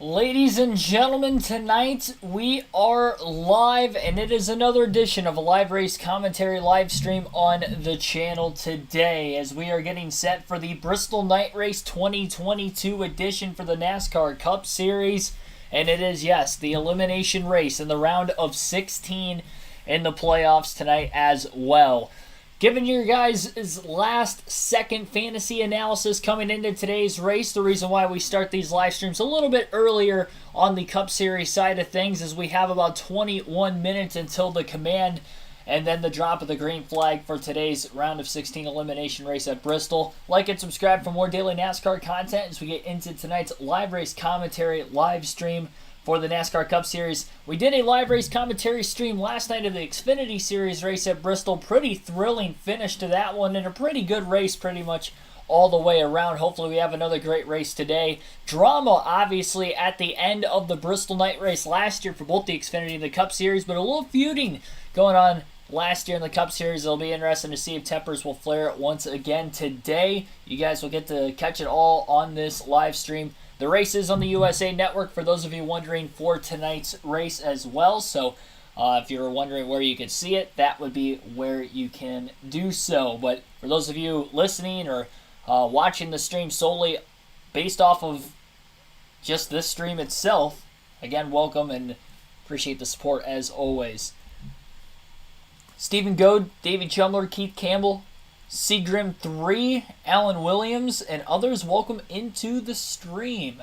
Ladies and gentlemen, tonight we are live, and it is another edition of a live race commentary live stream on the channel today as we are getting set for the Bristol Night Race 2022 edition for the NASCAR Cup Series. And it is, yes, the elimination race in the round of 16 in the playoffs tonight as well. Giving you guys' last second fantasy analysis coming into today's race. The reason why we start these live streams a little bit earlier on the Cup Series side of things is we have about 21 minutes until the command and then the drop of the green flag for today's round of 16 elimination race at Bristol. Like and subscribe for more daily NASCAR content as we get into tonight's live race commentary live stream for the NASCAR Cup Series. We did a live race commentary stream last night of the Xfinity Series race at Bristol. Pretty thrilling finish to that one and a pretty good race pretty much all the way around. Hopefully we have another great race today. Drama, obviously, at the end of the Bristol night race last year for both the Xfinity and the Cup Series, but a little feuding going on last year in the Cup Series. It'll be interesting to see if tempers will flare once again today. You guys will get to catch it all on this live stream. The race is on the USA Network for those of you wondering for tonight's race as well. So if you're wondering where you can see it, that would be where you can do so. But for those of you listening or watching the stream solely based off of just this stream itself, again, welcome and appreciate the support as always. Stephen Goad, David Chumler, Keith Campbell, Seagrim 3, Alan Williams, and others, welcome into the stream.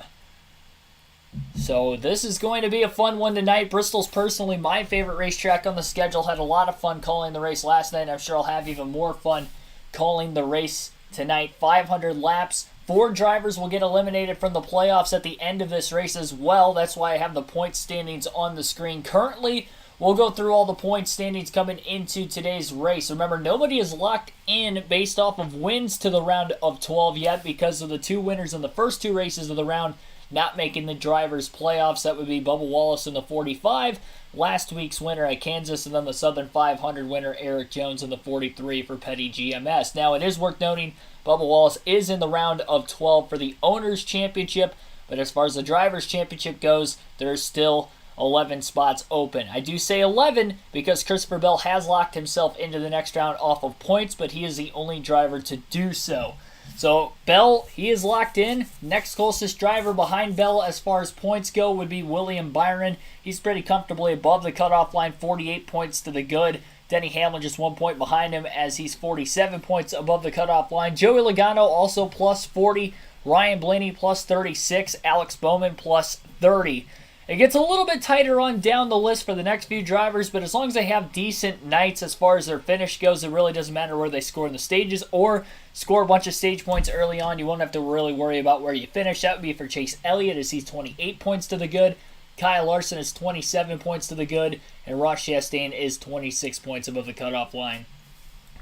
So this is going to be a fun one tonight. Bristol's personally my favorite racetrack on the schedule. Had a lot of fun calling the race last night. I'm sure I'll have even more fun calling the race tonight. 500 laps. 4 drivers will get eliminated from the playoffs at the end of this race as well. That's why I have the point standings on the screen currently. We'll go through all the point standings coming into today's race. Remember, nobody is locked in based off of wins to the round of 12 yet because of the 2 winners in the first 2 races of the round not making the drivers' playoffs. That would be Bubba Wallace in the 45, last week's winner at Kansas, and then the Southern 500 winner Eric Jones in the 43 for Petty GMS. Now, it is worth noting Bubba Wallace is in the round of 12 for the Owners' Championship, but as far as the Drivers' Championship goes, there's still 11 spots open. I do say 11 because Christopher Bell has locked himself into the next round off of points, but he is the only driver to do so. So Bell, he is locked in. Next closest driver behind Bell as far as points go would be William Byron. He's pretty comfortably above the cutoff line, 48 points to the good. Denny Hamlin just 1 point behind him as he's 47 points above the cutoff line. Joey Logano also plus 40. Ryan Blaney plus 36. Alex Bowman plus 30. It gets a little bit tighter on down the list for the next few drivers, but as long as they have decent nights as far as their finish goes, it really doesn't matter where they score in the stages or score a bunch of stage points early on. You won't have to really worry about where you finish. That would be for Chase Elliott as he's 28 points to the good. Kyle Larson is 27 points to the good, and Ross Chastain is 26 points above the cutoff line.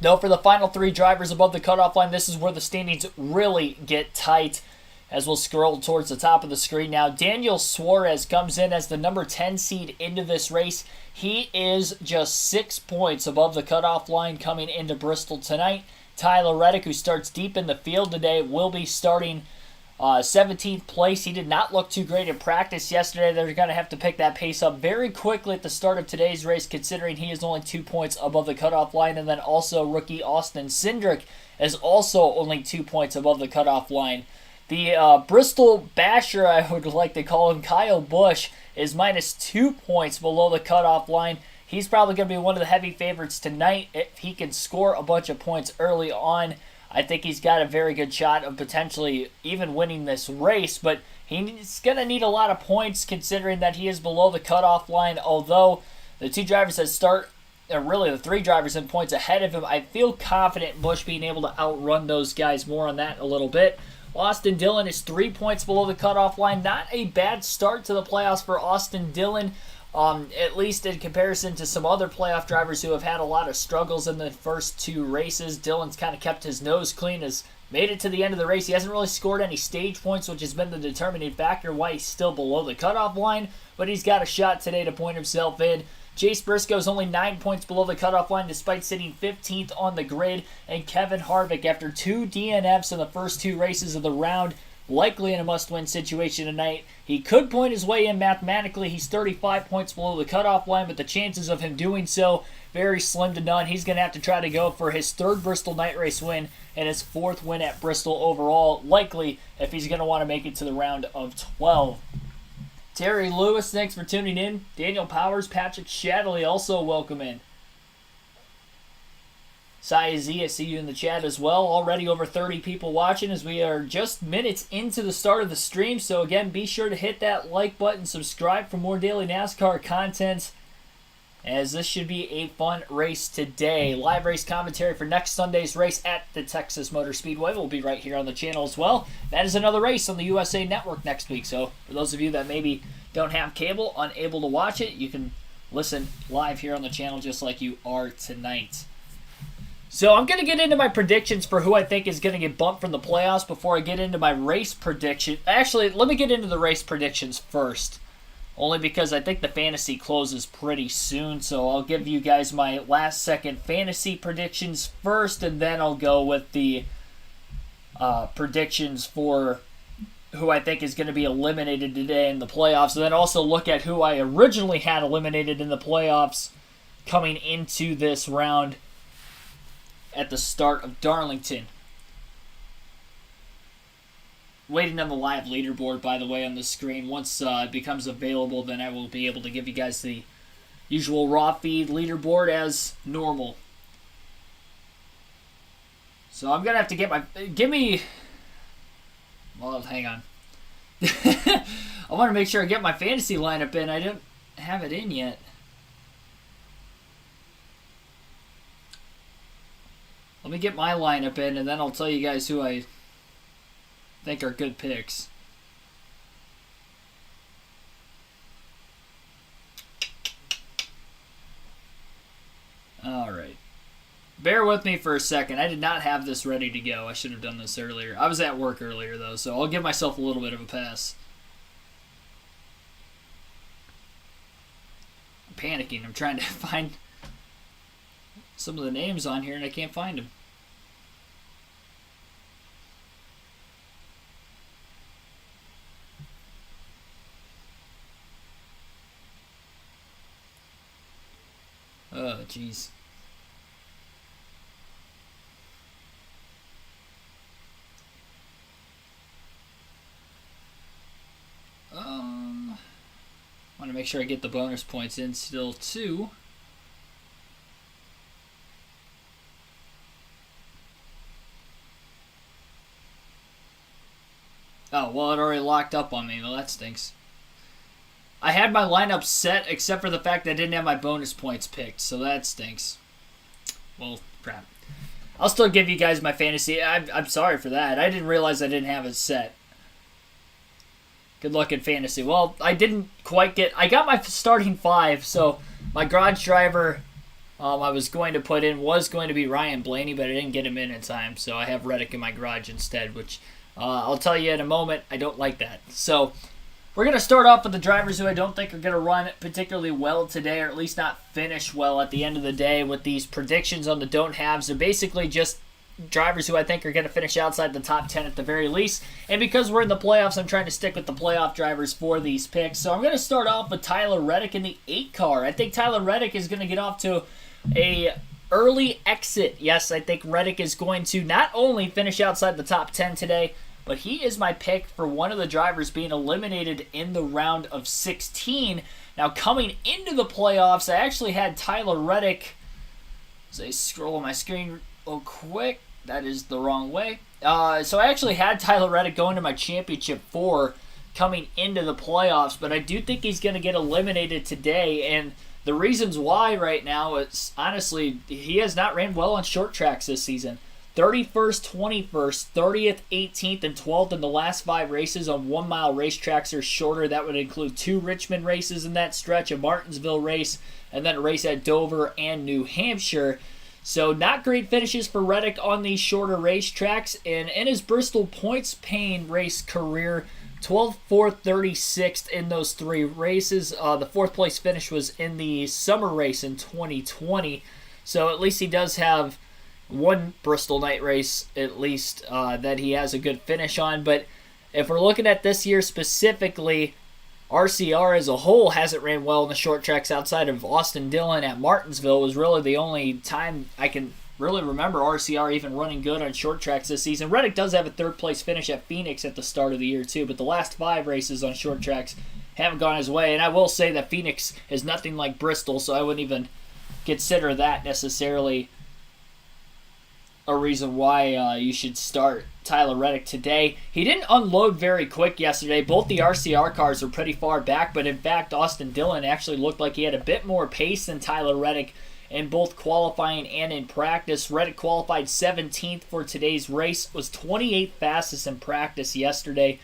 Though for the final 3 drivers above the cutoff line, this is where the standings really get tight. As we'll scroll towards the top of the screen now, Daniel Suarez comes in as the number 10 seed into this race. He is just 6 points above the cutoff line coming into Bristol tonight. Tyler Reddick, who starts deep in the field today, will be starting 17th place. He did not look too great in practice yesterday. They're going to have to pick that pace up very quickly at the start of today's race, considering he is only 2 points above the cutoff line. And then also rookie Austin Syndrick is also only 2 points above the cutoff line. The Bristol basher, I would like to call him, Kyle Busch, is minus 2 points below the cutoff line. He's probably going to be one of the heavy favorites tonight. If he can score a bunch of points early on, I think he's got a very good shot of potentially even winning this race. But he's going to need a lot of points considering that he is below the cutoff line. Although the 2 drivers that start, really the 3 drivers in points ahead of him, I feel confident in Busch being able to outrun those guys. More on that in a little bit. Austin Dillon is 3 points below the cutoff line. Not a bad start to the playoffs for Austin Dillon, at least in comparison to some other playoff drivers who have had a lot of struggles in the first 2 races. Dillon's kind of kept his nose clean, has made it to the end of the race. He hasn't really scored any stage points, which has been the determining factor why he's still below the cutoff line, but he's got a shot today to point himself in. Chase Briscoe is only 9 points below the cutoff line despite sitting 15th on the grid. And Kevin Harvick, after 2 DNFs in the first 2 races of the round, likely in a must-win situation tonight. He could point his way in mathematically. He's 35 points below the cutoff line, but the chances of him doing so, very slim to none. He's going to have to try to go for his 3rd Bristol night race win and his 4th win at Bristol overall, likely if he's going to want to make it to the round of 12. Terry Lewis, thanks for tuning in. Daniel Powers, Patrick Shadley, also welcome in. Saya Z, I see you in the chat as well. Already over 30 people watching as we are just minutes into the start of the stream. So again, be sure to hit that like button, subscribe for more daily NASCAR content, as this should be a fun race today. Live race commentary for next Sunday's race at the Texas Motor Speedway will be right here on the channel as well. That is another race on the USA Network next week. So for those of you that maybe don't have cable, unable to watch it, you can listen live here on the channel just like you are tonight. So I'm going to get into my predictions for who I think is going to get bumped from the playoffs before I get into my race prediction. Actually, let me get into the race predictions first, only because I think the fantasy closes pretty soon. So I'll give you guys my last-second fantasy predictions first, and then I'll go with the predictions for who I think is going to be eliminated today in the playoffs, and then also look at who I originally had eliminated in the playoffs coming into this round at the start of Darlington. Waiting on the live leaderboard, by the way, on the screen. Once it becomes available, then I will be able to give you guys the usual raw feed leaderboard as normal. So I'm going to have to get my... Well, hang on. I want to make sure I get my fantasy lineup in. I don't have it in yet. Let me get my lineup in, and then I'll tell you guys who I think are good picks. All right. Bear with me for a second. I did not have this ready to go. I should have done this earlier. I was at work earlier, though, so I'll give myself a little bit of a pass. I'm panicking. I'm trying to find some of the names on here, and I can't find them. Oh, jeez. Want to make sure I get the bonus points in still, too. Oh, well, it already locked up on me. Well, that stinks. I had my lineup set, except for the fact that I didn't have my bonus points picked, so that stinks. Well, crap. I'll still give you guys my fantasy. I'm sorry for that. I didn't realize I didn't have it set. Good luck in fantasy. Well, I didn't quite get... I got my starting 5, so my garage driver I was going to put in was going to be Ryan Blaney, but I didn't get him in time, so I have Reddick in my garage instead, which I'll tell you in a moment, I don't like that. So we're going to start off with the drivers who I don't think are going to run particularly well today, or at least not finish well at the end of the day with these predictions on the don't-haves. They're basically just drivers who I think are going to finish outside the top 10 at the very least. And because we're in the playoffs, I'm trying to stick with the playoff drivers for these picks. So I'm going to start off with Tyler Reddick in the 8 car. I think Tyler Reddick is going to get off to a early exit. Yes, I think Reddick is going to not only finish outside the top 10 today, but he is my pick for one of the drivers being eliminated in the round of 16. Now, coming into the playoffs, I actually had Tyler Reddick. As I scroll on my screen real quick, that is the wrong way. So I actually had Tyler Reddick going to my championship 4 coming into the playoffs, but I do think he's going to get eliminated today. And the reasons why right now is, honestly, he has not ran well on short tracks this season. 31st, 21st, 30th, 18th, and 12th in the last 5 races on 1-mile racetracks or shorter. That would include 2 Richmond races in that stretch, a Martinsville race, and then a race at Dover and New Hampshire. So not great finishes for Reddick on these shorter racetracks. And in his Bristol points-paying race career, 12th, 4th, 36th in those 3 races. The 4th place finish was in the summer race in 2020. So at least he does have one Bristol night race, at least, that he has a good finish on. But if we're looking at this year specifically, RCR as a whole hasn't ran well in the short tracks outside of Austin Dillon at Martinsville. Was really the only time I can really remember RCR even running good on short tracks this season. Reddick does have a third-place finish at Phoenix at the start of the year, too, but the last 5 races on short tracks haven't gone his way. And I will say that Phoenix is nothing like Bristol, so I wouldn't even consider that necessarily a reason why you should start Tyler Reddick today. He didn't unload very quick yesterday. Both the RCR cars were pretty far back, but in fact, Austin Dillon actually looked like he had a bit more pace than Tyler Reddick in both qualifying and in practice. Reddick qualified 17th for today's race, was 28th fastest in practice yesterday.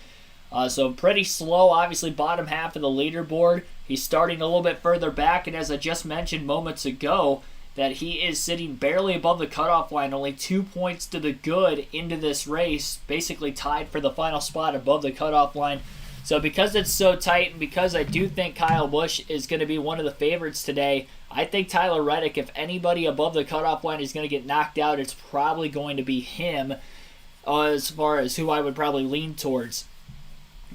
So pretty slow, obviously bottom half of the leaderboard. He's starting a little bit further back, and as I just mentioned moments ago, that he is sitting barely above the cutoff line, only 2 points to the good into this race, basically tied for the final spot above the cutoff line. So because it's so tight, and because I do think Kyle Busch is going to be one of the favorites today, I think Tyler Reddick, if anybody above the cutoff line is going to get knocked out, it's probably going to be him as far as who I would probably lean towards.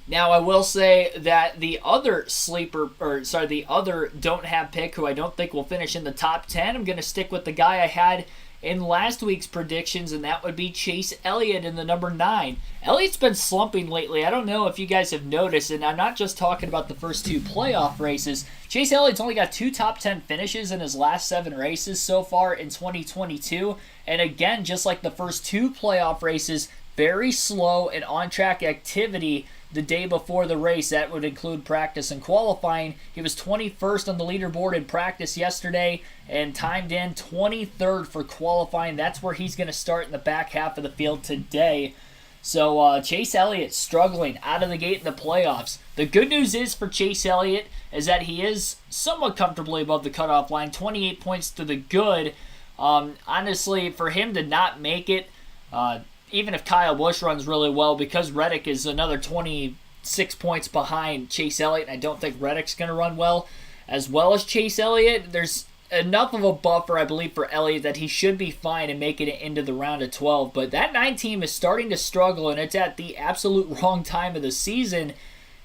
Now, I will say that the other the other don't have pick, who I don't think will finish in the top 10, I'm going to stick with the guy I had in last week's predictions, and that would be Chase Elliott in the number 9. Elliott's been slumping lately. I don't know if you guys have noticed, and I'm not just talking about the first 2 playoff races. Chase Elliott's only got 2 top 10 finishes in his last 7 races so far in 2022, and again, just like the first 2 playoff races, very slow and on-track activity the day before the race. That would include practice and qualifying. He was 21st on the leaderboard in practice yesterday and timed in 23rd for qualifying. That's where he's going to start in the back half of the field today. So Chase Elliott struggling out of the gate in the playoffs. The good news is for Chase Elliott is that he is somewhat comfortably above the cutoff line, 28 points to the good. Honestly, for him to not make it, even if Kyle Busch runs really well, because Reddick is another 26 points behind Chase Elliott, and I don't think Reddick's going to run well as Chase Elliott, there's enough of a buffer, I believe, for Elliott that he should be fine and making it into the round of 12. But that 9 team is starting to struggle, and it's at the absolute wrong time of the season.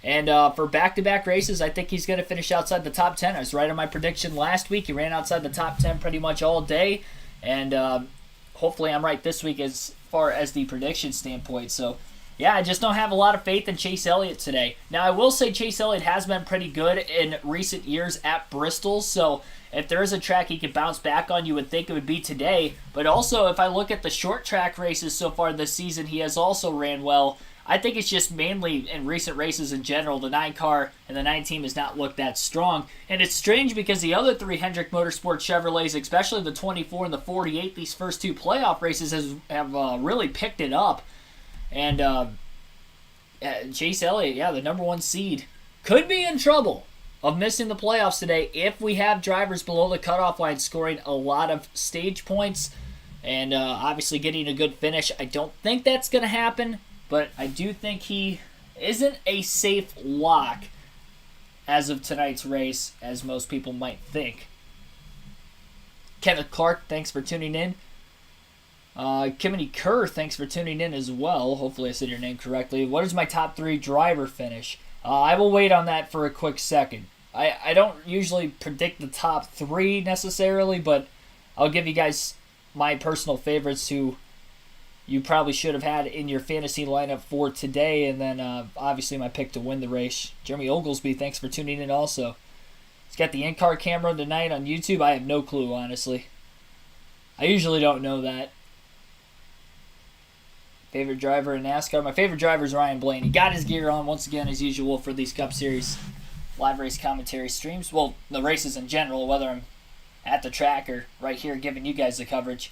And for back-to-back races, I think he's going to finish outside the top 10. I was right on my prediction last week. He ran outside the top 10 pretty much all day, and hopefully I'm right this week as far as the prediction standpoint. So, yeah, I just don't have a lot of faith in Chase Elliott today. Now, I will say Chase Elliott has been pretty good in recent years at Bristol, so if there is a track he could bounce back on, you would think it would be today. But also, if I look at the short track races so far this season, he has also ran well. I think it's just mainly in recent races in general, the 9 car and the 9 team has not looked that strong. And it's strange because the other 3 Hendrick Motorsports Chevrolets, especially the 24 and the 48, these first 2 playoff races have really picked it up. And Chase Elliott, the number 1 seed, could be in trouble of missing the playoffs today if we have drivers below the cutoff line scoring a lot of stage points and obviously getting a good finish. I don't think that's going to happen, but I do think he isn't a safe lock as of tonight's race, as most people might think. Kevin Clark, thanks for tuning in. Kimmy Kerr, thanks for tuning in as well. Hopefully I said your name correctly. What is my top 3 driver finish? I will wait on that for a quick second. I don't usually predict the top 3 necessarily, but I'll give you guys my personal favorites who you probably should have had in your fantasy lineup for today, and then obviously my pick to win the race. Jeremy Oglesby, thanks for tuning in also. He's got the in-car camera tonight on YouTube. I have no clue, honestly. I usually don't know that. Favorite driver in NASCAR? My favorite driver is Ryan Blaney. Got his gear on once again as usual for these Cup Series live race commentary streams. Well, the races in general, whether I'm at the track or right here giving you guys the coverage.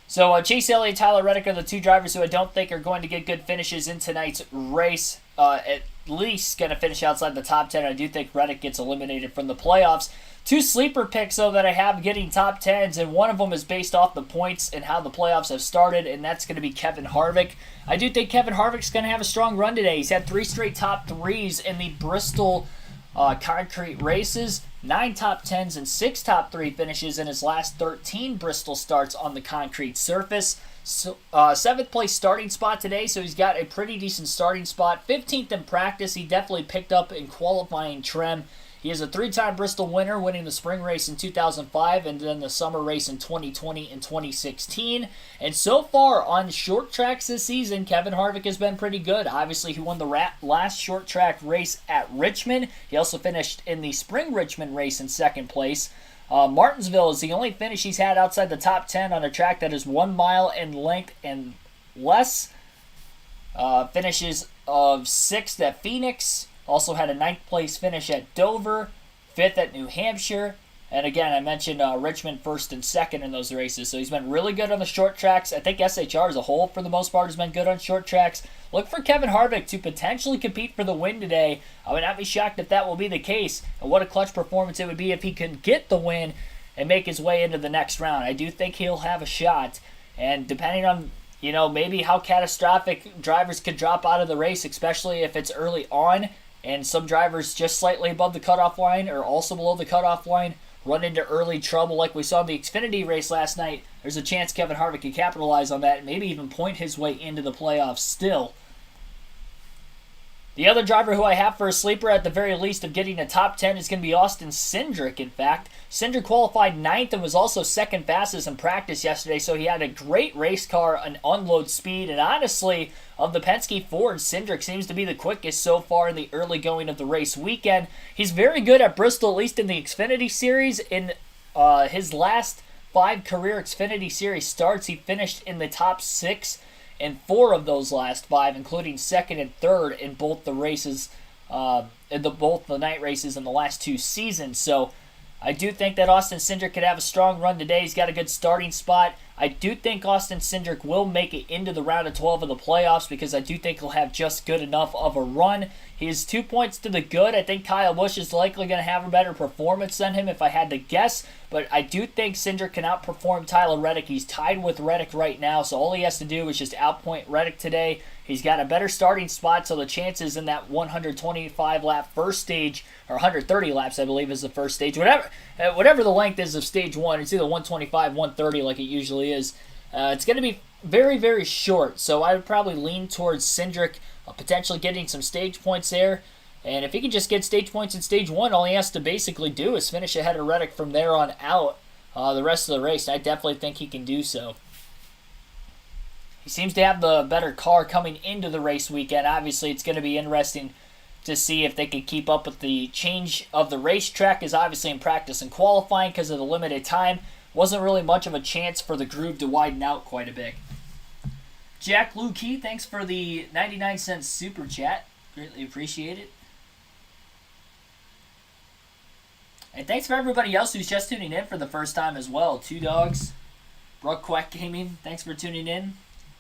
So Chase Elliott, Tyler Reddick are the 2 drivers who I don't think are going to get good finishes in tonight's race. At least going to finish outside the top 10. I do think Reddick gets eliminated from the playoffs. 2 sleeper picks, though, that I have getting top 10s, and one of them is based off the points and how the playoffs have started, and that's going to be Kevin Harvick. I do think Kevin Harvick's going to have a strong run today. He's had 3 straight top 3s in the Bristol concrete races. 9 top 10s and 6 top 3 finishes in his last 13 Bristol starts on the concrete surface. So, 7th place starting spot today, so he's got a pretty decent starting spot. 15th in practice, he definitely picked up in qualifying trim. He is a 3-time Bristol winner, winning the spring race in 2005 and then the summer race in 2020 and 2016. And so far on short tracks this season, Kevin Harvick has been pretty good. Obviously, he won the last short track race at Richmond. He also finished in the spring Richmond race in 2nd place. Martinsville is the only finish he's had outside the top 10 on a track that is 1 mile in length and less. Finishes of 6th at Phoenix. Also had a 9th place finish at Dover, 5th at New Hampshire, and again, I mentioned Richmond 1st and 2nd in those races. So he's been really good on the short tracks. I think SHR as a whole, for the most part, has been good on short tracks. Look for Kevin Harvick to potentially compete for the win today. I would not be shocked if that will be the case. And what a clutch performance it would be if he could get the win and make his way into the next round. I do think he'll have a shot. And depending on, maybe how catastrophic drivers could drop out of the race, especially if it's early on, and some drivers just slightly above the cutoff line or also below the cutoff line run into early trouble like we saw in the Xfinity race last night, there's a chance Kevin Harvick can capitalize on that and maybe even point his way into the playoffs still. The other driver who I have for a sleeper at the very least of getting a top 10 is going to be Austin Syndrick, in fact. Syndrick qualified 9th and was also 2nd fastest in practice yesterday, so he had a great race car, an unload speed, and honestly, of the Penske Ford, Syndrick seems to be the quickest so far in the early going of the race weekend. He's very good at Bristol, at least in the Xfinity Series. In his last 5 career Xfinity Series starts, he finished in the top 6 in 4 of those last 5, including 2nd and 3rd in both the races, both the night races in the last 2 seasons. So I do think that Austin Syndrick could have a strong run today. He's got a good starting spot. I do think Austin Syndrick will make it into the round of 12 of the playoffs because I do think he'll have just good enough of a run. He is 2 points to the good. I think Kyle Busch is likely going to have a better performance than him if I had to guess, but I do think Syndrick can outperform Tyler Reddick. He's tied with Reddick right now, so all he has to do is just outpoint Reddick today. He's got a better starting spot, so the chances in that 125-lap first stage, or 130 laps, I believe, is the first stage. Whatever the length is of stage 1, it's either 125, 130 like it usually is. It's going to be very, very short, so I would probably lean towards Syndrick potentially getting some stage points there. And if he can just get stage points in stage 1, all he has to basically do is finish ahead of Reddick from there on out the rest of the race. I definitely think he can do so. He seems to have the better car coming into the race weekend. Obviously, it's going to be interesting to see if they can keep up with the change of the racetrack, is obviously in practice and qualifying because of the limited time. Wasn't really much of a chance for the groove to widen out quite a bit. Jack Lukey, thanks for the 99-cent super chat. Greatly appreciate it. And thanks for everybody else who's just tuning in for the first time as well. Two Dogs, Brooke Quack Gaming, thanks for tuning in.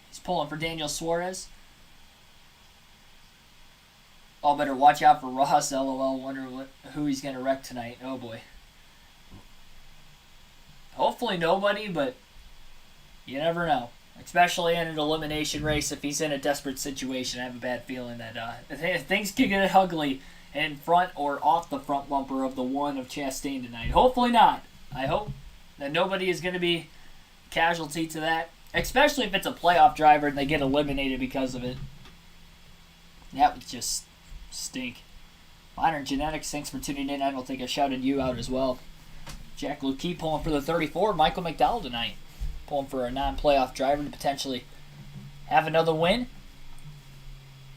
He's pulling for Daniel Suarez. Oh, better watch out for Ross, LOL. Wonder who he's going to wreck tonight. Oh, boy. Hopefully nobody, but you never know. Especially in an elimination race, if he's in a desperate situation, I have a bad feeling that things could get ugly in front or off the front bumper of the one of Chastain tonight. Hopefully not. I hope that nobody is going to be casualty to that, especially if it's a playoff driver and they get eliminated because of it. That would just stink. Modern Genetics, thanks for tuning in. I don't think I shouted you out as well. Jack Lukey pulling for the 34. Michael McDowell tonight, pulling for a non-playoff driver to potentially have another win.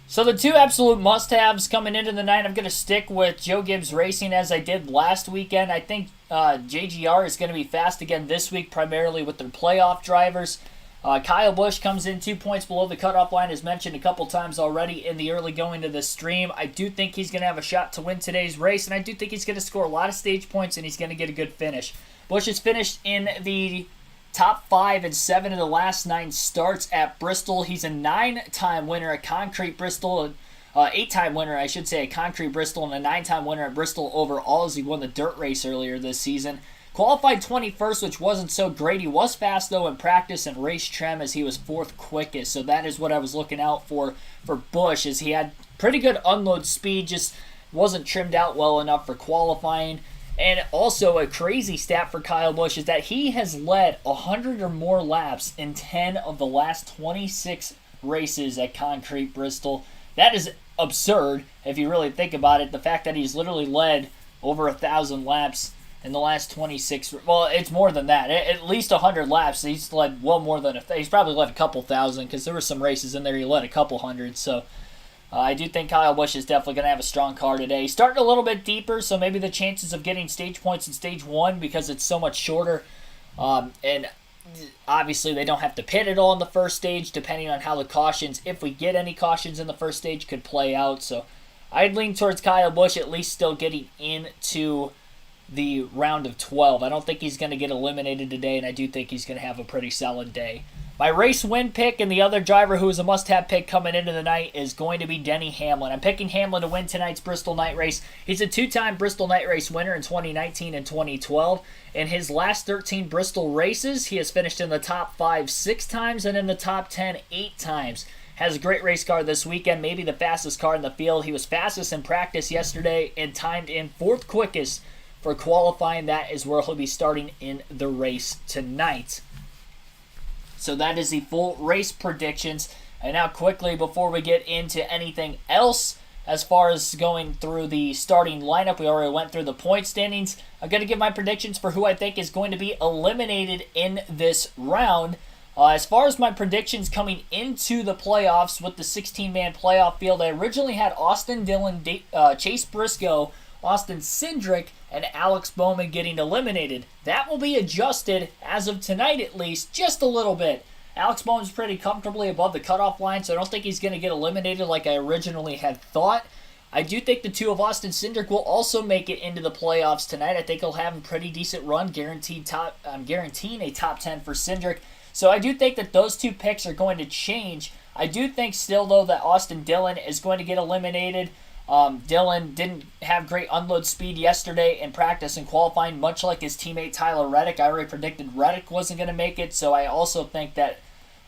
So the two absolute must-haves coming into the night, I'm going to stick with Joe Gibbs Racing as I did last weekend. I think JGR is going to be fast again this week, primarily with their playoff drivers. Kyle Busch comes in 2 points below the cutoff line, as mentioned a couple times already in the early going of the stream. I do think he's going to have a shot to win today's race, and I do think he's going to score a lot of stage points, and he's going to get a good finish. Busch has finished in the top 5 in 7 of the last 9 starts at Bristol. He's a 9-time winner at Concrete Bristol, 8-time winner, I should say, at Concrete Bristol, and a 9-time winner at Bristol overall as he won the dirt race earlier this season. Qualified 21st, which wasn't so great. He was fast, though, in practice and race trim as he was 4th quickest. So that is what I was looking out for Busch, as he had pretty good unload speed, just wasn't trimmed out well enough for qualifying. And also a crazy stat for Kyle Busch is that he has led 100 or more laps in 10 of the last 26 races at Concrete Bristol. That is absurd if you really think about it. The fact that he's literally led over 1,000 laps in the last 26. Well, it's more than that. At least 100 laps. He's led well more than he's probably led a couple thousand because there were some races in there he led a couple hundred. So I do think Kyle Busch is definitely going to have a strong car today. Starting a little bit deeper, so maybe the chances of getting stage points in stage 1 because it's so much shorter. And obviously they don't have to pit it all in the first stage depending on how the cautions, if we get any cautions in the first stage, could play out. So I'd lean towards Kyle Busch at least still getting into the round of 12. I don't think he's going to get eliminated today, and I do think he's going to have a pretty solid day. My race win pick and the other driver who is a must-have pick coming into the night is going to be Denny Hamlin. I'm picking Hamlin to win tonight's Bristol Night Race. He's a two-time Bristol Night Race winner in 2019 and 2012. In his last 13 Bristol races, he has finished in the top 5 6 times and in the top 10 8 times. Has a great race car this weekend, maybe the fastest car in the field. He was fastest in practice yesterday and timed in 4th quickest for qualifying. That is where he'll be starting in the race tonight. So that is the full race predictions. And now quickly, before we get into anything else, as far as going through the starting lineup, we already went through the point standings. I'm going to give my predictions for who I think is going to be eliminated in this round. As far as my predictions coming into the playoffs with the 16-man playoff field, I originally had Austin Dillon, Chase Briscoe, Austin Syndrick, and Alex Bowman getting eliminated. That will be adjusted, as of tonight at least, just a little bit. Alex Bowman's pretty comfortably above the cutoff line, so I don't think he's going to get eliminated like I originally had thought. I do think the two of Austin Syndrick will also make it into the playoffs tonight. I think he'll have a pretty decent run. I'm guaranteeing a top 10 for Syndrick. So I do think that those two picks are going to change. I do think still, though, that Austin Dillon is going to get eliminated. Dillon didn't have great unload speed yesterday in practice and qualifying, much like his teammate Tyler Reddick. I already predicted Reddick wasn't going to make it, so I also think that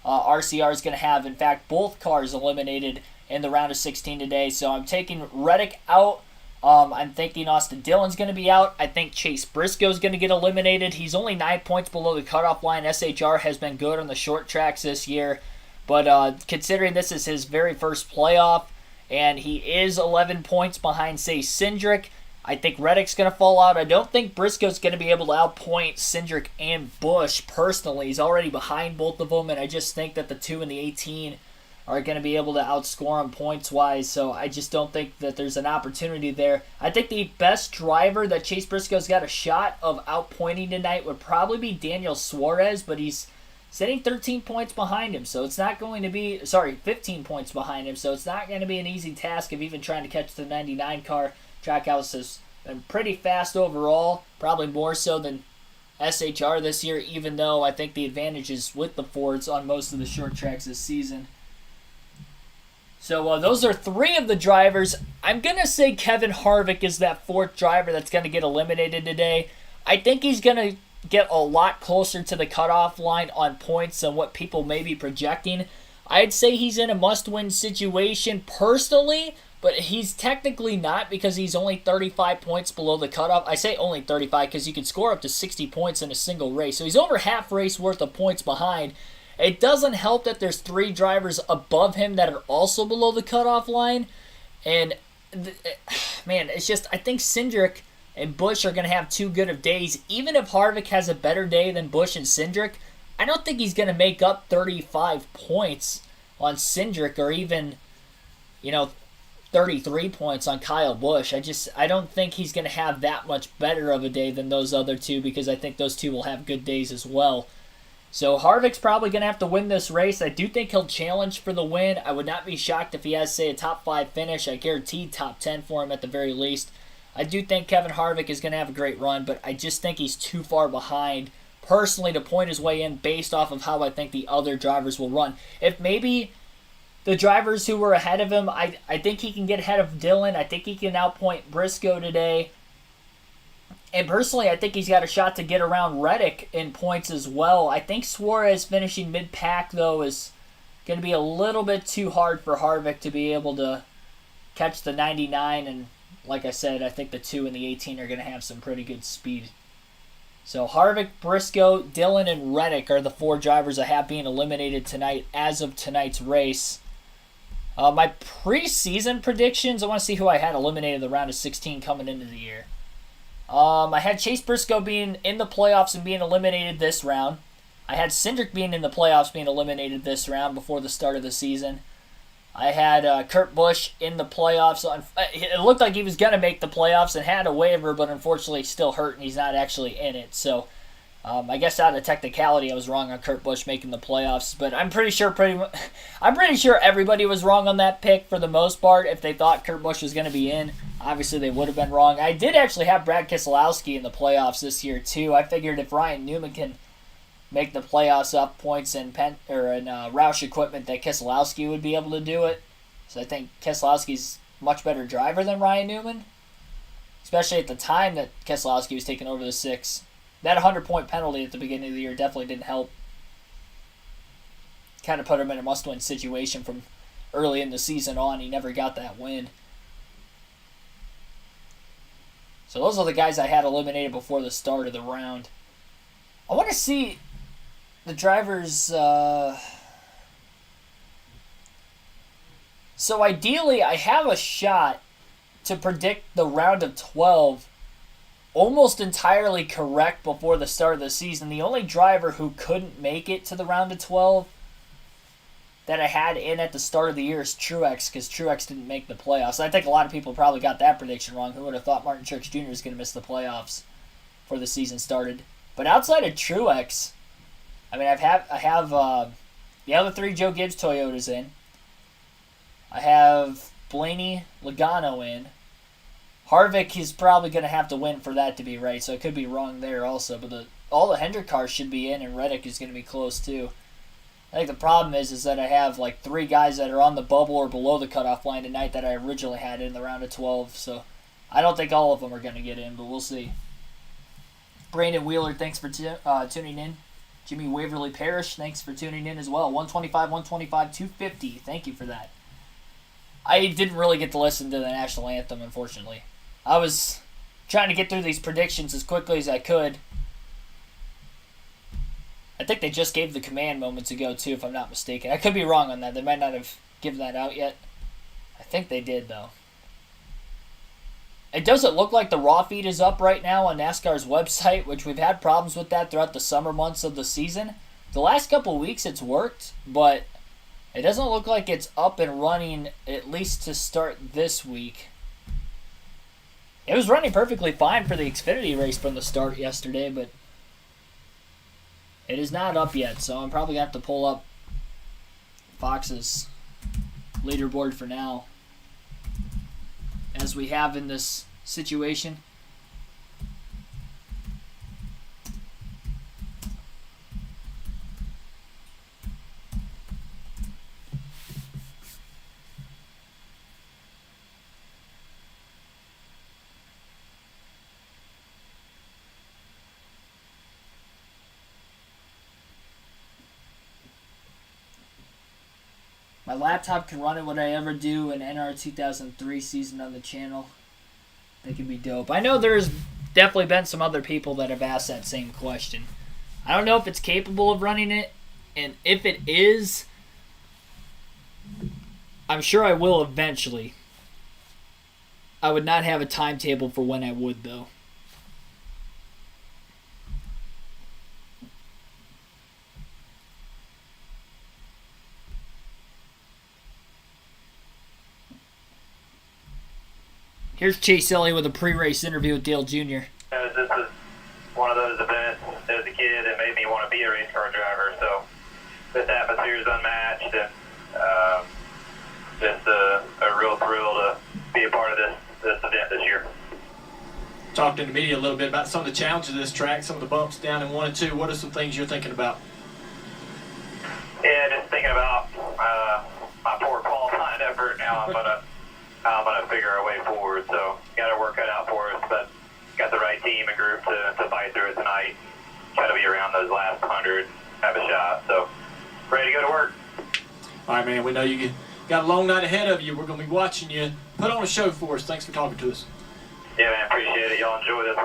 RCR is going to have, in fact, both cars eliminated in the round of 16 today. So I'm taking Reddick out. I'm thinking Austin Dillon's going to be out. I think Chase Briscoe's going to get eliminated. He's only 9 points below the cutoff line. SHR has been good on the short tracks this year, but considering this is his very first playoff, and he is 11 points behind, say, Syndrick, I think Reddick's going to fall out. I don't think Briscoe's going to be able to outpoint Syndrick and Busch personally. He's already behind both of them, and I just think that the 2 and the 18 are going to be able to outscore him points-wise, so I just don't think that there's an opportunity there. I think the best driver that Chase Briscoe's got a shot of outpointing tonight would probably be Daniel Suarez, but he's sitting 13 points behind him, so it's not going to be, 15 points behind him, so it's not going to be an easy task of even trying to catch the 99 car. Trackhouse has been pretty fast overall, probably more so than SHR this year, even though I think the advantage is with the Fords on most of the short tracks this season. So those are 3 of the drivers. I'm going to say Kevin Harvick is that 4th driver that's going to get eliminated today. I think he's going to get a lot closer to the cutoff line on points than what people may be projecting. I'd say he's in a must-win situation personally, but he's technically not because he's only 35 points below the cutoff. I say only 35 because you can score up to 60 points in a single race. So he's over half race worth of points behind. It doesn't help that there's 3 drivers above him that are also below the cutoff line. And, man, it's just, I think Syndrick and Busch are going to have too good of days. Even if Harvick has a better day than Busch and Syndrick, I don't think he's going to make up 35 points on Syndrick or even, 33 points on Kyle Busch. I don't think he's going to have that much better of a day than those other 2 because I think those 2 will have good days as well. So Harvick's probably going to have to win this race. I do think he'll challenge for the win. I would not be shocked if he has, say, a top 5 finish. I guarantee top 10 for him at the very least. I do think Kevin Harvick is going to have a great run, but I just think he's too far behind personally to point his way in based off of how I think the other drivers will run. If maybe the drivers who were ahead of him, I think he can get ahead of Dillon. I think he can outpoint Briscoe today. And personally, I think he's got a shot to get around Reddick in points as well. I think Suarez finishing mid-pack, though, is going to be a little bit too hard for Harvick to be able to catch the 99 and like I said, I think the 2 and the 18 are going to have some pretty good speed. So Harvick, Briscoe, Dillon, and Reddick are the 4 drivers I have being eliminated tonight as of tonight's race. My preseason predictions, I want to see who I had eliminated in the round of 16 coming into the year. I had Chase Briscoe being in the playoffs and being eliminated this round. I had Syndrick being in the playoffs being eliminated this round before the start of the season. I had Kurt Busch in the playoffs. It looked like he was going to make the playoffs and had a waiver, but unfortunately he's still hurt and he's not actually in it. So I guess out of technicality I was wrong on Kurt Busch making the playoffs, but I'm pretty sure everybody was wrong on that pick for the most part. If they thought Kurt Busch was going to be in, obviously they would have been wrong. I did actually have Brad Keselowski in the playoffs this year too. I figured if Ryan Newman can make the playoffs up points in Roush equipment, that Keselowski would be able to do it. So I think Keselowski's much better driver than Ryan Newman, especially at the time that Keselowski was taking over the 6. That 100-point penalty at the beginning of the year definitely didn't help. Kind of put him in a must-win situation from early in the season on. He never got that win. So those are the guys I had eliminated before the start of the round. I want to see the drivers. So ideally, I have a shot to predict the round of 12 almost entirely correct before the start of the season. The only driver who couldn't make it to the round of 12 that I had in at the start of the year is Truex, because Truex didn't make the playoffs. I think a lot of people probably got that prediction wrong. Who would have thought Martin Truex Jr. was going to miss the playoffs before the season started? But outside of Truex, I mean, I have the other 3 Joe Gibbs Toyotas in. I have Blaney Logano in. Harvick is probably going to have to win for that to be right, so I could be wrong there also. But all the Hendrick cars should be in, and Reddick is going to be close too. I think the problem is that I have like 3 guys that are on the bubble or below the cutoff line tonight that I originally had in the round of 12. So I don't think all of them are going to get in, but we'll see. Brandon Wheeler, thanks for tuning in. Jimmy Waverly Parrish, thanks for tuning in as well. 125, 125, 250. Thank you for that. I didn't really get to listen to the national anthem, unfortunately. I was trying to get through these predictions as quickly as I could. I think they just gave the command moments ago, too, if I'm not mistaken. I could be wrong on that. They might not have given that out yet. I think they did, though. It doesn't look like the raw feed is up right now on NASCAR's website, which we've had problems with that throughout the summer months of the season. The last couple weeks it's worked, but it doesn't look like it's up and running, at least to start this week. It was running perfectly fine for the Xfinity race from the start yesterday, but it is not up yet, so I'm probably going to have to pull up Fox's leaderboard for now, as we have in this situation. My laptop can run it. Would I ever do an NR 2003 season on the channel? I think it'd be dope. I know there's definitely been some other people that have asked that same question. I don't know if it's capable of running it, and if it is, I'm sure I will eventually. I would not have a timetable for when I would, though. Here's Chase Elliott with a pre-race interview with Dale Jr. This is one of those events as a kid that made me want to be a race car driver. So this atmosphere is unmatched, and just a real thrill to be a part of this event this year. Talked in the media a little bit about some of the challenges of this track, some of the bumps down in 1 and 2. What are some things you're thinking about? Yeah, just thinking about my poor qualifying effort. Now I'm gonna figure a way forward. So got our work cut out for us, but got the right team and group to fight through it tonight. Try to be around those last 100, have a shot. So ready to go to work. All right, man. We know you got a long night ahead of you. We're gonna be watching you. Put on a show for us. Thanks for talking to us. Yeah, man, appreciate it. Y'all enjoy this.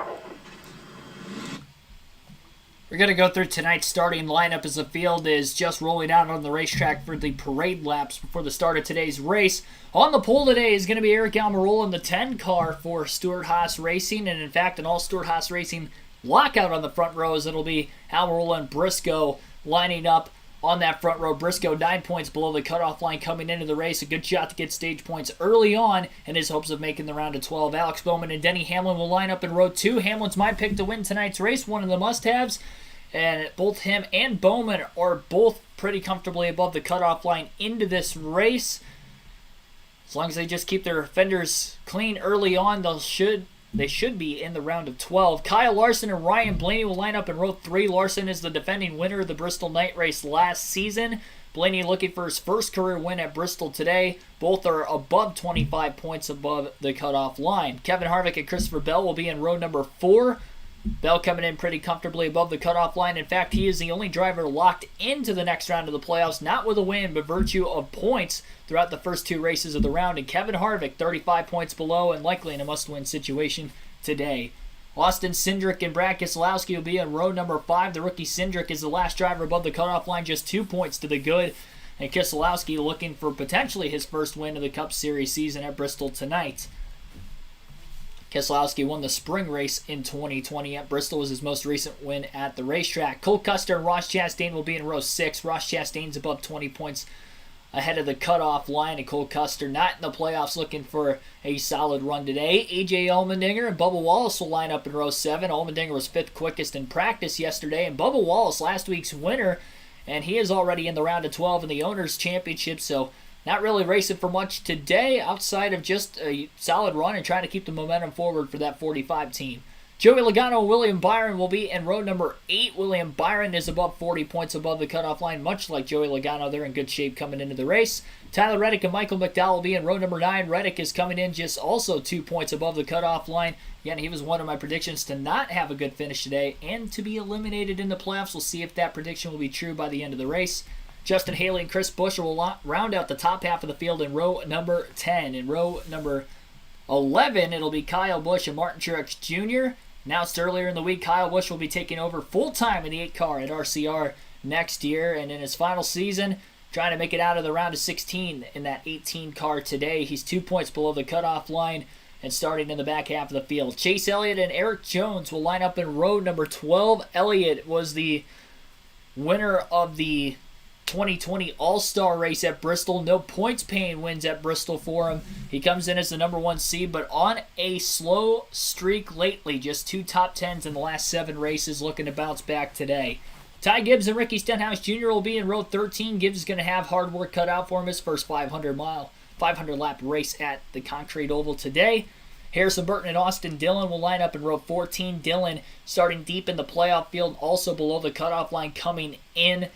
We're going to go through tonight's starting lineup as the field is just rolling out on the racetrack for the parade laps before the start of today's race. On the pole today is going to be Eric Almirola in the 10 car for Stewart-Haas Racing, and in fact an all Stewart-Haas Racing lockout on the front rows. It'll be Almirola and Briscoe lining up on that front row. Briscoe 9 points below the cutoff line coming into the race. A good shot to get stage points early on in his hopes of making the round of 12. Alex Bowman and Denny Hamlin will line up in row 2. Hamlin's my pick to win tonight's race, one of the must-haves. And both him and Bowman are both pretty comfortably above the cutoff line into this race. As long as they just keep their fenders clean early on, they should be in the round of 12. Kyle Larson and Ryan Blaney will line up in row 3. Larson is the defending winner of the Bristol night race last season. Blaney looking for his first career win at Bristol today. Both are above 25 points above the cutoff line. Kevin Harvick and Christopher Bell will be in row number 4. Bell coming in pretty comfortably above the cutoff line. In fact, he is the only driver locked into the next round of the playoffs, not with a win, but virtue of points throughout the first 2 races of the round. And Kevin Harvick, 35 points below and likely in a must-win situation today. Austin Syndrick and Brad Keselowski will be in row number 5. The rookie Syndrick is the last driver above the cutoff line, just 2 points to the good. And Keselowski looking for potentially his first win of the Cup Series season at Bristol tonight. Keselowski won the spring race in 2020 at Bristol, was his most recent win at the racetrack. Cole Custer and Ross Chastain will be in row 6. Ross Chastain's above 20 points ahead of the cutoff line, and Cole Custer not in the playoffs, looking for a solid run today. AJ Allmendinger and Bubba Wallace will line up in row 7. Allmendinger was 5th quickest in practice yesterday, and Bubba Wallace, last week's winner, and he is already in the round of 12 in the Owners' Championship, so not really racing for much today outside of just a solid run and trying to keep the momentum forward for that 45 team. Joey Logano and William Byron will be in row number 8. William Byron is above 40 points above the cutoff line, much like Joey Logano. They're in good shape coming into the race. Tyler Reddick and Michael McDowell will be in row number 9. Reddick is coming in just also 2 points above the cutoff line. Again, he was one of my predictions to not have a good finish today and to be eliminated in the playoffs. We'll see if that prediction will be true by the end of the race. Justin Haley and Chris Busch will round out the top half of the field in row number 10. In row number 11, it'll be Kyle Busch and Martin Truex Jr. Announced earlier in the week, Kyle Busch will be taking over full-time in the 8 car at RCR next year. And in his final season, trying to make it out of the round of 16 in that 18 car today. He's 2 points below the cutoff line and starting in the back half of the field. Chase Elliott and Eric Jones will line up in row number 12. Elliott was the winner of the 2020 All-Star race at Bristol. No points paying wins at Bristol for him. He comes in as the number 1 seed, but on a slow streak lately. Just 2 top 10s in the last 7 races, looking to bounce back today. Ty Gibbs and Ricky Stenhouse Jr. will be in row 13. Gibbs is going to have hard work cut out for him his first 500-lap race at the Concrete Oval today. Harrison Burton and Austin Dillon will line up in row 14. Dillon starting deep in the playoff field, also below the cutoff line coming in.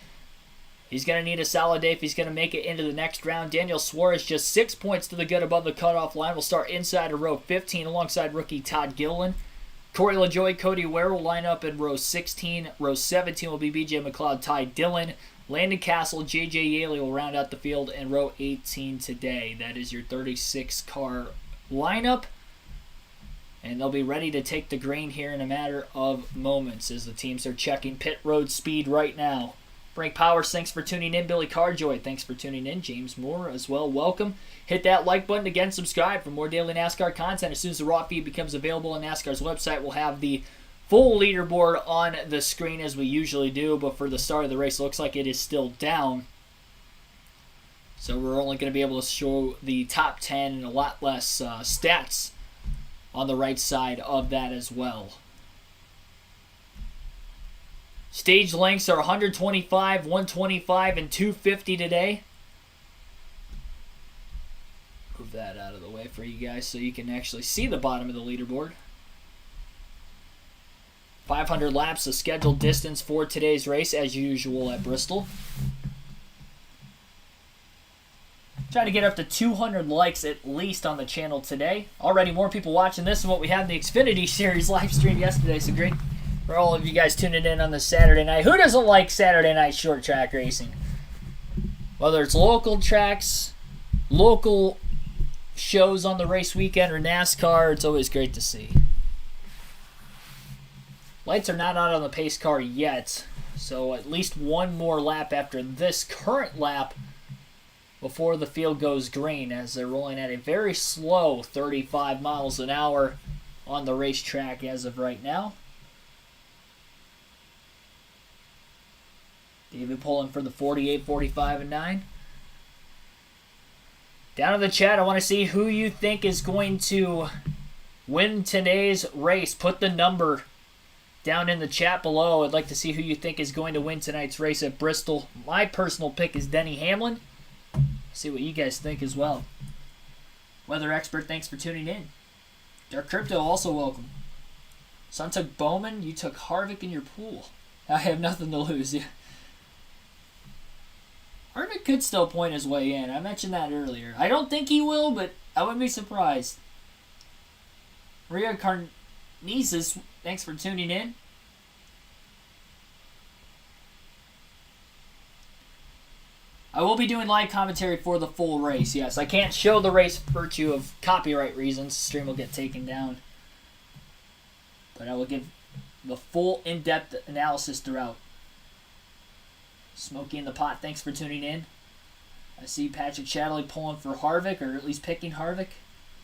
He's going to need a solid day if he's going to make it into the next round. Daniel Suarez just 6 points to the good above the cutoff line. Will start inside of row 15 alongside rookie Todd Gilliland. Corey LaJoie, Cody Ware will line up in row 16. Row 17 will be BJ McLeod, Ty Dillon. Landon Castle, J.J. Yaley will round out the field in row 18 today. That is your 36-car lineup. And they'll be ready to take the grain here in a matter of moments as the teams are checking pit road speed right now. Frank Powers, thanks for tuning in. Billy Carjoy, thanks for tuning in. James Moore as well, welcome. Hit that like button. Again, subscribe for more daily NASCAR content. As soon as the raw feed becomes available on NASCAR's website, we'll have the full leaderboard on the screen as we usually do. But for the start of the race, it looks like it is still down. So we're only going to be able to show the top 10 and a lot less stats on the right side of that as well. Stage lengths are 125, 125, and 250 today. Move that out of the way for you guys so you can actually see the bottom of the leaderboard. 500 laps, the scheduled distance for today's race, as usual at Bristol. Trying to get up to 200 likes at least on the channel today. Already more people watching this than what we had in the Xfinity Series live stream yesterday, so great for all of you guys tuning in on this Saturday night. Who doesn't like Saturday night short track racing? Whether it's local tracks, local shows on the race weekend or NASCAR, it's always great to see. Lights are not out on the pace car yet, so at least one more lap after this current lap before the field goes green, as they're rolling at a very slow 35 miles an hour on the racetrack as of right now. David pulling for the 48, 45, and 9. Down in the chat, I want to see who you think is going to win today's race. Put the number down in the chat below. I'd like to see who you think is going to win tonight's race at Bristol. My personal pick is Denny Hamlin. See what you guys think as well. Weather expert, thanks for tuning in. Dark Crypto, also welcome. Son took Bowman, you took Harvick in your pool. I have nothing to lose. Yeah. Harvick could still point his way in. I mentioned that earlier. I don't think he will, but I wouldn't be surprised. Maria Carnesis, thanks for tuning in. I will be doing live commentary for the full race, yes. I can't show the race for virtue of copyright reasons. The stream will get taken down. But I will give the full in-depth analysis throughout. Smokey in the pot, thanks for tuning in. I see Patrick Chadley pulling for Harvick, or at least picking Harvick.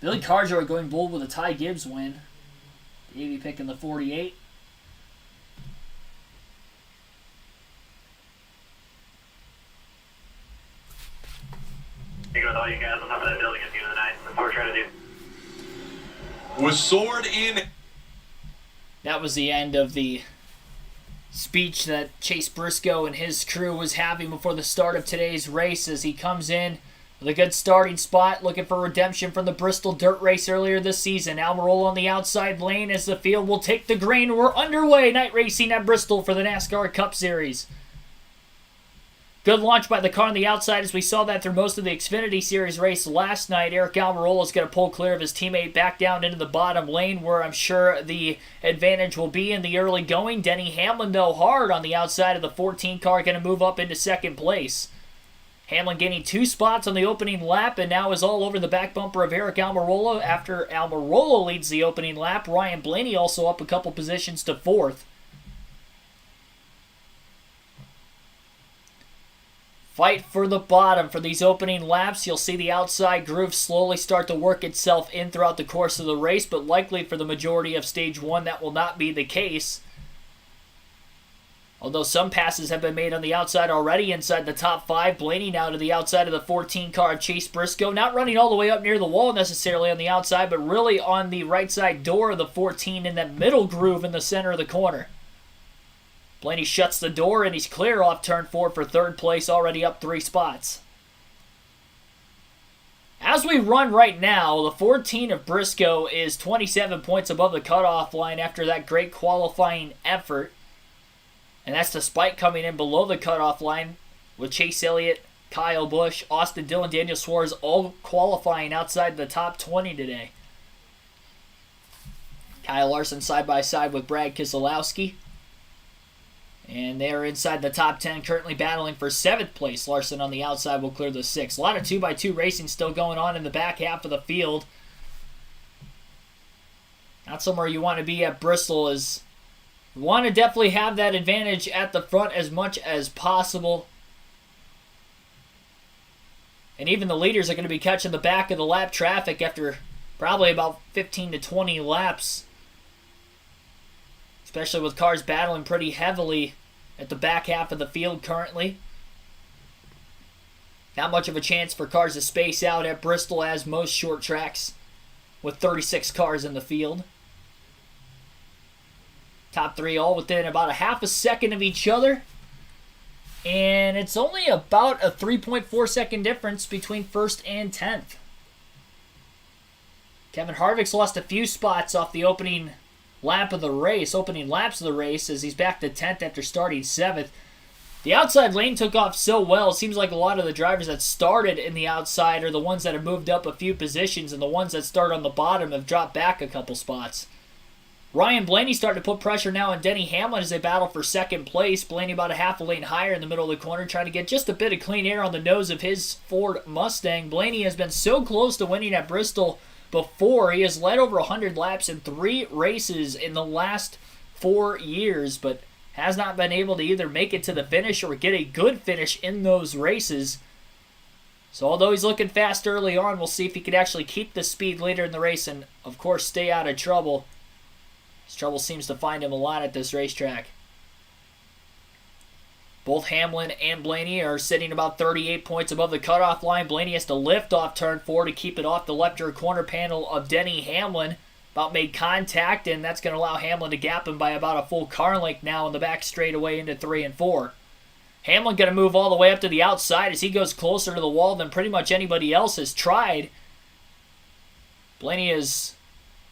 Billy Carjoy going bold with a Ty Gibbs win. Davey picking the 48. Thinking with all you guys on top of that building at the end of the night. That's what we're trying to do. Was sword in. That was the end of the speech that Chase Briscoe and his crew was having before the start of today's race, as he comes in with a good starting spot, looking for redemption from the Bristol dirt race earlier this season. Almirola on the outside lane as the field will take the green. We're underway, night racing at Bristol for the NASCAR Cup Series. Good launch by the car on the outside, as we saw that through most of the Xfinity Series race last night. Eric Almirola is going to pull clear of his teammate back down into the bottom lane, where I'm sure the advantage will be in the early going. Denny Hamlin, though, hard on the outside of the 14 car, going to move up into second place. Hamlin gaining 2 spots on the opening lap, and now is all over the back bumper of Eric Almirola. After Almirola leads the opening lap, Ryan Blaney also up a couple positions to 4th. Fight for the bottom for these opening laps. You'll see the outside groove slowly start to work itself in throughout the course of the race, but likely for the majority of Stage 1 that will not be the case. Although some passes have been made on the outside already inside the top 5. Blaney now to the outside of the 14 car of Chase Briscoe. Not running all the way up near the wall necessarily on the outside, but really on the right side door of the 14 in that middle groove in the center of the corner. Blaney shuts the door, and he's clear off turn 4 for 3rd place, already up 3 spots. As we run right now, the 14 of Briscoe is 27 points above the cutoff line after that great qualifying effort. And that's despite coming in below the cutoff line with Chase Elliott, Kyle Busch, Austin Dillon, Daniel Suarez all qualifying outside the top 20 today. Kyle Larson side by side with Brad Keselowski. And they are inside the top 10, currently battling for 7th place. Larson on the outside will clear the 6th. A lot of 2x2 racing still going on in the back half of the field. Not somewhere you want to be at Bristol, as you want to definitely have that advantage at the front as much as possible. And even the leaders are going to be catching the back of the lap traffic after probably about 15 to 20 laps. Especially with cars battling pretty heavily at the back half of the field currently. Not much of a chance for cars to space out at Bristol, as most short tracks, with 36 cars in the field. Top 3 all within about a half a second of each other. And it's only about a 3.4 second difference between 1st and 10th. Kevin Harvick's lost a few spots off the opening laps of the race, as he's back to 10th after starting 7th. The outside lane took off so well. It seems like a lot of the drivers that started in the outside are the ones that have moved up a few positions, and the ones that start on the bottom have dropped back a couple spots. Ryan Blaney starting to put pressure now on Denny Hamlin as they battle for second place. Blaney about a half a lane higher in the middle of the corner, trying to get just a bit of clean air on the nose of his Ford Mustang. Blaney has been so close to winning at Bristol before. He has led over 100 laps in 3 races in the last 4 years, but has not been able to either make it to the finish or get a good finish in those races. So although he's looking fast early on, we'll see if he can actually keep the speed later in the race and, of course, stay out of trouble. His trouble seems to find him a lot at this racetrack. Both Hamlin and Blaney are sitting about 38 points above the cutoff line. Blaney has to lift off turn 4 to keep it off the left rear corner panel of Denny Hamlin. About made contact, and that's going to allow Hamlin to gap him by about a full car length now in the back straightaway into 3 and 4. Hamlin going to move all the way up to the outside as he goes closer to the wall than pretty much anybody else has tried. Blaney has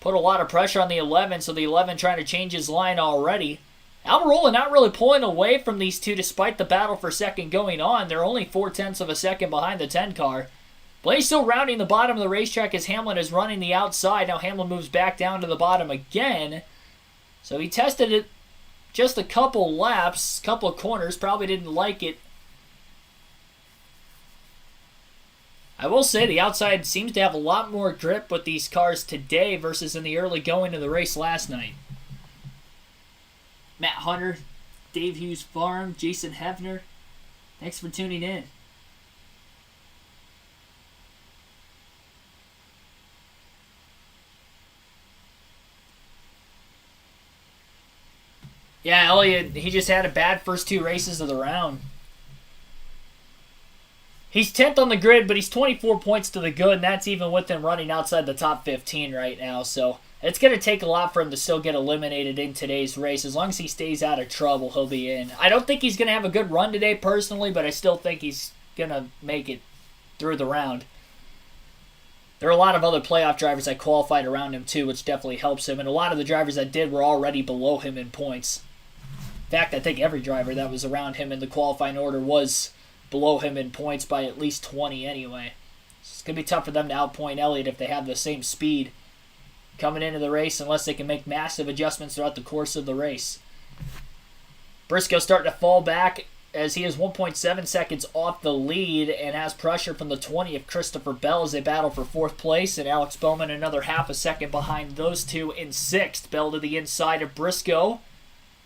put a lot of pressure on the 11, so the 11 trying to change his line already. Almirola not really pulling away from these two despite the battle for second going on. They're only 0.4 of a second behind the 10 car. Blaney's still rounding the bottom of the racetrack as Hamlin is running the outside. Now Hamlin moves back down to the bottom again. So he tested it just a couple laps, couple of corners, probably didn't like it. I will say the outside seems to have a lot more grip with these cars today versus in the early going of the race last night. Matt Hunter, Dave Hughes Farm, Jason Hefner, thanks for tuning in. Yeah, Elliott, he just had a bad first 2 races of the round. He's 10th on the grid, but he's 24 points to the good, and that's even with him running outside the top 15 right now. So it's going to take a lot for him to still get eliminated in today's race. As long as he stays out of trouble, he'll be in. I don't think he's going to have a good run today personally, but I still think he's going to make it through the round. There are a lot of other playoff drivers that qualified around him too, which definitely helps him. And a lot of the drivers that did were already below him in points. In fact, I think every driver that was around him in the qualifying order was below him in points by at least 20 anyway. So it's going to be tough for them to outpoint Elliott if they have the same speed coming into the race unless they can make massive adjustments throughout the course of the race. Briscoe starting to fall back as he is 1.7 seconds off the lead and has pressure from the 20 of Christopher Bell as they battle for 4th place, and Alex Bowman another half a second behind those two in 6th. Bell to the inside of Briscoe.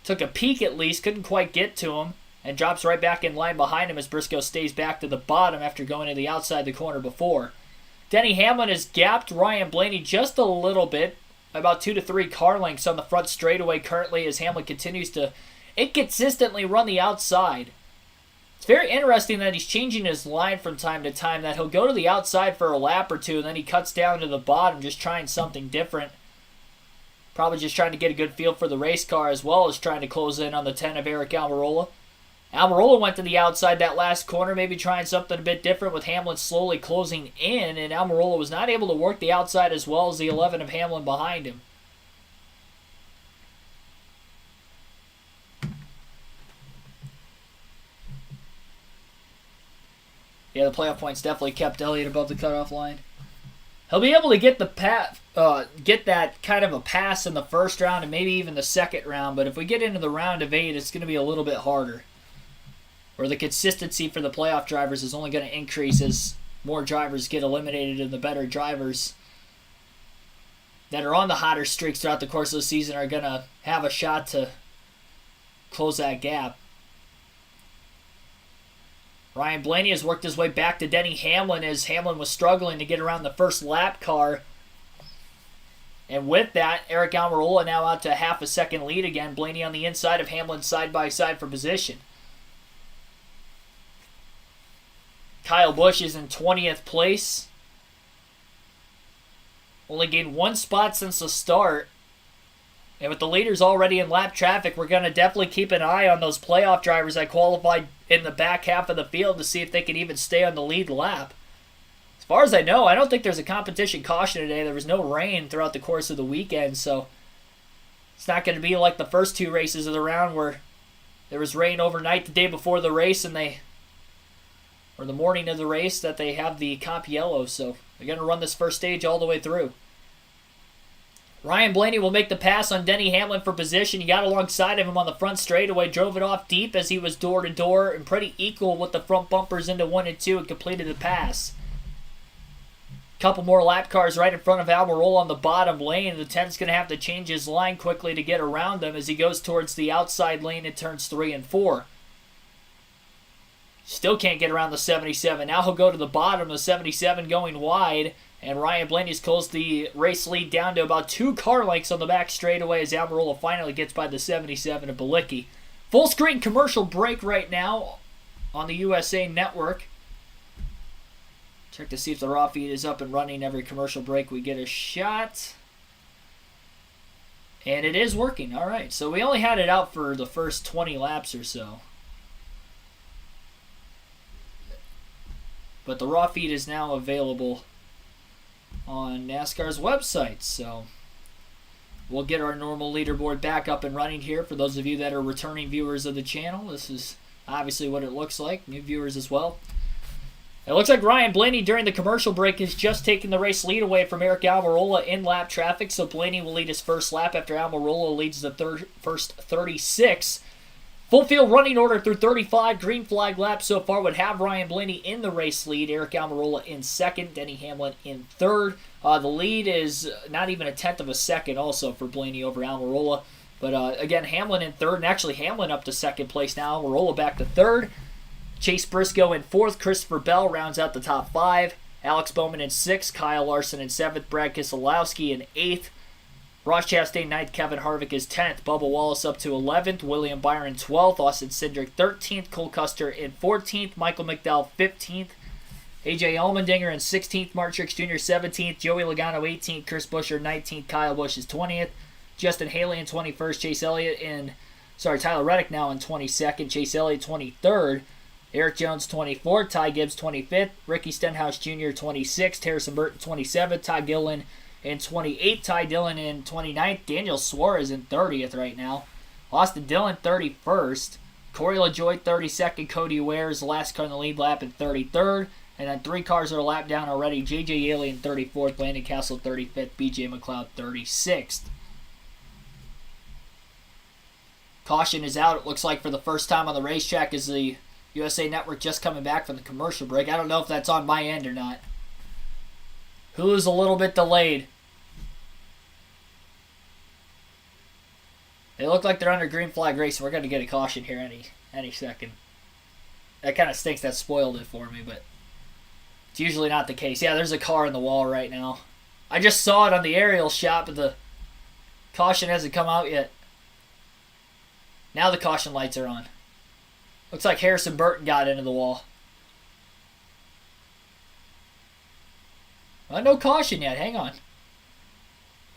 Took a peek at least, couldn't quite get to him, and drops right back in line behind him as Briscoe stays back to the bottom after going to the outside the corner before. Denny Hamlin has gapped Ryan Blaney just a little bit, about 2 to 3 car lengths on the front straightaway currently as Hamlin continues to inconsistently run the outside. It's very interesting that he's changing his line from time to time, that he'll go to the outside for a lap or two and then he cuts down to the bottom just trying something different. Probably just trying to get a good feel for the race car as well as trying to close in on the 10 of Eric Almirola. Almirola went to the outside that last corner, maybe trying something a bit different with Hamlin slowly closing in, and Almirola was not able to work the outside as well as the 11 of Hamlin behind him. Yeah, the playoff points definitely kept Elliott above the cutoff line. He'll be able to get get that kind of a pass in the first round and maybe even the second round, but if we get into the round of 8, it's going to be a little bit harder. Where the consistency for the playoff drivers is only going to increase as more drivers get eliminated and the better drivers that are on the hotter streaks throughout the course of the season are going to have a shot to close that gap. Ryan Blaney has worked his way back to Denny Hamlin as Hamlin was struggling to get around the first lap car. And with that, Eric Almirola now out to half a second lead again. Blaney on the inside of Hamlin side by side for position. Kyle Busch is in 20th place. Only gained 1 spot since the start. And with the leaders already in lap traffic, we're going to definitely keep an eye on those playoff drivers that qualified in the back half of the field to see if they can even stay on the lead lap. As far as I know, I don't think there's a competition caution today. There was no rain throughout the course of the weekend, so it's not going to be like the first 2 races of the round where there was rain overnight the day before the race and or the morning of the race that they have the comp yellow. So they're going to run this first stage all the way through. Ryan Blaney will make the pass on Denny Hamlin for position. He got alongside of him on the front straightaway, drove it off deep as he was door-to-door, and pretty equal with the front bumpers into 1 and 2 and completed the pass. Couple more lap cars right in front of Almirola on the bottom lane. The 10's going to have to change his line quickly to get around them as he goes towards the outside lane in turns 3 and 4. Still can't get around the 77. Now he'll go to the bottom, the 77 going wide. And Ryan Blaney's closed the race lead down to about 2 car lengths on the back straightaway as Almirola finally gets by the 77 of Bilicki. Full screen commercial break right now on the USA Network. Check to see if the raw feed is up and running. Every commercial break we get a shot. And it is working. All right, so we only had it out for the first 20 laps or so. But the raw feed is now available on NASCAR's website, so we'll get our normal leaderboard back up and running here. For those of you that are returning viewers of the channel, this is obviously what it looks like. New viewers as well. It looks like Ryan Blaney during the commercial break is just taking the race lead away from Eric Almirola in lap traffic, so Blaney will lead his first lap after Almirola leads the first 36. Full field running order through 35 green flag laps so far would have Ryan Blaney in the race lead, Eric Almirola in second, Denny Hamlin in third. The lead is not even a tenth of a second also for Blaney over Almirola. But again, Hamlin in third, and actually Hamlin up to second place now. Almirola back to third. Chase Briscoe in fourth. Christopher Bell rounds out the top 5. Alex Bowman in sixth. Kyle Larson in seventh. Brad Keselowski in eighth. Ross Chastain 9th, Kevin Harvick is 10th, Bubba Wallace up to 11th, William Byron 12th, Austin Syndrick 13th, Cole Custer in 14th, Michael McDowell 15th, AJ Allmendinger in 16th, Mark Truex Jr. 17th, Joey Logano 18th, Chris Buescher 19th, Kyle Busch is 20th, Justin Haley in 21st, Tyler Reddick now in 22nd, Chase Elliott 23rd, Eric Jones 24th, Ty Gibbs 25th, Ricky Stenhouse Jr. 26th, Harrison Burton 27th, Ty Gilliland in 28th, Ty Dillon in 29th, Daniel Suarez in 30th right now, Austin Dillon 31st, Corey LaJoie 32nd, Cody Ware is the last car in the lead lap in 33rd, and then 3 cars are a lap down already, J.J. Yeley in 34th, Landon Castle 35th, B.J. McLeod 36th. Caution is out, it looks like for the first time on the racetrack as the USA Network just coming back from the commercial break. I don't know if that's on my end or not. Hulu's a little bit delayed. They look like they're under green flag race. We're going to get a caution here any second. That kind of stinks. That spoiled it for me, but it's usually not the case. Yeah, there's a car in the wall right now. I just saw it on the aerial shot, but the caution hasn't come out yet. Now the caution lights are on. Looks like Harrison Burton got into the wall. Well, no caution yet. Hang on.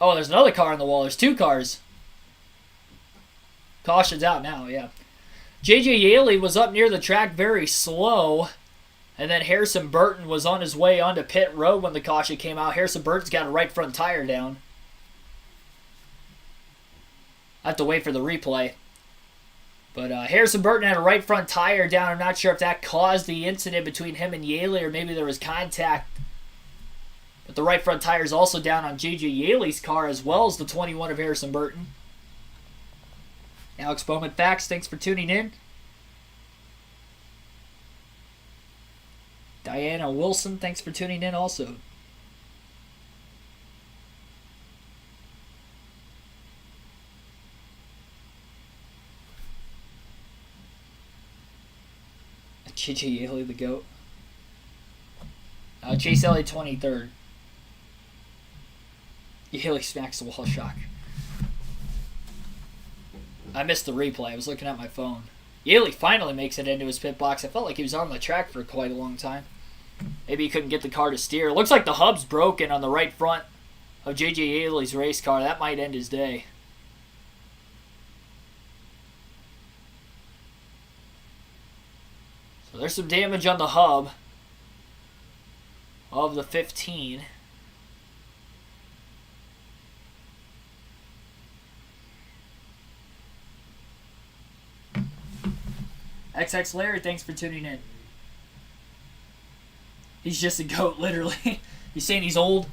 Oh, there's another car in the wall. There's 2 cars. Caution's out now, yeah. J.J. Yeley was up near the track very slow. And then Harrison Burton was on his way onto pit road when the caution came out. Harrison Burton's got a right front tire down. I have to wait for the replay. But Harrison Burton had a right front tire down. I'm not sure if that caused the incident between him and Yeley or maybe there was contact. But the right front tire is also down on J.J. Yeley's car as well as the 21 of Harrison Burton. Alex Bowman Facts, thanks for tuning in. Diana Wilson, thanks for tuning in also. J.J. Yeley, the GOAT. Chase Elliott, 23rd. Yeley smacks the wall, shock. I missed the replay. I was looking at my phone. Yeley finally makes it into his pit box. I felt like he was on the track for quite a long time. Maybe he couldn't get the car to steer. It looks like the hub's broken on the right front of J.J. Yeley's race car. That might end his day. So there's some damage on the hub of the 15. XX Larry, thanks for tuning in. He's just a GOAT, literally. He's saying he's old.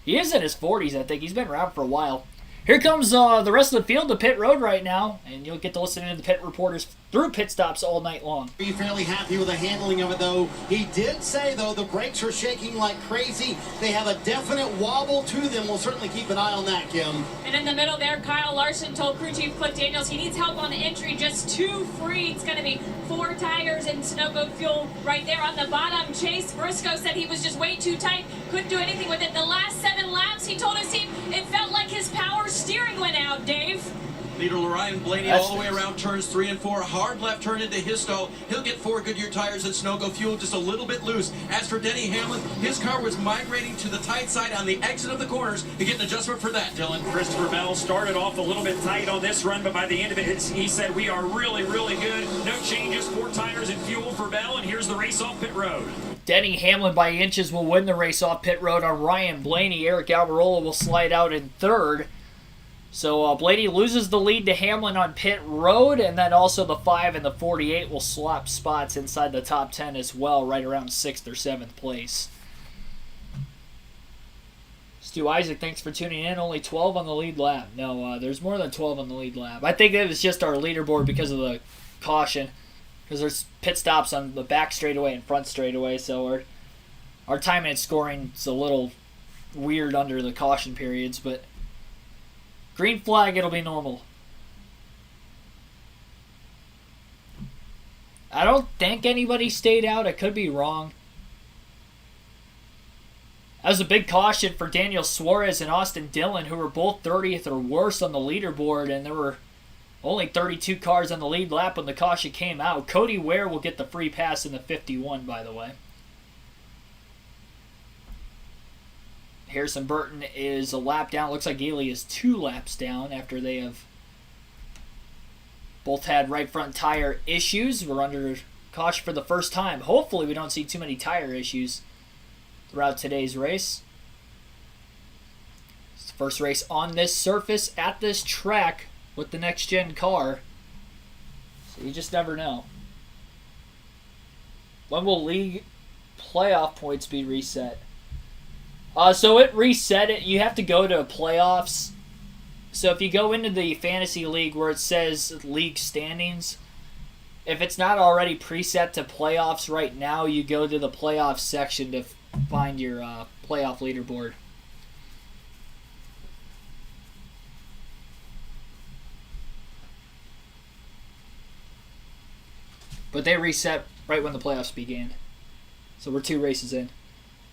He is in his 40s, I think. He's been around for a while. Here comes the rest of the field to pit road right now, and you'll get to listen to the pit reporters through pit stops all night long. Are you fairly happy with the handling of it, though? He did say, though, the brakes are shaking like crazy. They have a definite wobble to them. We'll certainly keep an eye on that, Kim. And in the middle there, Kyle Larson told crew chief Cliff Daniels he needs help on the entry, just 2 free. It's going to be 4 tires and Sunoco fuel right there on the bottom. Chase Briscoe said he was just way too tight, couldn't do anything with it. The last 7 laps, he told his team it felt like his power steering went out, Dave. Leader Ryan Blaney all the way around turns 3 and 4. Hard left turn into his stall. He'll get 4 Goodyear tires and Sunoco fuel, just a little bit loose. As for Denny Hamlin, his car was migrating to the tight side on the exit of the corners. You get an adjustment for that, Dillon. Christopher Bell started off a little bit tight on this run, but by the end of it, he said, we are really, really good. No changes, 4 tires and fuel for Bell, and here's the race off pit road. Denny Hamlin by inches will win the race off pit road on Ryan Blaney. Eric Almirola will slide out in third. So Blaney loses the lead to Hamlin on pit road, and then also the 5 and the 48 will swap spots inside the top 10 as well, right around 6th or 7th place. Stu Isaac, thanks for tuning in. Only 12 on the lead lap. No, there's more than 12 on the lead lap. I think it was just our leaderboard because of the caution, because there's pit stops on the back straightaway and front straightaway, so our timing and scoring is a little weird under the caution periods, but green flag, it'll be normal. I don't think anybody stayed out. I could be wrong. That was a big caution for Daniel Suarez and Austin Dillon, who were both 30th or worse on the leaderboard, and there were only 32 cars on the lead lap when the caution came out. Cody Ware will get the free pass in the 51, by the way. Harrison Burton is a lap down. Looks like Elliott is 2 laps down after they have both had right front tire issues. We're under caution for the first time. Hopefully we don't see too many tire issues throughout today's race. It's the first race on this surface at this track with the next-gen car. So you just never know. When will league playoff points be reset? So it reset it. You have to go to playoffs. So if you go into the fantasy league where it says league standings, if it's not already preset to playoffs right now, you go to the playoffs section to find your playoff leaderboard. But they reset right when the playoffs began. So we're 2 races in.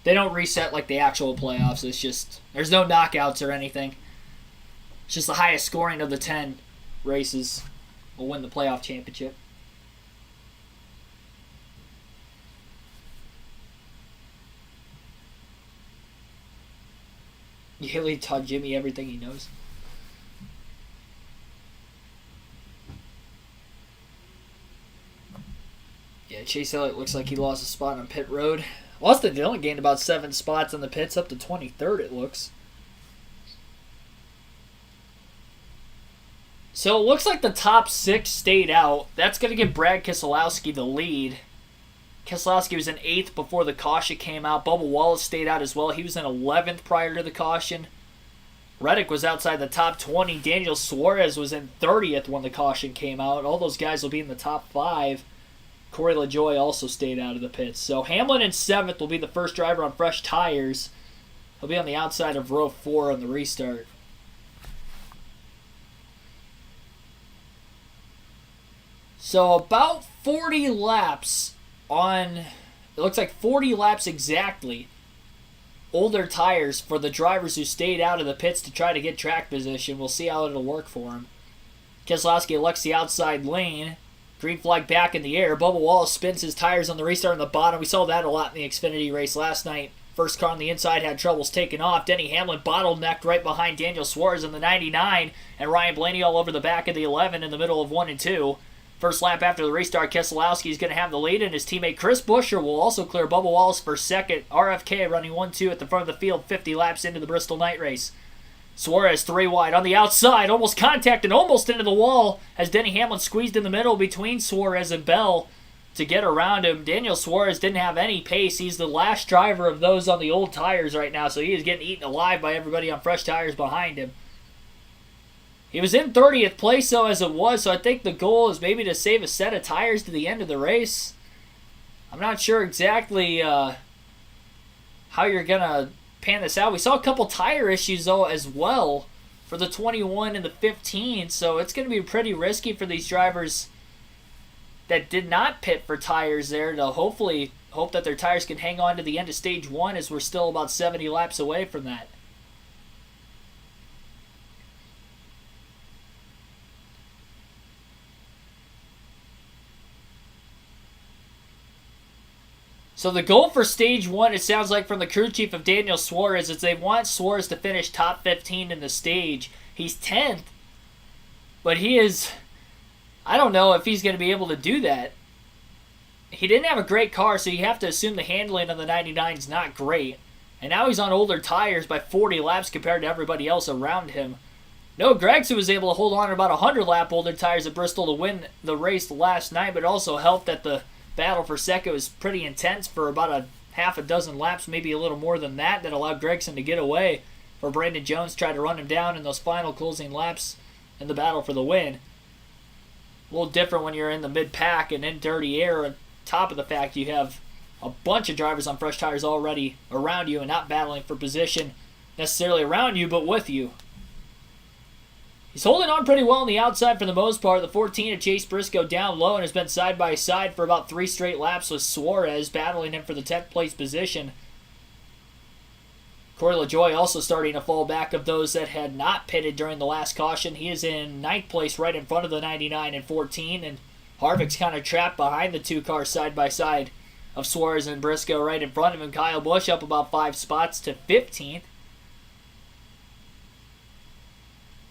They don't reset like the actual playoffs. It's just, there's no knockouts or anything. It's just the highest scoring of the 10 races will win the playoff championship. Haley taught Jimmy everything he knows. Yeah, Chase Elliott looks like he lost a spot on pit road. Austin Dillon gained about 7 spots on the pits, up to 23rd it looks. So it looks like the top 6 stayed out. That's going to give Brad Keselowski the lead. Keselowski was in 8th before the caution came out. Bubba Wallace stayed out as well. He was in 11th prior to the caution. Reddick was outside the top 20. Daniel Suarez was in 30th when the caution came out. All those guys will be in the top 5. Corey LaJoie also stayed out of the pits. So Hamlin in 7th will be the first driver on fresh tires. He'll be on the outside of row 4 on the restart. So about 40 laps on, it looks like 40 laps exactly, older tires for the drivers who stayed out of the pits to try to get track position. We'll see how it'll work for them. Keselowski elects the outside lane. Green flag back in the air. Bubba Wallace spins his tires on the restart on the bottom. We saw that a lot in the Xfinity race last night. First car on the inside had troubles taking off. Denny Hamlin bottlenecked right behind Daniel Suarez in the 99. And Ryan Blaney all over the back of the 11 in the middle of 1 and 2. First lap after the restart, Keselowski is going to have the lead, and his teammate Chris Buescher will also clear Bubba Wallace for second. RFK running 1-2 at the front of the field, 50 laps into the Bristol night race. Suarez 3 wide on the outside, almost contacted, almost into the wall as Denny Hamlin squeezed in the middle between Suarez and Bell to get around him. Daniel Suarez didn't have any pace. He's the last driver of those on the old tires right now, so he is getting eaten alive by everybody on fresh tires behind him. He was in 30th place, though, as it was, so I think the goal is maybe to save a set of tires to the end of the race. I'm not sure exactly how you're going to pan this out. We saw a couple tire issues, though, as well for the 21 and the 15, so it's going to be pretty risky for these drivers that did not pit for tires there to hopefully hope that their tires can hang on to the end of stage 1, as we're still about 70 laps away from that. So the goal for stage 1, it sounds like from the crew chief of Daniel Suarez, is they want Suarez to finish top 15 in the stage. He's 10th, but he is, I don't know if he's going to be able to do that. He didn't have a great car, so you have to assume the handling on the 99 is not great. And now he's on older tires by 40 laps compared to everybody else around him. Noah Gragson was able to hold on to about 100 lap older tires at Bristol to win the race last night, but it also helped that the battle for second was pretty intense for about a half a dozen laps, maybe a little more than that allowed Gragson to get away, for Brandon Jones tried to run him down in those final closing laps in the battle for the win. A little different when you're in the mid-pack and in dirty air. On top of the fact you have a bunch of drivers on fresh tires already around you and not battling for position necessarily around you, but with you. He's holding on pretty well on the outside for the most part. The 14 of Chase Briscoe down low and has been side by side for about 3 straight laps with Suarez battling him for the 10th place position. Corey LaJoie also starting to fall back of those that had not pitted during the last caution. He is in 9th place right in front of the 99 and 14, and Harvick's kind of trapped behind the 2 cars side by side of Suarez and Briscoe right in front of him. Kyle Busch up about 5 spots to 15th.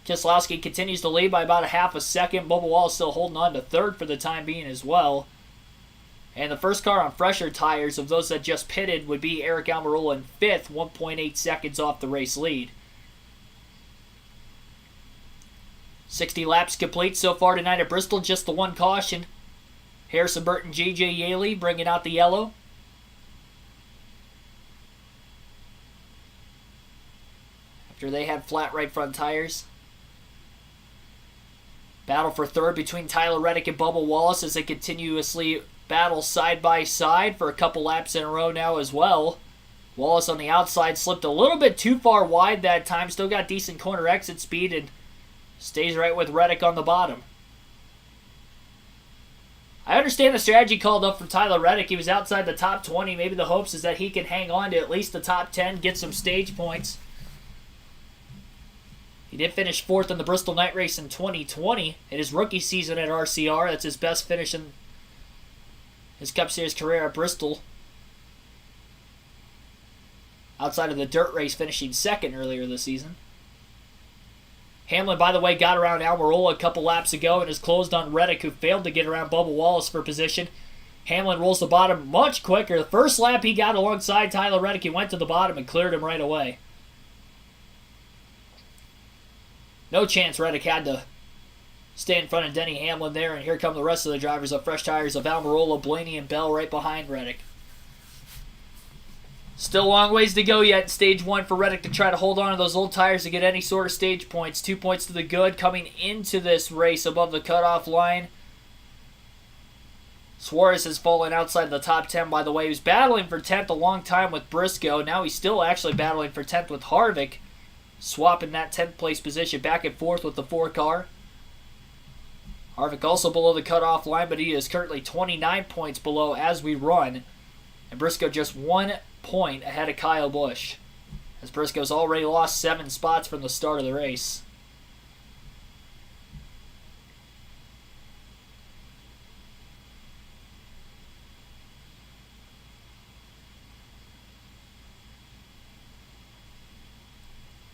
Keselowski continues to lead by about a half a second. Bubba Wallace still holding on to 3rd for the time being as well. And the first car on fresher tires of those that just pitted would be Eric Almirola in 5th, 1.8 seconds off the race lead. 60 laps complete so far tonight at Bristol, just the 1 caution. Harrison Burton, J.J. Yaley bringing out the yellow. After they had flat right front tires. Battle for 3rd between Tyler Reddick and Bubba Wallace as they continuously battle side by side for a couple laps in a row now as well. Wallace on the outside slipped a little bit too far wide that time. Still got decent corner exit speed and stays right with Reddick on the bottom. I understand the strategy called up from Tyler Reddick. He was outside the top 20. Maybe the hopes is that he can hang on to at least the top 10, get some stage points. He did finish 4th in the Bristol Night Race in 2020 in his rookie season at RCR. That's his best finish in his Cup Series career at Bristol. Outside of the dirt race, finishing 2nd earlier this season. Hamlin, by the way, got around Almirola a couple laps ago and has closed on Reddick, who failed to get around Bubba Wallace for position. Hamlin rolls the bottom much quicker. The first lap he got alongside Tyler Reddick, he went to the bottom and cleared him right away. No chance Reddick had to stay in front of Denny Hamlin there, and here come the rest of the drivers of fresh tires of Almirola, Blaney, and Bell right behind Reddick. Still a long ways to go yet in stage 1 for Reddick to try to hold on to those old tires to get any sort of stage points. 2 points to the good coming into this race above the cutoff line. Suarez has fallen outside the top 10, by the way. He was battling for 10th a long time with Briscoe. Now he's still actually battling for 10th with Harvick, swapping that 10th place position back and forth with the 4 car. Harvick also below the cutoff line, but he is currently 29 points below as we run. And Briscoe just 1 point ahead of Kyle Busch, as Briscoe's already lost 7 spots from the start of the race.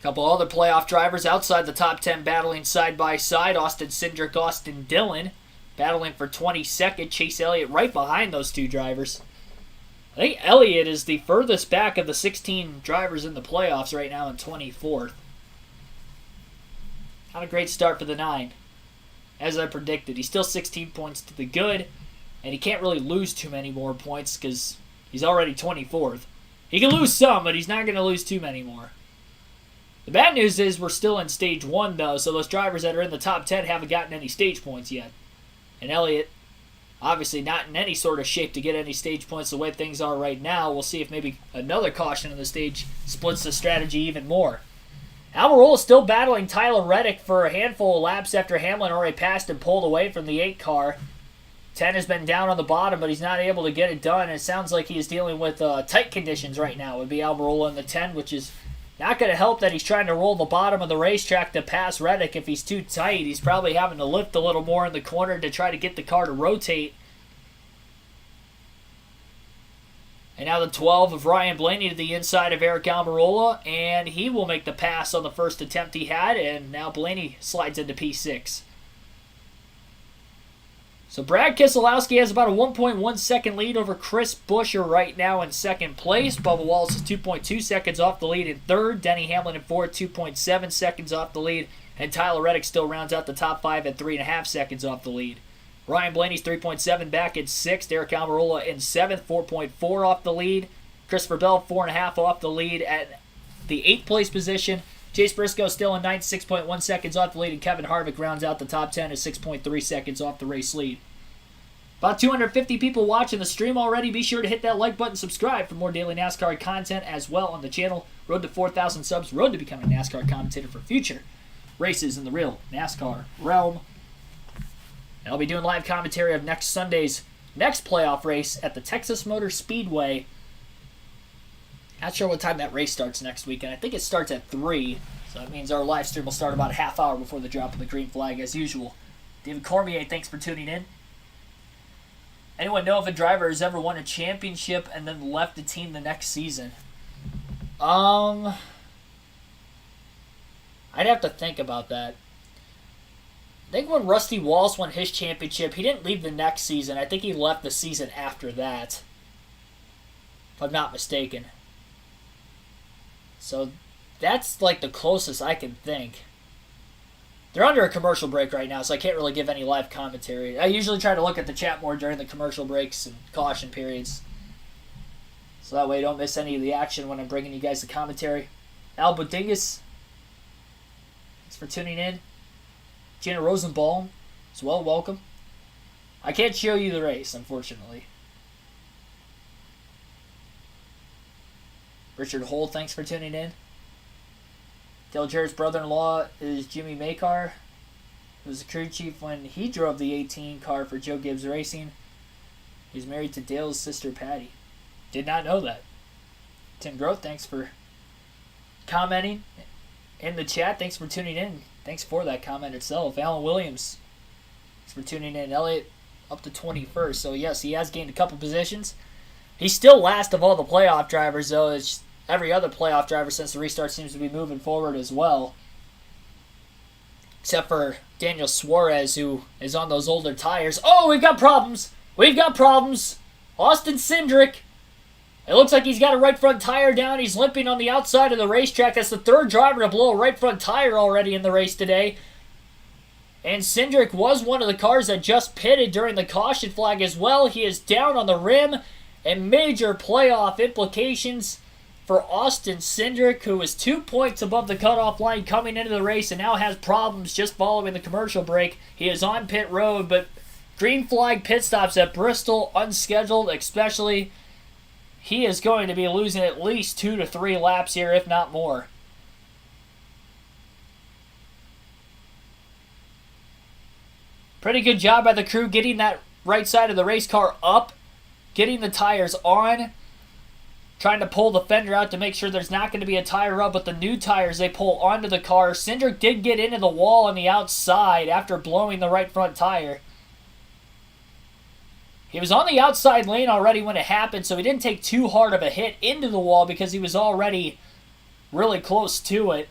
Couple other playoff drivers outside the top 10 battling side by side. Austin Syndrick, Austin Dillon battling for 22nd. Chase Elliott right behind those 2 drivers. I think Elliott is the furthest back of the 16 drivers in the playoffs right now in 24th. Not a great start for the 9. As I predicted, he's still 16 points to the good. And he can't really lose too many more points because he's already 24th. He can lose some, but he's not going to lose too many more. The bad news is we're still in Stage 1, though, so those drivers that are in the top 10 haven't gotten any stage points yet. And Elliott, obviously not in any sort of shape to get any stage points the way things are right now. We'll see if maybe another caution in the stage splits the strategy even more. Almirola still battling Tyler Reddick for a handful of laps after Hamlin already passed and pulled away from the 8 car. 10 has been down on the bottom, but he's not able to get it done. It sounds like he's dealing with tight conditions right now. It would be Almirola in the 10, which is not going to help that he's trying to roll the bottom of the racetrack to pass Reddick. If he's too tight, he's probably having to lift a little more in the corner to try to get the car to rotate. And now the 12 of Ryan Blaney to the inside of Eric Almirola, and he will make the pass on the first attempt he had, and now Blaney slides into P6. So Brad Keselowski has about a 1.1 second lead over Chris Buescher right now in second place. Bubba Wallace is 2.2 seconds off the lead in third. Denny Hamlin in fourth, 2.7 seconds off the lead. And Tyler Reddick still rounds out the top 5 at 3.5 seconds off the lead. Ryan Blaney's 3.7 back in sixth. Eric Almirola in seventh, 4.4 off the lead. Christopher Bell, 4.5 off the lead at the 8th place position. Chase Briscoe still in 9th, 6.1 seconds off the lead, and Kevin Harvick rounds out the top 10 at 6.3 seconds off the race lead. About 250 people watching the stream already. Be sure to hit that like button, subscribe for more daily NASCAR content as well on the channel. Road to 4,000 subs, road to becoming a NASCAR commentator for future races in the real NASCAR realm. And I'll be doing live commentary of next Sunday's next playoff race at the Texas Motor Speedway. Not sure what time that race starts next weekend. I think it starts at 3. So that means our live stream will start about a half hour before the drop of the green flag as usual. David Cormier, thanks for tuning in. Anyone know if a driver has ever won a championship and then left the team the next season? I'd have to think about that. I think when Rusty Wallace won his championship, he didn't leave the next season. I think he left the season after that, if I'm not mistaken. So that's like the closest I can think. They're under a commercial break right now, so I can't really give any live commentary. I usually try to look at the chat more during the commercial breaks and caution periods, so that way I don't miss any of the action when I'm bringing you guys the commentary. Al Bodingus, thanks for tuning in. Jenna Rosenbaum as well, welcome. I can't show you the race, unfortunately. Richard Holt, thanks for tuning in. Dale Jarrett's brother-in-law is Jimmy Makar, who was the crew chief when he drove the 18 car for Joe Gibbs Racing. He's married to Dale's sister, Patty. Did not know that. Tim Groth, thanks for commenting in the chat. Thanks for tuning in. Thanks for that comment itself. Alan Williams, thanks for tuning in. Elliott up to 21st. So, yes, he has gained a couple positions. He's still last of all the playoff drivers, though. It's every other playoff driver since the restart seems to be moving forward as well. Except for Daniel Suarez, who is on those older tires. Oh, we've got problems. We've got problems. Austin Syndrick. It looks like he's got a right front tire down. He's limping on the outside of the racetrack. That's the third driver to blow a right front tire already in the race today. And Syndrick was one of the cars that just pitted during the caution flag as well. He is down on the rim. And major playoff implications for Austin Syndrick, who is 2 points above the cutoff line coming into the race and now has problems just following the commercial break. He is on pit road, but green flag pit stops at Bristol, unscheduled especially. He is going to be losing at least 2 to 3 laps here, if not more. Pretty good job by the crew getting that right side of the race car up, getting the tires on, trying to pull the fender out to make sure there's not going to be a tire rub, but the new tires they pull onto the car. Syndrick did get into the wall on the outside after blowing the right front tire. He was on the outside lane already when it happened, so he didn't take too hard of a hit into the wall because he was already really close to it.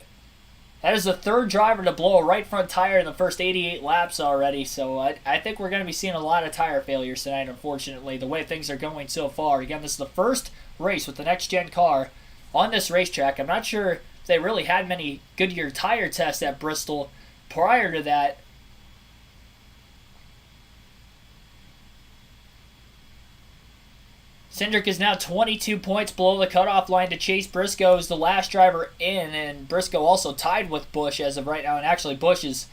That is the third driver to blow a right front tire in the first 88 laps already, so I think we're going to be seeing a lot of tire failures tonight, unfortunately, the way things are going so far. Again, this is the first race with the next-gen car on this racetrack. I'm not sure if they really had many Goodyear tire tests at Bristol prior to that. Syndrick is now 22 points below the cutoff line to chase Briscoe as the last driver in, and Briscoe also tied with Busch as of right now. And actually, Busch is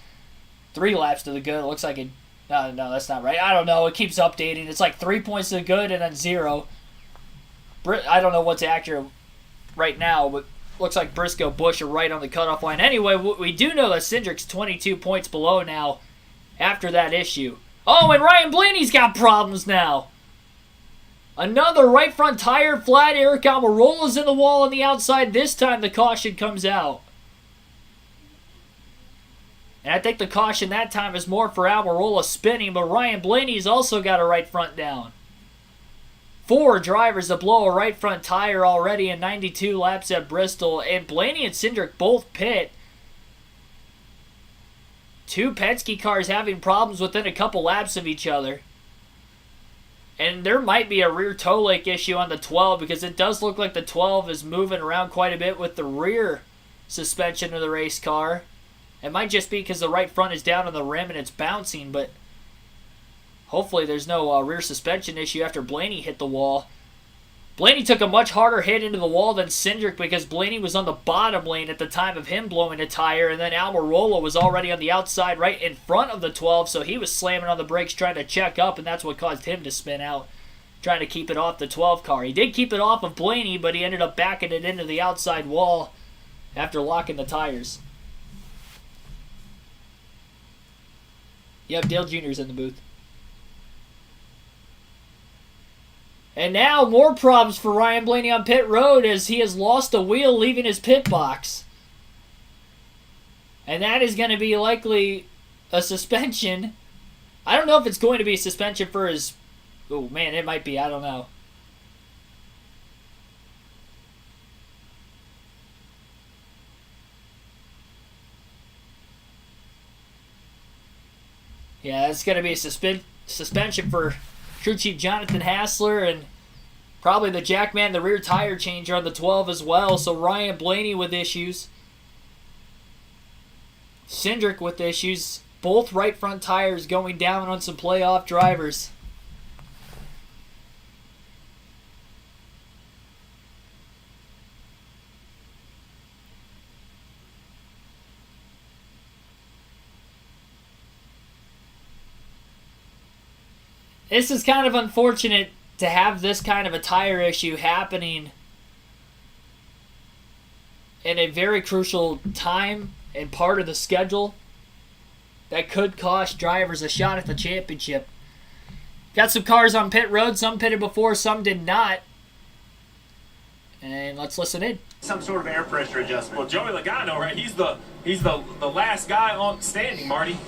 3 laps to the good. It looks like it. No, that's not right. I don't know. It keeps updating. It's like 3 points to the good and then 0. I don't know what's accurate right now, but looks like Briscoe, Busch are right on the cutoff line. Anyway, we do know that Syndrick's 22 points below now after that issue. Oh, and Ryan Blaney's got problems now. Another right front tire flat. Eric Almirola's in the wall on the outside. This time the caution comes out. And I think the caution that time is more for Almirola spinning, but Ryan Blaney's also got a right front down. 4 drivers to blow a right front tire already in 92 laps at Bristol, and Blaney and Syndrick both pit. 2 Penske cars having problems within a couple laps of each other. And there might be a rear toe lake issue on the 12 because it does look like the 12 is moving around quite a bit with the rear suspension of the race car. It might just be because the right front is down on the rim and it's bouncing, but hopefully there's no rear suspension issue after Blaney hit the wall. Blaney took a much harder hit into the wall than Syndrick because Blaney was on the bottom lane at the time of him blowing a tire, and then Almirola was already on the outside right in front of the 12, so he was slamming on the brakes trying to check up, and that's what caused him to spin out, trying to keep it off the 12 car. He did keep it off of Blaney, but he ended up backing it into the outside wall after locking the tires. Yep, Dale Jr.'s in the booth. And now more problems for Ryan Blaney on pit road as he has lost a wheel leaving his pit box. And that is going to be likely a suspension. I don't know if it's going to be a suspension for his... Oh man, it might be. I don't know. Yeah, it's going to be a suspension for Crew Chief Jonathan Hassler and probably the Jackman, the rear tire changer on the 12 as well. So Ryan Blaney with issues. Syndrick with issues. Both right front tires going down on some playoff drivers. This is kind of unfortunate to have this kind of a tire issue happening in a very crucial time and part of the schedule that could cost drivers a shot at the championship. Got some cars on pit road. Some pitted before, some did not. And let's listen in. Some sort of air pressure adjustment. Well, Joey Logano, right? He's the last guy on standing, Marty.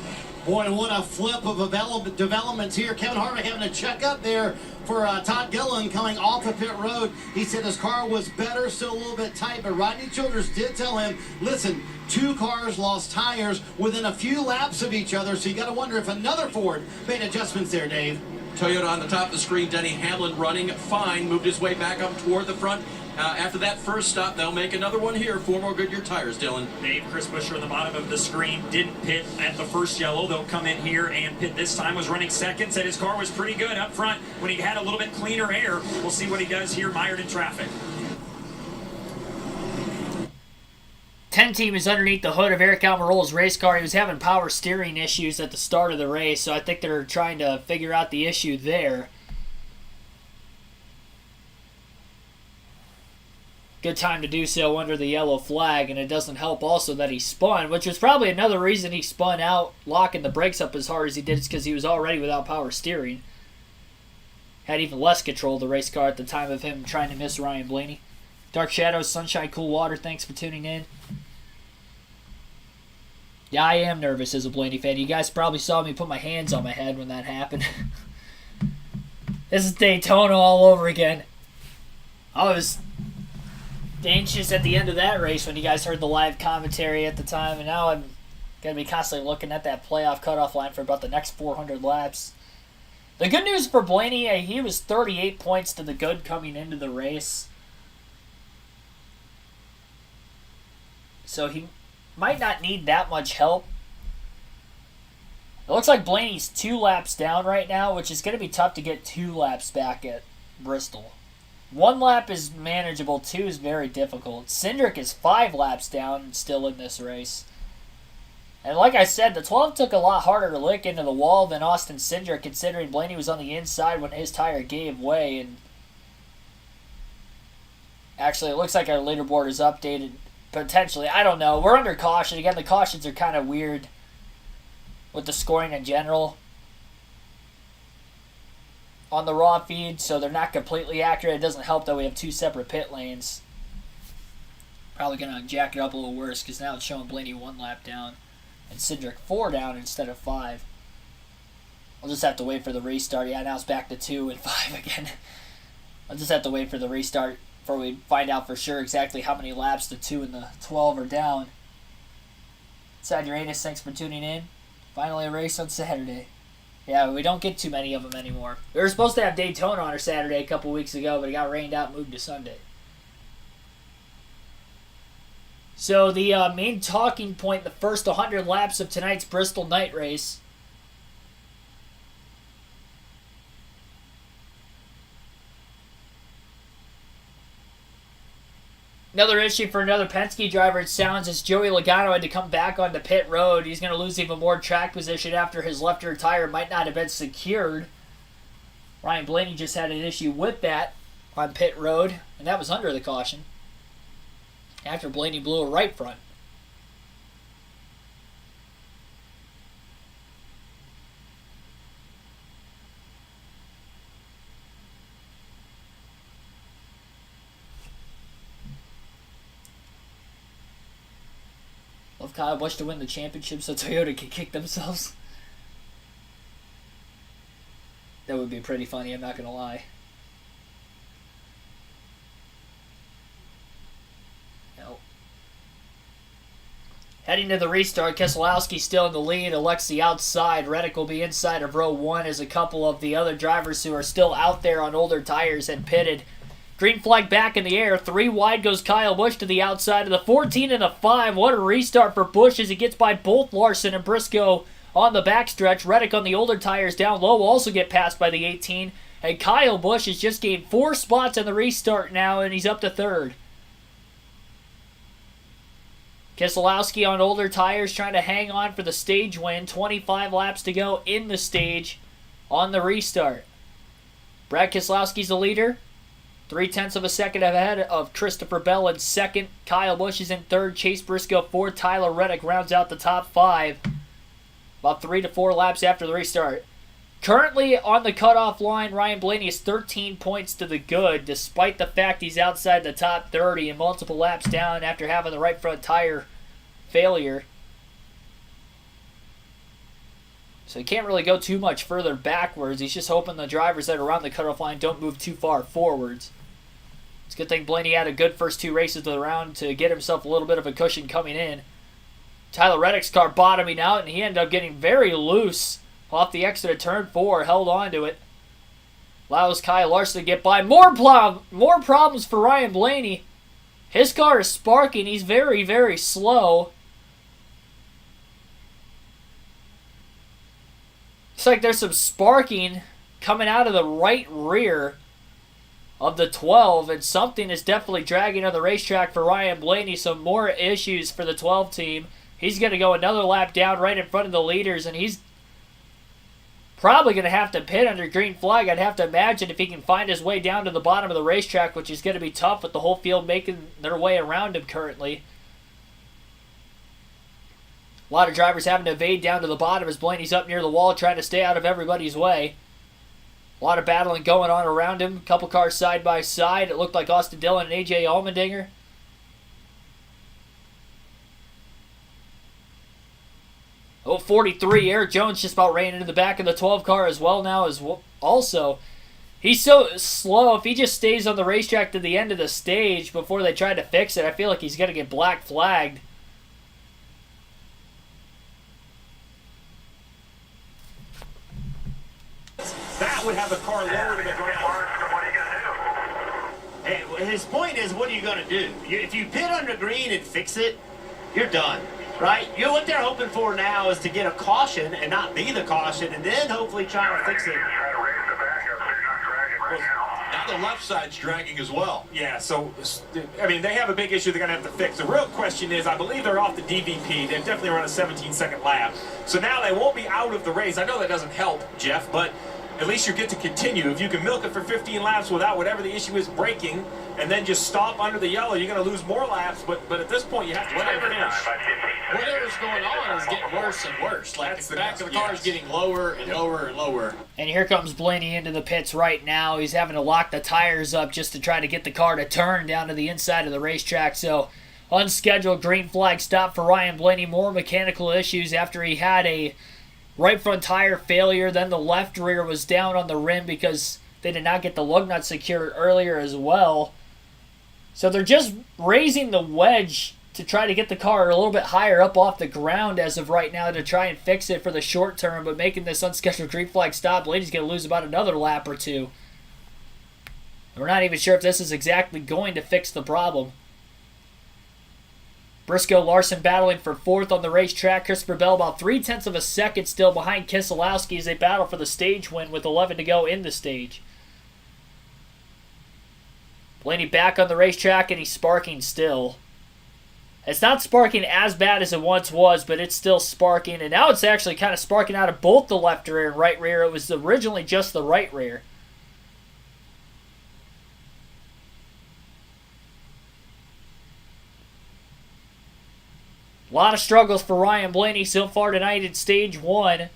Boy, what a flip of developments here. Kevin Harvick having to check up there for Todd Dillon coming off of pit road. He said his car was better, still a little bit tight, but Rodney Childers did tell him, listen, 2 cars lost tires within a few laps of each other, so you got to wonder if another Ford made adjustments there, Dave. Toyota on the top of the screen, Denny Hamlin running fine, moved his way back up toward the front. After that first stop, they'll make another one here. 4 more Goodyear tires, Dillon. Dave, Chris Buescher on the bottom of the screen didn't pit at the first yellow. They'll come in here and pit this time. Was running second. Said his car was pretty good up front when he had a little bit cleaner air. We'll see what he does here mired in traffic. 10 team is underneath the hood of Eric Almirola's race car. He was having power steering issues at the start of the race, so I think they're trying to figure out the issue there. Good time to do so under the yellow flag, and it doesn't help also that he spun, which was probably another reason he spun out, locking the brakes up as hard as he did, is because he was already without power steering. Had even less control of the race car at the time of him trying to miss Ryan Blaney. Dark Shadows, Sunshine, Cool Water, thanks for tuning in. Yeah, I am nervous as a Blaney fan. You guys probably saw me put my hands on my head when that happened. This is Daytona all over again. I was anxious at the end of that race when you guys heard the live commentary at the time, and now I'm going to be constantly looking at that playoff cutoff line for about the next 400 laps. The good news for Blaney, he was 38 points to the good coming into the race. So he might not need that much help. It looks like Blaney's 2 laps down right now, which is going to be tough to get 2 laps back at Bristol. 1 lap is manageable, 2 is very difficult. Syndrick is 5 laps down and still in this race. And like I said, the 12 took a lot harder to lick into the wall than Austin Syndrick, considering Blaney was on the inside when his tire gave way. And actually, it looks like our leaderboard is updated. Potentially. I don't know. We're under caution. Again, the cautions are kind of weird with the scoring in general on the raw feed, so they're not completely accurate. It doesn't help that we have 2 separate pit lanes. Probably going to jack it up a little worse because now it's showing Blaney 1 lap down and Syndrick 4 down instead of 5. I'll just have to wait for the restart. Yeah, now it's back to 2 and 5 again. I'll just have to wait for the restart before we find out for sure exactly how many laps the 2 and the 12 are down. Inside Uranus, thanks for tuning in. Finally a race on Saturday. Yeah, we don't get too many of them anymore. We were supposed to have Daytona on our Saturday a couple weeks ago, but it got rained out and moved to Sunday. So the main talking point, the first 100 laps of tonight's Bristol night race. Another issue for another Penske driver, it sounds, is Joey Logano had to come back onto pit road. He's going to lose even more track position after his left rear tire might not have been secured. Ryan Blaney just had an issue with that on pit road, and that was under the caution after Blaney blew a right front. Love Kyle Busch to win the championship so Toyota can kick themselves. That would be pretty funny, I'm not going to lie. Nope. Heading to the restart, Keselowski still in the lead. Alexi outside. Reddick will be inside of row 1 as a couple of the other drivers who are still out there on older tires had pitted. Green flag back in the air. 3 wide goes Kyle Busch to the outside of the 14 and the 5. What a restart for Busch as he gets by both Larson and Briscoe on the backstretch. Reddick on the older tires down low will also get passed by the 18. And Kyle Busch has just gained 4 spots on the restart now, and he's up to 3rd. Keselowski on older tires trying to hang on for the stage win. 25 laps to go in the stage on the restart. Brad Keselowski's the leader. 0.3 of a second ahead of Christopher Bell in 2nd. Kyle Busch is in 3rd. Chase Briscoe 4th. Tyler Reddick rounds out the top 5. About 3 to 4 laps after the restart. Currently on the cutoff line, Ryan Blaney is 13 points to the good, despite the fact he's outside the top 30 and multiple laps down after having the right front tire failure. So he can't really go too much further backwards. He's just hoping the drivers that are around the cutoff line don't move too far forwards. It's a good thing Blaney had a good first 2 races of the round to get himself a little bit of a cushion coming in. Tyler Reddick's car bottoming out, and he ended up getting very loose off the exit of turn 4, held on to it. Allows Kyle Larson to get by. More problems for Ryan Blaney. His car is sparking. He's very, very slow. Looks like there's some sparking coming out of the right rear of the 12, and something is definitely dragging on the racetrack for Ryan Blaney. Some more issues for the 12 team. He's going to go another lap down right in front of the leaders, and he's probably going to have to pit under green flag. I'd have to imagine if he can find his way down to the bottom of the racetrack, which is going to be tough with the whole field making their way around him currently. A lot of drivers having to evade down to the bottom as Blaney's up near the wall trying to stay out of everybody's way. A lot of battling going on around him. A couple cars side by side. It looked like Austin Dillon and AJ Allmendinger. Oh, 43. Eric Jones just about ran into the back of the 12 car as well now. Also, he's so slow. If he just stays on the racetrack to the end of the stage before they try to fix it, I feel like he's going to get black flagged. That would have the car lower to the ground. What are you going to do? His point is, what are you going to do? If you pit under green and fix it, you're done, right? What they're hoping for now is to get a caution and not be the caution, and then hopefully try to fix it. Now the left side's dragging as well. Yeah, so, I mean, they have a big issue they're going to have to fix. The real question is, I believe they're off the DVP. They've definitely run a 17-second lap. So now they won't be out of the race. I know that doesn't help, Jeff, but at least you get to continue. If you can milk it for 15 laps without whatever the issue is breaking, and then just stop under the yellow, you're going to lose more laps, but at this point you have to Whatever's going on is getting worse and worse. Like the back of the car is getting lower and lower and lower. And here comes Blaney into the pits right now. He's having to lock the tires up just to try to get the car to turn down to the inside of the racetrack. So unscheduled green flag stop for Ryan Blaney. More mechanical issues after he had a right front tire failure. Then the left rear was down on the rim because they did not get the lug nut secured earlier as well. So they're just raising the wedge to try to get the car a little bit higher up off the ground as of right now to try and fix it for the short term, but making this unscheduled green flag stop, Blaney's going to lose about another lap or two. We're not even sure if this is exactly going to fix the problem. Briscoe Larson battling for fourth on the racetrack. Christopher Bell about 0.3 of a second still behind Keselowski as they battle for the stage win with 11 to go in the stage. Blaney back on the racetrack and he's sparking still. It's not sparking as bad as it once was, but it's still sparking. And now it's actually kind of sparking out of both the left rear and right rear. It was originally just the right rear. A lot of struggles for Ryan Blaney so far tonight in stage one.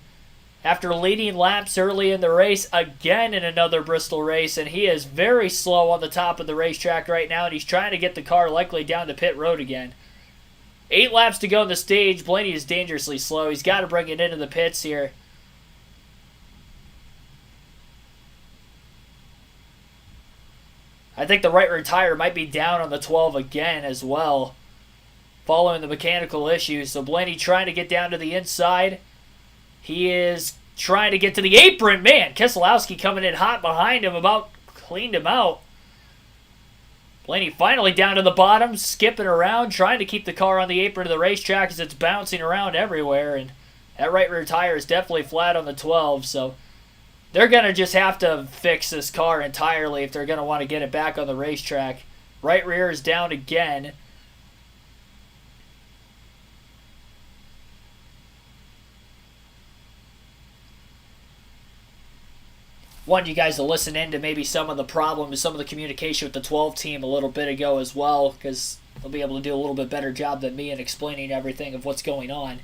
After leading laps early in the race, again in another Bristol race, and he is very slow on the top of the racetrack right now, and he's trying to get the car likely down to pit road again. 8 laps to go in the stage. Blaney is dangerously slow. He's got to bring it into the pits here. I think the right rear tire might be down on the 12 again as well, following the mechanical issues. So Blaney trying to get down to the inside. He is trying to get to the apron. Man, Keselowski coming in hot behind him, about cleaned him out. Blaney finally down to the bottom, skipping around, trying to keep the car on the apron of the racetrack as it's bouncing around everywhere. And that right rear tire is definitely flat on the 12, so they're going to just have to fix this car entirely if they're going to want to get it back on the racetrack. Right rear is down again. Want you guys to listen in to maybe some of the problems, some of the communication with the 12 team a little bit ago as well, because they'll be able to do a little bit better job than me in explaining everything of what's going on.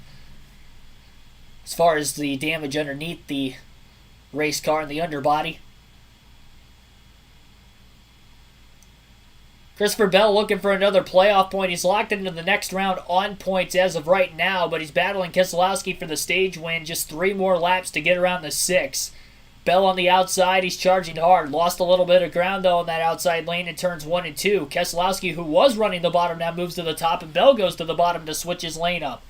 As far as the damage underneath the race car and the underbody. Christopher Bell looking for another playoff point. He's locked into the next round on points as of right now, but he's battling Keselowski for the stage win. Just 3 more laps to get around the 6. Bell on the outside, he's charging hard. Lost a little bit of ground, though, in that outside lane in turns 1 and 2. Keselowski, who was running the bottom, now moves to the top, and Bell goes to the bottom to switch his lane up.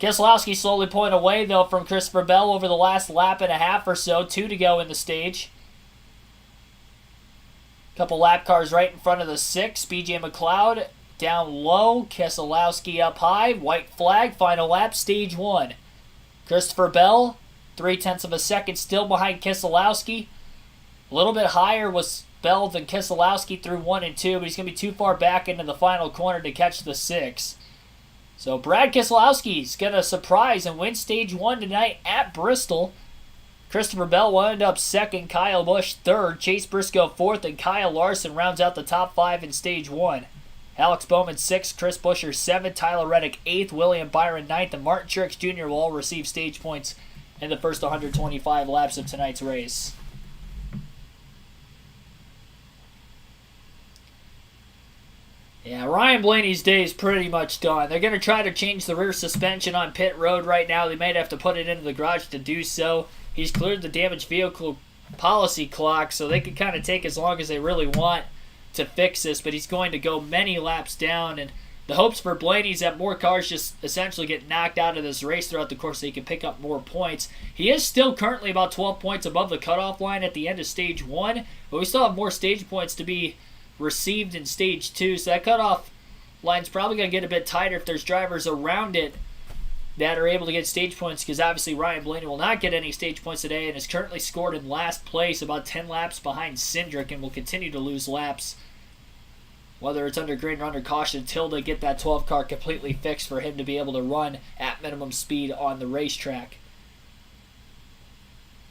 Keselowski slowly pulling away, though, from Christopher Bell over the last lap and a half or so. 2 to go in the stage. Couple lap cars right in front of the 6. BJ McLeod down low. Keselowski up high. White flag, final lap, stage 1. Christopher Bell, 0.3 of a second still behind Keselowski. A little bit higher was Bell than Keselowski through 1 and 2, but he's going to be too far back into the final corner to catch the 6. So Brad Keselowski's going to surprise and win stage 1 tonight at Bristol. Christopher Bell will end up second, Kyle Busch third, Chase Briscoe fourth, and Kyle Larson rounds out the top 5 in stage 1. Alex Bowman 6th, Chris Buescher 7th, Tyler Reddick 8th, William Byron 9th, and Martin Truex Jr. will all receive stage points in the first 125 laps of tonight's race. Yeah, Ryan Blaney's day is pretty much done. They're going to try to change the rear suspension on pit road right now. They might have to put it into the garage to do so. He's cleared the damaged vehicle policy clock, so they can kind of take as long as they really want to fix this, but he's going to go many laps down, and the hopes for Blaney is that more cars just essentially get knocked out of this race throughout the course so he can pick up more points. He is still currently about 12 points above the cutoff line at the end of stage 1, but we still have more stage points to be received in stage 2, so that cutoff line's probably going to get a bit tighter if there's drivers around it that are able to get stage points, because obviously Ryan Blaney will not get any stage points today and is currently scored in last place, about 10 laps behind Syndrick, and will continue to lose laps, whether it's under green or under caution, until they get that 12 car completely fixed for him to be able to run at minimum speed on the racetrack.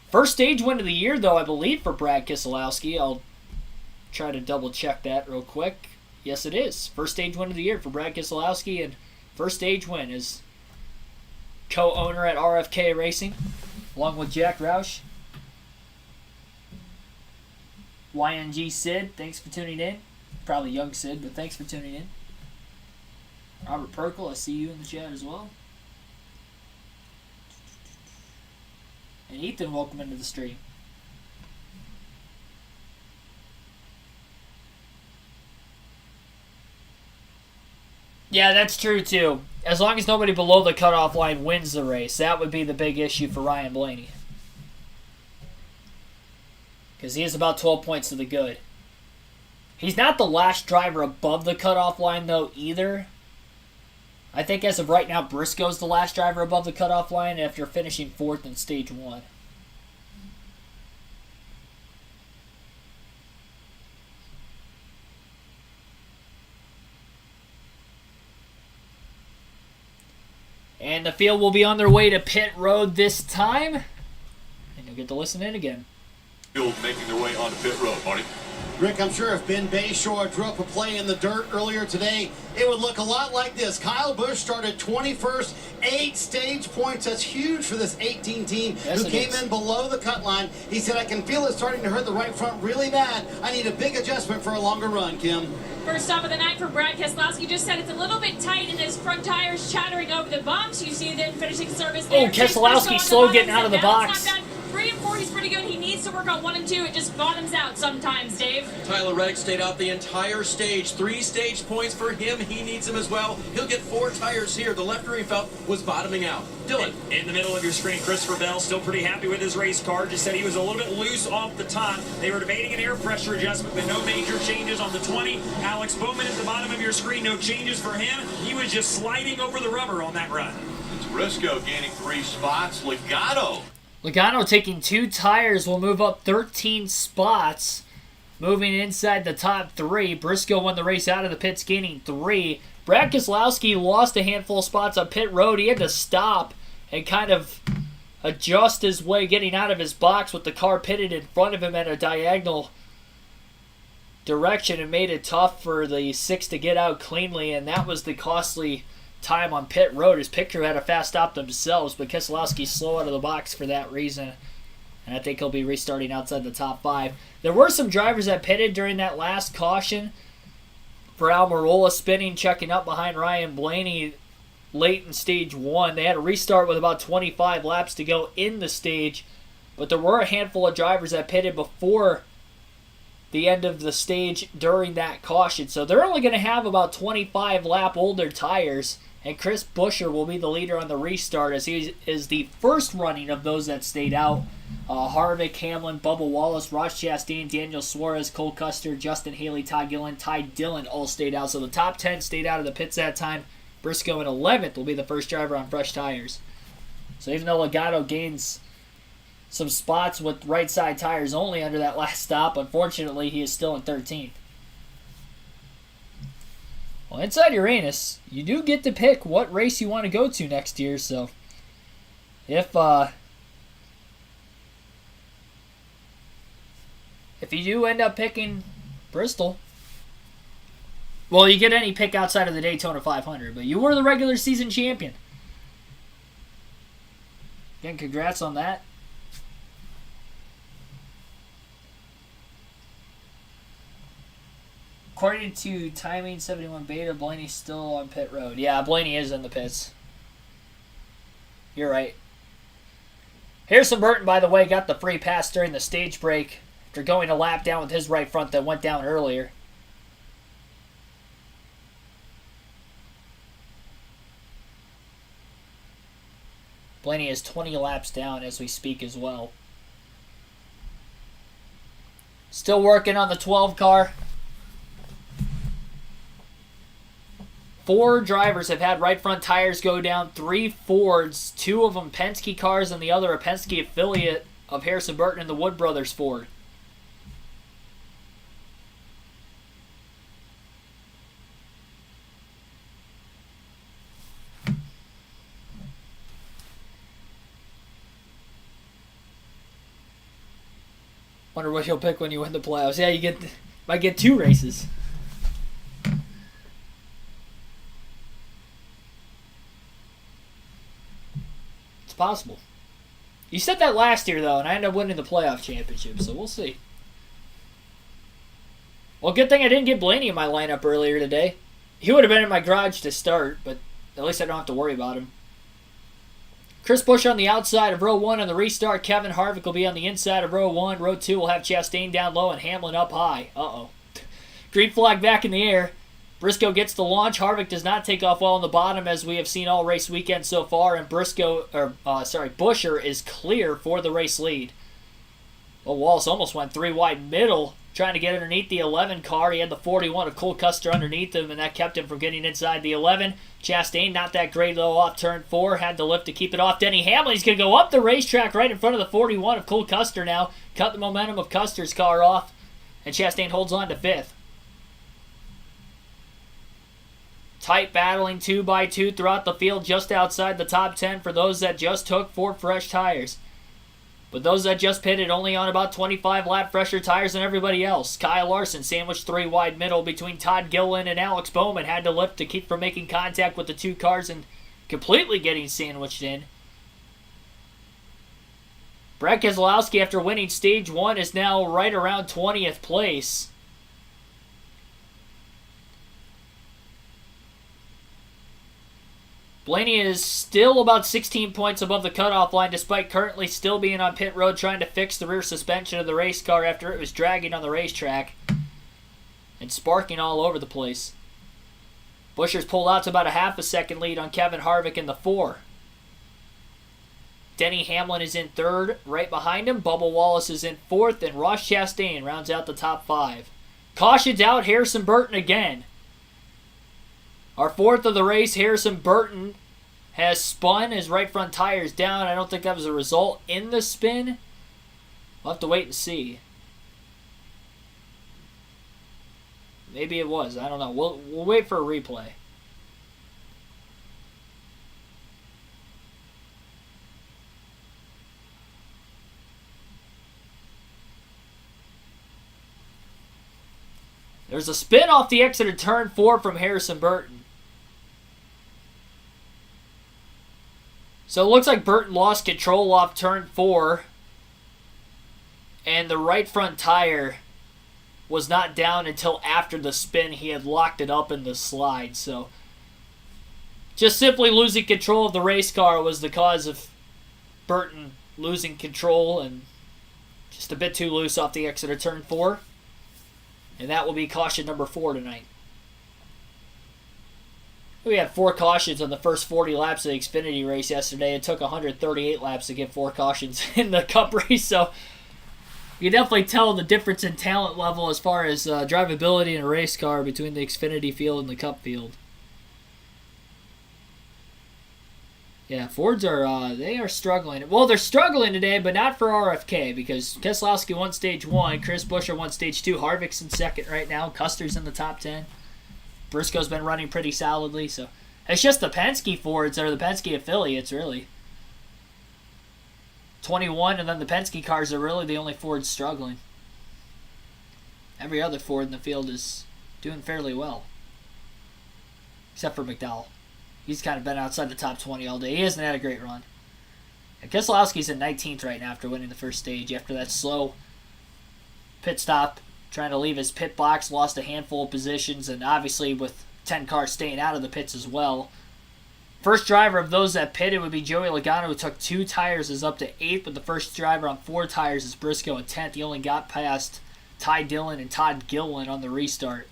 First stage win of the year, though, I believe, for Brad Keselowski. I'll try to double check that real quick. Yes, it is. First stage win of the year for Brad Keselowski, and first stage win is co-owner at RFK Racing, along with Jack Roush. YNG Sid, thanks for tuning in. Probably young Sid, but thanks for tuning in. Robert Perkle, I see you in the chat as well. And Ethan, welcome into the stream. Yeah, that's true too. As long as nobody below the cutoff line wins the race, that would be the big issue for Ryan Blaney. Because he is about 12 points to the good. He's not the last driver above the cutoff line, though, either. I think as of right now, Briscoe's the last driver above the cutoff line after finishing 4th in Stage 1. And the field will be on their way to pit road this time. And you'll get to listen in again. Field making their way onto pit road, Marty. Rick, I'm sure if Ben Bayshore drew up a play in the dirt earlier today, it would look a lot like this. Kyle Busch started 21st, 8 stage points. That's huge for this 18 team who came in below the cut line. He said, I can feel it starting to hurt the right front really bad. I need a big adjustment for a longer run, Kim. First stop of the night for Brad Keselowski. Just said it's a little bit tight and his front tires chattering over the bumps. You see then finishing service there. Oh, Keselowski slow getting out of the box. 3 and 4, he's pretty good. He needs to work on 1 and 2. It just bottoms out sometimes, Dave. Tyler Reddick stayed out the entire stage. 3 stage points for him. He needs them as well. He'll get 4 tires here. The left rear he felt was bottoming out. Dillon. In the middle of your screen, Christopher Bell still pretty happy with his race car. Just said he was a little bit loose off the top. They were debating an air pressure adjustment, but no major changes on the 20. Alex Bowman at the bottom of your screen, no changes for him. He was just sliding over the rubber on that run. It's Briscoe gaining 3 spots. Logano taking 2 tires will move up 13 spots, moving inside the top 3. Briscoe won the race out of the pits, gaining 3. Brad Keselowski lost a handful of spots on pit road. He had to stop and kind of adjust his way getting out of his box with the car pitted in front of him at a diagonal direction, and made it tough for the 6 to get out cleanly, and that was the costly time on pit road. His pit crew had a fast stop themselves, but Keselowski's slow out of the box for that reason, and I think he'll be restarting outside the top 5. There were some drivers that pitted during that last caution. For Almirola spinning, checking up behind Ryan Blaney late in stage 1. They had to restart with about 25 laps to go in the stage, but there were a handful of drivers that pitted before the end of the stage during that caution, so they're only going to have about 25 lap older tires. And Chris Buescher will be the leader on the restart, as he is the first running of those that stayed out. Harvick, Hamlin, Bubba Wallace, Ross Chastain, Daniel Suarez, Cole Custer, Justin Haley, Todd Gillen, Ty Dillon all stayed out. So the top 10 stayed out of the pits that time. Briscoe in 11th will be the first driver on fresh tires. So even though Logano gains some spots with right side tires only under that last stop, unfortunately he is still in 13th. Well, inside Uranus, you do get to pick what race you want to go to next year, so if you do end up picking Bristol, well, you get any pick outside of the Daytona 500, but you were the regular season champion. Again, congrats on that. According to Timing 71 Beta, Blaney's still on pit road. Yeah, Blaney is in the pits. You're right. Harrison Burton, by the way, got the free pass during the stage break after going a lap down with his right front that went down earlier. Blaney is 20 laps down as we speak as well. Still working on the 12 car. 4 drivers have had right front tires go down. 3 Fords, 2 of them Penske cars, and the other a Penske affiliate of Harrison Burton and the Wood Brothers Ford. Wonder what he'll pick when you win the playoffs. Yeah, you might get 2 races. It's possible. You said that last year, though, and I ended up winning the playoff championship, so we'll see. Well, good thing I didn't get Blaney in my lineup earlier today. He would have been in my garage to start, but at least I don't have to worry about him. Chris Busch on the outside of row 1 on the restart. Kevin Harvick will be on the inside of row 1. Row 2 will have Chastain down low and Hamlin up high. Uh-oh. Green flag back in the air. Briscoe gets the launch. Harvick does not take off well on the bottom, as we have seen all race weekend so far, and Buescher is clear for the race lead. Well, Wallace almost went 3 wide middle, trying to get underneath the 11 car. He had the 41 of Cole Custer underneath him, and that kept him from getting inside the 11. Chastain, not that great, though, off turn 4. Had to lift to keep it off. Denny Hamlin, he's going to go up the racetrack right in front of the 41 of Cole Custer now. Cut the momentum of Custer's car off, and Chastain holds on to 5th. Tight battling 2x2 throughout the field, just outside the top 10 for those that just took 4 fresh tires. But those that just pitted only on about 25 lap fresher tires than everybody else. Kyle Larson sandwiched 3 wide middle between Todd Gilliland and Alex Bowman. Had to lift to keep from making contact with the 2 cars and completely getting sandwiched in. Brett Keselowski, after winning stage 1, is now right around 20th place. Blaney is still about 16 points above the cutoff line, despite currently still being on pit road trying to fix the rear suspension of the race car after it was dragging on the racetrack and sparking all over the place. Buescher's pulled out to about a half a second lead on Kevin Harvick in the 4. Denny Hamlin is in 3rd. Right behind him, Bubba Wallace is in 4th, and Ross Chastain rounds out the top 5. Cautions out Harrison Burton again. Our 4th of the race, Harrison Burton, has spun his right front tires down. I don't think that was a result in the spin. We'll have to wait and see. Maybe it was. I don't know. We'll wait for a replay. There's a spin off the exit of turn 4 from Harrison Burton. So it looks like Burton lost control off turn 4. And the right front tire was not down until after the spin. He had locked it up in the slide. So just simply losing control of the race car was the cause of Burton losing control and just a bit too loose off the exit of turn 4. And that will be caution number 4 tonight. We had 4 cautions on the first 40 laps of the Xfinity race yesterday. It took 138 laps to get 4 cautions in the Cup race. So you can definitely tell the difference in talent level as far as drivability in a race car between the Xfinity field and the Cup field. Yeah, Fords are they are struggling. Well, they're struggling today, but not for RFK because Keselowski won stage 1, Chris Buescher won stage 2, Harvick's in 2nd right now, Custer's in the top 10. Briscoe's been running pretty solidly, so it's just the Penske Fords or the Penske affiliates, really. 21, and then the Penske cars are really the only Fords struggling. Every other Ford in the field is doing fairly well, except for McDowell. He's kind of been outside the top 20 all day. He hasn't had a great run. And Keselowski's in 19th right now after winning the first stage. After that slow pit stop, trying to leave his pit box, lost a handful of positions, and obviously with 10 cars staying out of the pits as well. First driver of those that pitted would be Joey Logano, who took 2 tires, is up to 8th, but the first driver on 4 tires is Briscoe at 10th. He only got past Ty Dillon and Todd Gilliland on the restart.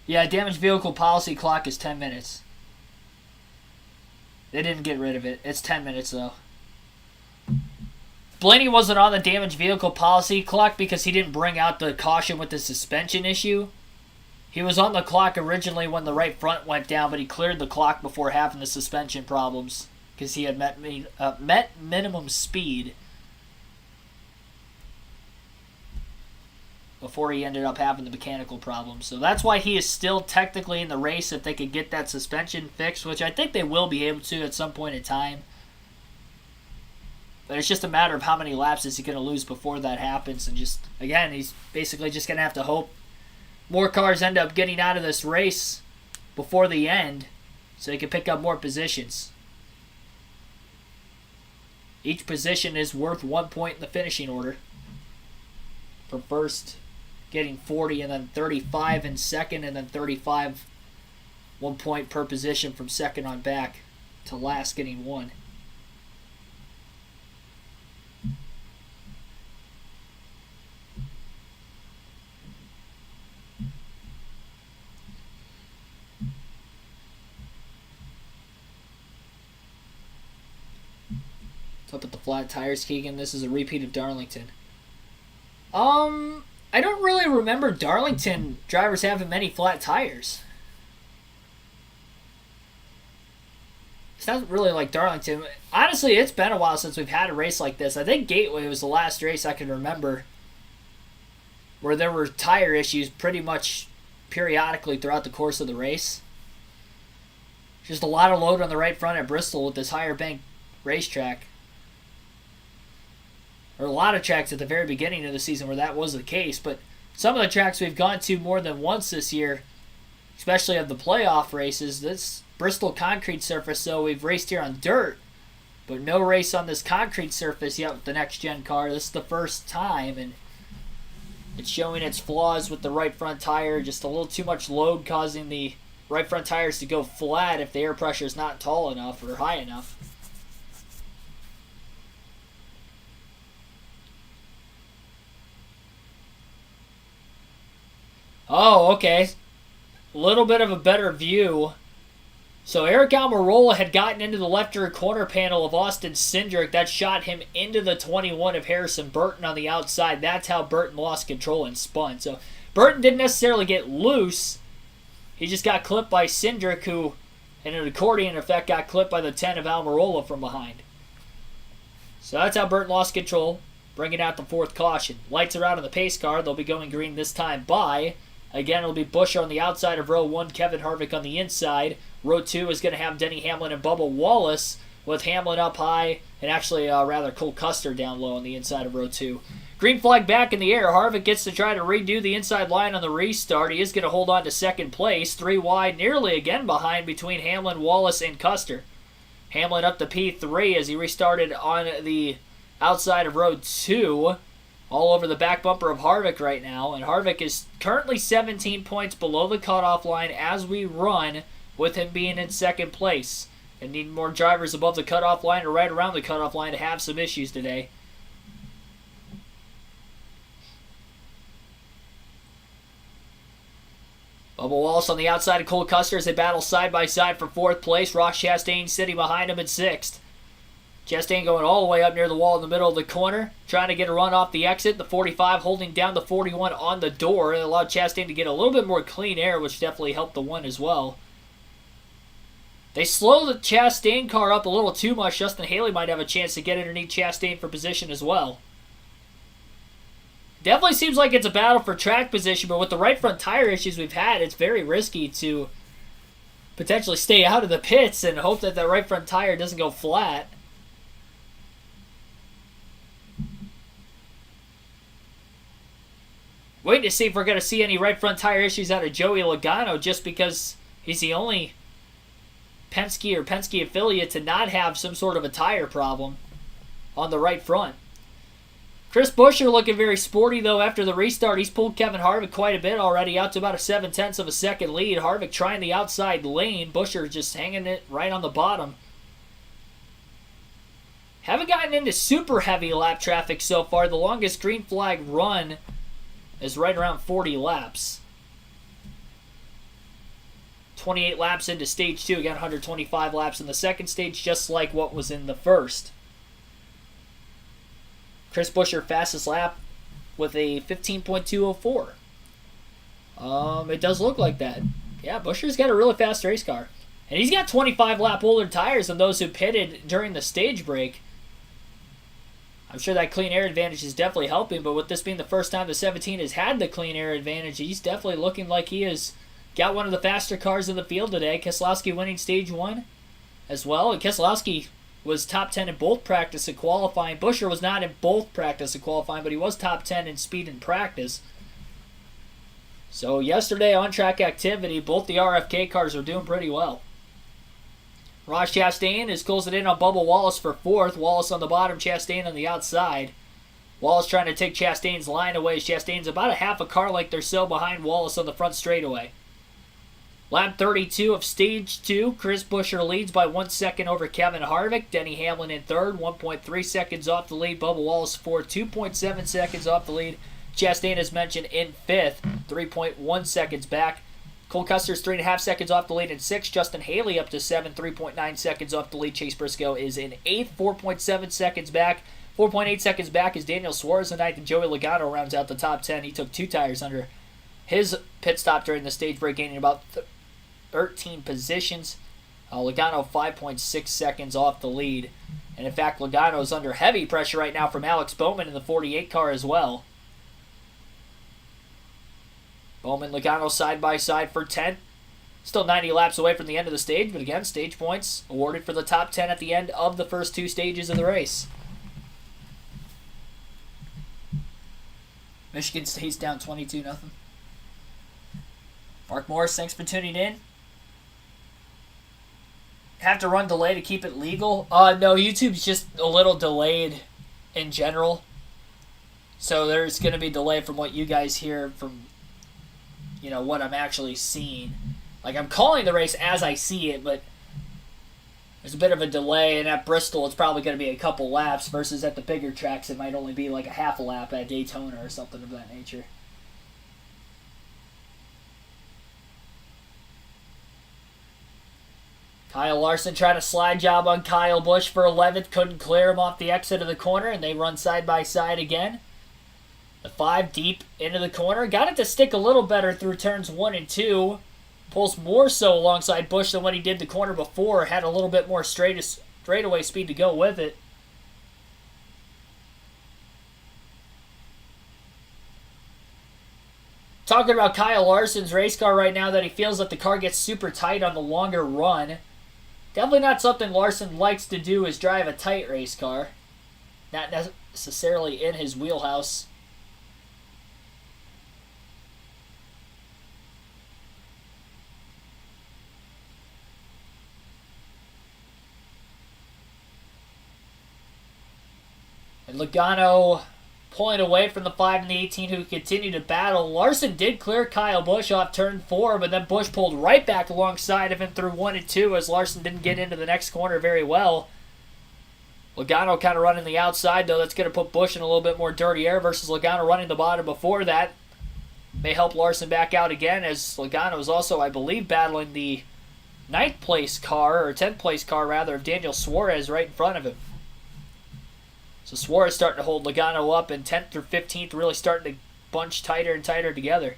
Yeah, damaged vehicle policy clock is 10 minutes. They didn't get rid of it. It's 10 minutes, though. Blaney wasn't on the damaged vehicle policy clock because he didn't bring out the caution with the suspension issue. He was on the clock originally when the right front went down, but he cleared the clock before having the suspension problems because he had met minimum speed before he ended up having the mechanical problems. So that's why he is still technically in the race if they could get that suspension fixed, which I think they will be able to at some point in time. But it's just a matter of how many laps is he going to lose before that happens. And just, again, he's basically just going to have to hope more cars end up getting out of this race before the end so he can pick up more positions. Each position is worth 1 point in the finishing order. For first, getting 40, and then 35 in second, and then 35, 1 point per position from second on back to last getting 1. Up at the flat tires, Keegan. This is a repeat of Darlington. I don't really remember Darlington drivers having many flat tires. It's not really like Darlington. Honestly, it's been a while since we've had a race like this. I think Gateway was the last race I can remember where there were tire issues pretty much periodically throughout the course of the race. Just a lot of load on the right front at Bristol with this higher bank racetrack. Or a lot of tracks at the very beginning of the season where that was the case, but some of the tracks we've gone to more than once this year, especially of the playoff races, this Bristol concrete surface, so we've raced here on dirt, but no race on this concrete surface yet with the next-gen car. This is the first time, and it's showing its flaws with the right front tire, just a little too much load causing the right front tires to go flat if the air pressure is not tall enough or high enough. Oh, okay. A little bit of a better view. So Eric Almirola had gotten into the left rear corner panel of Austin Syndrick. That shot him into the 21 of Harrison Burton on the outside. That's how Burton lost control and spun. So Burton didn't necessarily get loose. He just got clipped by Syndrick, who, in an accordion effect, got clipped by the 10 of Almirola from behind. So that's how Burton lost control, bringing out the fourth caution. Lights are out on the pace car. They'll be going green this time by... Again, it'll be Busch on the outside of row 1, Kevin Harvick on the inside. Row 2 is going to have Denny Hamlin and Bubba Wallace, with Hamlin up high and actually rather Cole Custer down low on the inside of row 2. Green flag back in the air. Harvick gets to try to redo the inside line on the restart. He is going to hold on to second place. 3 wide, nearly again behind between Hamlin, Wallace, and Custer. Hamlin up to P3 as he restarted on the outside of row 2. All over the back bumper of Harvick right now, and Harvick is currently 17 points below the cutoff line as we run, with him being in second place. And need more drivers above the cutoff line or right around the cutoff line to have some issues today. Bubba Wallace on the outside of Cole Custer as they battle side by side for fourth place. Ross Chastain sitting behind him in sixth. Chastain going all the way up near the wall in the middle of the corner, trying to get a run off the exit. The 45 holding down the 41 on the door. It allowed Chastain to get a little bit more clean air, which definitely helped the one as well. They slow the Chastain car up a little too much. Justin Haley might have a chance to get underneath Chastain for position as well. Definitely seems like it's a battle for track position, but with the right front tire issues we've had, it's very risky to potentially stay out of the pits and hope that right front tire doesn't go flat. Waiting to see if we're going to see any right front tire issues out of Joey Logano, just because he's the only Penske affiliate to not have some sort of a tire problem on the right front. Chris Buescher looking very sporty, though, after the restart. He's pulled Kevin Harvick quite a bit already, out to about a 7/10 of a second lead. Harvick trying the outside lane. Buescher just hanging it right on the bottom. Haven't gotten into super heavy lap traffic so far. The longest green flag run is right around 40 laps. 28 laps into stage 2. Again, 125 laps in the second stage, just like what was in the first. Chris Buescher fastest lap with a 15.204. It does look like that. Yeah, Buescher's got a really fast race car. And he's got 25 lap older tires than those who pitted during the stage break. I'm sure that clean air advantage is definitely helping, but with this being the first time the 17 has had the clean air advantage, he's definitely looking like he has got one of the faster cars in the field today. Keselowski winning stage 1 as well. And Keselowski was top 10 in both practice and qualifying. Buescher was not in both practice and qualifying, but he was top 10 in speed in practice. So yesterday on-track activity, both the RFK cars are doing pretty well. Ross Chastain is closing in on Bubba Wallace for 4th. Wallace on the bottom, Chastain on the outside. Wallace trying to take Chastain's line away. Chastain's about a half a car length or so behind Wallace on the front straightaway. Lap 32 of Stage 2, Chris Buescher leads by 1 second over Kevin Harvick. Denny Hamlin in 3rd, 1.3 seconds off the lead. Bubba Wallace 4th, 2.7 seconds off the lead. Chastain, as mentioned, in 5th, 3.1 seconds back. Cole Custer's 3.5 seconds off the lead in 6th. Justin Haley up to 7th, 3.9 seconds off the lead. Chase Briscoe is in 8th, 4.7 seconds back. 4.8 seconds back is Daniel Suarez in 9th, and Joey Logano rounds out the top 10. He took 2 tires under his pit stop during the stage break, gaining about 13 positions. Logano 5.6 seconds off the lead. And in fact, Logano is under heavy pressure right now from Alex Bowman in the 48 car as well. Bowman, Logano side by side for 10th. Still 90 laps away from the end of the stage, but again, stage points awarded for the top 10 at the end of the first 2 stages of the race. Michigan State's down 22-0. Mark Morris, thanks for tuning in. Have to run delay to keep it legal? No, YouTube's just a little delayed in general. So there's going to be delay from what you guys hear from, you know, what I'm actually seeing. Like, I'm calling the race as I see it, but there's a bit of a delay, and at Bristol it's probably going to be a couple laps versus at the bigger tracks it might only be like a half a lap at Daytona or something of that nature. Kyle Larson trying to slide job on Kyle Busch for 11th. Couldn't clear him off the exit of the corner, and they run side by side again. The 5 deep into the corner. Got it to stick a little better through turns 1 and 2. Pulls more so alongside Busch than when he did the corner before. Had a little bit more straightaway speed to go with it. Talking about Kyle Larson's race car right now, that he feels that the car gets super tight on the longer run. Definitely not something Larson likes to do, is drive a tight race car. Not necessarily in his wheelhouse. And Logano pulling away from the 5 and the 18 who continue to battle. Larson did clear Kyle Busch off turn 4, but then Busch pulled right back alongside of him through 1 and 2 as Larson didn't get into the next corner very well. Logano kind of running the outside, though. That's going to put Busch in a little bit more dirty air versus Logano running the bottom before that. May help Larson back out again, as Logano is also, I believe, battling the 9th place car, or 10th place car rather, of Daniel Suarez right in front of him. So Suarez starting to hold Logano up, and 10th through 15th really starting to bunch tighter and tighter together.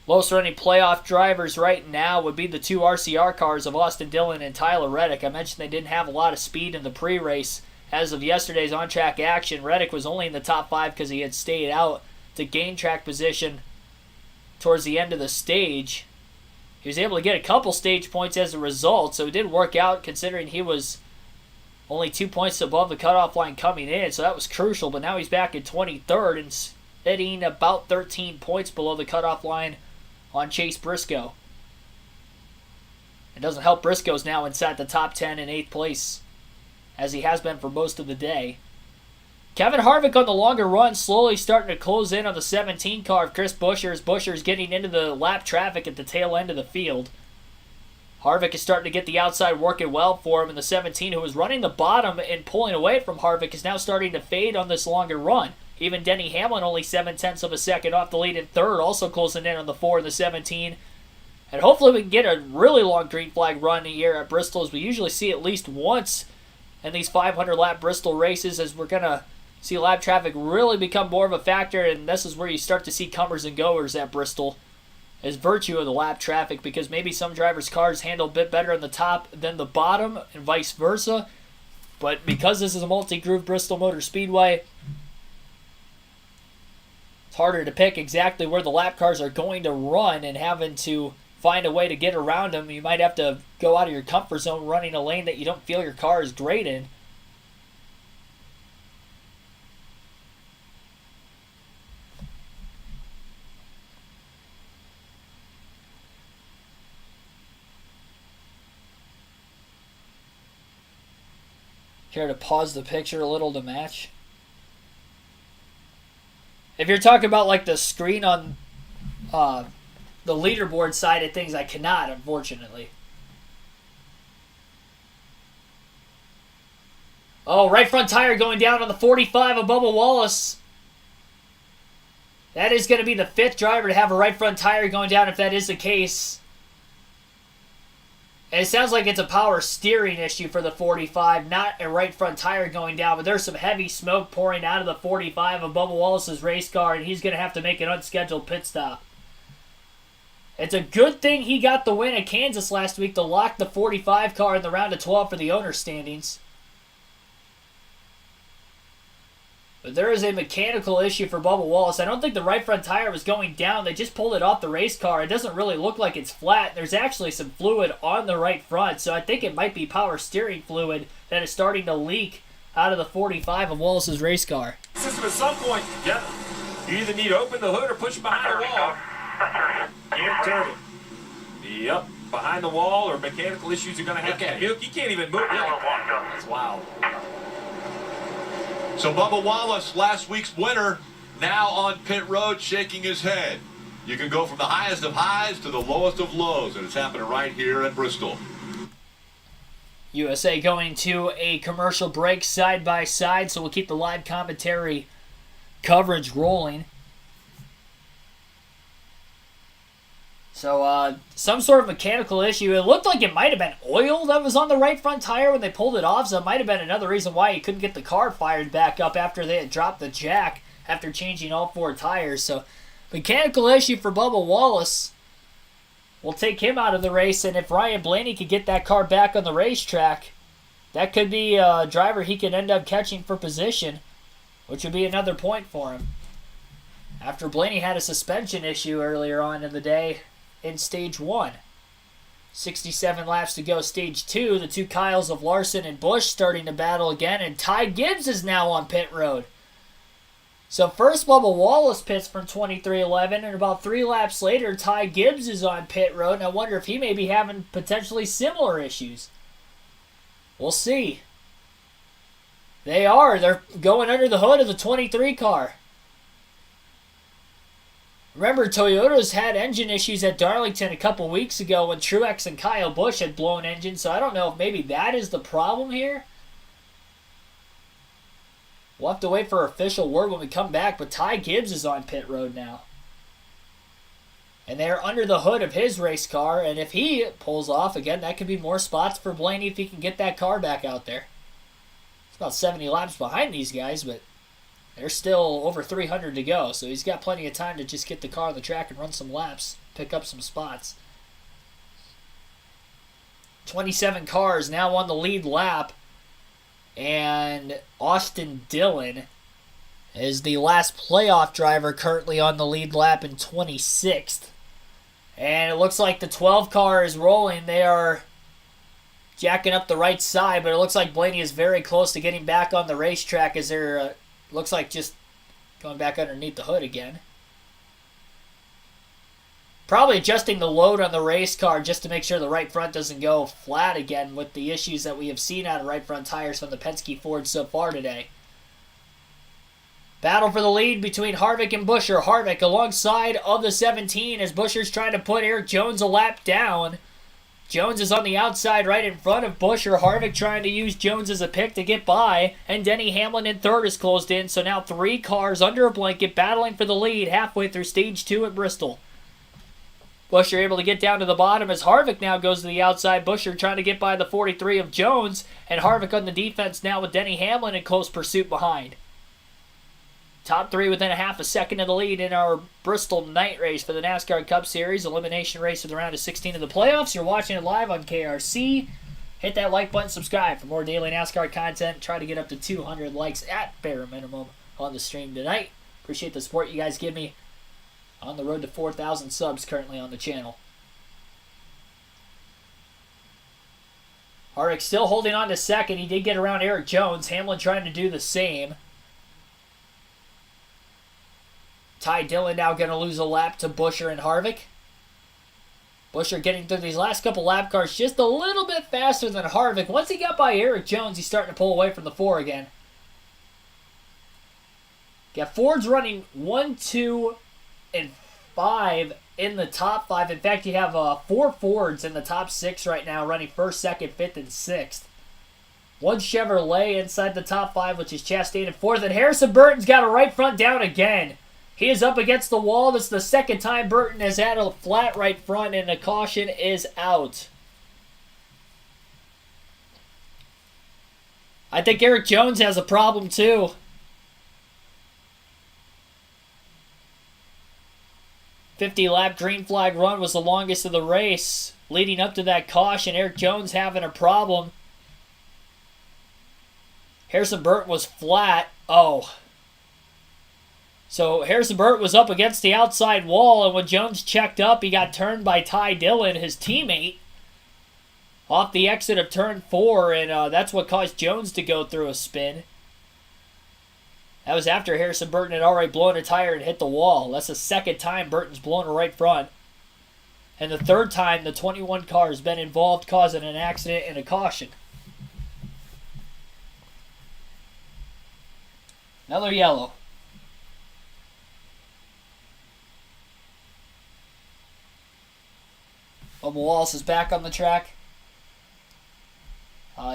Lowest running playoff drivers right now would be the 2 RCR cars of Austin Dillon and Tyler Reddick. I mentioned they didn't have a lot of speed in the pre-race. As of yesterday's on-track action, Reddick was only in the top 5 because he had stayed out to gain track position towards the end of the stage. He was able to get a couple stage points as a result, so it did work out considering he was only 2 points above the cutoff line coming in, so that was crucial. But now he's back in 23rd and sitting about 13 points below the cutoff line on Chase Briscoe. It doesn't help Briscoe's now inside the top 10 in 8th place, as he has been for most of the day. Kevin Harvick on the longer run, slowly starting to close in on the 17 car of Chris Buescher, as Buescher's getting into the lap traffic at the tail end of the field. Harvick is starting to get the outside working well for him, and the 17, who was running the bottom and pulling away from Harvick, is now starting to fade on this longer run. Even Denny Hamlin only 0.7 of a second off the lead in 3rd, also closing in on the 4 and the 17. And hopefully we can get a really long green flag run here at Bristol, as we usually see at least once in these 500-lap Bristol races, as we're going to see lap traffic really become more of a factor, and this is where you start to see comers and goers at Bristol as virtue of the lap traffic, because maybe some drivers' cars handle a bit better on the top than the bottom and vice versa. But because this is a multi-groove Bristol Motor Speedway, it's harder to pick exactly where the lap cars are going to run, and having to find a way to get around them, you might have to go out of your comfort zone running a lane that you don't feel your car is great in. Care to pause the picture a little to match? If you're talking about like the screen on the leaderboard side of things, I cannot, unfortunately. Oh, right front tire going down on the 45 of Bubba Wallace. That is going to be the 5th driver to have a right front tire going down if that is the case. And it sounds like it's a power steering issue for the 45, not a right front tire going down, but there's some heavy smoke pouring out of the 45 of Bubba Wallace's race car, and he's going to have to make an unscheduled pit stop. It's a good thing he got the win at Kansas last week to lock the 45 car in the round of 12 for the owner's standings. But there is a mechanical issue for Bubba Wallace. I don't think the right front tire was going down. They just pulled it off the race car. It doesn't really look like it's flat. There's actually some fluid on the right front, so I think it might be power steering fluid that is starting to leak out of the 45 of Wallace's race car. System at some point, yeah, you either need to open the hood or push it behind the wall. Can't turn it. Yep, behind the wall or mechanical issues are going to have. You can't even move. That's wild. So Bubba Wallace, last week's winner, now on pit road shaking his head. You can go from the highest of highs to the lowest of lows, and it's happening right here at Bristol. USA going to a commercial break side by side, so we'll keep the live commentary coverage rolling. So, some sort of mechanical issue. It looked like it might have been oil that was on the right front tire when they pulled it off, so it might have been another reason why he couldn't get the car fired back up after they had dropped the jack after changing all 4 tires. So, mechanical issue for Bubba Wallace. We'll take him out of the race, and if Ryan Blaney could get that car back on the racetrack, that could be a driver he could end up catching for position, which would be another point for him. After Blaney had a suspension issue earlier on in the day, in Stage 1. 67 laps to go, Stage 2. The 2 Kyles of Larson and Busch starting to battle again, and Ty Gibbs is now on pit road. So first Bubba Wallace pits from 23.11, and about 3 laps later, Ty Gibbs is on pit road, and I wonder if he may be having potentially similar issues. We'll see. They're going under the hood of the 23 car. Remember, Toyota's had engine issues at Darlington a couple weeks ago when Truex and Kyle Busch had blown engines, so I don't know if maybe that is the problem here. We'll have to wait for official word when we come back, but Ty Gibbs is on pit road now. And they're under the hood of his race car, and if he pulls off, again, that could be more spots for Blaney if he can get that car back out there. It's about 70 laps behind these guys, but there's still over 300 to go, so he's got plenty of time to just get the car on the track and run some laps, pick up some spots. 27 cars now on the lead lap, and Austin Dillon is the last playoff driver currently on the lead lap in 26th. And it looks like the 12 car is rolling. They are jacking up the right side, but it looks like Blaney is very close to getting back on the racetrack as they're looks like just going back underneath the hood again. Probably adjusting the load on the race car just to make sure the right front doesn't go flat again with the issues that we have seen out of right front tires from the Penske Ford so far today. Battle for the lead between Harvick and Buescher. Harvick alongside of the 17 as Buescher's trying to put Eric Jones a lap down. Jones is on the outside right in front of Buescher. Harvick trying to use Jones as a pick to get by. And Denny Hamlin in third is closed in. So now 3 cars under a blanket battling for the lead halfway through Stage 2 at Bristol. Buescher able to get down to the bottom as Harvick now goes to the outside. Buescher trying to get by the 43 of Jones. And Harvick on the defense now with Denny Hamlin in close pursuit behind. Top 3 within a half a second of the lead in our Bristol night race for the NASCAR Cup Series. Elimination race of the round of 16 of the playoffs. You're watching it live on KRC. Hit that like button, subscribe for more daily NASCAR content. Try to get up to 200 likes at bare minimum on the stream tonight. Appreciate the support you guys give me on the road to 4,000 subs currently on the channel. Harvick still holding on to second. He did get around Erik Jones. Hamlin trying to do the same. Dillon now going to lose a lap to Busch and Harvick. Busch getting through these last couple lap cars just a little bit faster than Harvick. Once he got by Erik Jones, he's starting to pull away from the 4 again. Got Fords running 1, 2, and 5 in the top 5. In fact, you have 4 Fords in the top 6 right now, running 1st, 2nd, 5th, and 6th. 1 Chevrolet inside the top 5, which is Chastain in 4th. And Harrison Burton's got a right front down again. He is up against the wall. This is the second time Burton has had a flat right front, and the caution is out. I think Erik Jones has a problem too. .50-lap green flag run was the longest of the race. Leading up to that caution, Erik Jones having a problem. Harrison Burton was flat. Oh. So Harrison Burton was up against the outside wall, and when Jones checked up, he got turned by Dillon, his teammate, off the exit of turn 4, and that's what caused Jones to go through a spin. That was after Harrison Burton had already blown a tire and hit the wall. That's the second time Burton's blown a right front. And the third time the 21 car has been involved, causing an accident and a caution. Another yellow. Bubba Wallace is back on the track.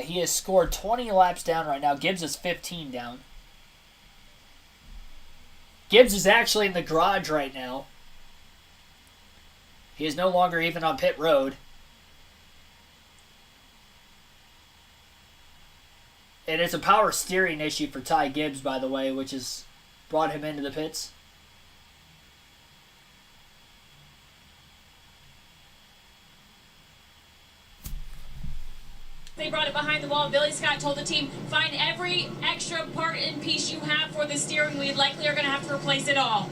He has scored 20 laps down right now. Gibbs is 15 down. Gibbs is actually in the garage right now. He is no longer even on pit road. And it's a power steering issue for Ty Gibbs, by the way, which has brought him into the pits. They brought it behind the wall. Billy Scott told the team, find every extra part and piece you have for the steering wheel. Likely are going to have to replace it all.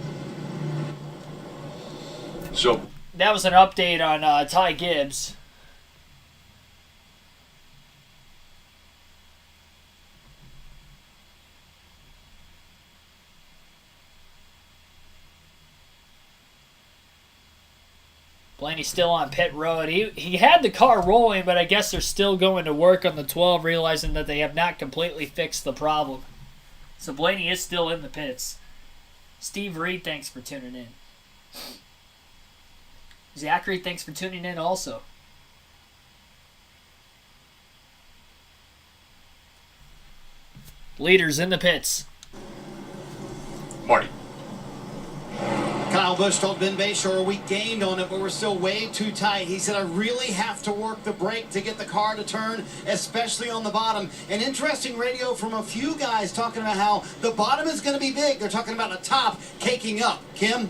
So that was an update on Ty Gibbs. Blaney's still on pit road. He had the car rolling, but I guess they're still going to work on the 12, realizing that they have not completely fixed the problem. So Blaney is still in the pits. Steve Reed, thanks for tuning in. Zachary, thanks for tuning in also. Leaders in the pits. Marty. Kyle Busch told Ben Bayshore we gained on it, but we're still way too tight. He said, I really have to work the brake to get the car to turn, especially on the bottom. And interesting radio from a few guys talking about how the bottom is going to be big. They're talking about the top caking up. Kim?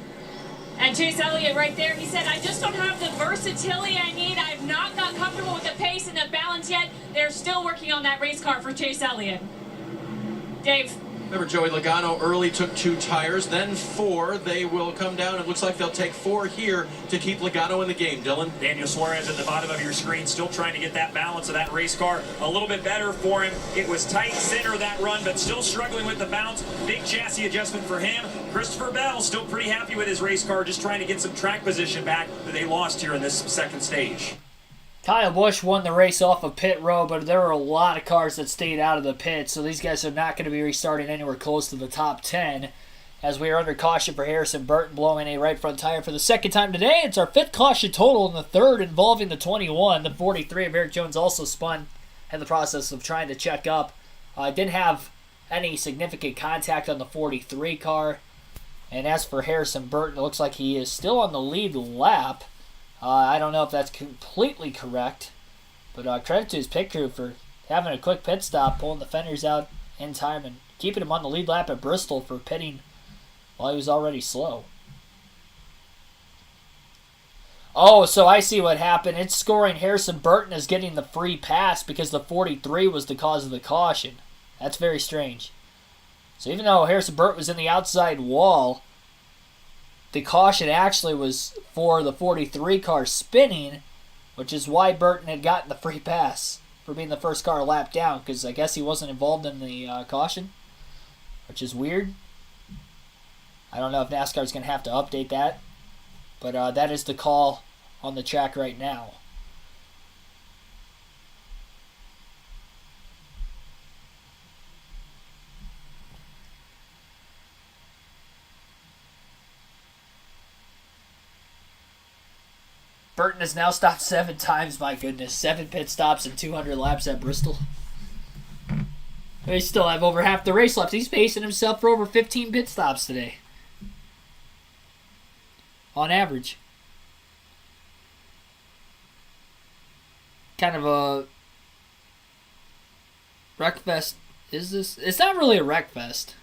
And Chase Elliott right there, he said, I just don't have the versatility I need. I've not got comfortable with the pace and the balance yet. They're still working on that race car for Chase Elliott. Dave. Remember, Joey Logano early took 2 tires, then 4. They will come down. It looks like they'll take 4 here to keep Logano in the game. Dillon? Daniel Suarez at the bottom of your screen, still trying to get that balance of that race car a little bit better for him. It was tight center that run, but still struggling with the bounce. Big chassis adjustment for him. Christopher Bell still pretty happy with his race car, just trying to get some track position back that they lost here in this second stage. Kyle Busch won the race off of pit road, but there were a lot of cars that stayed out of the pit, so these guys are not going to be restarting anywhere close to the top 10. As we are under caution for Harrison Burton blowing a right front tire for the second time today. It's our 5th caution total in the 3rd involving the 21. The 43 of Erik Jones also spun in the process of trying to check up. Didn't have any significant contact on the 43 car. And as for Harrison Burton, it looks like he is still on the lead lap. I don't know if that's completely correct, but credit to his pit crew for having a quick pit stop, pulling the fenders out in time, and keeping him on the lead lap at Bristol for pitting Well, he was already slow. Oh, so I see what happened. It's scoring Harrison Burton as getting the free pass because the 43 was the cause of the caution. That's very strange. So even though Harrison Burton was in the outside wall, the caution actually was for the 43 car spinning, which is why Burton had gotten the free pass for being the first car lapped down, because I guess he wasn't involved in the caution, which is weird. I don't know if NASCAR is going to have to update that, but that is the call on the track right now. Burton has now stopped 7 times, my goodness. 7 pit stops and 200 laps at Bristol. They still have over half the race left. He's pacing himself for over 15 pit stops today. On average. Kind of a wreck fest is this? It's not really a wreck fest.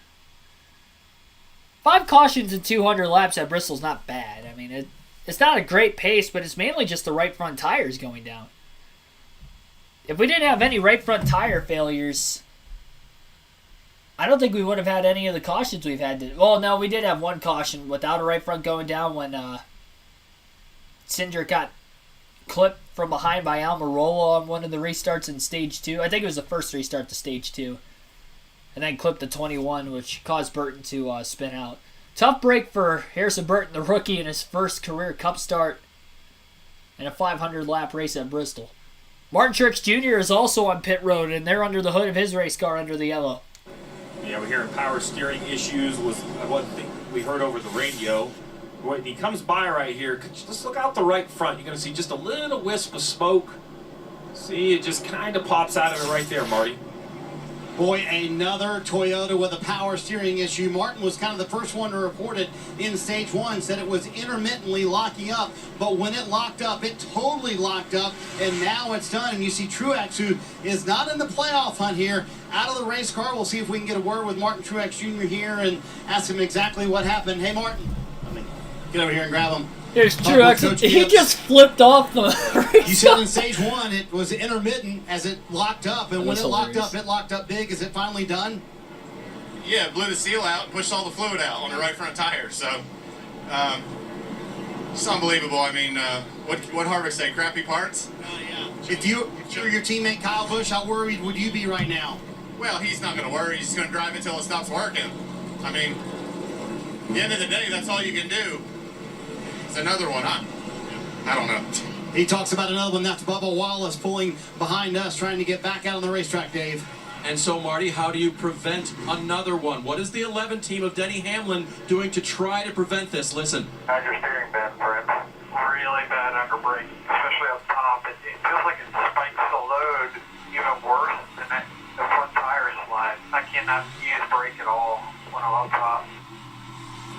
5 cautions and 200 laps at Bristol's not bad. I mean, it's not a great pace, but it's mainly just the right front tires going down. If we didn't have any right front tire failures, I don't think we would have had any of the cautions we've had. Well, no, we did have one caution without a right front going down when Syndrick got clipped from behind by Almirola on one of the restarts in Stage 2. I think it was the first restart to Stage 2. And then clipped the 21, which caused Burton to spin out. Tough break for Harrison Burton, the rookie, in his first career Cup start in a 500-lap race at Bristol. Martin Truex Jr. is also on pit road, and they're under the hood of his race car under the yellow. Yeah, we're hearing power steering issues was what we heard over the radio. When he comes by right here, just look out the right front. You're going to see just a little wisp of smoke. See, it just kind of pops out of it right there, Marty. Boy, another Toyota with a power steering issue. Martin was kind of the first one to report it in Stage 1, said it was intermittently locking up, but when it locked up, it totally locked up, and now it's done. And you see Truex, who is not in the playoff hunt here, out of the race car. We'll see if we can get a word with Martin Truex Jr. here and ask him exactly what happened. Hey, Martin, get over here and grab him. There's Truex. He just flipped off the race. You said in Stage 1 it was intermittent as it locked up, and when it locked up big. Is it finally done? Yeah, it blew the seal out, pushed all the fluid out on the right front tire. So, it's unbelievable. I mean, what Harvick say? Crappy parts? Yeah. If you were your teammate Kyle Busch, how worried would you be right now? Well, he's not going to worry. He's going to drive until it stops working. I mean, at the end of the day, that's all you can do. It's another one, huh? I don't know. He talks about another one. That's Bubba Wallace pulling behind us, trying to get back out on the racetrack, Dave. And so, Marty, how do you prevent another one? What is the 11 team of Denny Hamlin doing to try to prevent this? Listen. How's your steering been, Brent? Really bad under brake, especially up top. It feels like it spikes the load even worse than the front tire slide. I cannot use brake at all when I'm up top.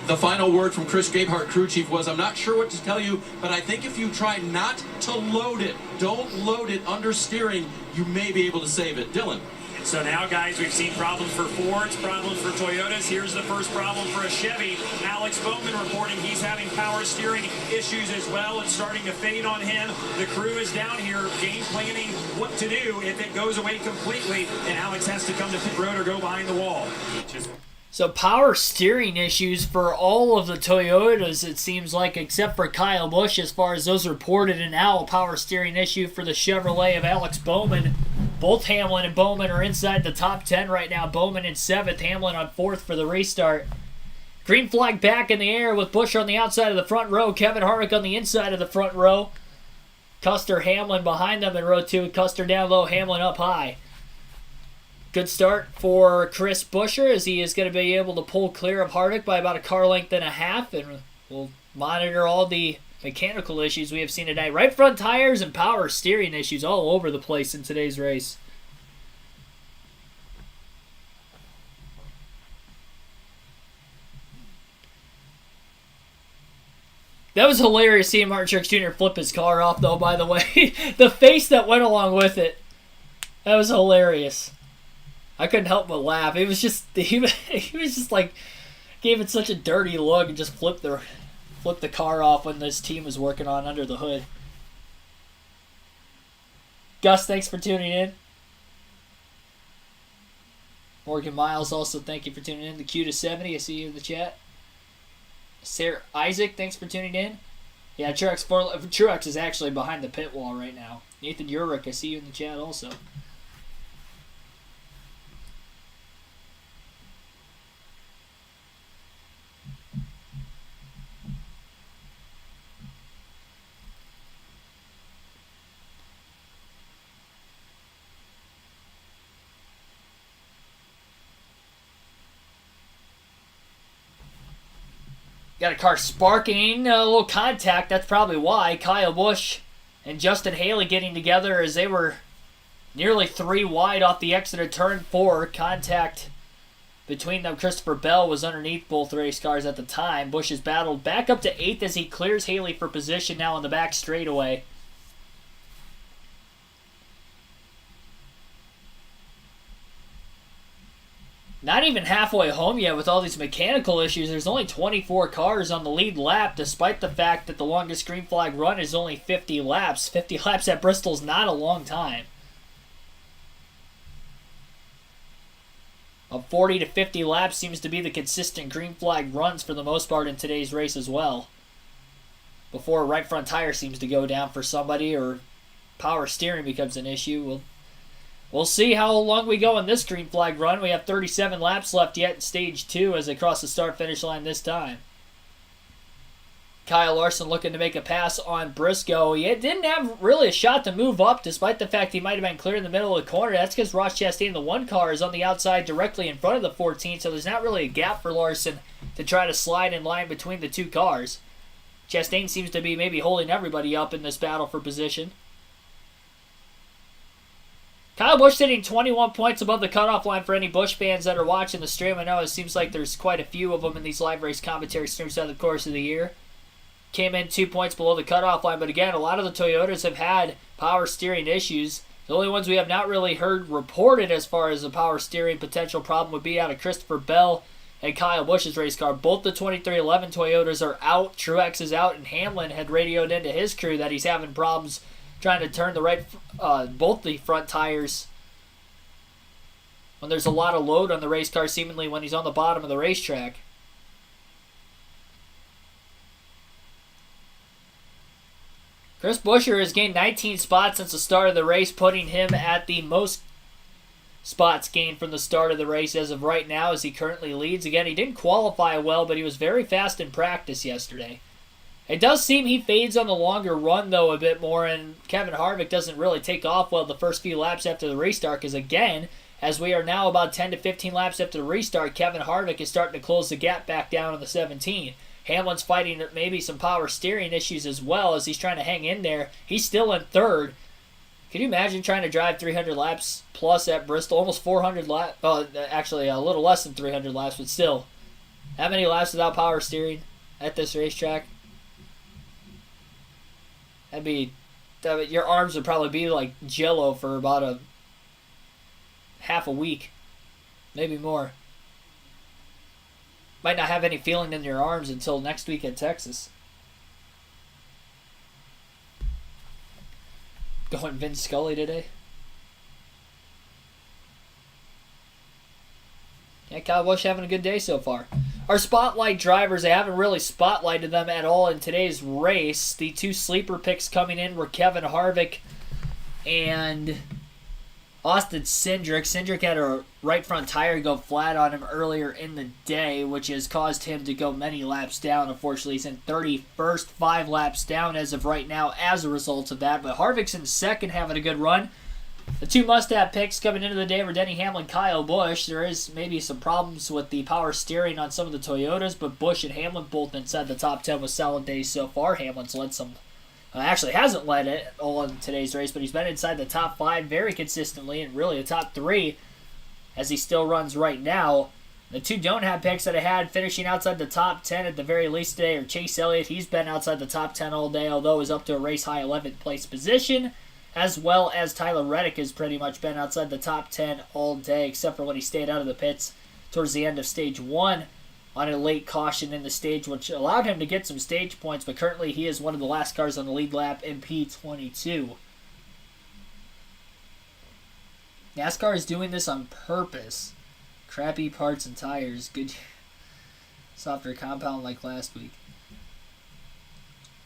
The final word from Chris Gabehart, crew chief, was, I'm not sure what to tell you, but I think if you try not to load it, don't load it under steering, you may be able to save it. Dillon. So now, guys, we've seen problems for Fords, problems for Toyotas. Here's the first problem for a Chevy. Alex Bowman reporting he's having power steering issues as well. It's starting to fade on him. The crew is down here game planning what to do if it goes away completely, and Alex has to come to pit road or go behind the wall. So power steering issues for all of the Toyotas, it seems like, except for Kyle Busch as far as those reported, and now a power steering issue for the Chevrolet of Alex Bowman. Both Hamlin and Bowman are inside the top 10 right now. Bowman in 7th, Hamlin on 4th for the restart. Green flag back in the air with Busch on the outside of the front row. Kevin Harvick on the inside of the front row. Custer, Hamlin behind them in row 2. Custer down low, Hamlin up high. Good start for Chris Buescher as he is going to be able to pull clear of Harvick by about a car length and a half, and we'll monitor all the mechanical issues we have seen today. Right front tires and power steering issues all over the place in today's race. That was hilarious seeing Martin Truex Jr. flip his car off, though, by the way. The face that went along with it. That was hilarious. I couldn't help but laugh. It was just, he was just like Gave it such a dirty look and just flipped the car off when this team was working on under the hood. Gus, thanks for tuning in. Morgan Miles, also thank you for tuning in. The Q to 70, I see you in the chat. Sarah Isaac, thanks for tuning in. Yeah, Truex is actually behind the pit wall right now. Nathan Urich, I see you in the chat also. Got a car sparking, a little contact, that's probably why. Kyle Busch and Justin Haley getting together as they were nearly 3 wide off the exit of turn 4. Contact between them. Christopher Bell was underneath both race cars at the time. Busch has battled back up to 8th as he clears Haley for position now on the back straightaway. Not even halfway home yet with all these mechanical issues. There's only 24 cars on the lead lap, despite the fact that the longest green flag run is only 50 laps. 50 laps at Bristol is not a long time. 40 to 50 laps seems to be the consistent green flag runs for the most part in today's race as well. Before a right front tire seems to go down for somebody or power steering becomes an issue. We'll see how long we go in this green flag run. We have 37 laps left yet in stage 2 as they cross the start-finish line this time. Kyle Larson looking to make a pass on Briscoe. He didn't have really a shot to move up despite the fact he might have been clear in the middle of the corner. That's because Ross Chastain, the 1 car, is on the outside directly in front of the 14, so there's not really a gap for Larson to try to slide in line between the 2 cars. Chastain seems to be maybe holding everybody up in this battle for position. Kyle Busch sitting 21 points above the cutoff line for any Busch fans that are watching the stream. I know it seems like there's quite a few of them in these live race commentary streams throughout the course of the year. Came in 2 points below the cutoff line, but again, a lot of the Toyotas have had power steering issues. The only ones we have not really heard reported as far as a power steering potential problem would be out of Christopher Bell and Kyle Busch's race car. Both the 2311 Toyotas are out. Truex is out, and Hamlin had radioed into his crew that he's having problems trying to turn both the front tires when there's a lot of load on the race car, seemingly when he's on the bottom of the racetrack. Chris Buescher has gained 19 spots since the start of the race, putting him at the most spots gained from the start of the race as of right now as he currently leads. Again, he didn't qualify well, but he was very fast in practice yesterday. It does seem he fades on the longer run, though, a bit more, and Kevin Harvick doesn't really take off well the first few laps after the restart, because again, as we are now about 10 to 15 laps after the restart, Kevin Harvick is starting to close the gap back down on the 17. Hamlin's fighting maybe some power steering issues as well as he's trying to hang in there. He's still in 3rd. Can you imagine trying to drive 300 laps plus at Bristol? Almost 400 laps. Oh, actually, a little less than 300 laps, but still. How many laps without power steering at this racetrack? Your arms would probably be like jello for about a half a week, maybe more. Might not have any feeling in your arms until next week at Texas. Going Vince Scully today. Yeah, Kyle Busch having a good day so far. Our spotlight drivers, I haven't really spotlighted them at all in today's race. The 2 sleeper picks coming in were Kevin Harvick and Austin Syndrick. Syndrick had a right front tire go flat on him earlier in the day, which has caused him to go many laps down. Unfortunately, he's in 31st, 5 laps down as of right now as a result of that. But Harvick's in 2nd, having a good run. The 2 must-have picks coming into the day were Denny Hamlin, Kyle Busch. There is maybe some problems with the power steering on some of the Toyotas, but Busch and Hamlin both inside the top 10 with solid days so far. Hamlin's led some, actually hasn't led it all in today's race, but he's been inside the top 5 very consistently, and really the top 3 as he still runs right now. The 2 don't have picks that I had finishing outside the top 10 at the very least today are Chase Elliott. He's been outside the top 10 all day, although he's up to a race-high 11th place position, as well as Tyler Reddick has pretty much been outside the top 10 all day, except for when he stayed out of the pits towards the end of stage 1. on a late caution in the stage, which allowed him to get some stage points, but currently he is one of the last cars on the lead lap in P22. NASCAR is doing this on purpose. Crappy parts and tires. Good, softer compound like last week.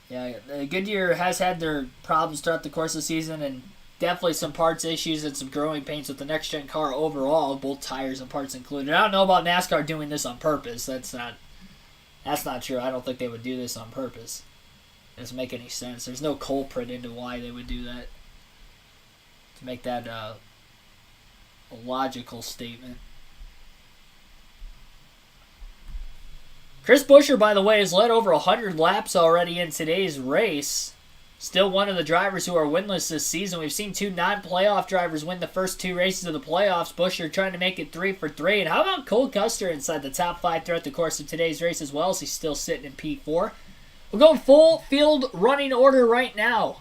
Yeah, Goodyear has had their problems throughout the course of the season, and definitely some parts issues and some growing pains with the next-gen car overall, both tires and parts included. I don't know about NASCAR doing this on purpose. That's not true. I don't think they would do this on purpose. It doesn't make any sense. There's no culprit into why they would do that. To make that a logical statement. Chris Buescher, by the way, has led over 100 laps already in today's race. Still one of the drivers who are winless this season. We've seen 2 non-playoff drivers win the first 2 races of the playoffs. Buescher trying to make it 3 for 3. And how about Cole Custer inside the top 5 throughout the course of today's race as well, as he's still sitting in P4. We're going full field running order right now,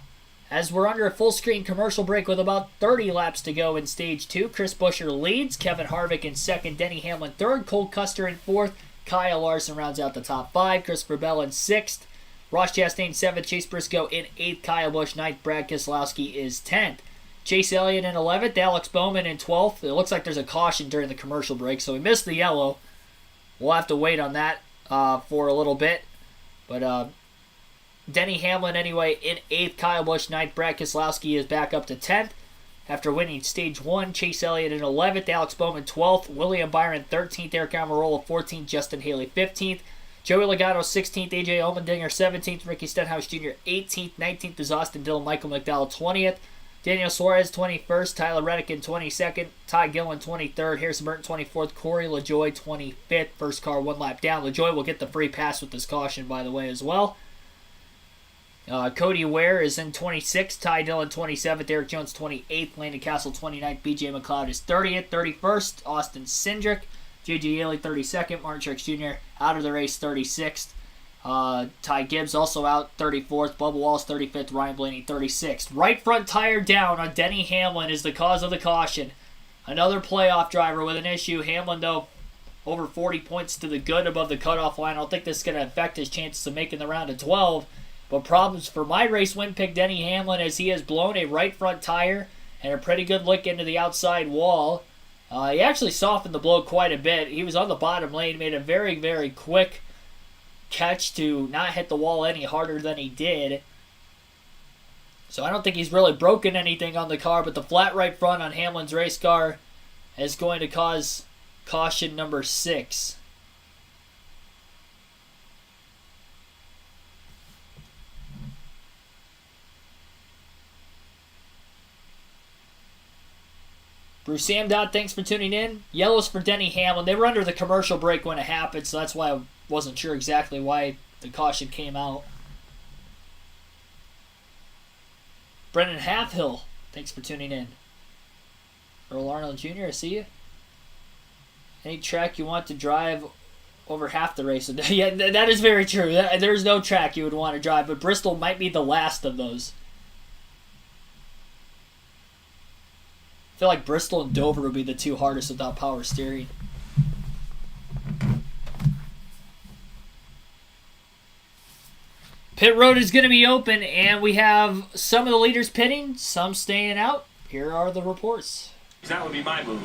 as we're under a full screen commercial break with about 30 laps to go in stage 2. Chris Buescher leads, Kevin Harvick in 2nd, Denny Hamlin 3rd, Cole Custer in 4th, Kyle Larson rounds out the top 5, Christopher Bell in 6th, Ross Chastain 7th, Chase Briscoe in 8th, Kyle Busch 9th, Brad Keselowski is 10th. Chase Elliott in 11th, Alex Bowman in 12th. It looks like there's a caution during the commercial break, so we missed the yellow. We'll have to wait on that for a little bit. But Denny Hamlin anyway in 8th, Kyle Busch 9th, Brad Keselowski is back up to 10th. After winning stage 1, Chase Elliott in 11th, Alex Bowman 12th, William Byron 13th, Eric Almirola 14th, Justin Haley 15th. Joey Logano 16th, AJ Allmendinger 17th, Ricky Stenhouse Jr. 18th, 19th is Austin Dillon, Michael McDowell 20th, Daniel Suarez 21st, Tyler Reddick in 22nd, Ty Gillen 23rd, Harrison Burton 24th, Corey LaJoie 25th. First car 1 lap down. LaJoie will get the free pass with this caution, by the way, as well. Cody Ware is in 26th, Ty Dillon 27th, Eric Jones 28th, Landon Castle 29th, BJ McLeod is 30th, 31st, Austin Syndrick, J.J. Yaley 32nd, Martin Truex Jr. out of the race 36th. Ty Gibbs also out 34th, Bubba Wallace 35th, Ryan Blaney 36th. Right front tire down on Denny Hamlin is the cause of the caution. Another playoff driver with an issue. Hamlin, though, over 40 points to the good above the cutoff line. I don't think this is going to affect his chances of making the round of 12. But problems for my race win pick, Denny Hamlin, as he has blown a right front tire and a pretty good lick into the outside wall. He actually softened the blow quite a bit. He was on the bottom lane, made a very, very quick catch to not hit the wall any harder than he did. So I don't think he's really broken anything on the car, but the flat right front on Hamlin's race car is going to cause caution number 6. Bruce Samdot, thanks for tuning in. Yellows for Denny Hamlin. They were under the commercial break when it happened, so that's why I wasn't sure exactly why the caution came out. Brendan Halfhill, thanks for tuning in. Earl Arnold Jr., I see you. Any track you want to drive over half the race? Yeah, that is very true. There's no track you would want to drive, but Bristol might be the last of those. I feel like Bristol and Dover would be the 2 hardest without power steering. Pit road is going to be open, and we have some of the leaders pitting, some staying out. Here are the reports. That would be my move,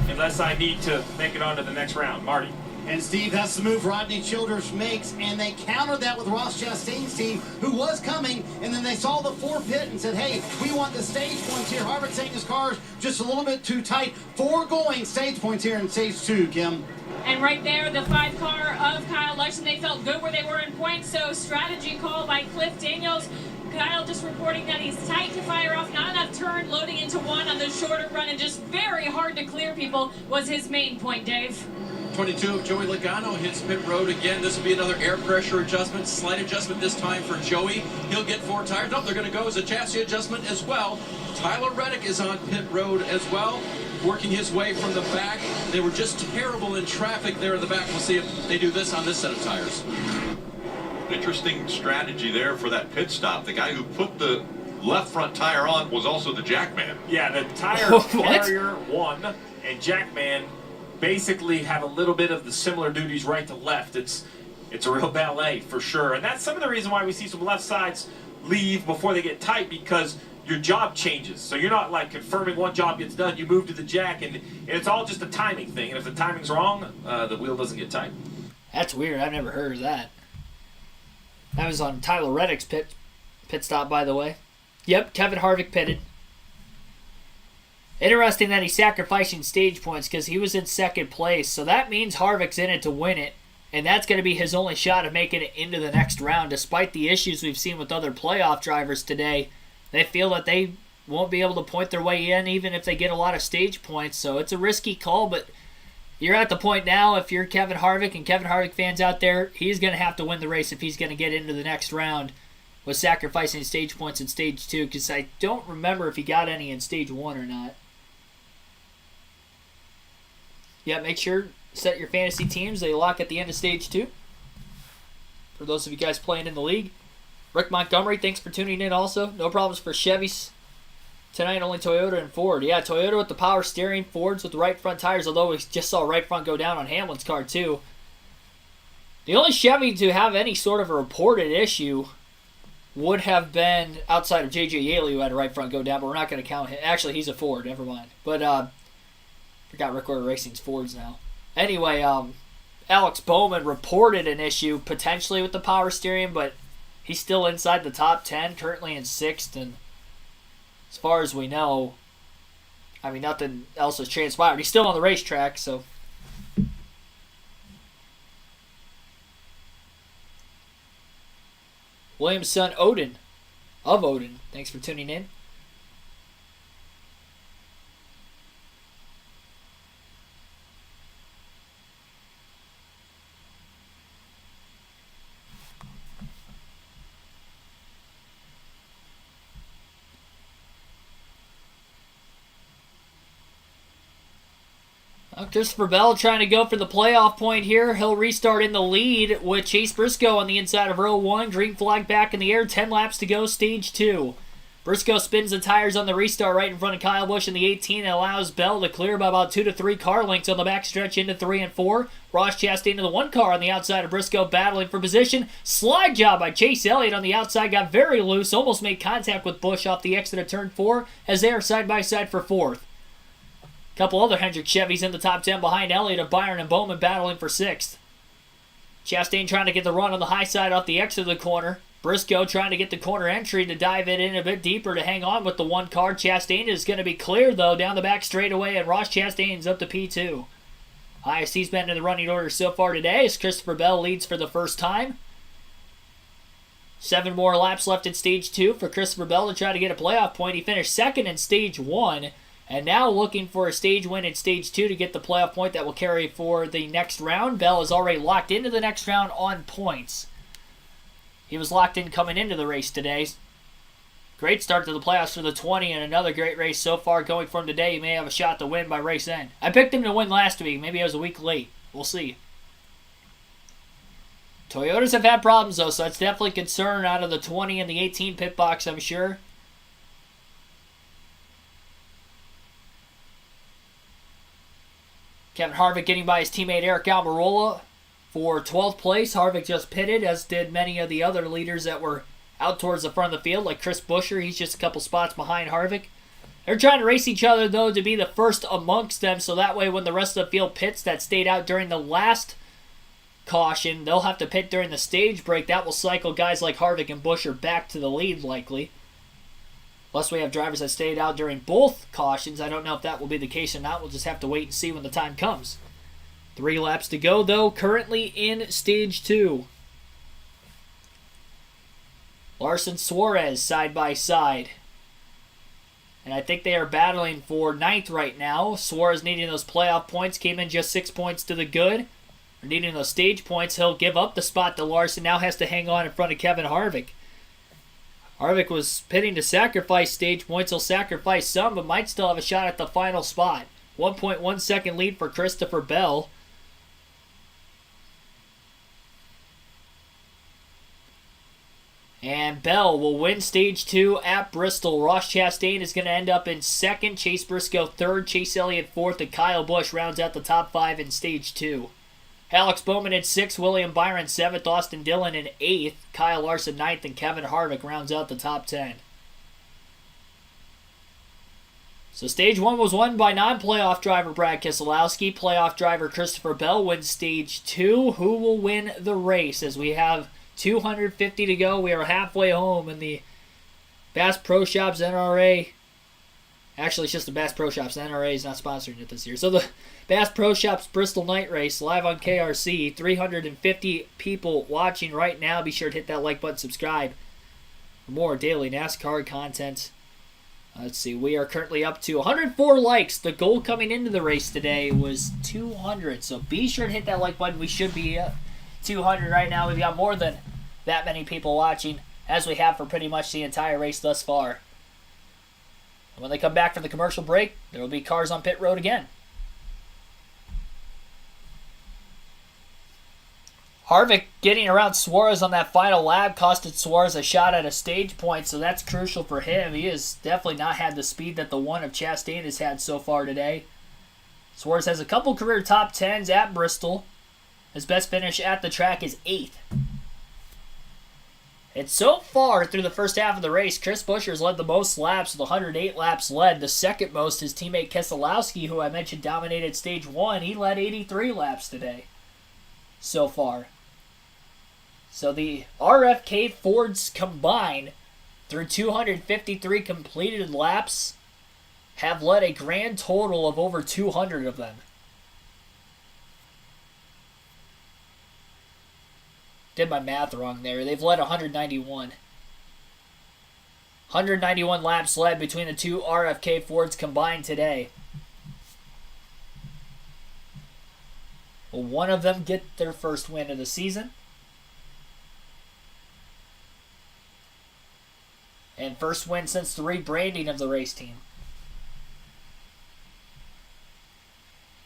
unless I need to make it on to the next round. Marty. And Steve, that's the move Rodney Childers makes, and they countered that with Ross Chastain's team, who was coming, and then they saw the 4 pit and said, hey, we want the stage points here. Harvick saying his car's just a little bit too tight. 4 going stage points here in stage 2, Kim. And right there, the 5 car of Kyle Larson, they felt good where they were in points, so strategy call by Cliff Daniels. Kyle just reporting that he's tight to fire off, not enough turn, loading into 1 on the shorter run, and just very hard to clear people was his main point, Dave. 22 of Joey Logano hits pit road again. This will be another air pressure adjustment, slight adjustment this time for Joey. He'll get 4 tires. No, they're going to go as a chassis adjustment as well. Tyler Reddick is on pit road as well, working his way from the back. They were just terrible in traffic there in the back. We'll see if they do this on this set of tires. Interesting strategy there for that pit stop. The guy who put the left front tire on was also the jackman. Yeah, the tire carrier won, and jackman basically have a little bit of the similar duties right to left. It's a real ballet for sure. And that's some of the reason why we see some left sides leave before they get tight, because your job changes. So you're not like confirming one job gets done, you move to the jack, and it's all just a timing thing. And if the timing's wrong, the wheel doesn't get tight. That's weird. I've never heard of that. That was on Tyler Reddick's pit stop, by the way. Yep, Kevin Harvick pitted. Interesting that he's sacrificing stage points because he was in second place. So that means Harvick's in it to win it. And that's going to be his only shot of making it into the next round. Despite the issues we've seen with other playoff drivers today, they feel that they won't be able to point their way in even if they get a lot of stage points. So it's a risky call, but you're at the point now, if you're Kevin Harvick and Kevin Harvick fans out there, he's going to have to win the race if he's going to get into the next round with sacrificing stage points in stage 2, because I don't remember if he got any in stage 1 or not. Yeah, make sure set your fantasy teams. They lock at the end of stage 2. For those of you guys playing in the league. Rick Montgomery, thanks for tuning in also. No problems for Chevys tonight, only Toyota and Ford. Yeah, Toyota with the power steering, Fords with the right front tires, although we just saw right front go down on Hamlin's car too. The only Chevy to have any sort of a reported issue would have been outside of J.J. Yaley, who had a right front go down, but we're not going to count him. Actually, he's a Ford, never mind. But, forgot Rick Order Racing's Fords now. Anyway, Alex Bowman reported an issue potentially with the power steering, but he's still inside the top 10, currently in 6th, and as far as we know, I mean, nothing else has transpired. He's still on the racetrack, so. Williams' son, Odin, of Odin, thanks for tuning in. Christopher Bell trying to go for the playoff point here. He'll restart in the lead with Chase Briscoe on the inside of row 1. Green flag back in the air. 10 laps to go, stage 2. Briscoe spins the tires on the restart right in front of Kyle Busch in the 18 and allows Bell to clear by about 2 to 3 car lengths on the backstretch into 3 and 4. Ross Chastain to the 1 car on the outside of Briscoe battling for position. Slide job by Chase Elliott on the outside. Got very loose. Almost made contact with Busch off the exit of turn 4 as they are side by side for 4th. Couple other Hendrick Chevys in the top 10 behind Elliott of Byron and Bowman battling for 6th. Chastain trying to get the run on the high side off the exit of the corner. Briscoe trying to get the corner entry to dive it in a bit deeper to hang on with the 1 car. Chastain is going to be clear though down the back straightaway, and Ross Chastain's up to P2. Highest he's been in the running order so far today as Christopher Bell leads for the first time. 7 more laps left in stage 2 for Christopher Bell to try to get a playoff point. He finished 2nd in stage 1. And now looking for a stage win in stage 2 to get the playoff point that will carry for the next round. Bell is already locked into the next round on points. He was locked in coming into the race today. Great start to the playoffs for the 20 and another great race so far going for him today. He may have a shot to win by race end. I picked him to win last week. Maybe I was a week late. We'll see. Toyotas have had problems though, so that's definitely a concern out of the 20 and the 18 pit box, I'm sure. Kevin Harvick getting by his teammate Eric Almirola for 12th place. Harvick just pitted, as did many of the other leaders that were out towards the front of the field, like Chris Buescher. He's just a couple spots behind Harvick. They're trying to race each other, though, to be the first amongst them, so that way when the rest of the field pits that stayed out during the last caution, they'll have to pit during the stage break. That will cycle guys like Harvick and Buescher back to the lead, likely. Unless we have drivers that stayed out during both cautions. I don't know if that will be the case or not. We'll just have to wait and see when the time comes. 3 laps to go, though, currently in stage 2. Larson Suarez side by side. And I think they are battling for 9th right now. Suarez needing those playoff points. Came in just 6 points to the good. Needing those stage points. He'll give up the spot to Larson. Now has to hang on in front of Kevin Harvick. Harvick was pitting to sacrifice stage points. He'll sacrifice some, but might still have a shot at the final spot. 1.1 second lead for Christopher Bell. And Bell will win stage 2 at Bristol. Ross Chastain is going to end up in 2nd. Chase Briscoe 3rd. Chase Elliott 4th. And Kyle Busch rounds out the top 5 in stage 2. Alex Bowman in 6th. William Byron 7th. Austin Dillon in 8th. Kyle Larson 9th. And Kevin Harvick rounds out the top 10. So stage 1 was won by non-playoff driver Brad Keselowski. Playoff driver Christopher Bell wins stage 2. Who will win the race? As we have 250 to go. We are halfway home in the Bass Pro Shops NRA. Actually, it's just the Bass Pro Shops. The NRA is not sponsoring it this year. So the Bass Pro Shops Bristol Night Race live on KRC. 350 people watching right now. Be sure to hit that like button, subscribe for more daily NASCAR content. Let's see. We are currently up to 104 likes. The goal coming into the race today was 200. So be sure to hit that like button. We should be 200 right now. We've got more than that many people watching, as we have for pretty much the entire race thus far. And when they come back from the commercial break, there will be cars on pit road again. Harvick getting around Suarez on that final lap costed Suarez a shot at a stage point, so that's crucial for him. He has definitely not had the speed that the one of Chastain has had so far today. Suarez has a couple career top 10s at Bristol. His best finish at the track is 8th. And so far, through the first half of the race, Chris Buescher has led the most laps with 108 laps led. The second most, his teammate Keselowski, who I mentioned dominated stage 1, he led 83 laps today so far. So the RFK Fords combined, through 253 completed laps, have led a grand total of over 200 of them. Did my math wrong there. They've led 191. 191 laps led between the two RFK Fords combined today. Will one of them get their first win of the season? And first win since the rebranding of the race team.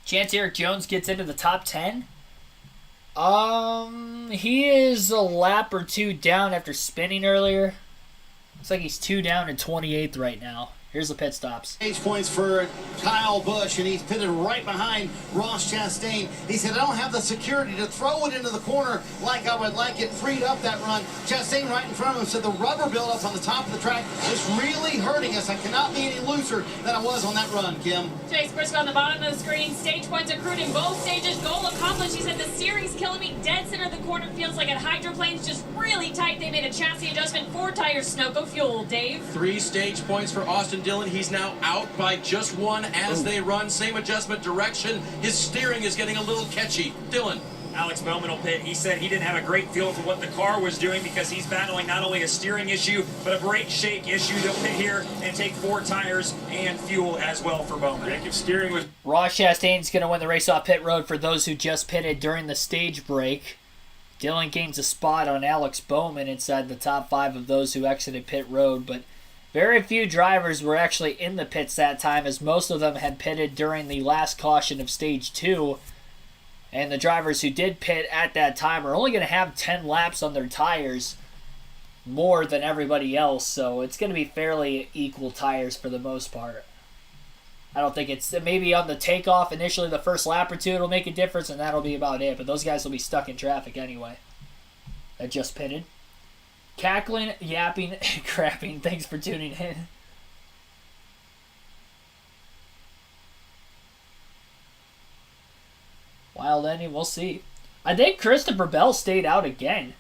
Chance Eric Jones gets into the top 10. He is a lap or two down after spinning earlier. Looks like he's 2 down and 28th right now. Here's the pit stops. Stage points for Kyle Busch, and he's pitted right behind Ross Chastain. He said, I don't have the security to throw it into the corner like I would like it, freed up that run. Chastain right in front of him said the rubber buildup on the top of the track is really hurting us. I cannot be any looser than I was on that run, Kim. Chase Briscoe on the bottom of the screen. Stage points accrued in both stages. Goal accomplished. He said the steering's killing me. Dead center of the corner feels like it. Hydroplane's just really tight. They made a chassis adjustment. 4 tires, Sunoco fuel. Dave? 3 stage points for Austin Dillon. He's now out by just 1 as they run. Same adjustment direction. His steering is getting a little catchy. Dillon. Alex Bowman will pit. He said he didn't have a great feel for what the car was doing because he's battling not only a steering issue, but a brake shake issue. They'll pit here and take 4 tires and fuel as well for Bowman. If steering was... Ross Chastain's going to win the race off pit road for those who just pitted during the stage break. Dillon gains a spot on Alex Bowman inside the top 5 of those who exited pit road, but very few drivers were actually in the pits that time, as most of them had pitted during the last caution of stage 2. And the drivers who did pit at that time are only going to have 10 laps on their tires, more than everybody else, so it's going to be fairly equal tires for the most part. I don't think it's... Maybe on the takeoff, initially the first lap or two, it'll make a difference, and that'll be about it. But those guys will be stuck in traffic anyway. That just pitted. Cackling, yapping, crapping. Thanks for tuning in. Wild ending, we'll see. I think Christopher Bell stayed out again.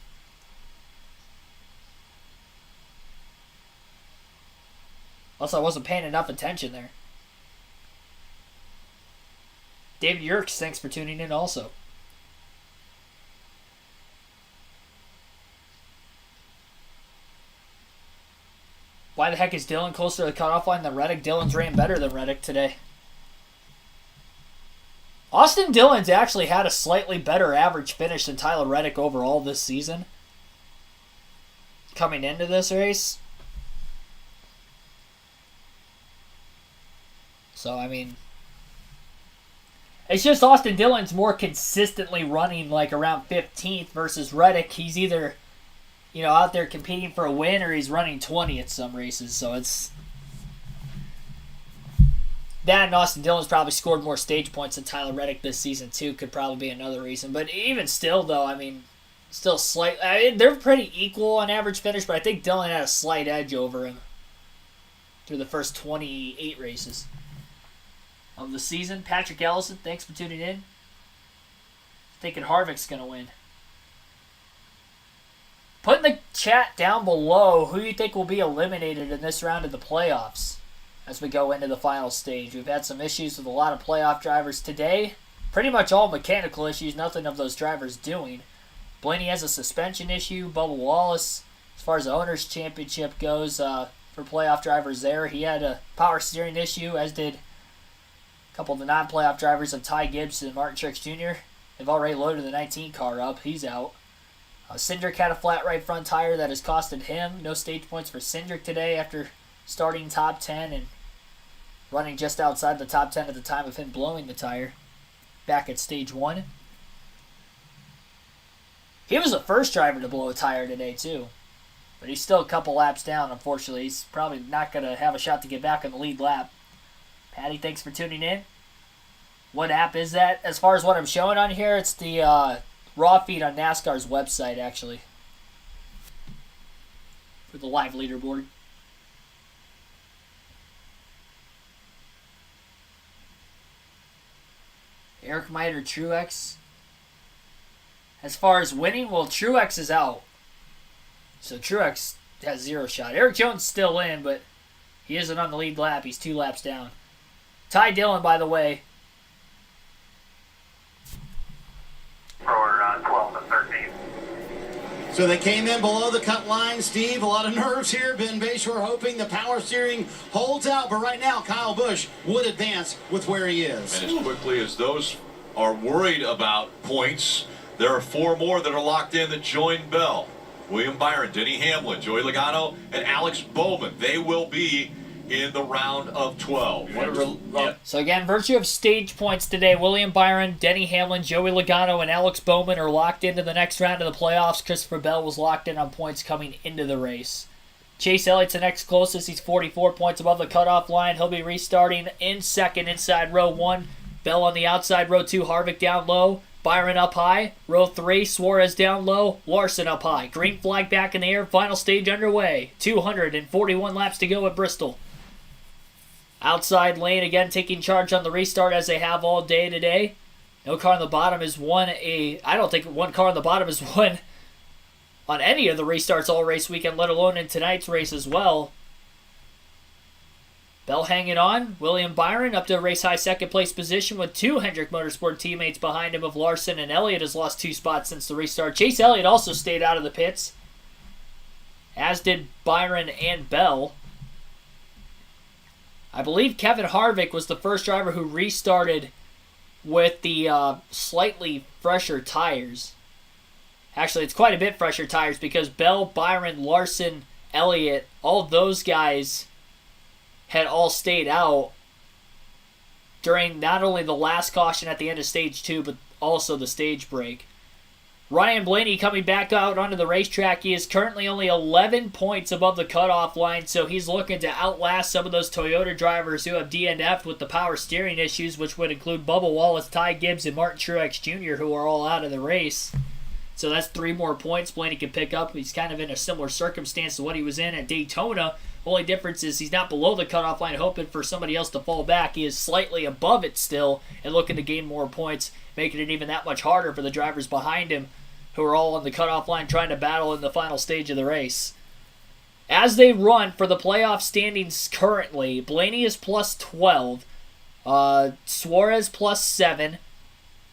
Unless I wasn't paying enough attention there. David Yerkes, thanks for tuning in also. Why the heck is Dillon closer to the cutoff line than Reddick? Dillon's ran better than Reddick today. Austin Dillon's actually had a slightly better average finish than Tyler Reddick overall this season. Coming into this race. So, I mean... It's just Austin Dillon's more consistently running like around 15th versus Reddick. He's either out there competing for a win, or he's running 20 at some races. So it's that, and Austin Dillon's probably scored more stage points than Tyler Reddick this season too. Could probably be another reason. But even still, though, still slight. They're pretty equal on average finish, but I think Dillon had a slight edge over him through the first 28 races of the season. Patrick Ellison, thanks for tuning in. Thinking Harvick's going to win. Put in the chat down below who you think will be eliminated in this round of the playoffs as we go into the final stage. We've had some issues with a lot of playoff drivers today. Pretty much all mechanical issues, nothing of those drivers doing. Blaney has a suspension issue. Bubba Wallace, as far as the Owners' Championship goes, for playoff drivers there, he had a power steering issue, as did a couple of the non-playoff drivers of Ty Gibbs and Martin Truex Jr. They've already loaded the 19 car up. He's out. Syndrick had a flat right front tire that has costed him. No stage points for Syndrick today after starting top 10 and running just outside the top 10 at the time of him blowing the tire back at stage 1. He was the first driver to blow a tire today, too. But he's still a couple laps down, unfortunately. He's probably not going to have a shot to get back on the lead lap. Patty, thanks for tuning in. What app is that? As far as what I'm showing on here, it's the raw feed on NASCAR's website, actually, for the live leaderboard. Eric Miter, Truex. As far as winning, well, Truex is out. So Truex has 0 shot. Eric Jones still in, but he isn't on the lead lap. He's 2 laps down. Ty Dillon, by the way. For 12 and 13. So they came in below the cut line, Steve. A lot of nerves here. Ben Bayshore hoping the power steering holds out. But right now, Kyle Busch would advance with where he is. And as quickly as those are worried about points, there are 4 more that are locked in that join Bell. William Byron, Denny Hamlin, Joey Logano, and Alex Bowman. They will be in the round of 12. So again, virtue of stage points today, William Byron, Denny Hamlin, Joey Logano, and Alex Bowman are locked into the next round of the playoffs. Christopher Bell was locked in on points coming into the race. Chase Elliott's the next closest. He's 44 points above the cutoff line. He'll be restarting in second inside row 1. Bell on the outside, row 2, Harvick down low. Byron up high. Row 3, Suarez down low. Larson up high. Green flag back in the air. Final stage underway. 241 laps to go at Bristol. Outside lane again taking charge on the restart as they have all day today. No car on the bottom has won I don't think one car on the bottom has won on any of the restarts all race weekend, let alone in tonight's race as well. Bell hanging on. William Byron up to a race high second place position with 2 Hendrick Motorsport teammates behind him of Larson, and Elliott has lost 2 spots since the restart. Chase Elliott also stayed out of the pits, as did Byron and Bell. I believe Kevin Harvick was the first driver who restarted with the slightly fresher tires. Actually, it's quite a bit fresher tires because Bell, Byron, Larson, Elliott, all those guys had all stayed out during not only the last caution at the end of stage 2, but also the stage break. Ryan Blaney coming back out onto the racetrack. He is currently only 11 points above the cutoff line, so he's looking to outlast some of those Toyota drivers who have DNF'd with the power steering issues, which would include Bubba Wallace, Ty Gibbs, and Martin Truex Jr., who are all out of the race. So that's 3 more points Blaney can pick up. He's kind of in a similar circumstance to what he was in at Daytona. Only difference is he's not below the cutoff line hoping for somebody else to fall back. He is slightly above it still and looking to gain more points, making it even that much harder for the drivers behind him who are all on the cutoff line trying to battle in the final stage of the race. As they run for the playoff standings currently, Blaney is plus 12, Suarez plus 7,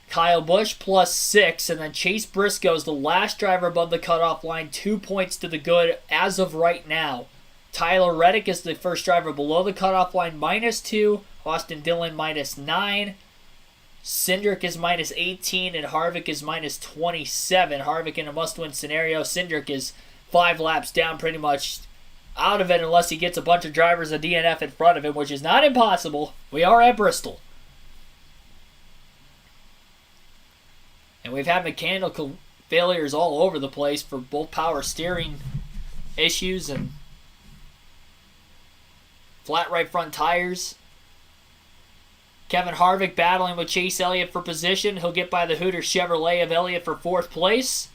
Kyle Busch plus 6, and then Chase Briscoe is the last driver above the cutoff line, 2 points to the good as of right now. Tyler Reddick is the first driver below the cutoff line, minus 2, Austin Dillon minus 9, Syndrick is minus 18, and Harvick is minus 27. Harvick in a must-win scenario. Syndrick is 5 laps down, pretty much out of it unless he gets a bunch of drivers a DNF in front of him, which is not impossible. We are at Bristol. And we've had mechanical failures all over the place for both power steering issues and flat right front tires. Kevin Harvick battling with Chase Elliott for position. He'll get by the Hooter Chevrolet of Elliott for 4th place.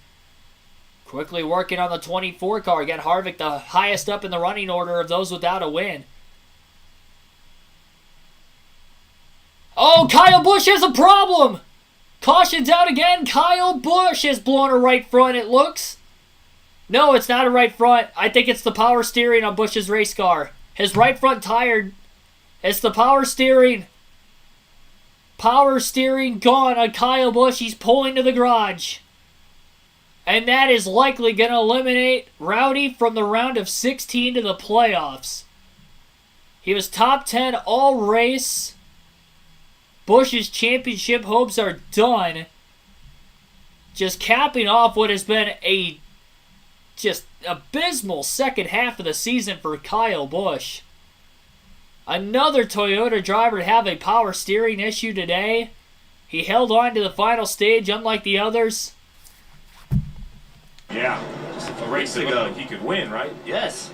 Quickly working on the 24 car. Again, Harvick the highest up in the running order of those without a win. Oh, Kyle Busch has a problem! Caution's out again. Kyle Busch has blown a right front, it looks. No, it's not a right front. I think it's the power steering on Busch's race car. His right front tire. It's the power steering. Power steering gone on Kyle Busch. He's pulling to the garage. And that is likely going to eliminate Rowdy from the round of 16 to the playoffs. He was top 10 all race. Busch's championship hopes are done. Just capping off what has been a just abysmal second half of the season for Kyle Busch. Another Toyota driver to have a power steering issue today. He held on to the final stage unlike the others. Yeah, just a race that looked like he could win, right? Yes.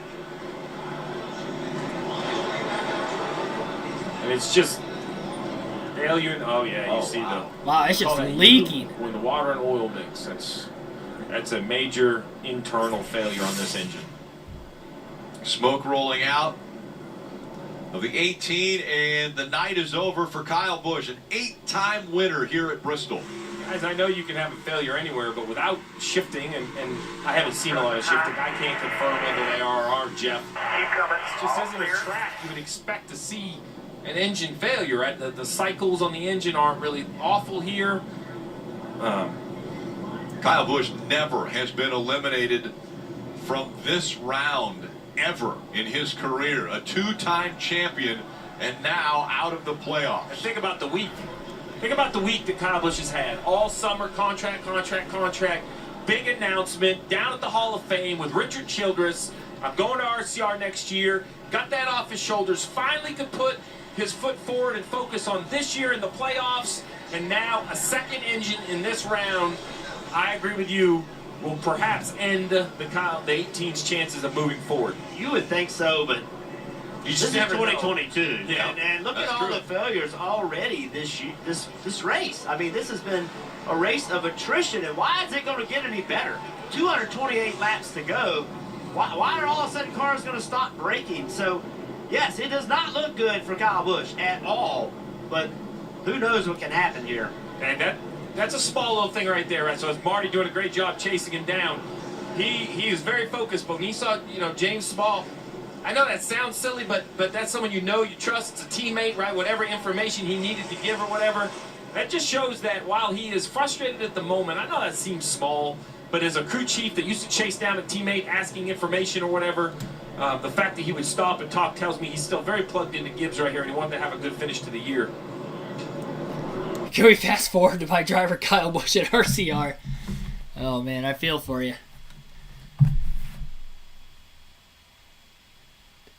And it's just failure. Oh yeah, you see the. Wow, it's just leaking. When the water and oil mix, that's a major internal failure on this engine. Smoke rolling out of the 18, and the night is over for Kyle Busch, an 8-time winner here at Bristol. Guys, I know you can have a failure anywhere, but without shifting, and I haven't seen a lot of shifting, I can't confirm whether they are or aren't, Jeff. It just isn't a track you would expect to see an engine failure, right? The cycles on the engine aren't really awful here. Kyle Busch never has been eliminated from this round ever in his career. A 2-time champion, and now out of the playoffs. And think about the week. Think about the week that Kyle Busch has had. All summer, contract. Big announcement down at the Hall of Fame with Richard Childress. I'm going to RCR next year. Got that off his shoulders. Finally could put his foot forward and focus on this year in the playoffs. And now a second engine in this round, I agree with you, will perhaps end the 18's chances of moving forward. You would think so, but this is 2022. Yeah, and look at all the failures already this race. I mean, this has been a race of attrition, and why is it going to get any better? 228 laps to go. Why are all of a sudden cars going to stop braking? So, yes, it does not look good for Kyle Busch at all, but who knows what can happen here. And that's a small little thing right there, right? So it's Marty doing a great job chasing him down. He is very focused, but when he saw, James Small, I know that sounds silly, but that's someone you trust. It's a teammate, right? Whatever information he needed to give or whatever. That just shows that while he is frustrated at the moment, I know that seems small, but as a crew chief that used to chase down a teammate asking information or whatever, the fact that he would stop and talk tells me he's still very plugged into Gibbs right here, and he wanted to have a good finish to the year. Can we fast forward to my driver Kyle Busch at RCR? Oh man, I feel for you.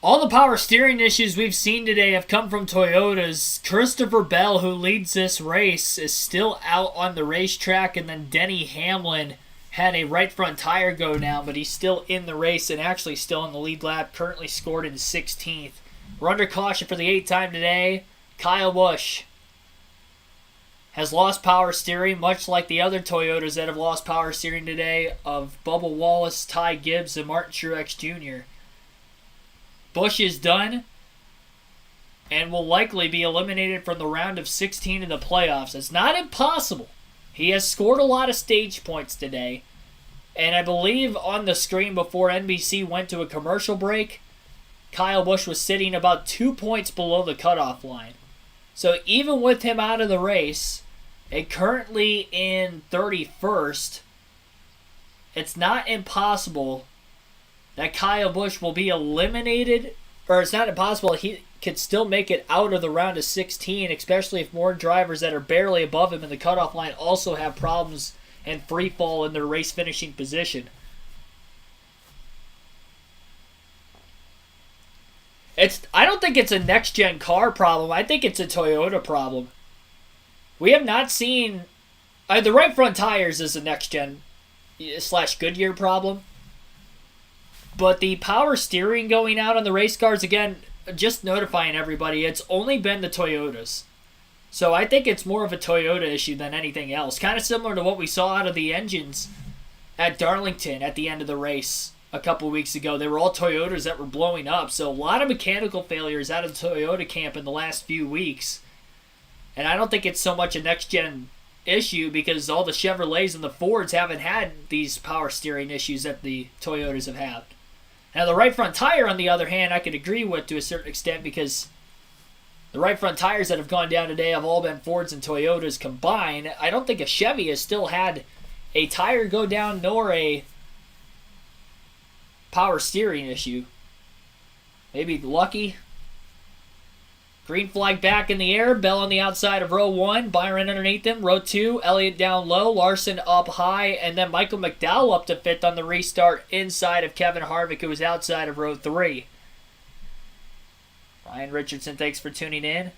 All the power steering issues we've seen today have come from Toyotas. Christopher Bell, who leads this race, is still out on the racetrack, and then Denny Hamlin had a right front tire go down, but he's still in the race and actually still in the lead lap, currently scored in 16th. We're under caution for the 8th time today. Kyle Busch has lost power steering, much like the other Toyotas that have lost power steering today of Bubba Wallace, Ty Gibbs, and Martin Truex Jr. Busch is done and will likely be eliminated from the round of 16 in the playoffs. It's not impossible. He has scored a lot of stage points today, and I believe on the screen before NBC went to a commercial break, Kyle Busch was sitting about 2 points below the cutoff line. So even with him out of the race, and currently in 31st, it's not impossible that Kyle Busch will be eliminated, or it's not impossible he could still make it out of the round of 16, especially if more drivers that are barely above him in the cutoff line also have problems and free fall in their race finishing position. I don't think it's a next-gen car problem. I think it's a Toyota problem. We have not seen... the right front tires is a next-gen / Goodyear problem. But the power steering going out on the race cars, again, just notifying everybody, it's only been the Toyotas. So I think it's more of a Toyota issue than anything else. Kind of similar to what we saw out of the engines at Darlington at the end of the race a couple weeks ago. They were all Toyotas that were blowing up. So a lot of mechanical failures out of the Toyota camp in the last few weeks. And I don't think it's so much a next-gen issue because all the Chevrolets and the Fords haven't had these power steering issues that the Toyotas have had. Now, the right front tire, on the other hand, I could agree with to a certain extent because the right front tires that have gone down today have all been Fords and Toyotas combined. I don't think a Chevy has still had a tire go down nor a power steering issue. Maybe lucky. Green flag back in the air. Bell on the outside of row 1. Byron underneath him. Row 2. Elliott down low. Larson up high. And then Michael McDowell up to 5th on the restart inside of Kevin Harvick, who was outside of row 3. Ryan Richardson, thanks for tuning in.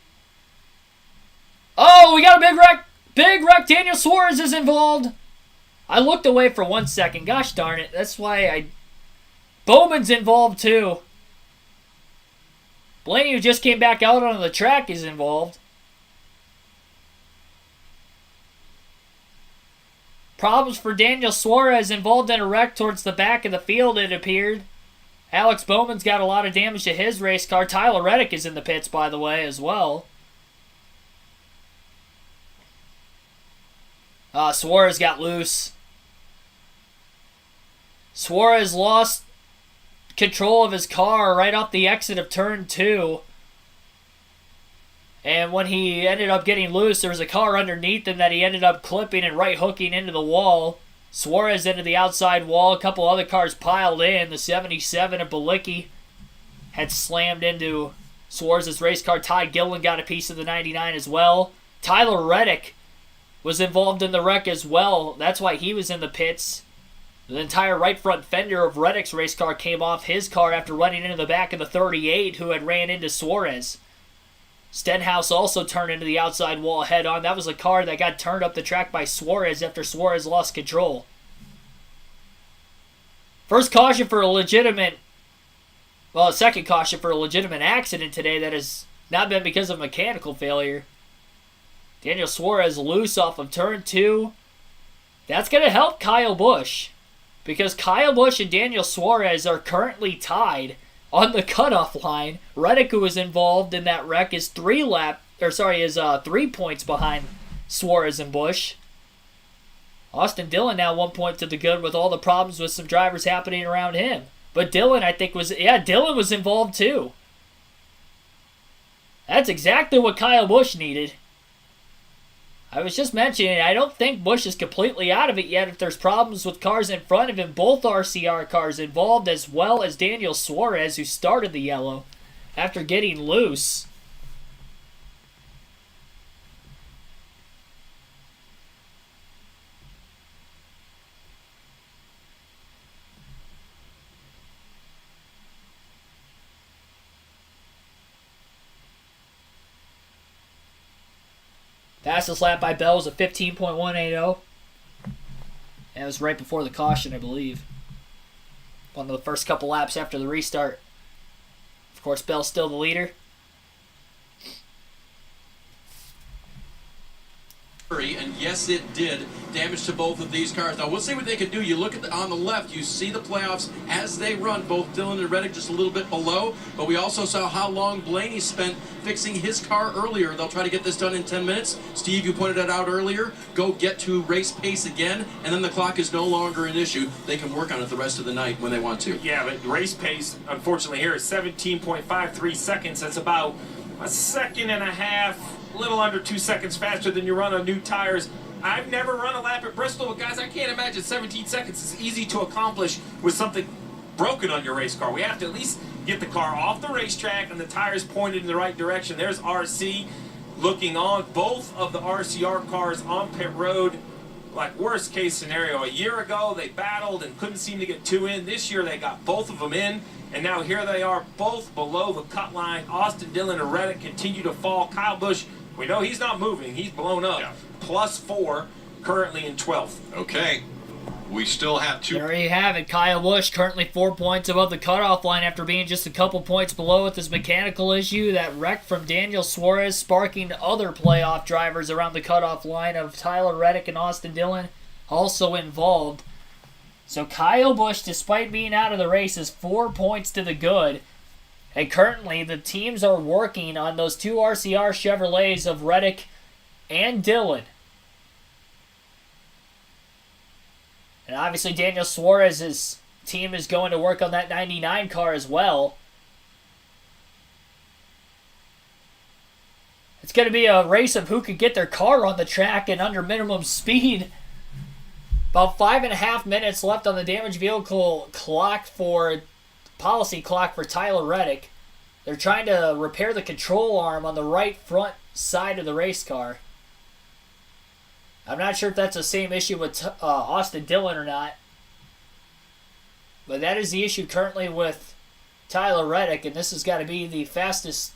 Oh, we got a big wreck. Big wreck. Daniel Suarez is involved. I looked away for 1 second. Gosh darn it. That's why Bowman's involved too. Blaney, who just came back out on the track, is involved. Problems for Daniel Suarez, involved in a wreck towards the back of the field, it appeared. Alex Bowman's got a lot of damage to his race car. Tyler Reddick is in the pits, by the way, as well. Suarez got loose. Suarez lost control of his car right off the exit of turn 2. And when he ended up getting loose, there was a car underneath him that he ended up clipping and right hooking into the wall. Suarez into the outside wall. A couple other cars piled in. The 77 of Balicki had slammed into Suarez's race car. Ty Dillon got a piece of the 99 as well. Tyler Reddick was involved in the wreck as well. That's why he was in the pits. The entire right front fender of Reddick's race car came off his car after running into the back of the 38 who had ran into Suarez. Stenhouse also turned into the outside wall head on. That was a car that got turned up the track by Suarez after Suarez lost control. First caution for a legitimate, second caution for a legitimate accident today that has not been because of mechanical failure. Daniel Suarez loose off of turn 2. That's going to help Kyle Busch, because Kyle Busch and Daniel Suarez are currently tied on the cutoff line. Reddick, who was involved in that wreck, is 3 points behind Suarez and Busch. Austin Dillon now 1 point to the good with all the problems with some drivers happening around him. But Dillon, I think, Dillon was involved too. That's exactly what Kyle Busch needed. I was just mentioning, I don't think Busch is completely out of it yet if there's problems with cars in front of him. Both RCR cars involved, as well as Daniel Suarez, who started the yellow after getting loose. Fastest lap by Bell was a 15.180. And it was right before the caution, I believe. One of the first couple laps after the restart. Of course, Bell's still the leader. And yes, it did damage to both of these cars. Now we'll see what they can do. You look at on the left, you see the playoffs as they run. Both Dillon and Reddick just a little bit below, but we also saw how long Blaney spent fixing his car earlier. They'll try to get this done in 10 minutes. Steve, you pointed it out earlier. Go get to race pace again, and then the clock is no longer an issue. They can work on it the rest of the night when they want to. Yeah, but race pace, unfortunately, here is 17.53 seconds. That's about a second and a half, a little under 2 seconds faster than you run on new tires. I've never run a lap at Bristol, but guys, I can't imagine 17 seconds is easy to accomplish with something broken on your race car. We have to at least get the car off the racetrack and the tires pointed in the right direction. There's RC looking on. Both of the RCR cars on pit road, like worst case scenario. A year ago, they battled and couldn't seem to get 2 in. This year, they got both of them in. And now here they are, both below the cut line. Austin Dillon and Reddick continue to fall. Kyle Busch, we know he's not moving. He's blown up. Yeah. +4, currently in 12th. Okay. we still have two. There you have it. Kyle Busch currently 4 points above the cutoff line after being just a couple points below with his mechanical issue. That wreck from Daniel Suarez sparking other playoff drivers around the cutoff line of Tyler Reddick and Austin Dillon also involved. So Kyle Busch, despite being out of the race, is 4 points to the good. And currently the teams are working on those two RCR Chevrolets of Reddick and Dillon. And obviously Daniel Suarez's team is going to work on that 99 car as well. It's going to be a race of who could get their car on the track and under minimum speed. About 5.5 minutes left on the damaged vehicle clock policy clock for Tyler Reddick. They're trying to repair the control arm on the right front side of the race car. I'm not sure if that's the same issue with Austin Dillon or not. But that is the issue currently with Tyler Reddick, and this has got to be the fastest,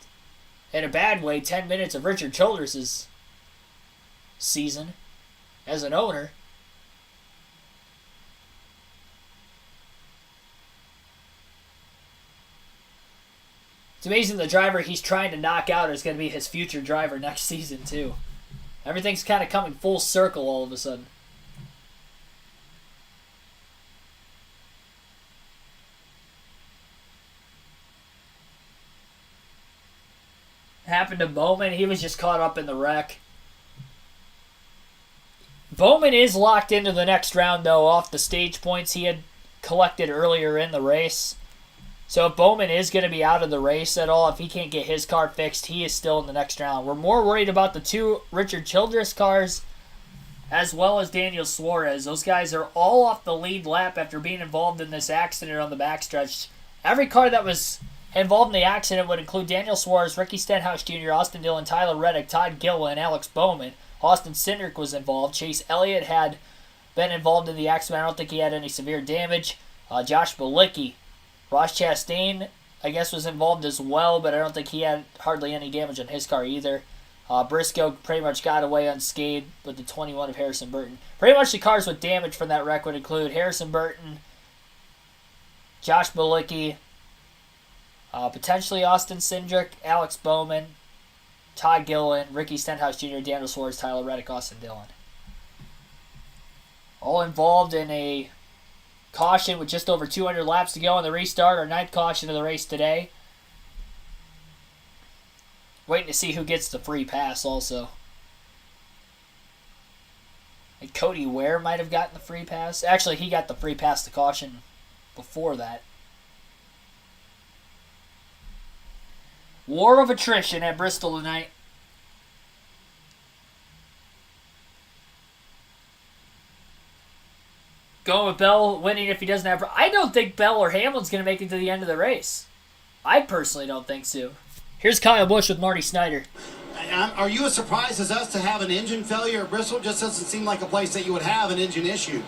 in a bad way, 10 minutes of Richard Childress' season as an owner. It's amazing the driver he's trying to knock out is going to be his future driver next season, too. Everything's kind of coming full circle all of a sudden. Happened to Bowman. He was just caught up in the wreck. Bowman is locked into the next round, though, off the stage points he had collected earlier in the race. So if Bowman is going to be out of the race at all, if he can't get his car fixed, he is still in the next round. We're more worried about the two Richard Childress cars as well as Daniel Suarez. Those guys are all off the lead lap after being involved in this accident on the backstretch. Every car that was involved in the accident would include Daniel Suarez, Ricky Stenhouse Jr., Austin Dillon, Tyler Reddick, Todd Gilliland, and Alex Bowman. Austin Syndrick was involved. Chase Elliott had been involved in the accident. I don't think he had any severe damage. Josh Bilicki. Ross Chastain, I guess, was involved as well, but I don't think he had hardly any damage on his car either. Briscoe pretty much got away unscathed with the 21 of Harrison Burton. Pretty much the cars with damage from that wreck would include Harrison Burton, Josh Bilicki, potentially Austin Syndrick, Alex Bowman, Todd Gilliland, Ricky Stenhouse Jr., Daniel Suarez, Tyler Reddick, Austin Dillon. All involved in a caution with just over 200 laps to go on the restart. Our 9th caution of the race today. Waiting to see who gets the free pass also. And Cody Ware might have gotten the free pass. Actually, he got the free pass to caution before that. War of attrition at Bristol tonight. Going with Bell winning if he doesn't have... I don't think Bell or Hamlin's going to make it to the end of the race. I personally don't think so. Here's Kyle Busch with Marty Snyder. Are you as surprised as us to have an engine failure at Bristol? Just doesn't seem like a place that you would have an engine issue.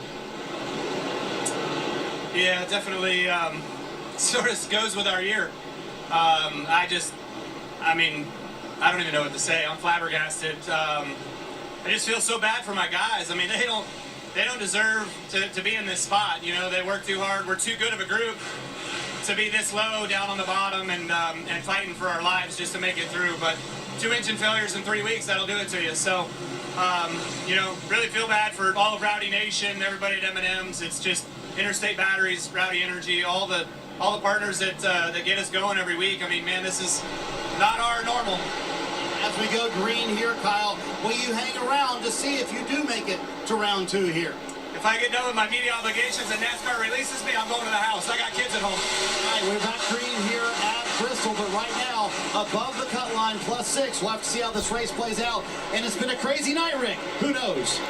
Yeah, definitely sort of goes with our year. I don't even know what to say. I'm flabbergasted. I just feel so bad for my guys. I mean, they don't deserve to be in this spot. You know, they work too hard. We're too good of a group to be this low down on the bottom and fighting for our lives just to make it through. But 2 engine failures in 3 weeks, that'll do it to you. So, really feel bad for all of Rowdy Nation, everybody at M&M's. It's just Interstate Batteries, Rowdy Energy, all the partners that get us going every week. I mean, man, this is not our normal. As we go green here, Kyle, will you hang around to see if you do make it to round 2 here? If I get done with my media obligations and NASCAR releases me, I'm going to the house. I got kids at home. All right, we're back green here at Bristol, but right now, above the cut line, +6. We'll have to see how this race plays out. And it's been a crazy night, Rick. Who knows?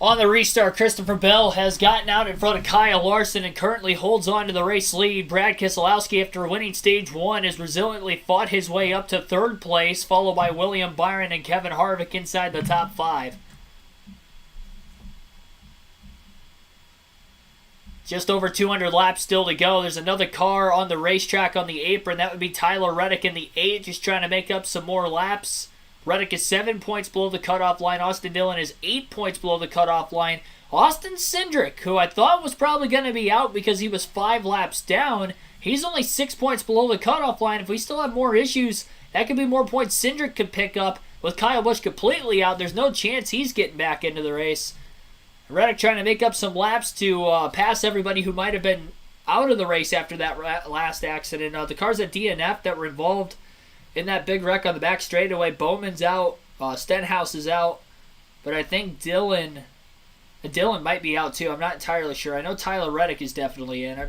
On the restart, Christopher Bell has gotten out in front of Kyle Larson and currently holds on to the race lead. Brad Keselowski, after winning stage 1, has resiliently fought his way up to 3rd place, followed by William Byron and Kevin Harvick inside the top 5. Just over 200 laps still to go. There's another car on the racetrack on the apron. That would be Tyler Reddick in the 8, just trying to make up some more laps. Reddick is 7 points below the cutoff line. Austin Dillon is 8 points below the cutoff line. Austin Syndrick, who I thought was probably going to be out because he was 5 laps down, he's only 6 points below the cutoff line. If we still have more issues, that could be more points Syndrick could pick up. With Kyle Busch completely out, there's no chance he's getting back into the race. Reddick trying to make up some laps to pass everybody who might have been out of the race after that last accident. The cars at DNF that were involved in that big wreck on the back straightaway, Bowman's out, Stenhouse is out, but I think Dillon might be out too. I'm not entirely sure. I know Tyler Reddick is definitely in. I'm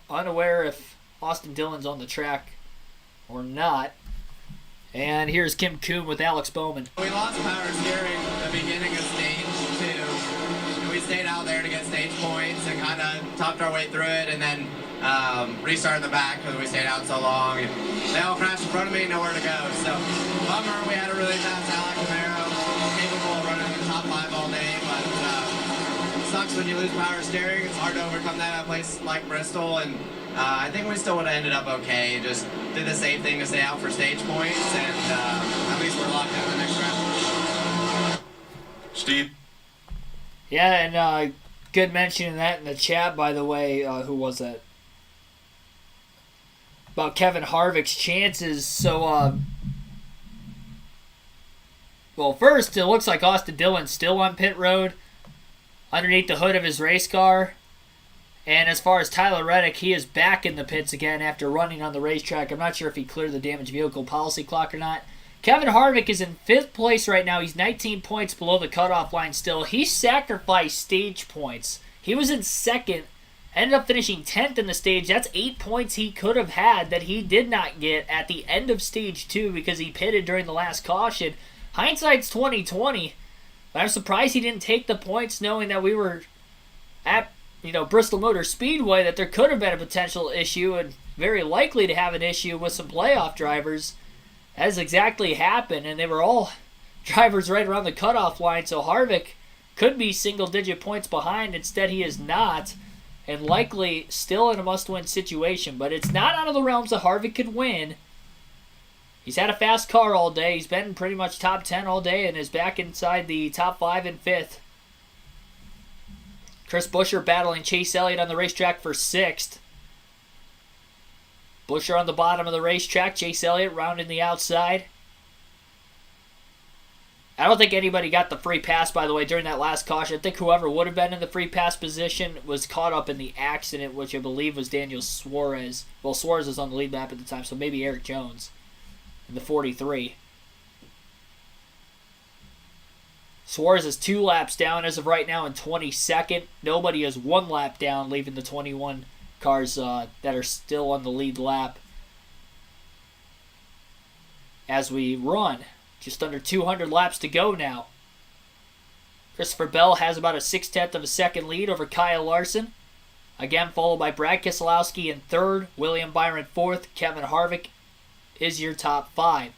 unaware if Austin Dillon's on the track or not. And here's Kim Kuhn with Alex Bowman. We lost power steering at the beginning of stage 2. We stayed out there to get stage points and kind of topped our way through it, and then restarted the back because we stayed out so long. And they all crashed in front of me, nowhere to go. So, bummer, we had a really fast Alex Camaro, capable of running in the top 5 all day, but it sucks when you lose power steering. It's hard to overcome that at a place like Bristol, and I think we still would have ended up okay. Just did the same thing to stay out for stage points, and at least we're locked in the next round. Steve? Yeah, and good mentioning that in the chat, by the way. Who was that? About Kevin Harvick's chances. So, well, first, it looks like Austin Dillon's still on pit road underneath the hood of his race car. And as far as Tyler Reddick, he is back in the pits again after running on the racetrack. I'm not sure if he cleared the damaged vehicle policy clock or not. Kevin Harvick is in 5th place right now. He's 19 points below the cutoff line still. He sacrificed stage points. He was in 2nd, ended up finishing 10th in the stage. That's 8 points he could have had that he did not get at the end of stage 2 because he pitted during the last caution. Hindsight's 20/20, but I'm surprised he didn't take the points knowing that we were at Bristol Motor Speedway, that there could have been a potential issue and very likely to have an issue with some playoff drivers. As exactly happened, and they were all drivers right around the cutoff line, so Harvick could be single-digit points behind. Instead, he is not, and likely still in a must-win situation. But it's not out of the realms that Harvick could win. He's had a fast car all day. He's been pretty much top 10 all day and is back inside the top 5 and 5th. Chris Buescher battling Chase Elliott on the racetrack for 6th. Buescher on the bottom of the racetrack. Chase Elliott rounding the outside. I don't think anybody got the free pass, by the way, during that last caution. I think whoever would have been in the free pass position was caught up in the accident, which I believe was Daniel Suarez. Well, Suarez was on the lead lap at the time, so maybe Eric Jones in the 43. Suarez is 2 laps down as of right now in 22nd. Nobody is 1 lap down, leaving the 21 cars that are still on the lead lap as we run. Just under 200 laps to go now. Christopher Bell has about a 0.6 of a second lead over Kyle Larson. Again, followed by Brad Keselowski in 3rd, William Byron 4th, Kevin Harvick is your top 5.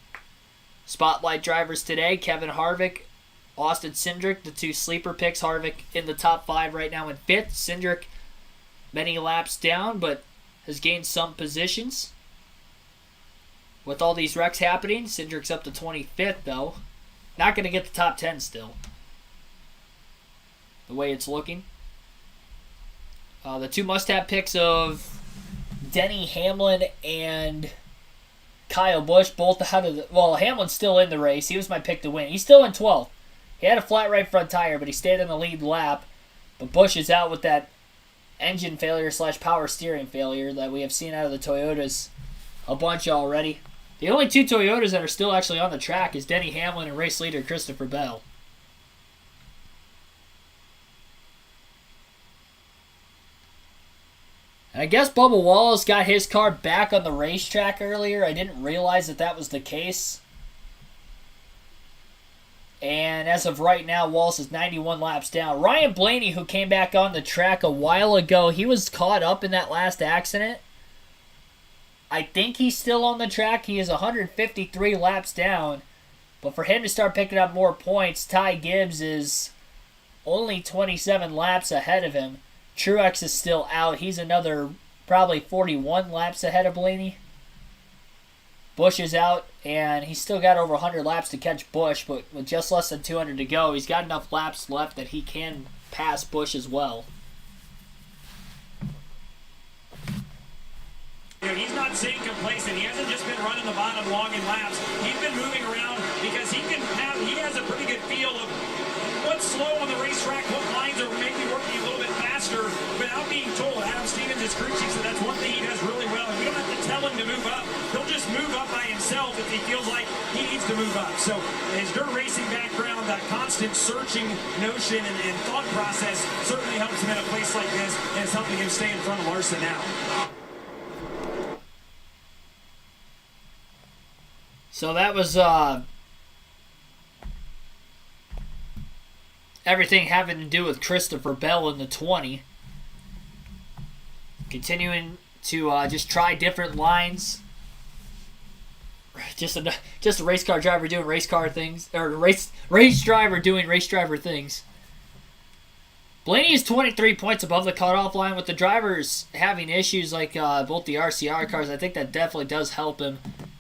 Spotlight drivers today, Kevin Harvick, Austin Syndrick, the 2 sleeper picks. Harvick in the top 5 right now in 5th. Syndrick many laps down, but has gained some positions. With all these wrecks happening, Syndrick's up to 25th, though. Not going to get the top 10 still, the way it's looking. The 2 must-have picks of Denny Hamlin and Kyle Busch, both out of the... Well, Hamlin's still in the race. He was my pick to win. He's still in 12th. He had a flat right front tire, but he stayed in the lead lap. But Busch is out with that engine failure / power steering failure that we have seen out of the Toyotas a bunch already. The only 2 Toyotas that are still actually on the track is Denny Hamlin and race leader Christopher Bell. And I guess Bubba Wallace got his car back on the racetrack earlier. I didn't realize that was the case. And as of right now, Wallace is 91 laps down. Ryan Blaney, who came back on the track a while ago, he was caught up in that last accident. I think he's still on the track. He is 153 laps down. But for him to start picking up more points, Ty Gibbs is only 27 laps ahead of him. Truex is still out. He's another probably 41 laps ahead of Blaney. Busch is out, and he's still got over 100 laps to catch Busch, but with just less than 200 to go, he's got enough laps left that he can past Busch as well. He's not sitting complacent. He hasn't just been running the bottom long in laps. He's been moving around because he has a pretty good feel of what's slow on the racetrack, what lines are maybe working a little bit faster without being told. Adam Stevens, his crew chief, said that's one thing he does really well. And we don't have to tell him to move up. He'll just move up by himself if he feels like he needs to move up. So his dirt racing background, that constant searching notion and thought process certainly helps him in a place like this, and it's helping him stay in front of Larson now. So that was everything having to do with Christopher Bell in the 20. Continuing to just try different lines. Just a race car driver doing race car things, or race driver doing race driver things. Blaney is 23 points above the cutoff line with the drivers having issues like both the RCR cars. I think that definitely does help him.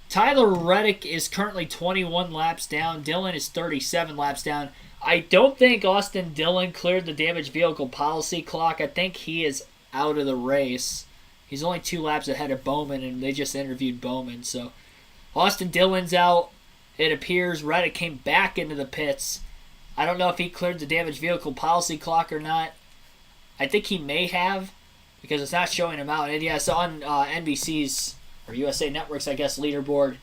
Tyler Reddick is currently 21 laps down. Dillon is 37 laps down. I don't think Austin Dillon cleared the damaged vehicle policy clock. I think he is out of the race. He's only 2 laps ahead of Bowman, and they just interviewed Bowman. So Austin Dillon's out. It appears Reddick came back into the pits. I don't know if he cleared the damaged vehicle policy clock or not. I think he may have, because it's not showing him out. And yes, on NBC's, or USA Network's, I guess, leaderboard,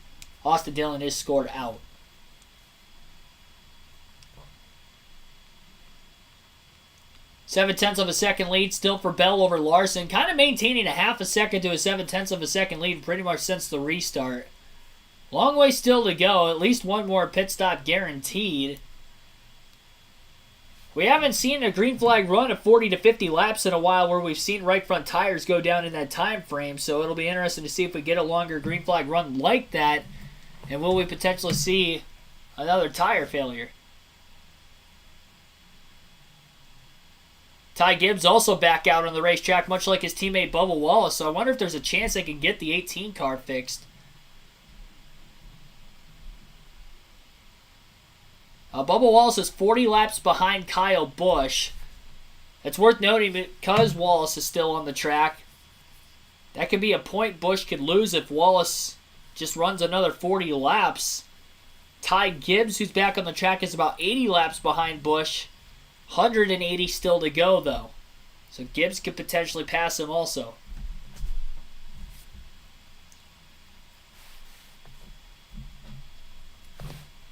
Austin Dillon is scored out. Seven-tenths of a second lead still for Bell over Larson. Kind of maintaining a half a second to a 7/10 of a second lead pretty much since the restart. Long way still to go. At least one more pit stop guaranteed. We haven't seen a green flag run of 40 to 50 laps in a while where we've seen right front tires go down in that time frame. So it'll be interesting to see if we get a longer green flag run like that. And will we potentially see another tire failure? Ty Gibbs also back out on the racetrack, much like his teammate Bubba Wallace. So I wonder if there's a chance they can get the 18 car fixed. Bubba Wallace is 40 laps behind Kyle Busch. It's worth noting because Wallace is still on the track. That could be a point Busch could lose if Wallace just runs another 40 laps. Ty Gibbs, who's back on the track, is about 80 laps behind Busch. 180 still to go, though. So Gibbs could potentially pass him also.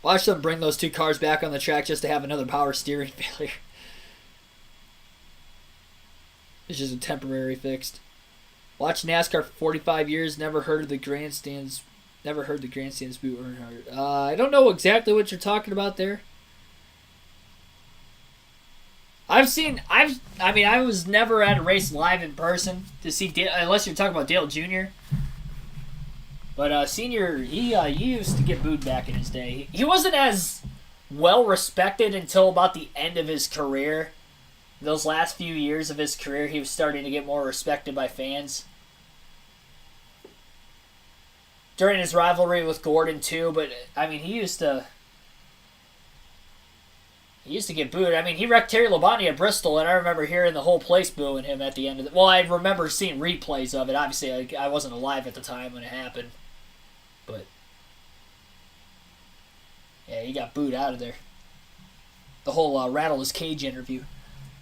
Watch them bring those 2 cars back on the track just to have another power steering failure. It's just a temporary fix. Watch NASCAR for 45 years. Never heard the grandstands boot Earnhardt. I don't know exactly what you're talking about there. I was never at a race live in person to see Dale, unless you're talking about Dale Jr. But Senior, he used to get booed back in his day. He wasn't as well respected until about the end of his career. Those last few years of his career, he was starting to get more respected by fans. During his rivalry with Gordon too, but he used to get booed. He wrecked Terry Labonte at Bristol, and I remember hearing the whole place booing him at the end of it. Well, I remember seeing replays of it. Obviously, I wasn't alive at the time when it happened. But, yeah, he got booed out of there. The whole Rattle His Cage interview.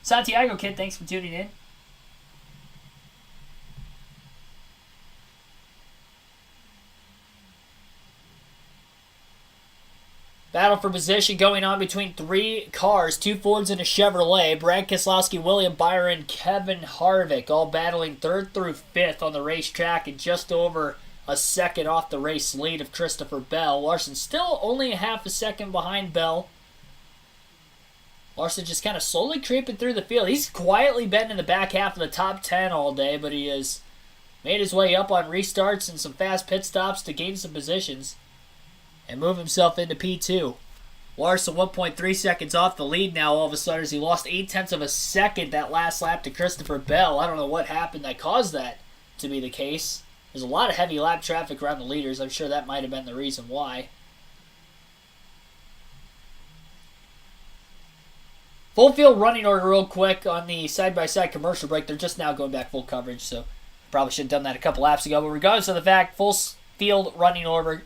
Santiago Kid, thanks for tuning in. Battle for position going on between 3 cars, 2 Fords and a Chevrolet. Brad Keselowski, William Byron, Kevin Harvick, all battling 3rd through 5th on the racetrack and just over a second off the race lead of Christopher Bell. Larson still only a half a second behind Bell. Larson just kind of slowly creeping through the field. He's quietly been in the back half of the top 10 all day, but he has made his way up on restarts and some fast pit stops to gain some positions and move himself into P2. Larson 1.3 seconds off the lead now all of a sudden as he lost 0.8 of a second that last lap to Christopher Bell. I don't know what happened that caused that to be the case. There's a lot of heavy lap traffic around the leaders. I'm sure that might have been the reason why. Full field running order real quick on the side-by-side commercial break. They're just now going back full coverage, so probably should have done that a couple laps ago. But regardless of the fact, full field running order.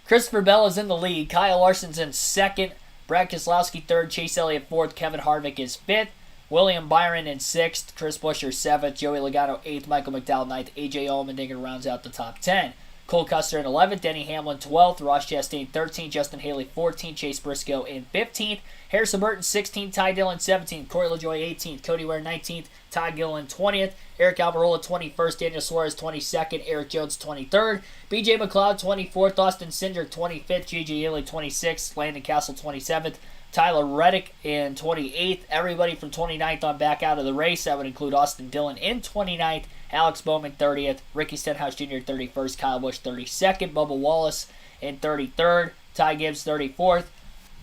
Christopher Bell is in the lead. Kyle Larson's in second. Brad Keselowski third. Chase Elliott fourth. Kevin Harvick is fifth. William Byron in sixth. Chris Buescher seventh. Joey Logano eighth. Michael McDowell ninth. AJ Allmendinger rounds out the top 10. Cole Custer in 11th. Denny Hamlin 12th. Ross Chastain 13th. Justin Haley 14th. Chase Briscoe in 15th. Harrison Burton 16th. Ty Dillon 17th. Corey LaJoie 18th. Cody Ware 19th. Todd Gilliland 20th. Eric Almirola 21st. Daniel Suarez 22nd. Eric Jones 23rd. BJ McLeod 24th. Austin Syndrick 25th. JJ Haley 26th. Landon Castle 27th. Tyler Reddick in 28th. Everybody from 29th on back out of the race. That would include Austin Dillon in 29th. Alex Bowman 30th. Ricky Stenhouse Jr. 31st. Kyle Busch 32nd. Bubba Wallace in 33rd. Ty Gibbs 34th.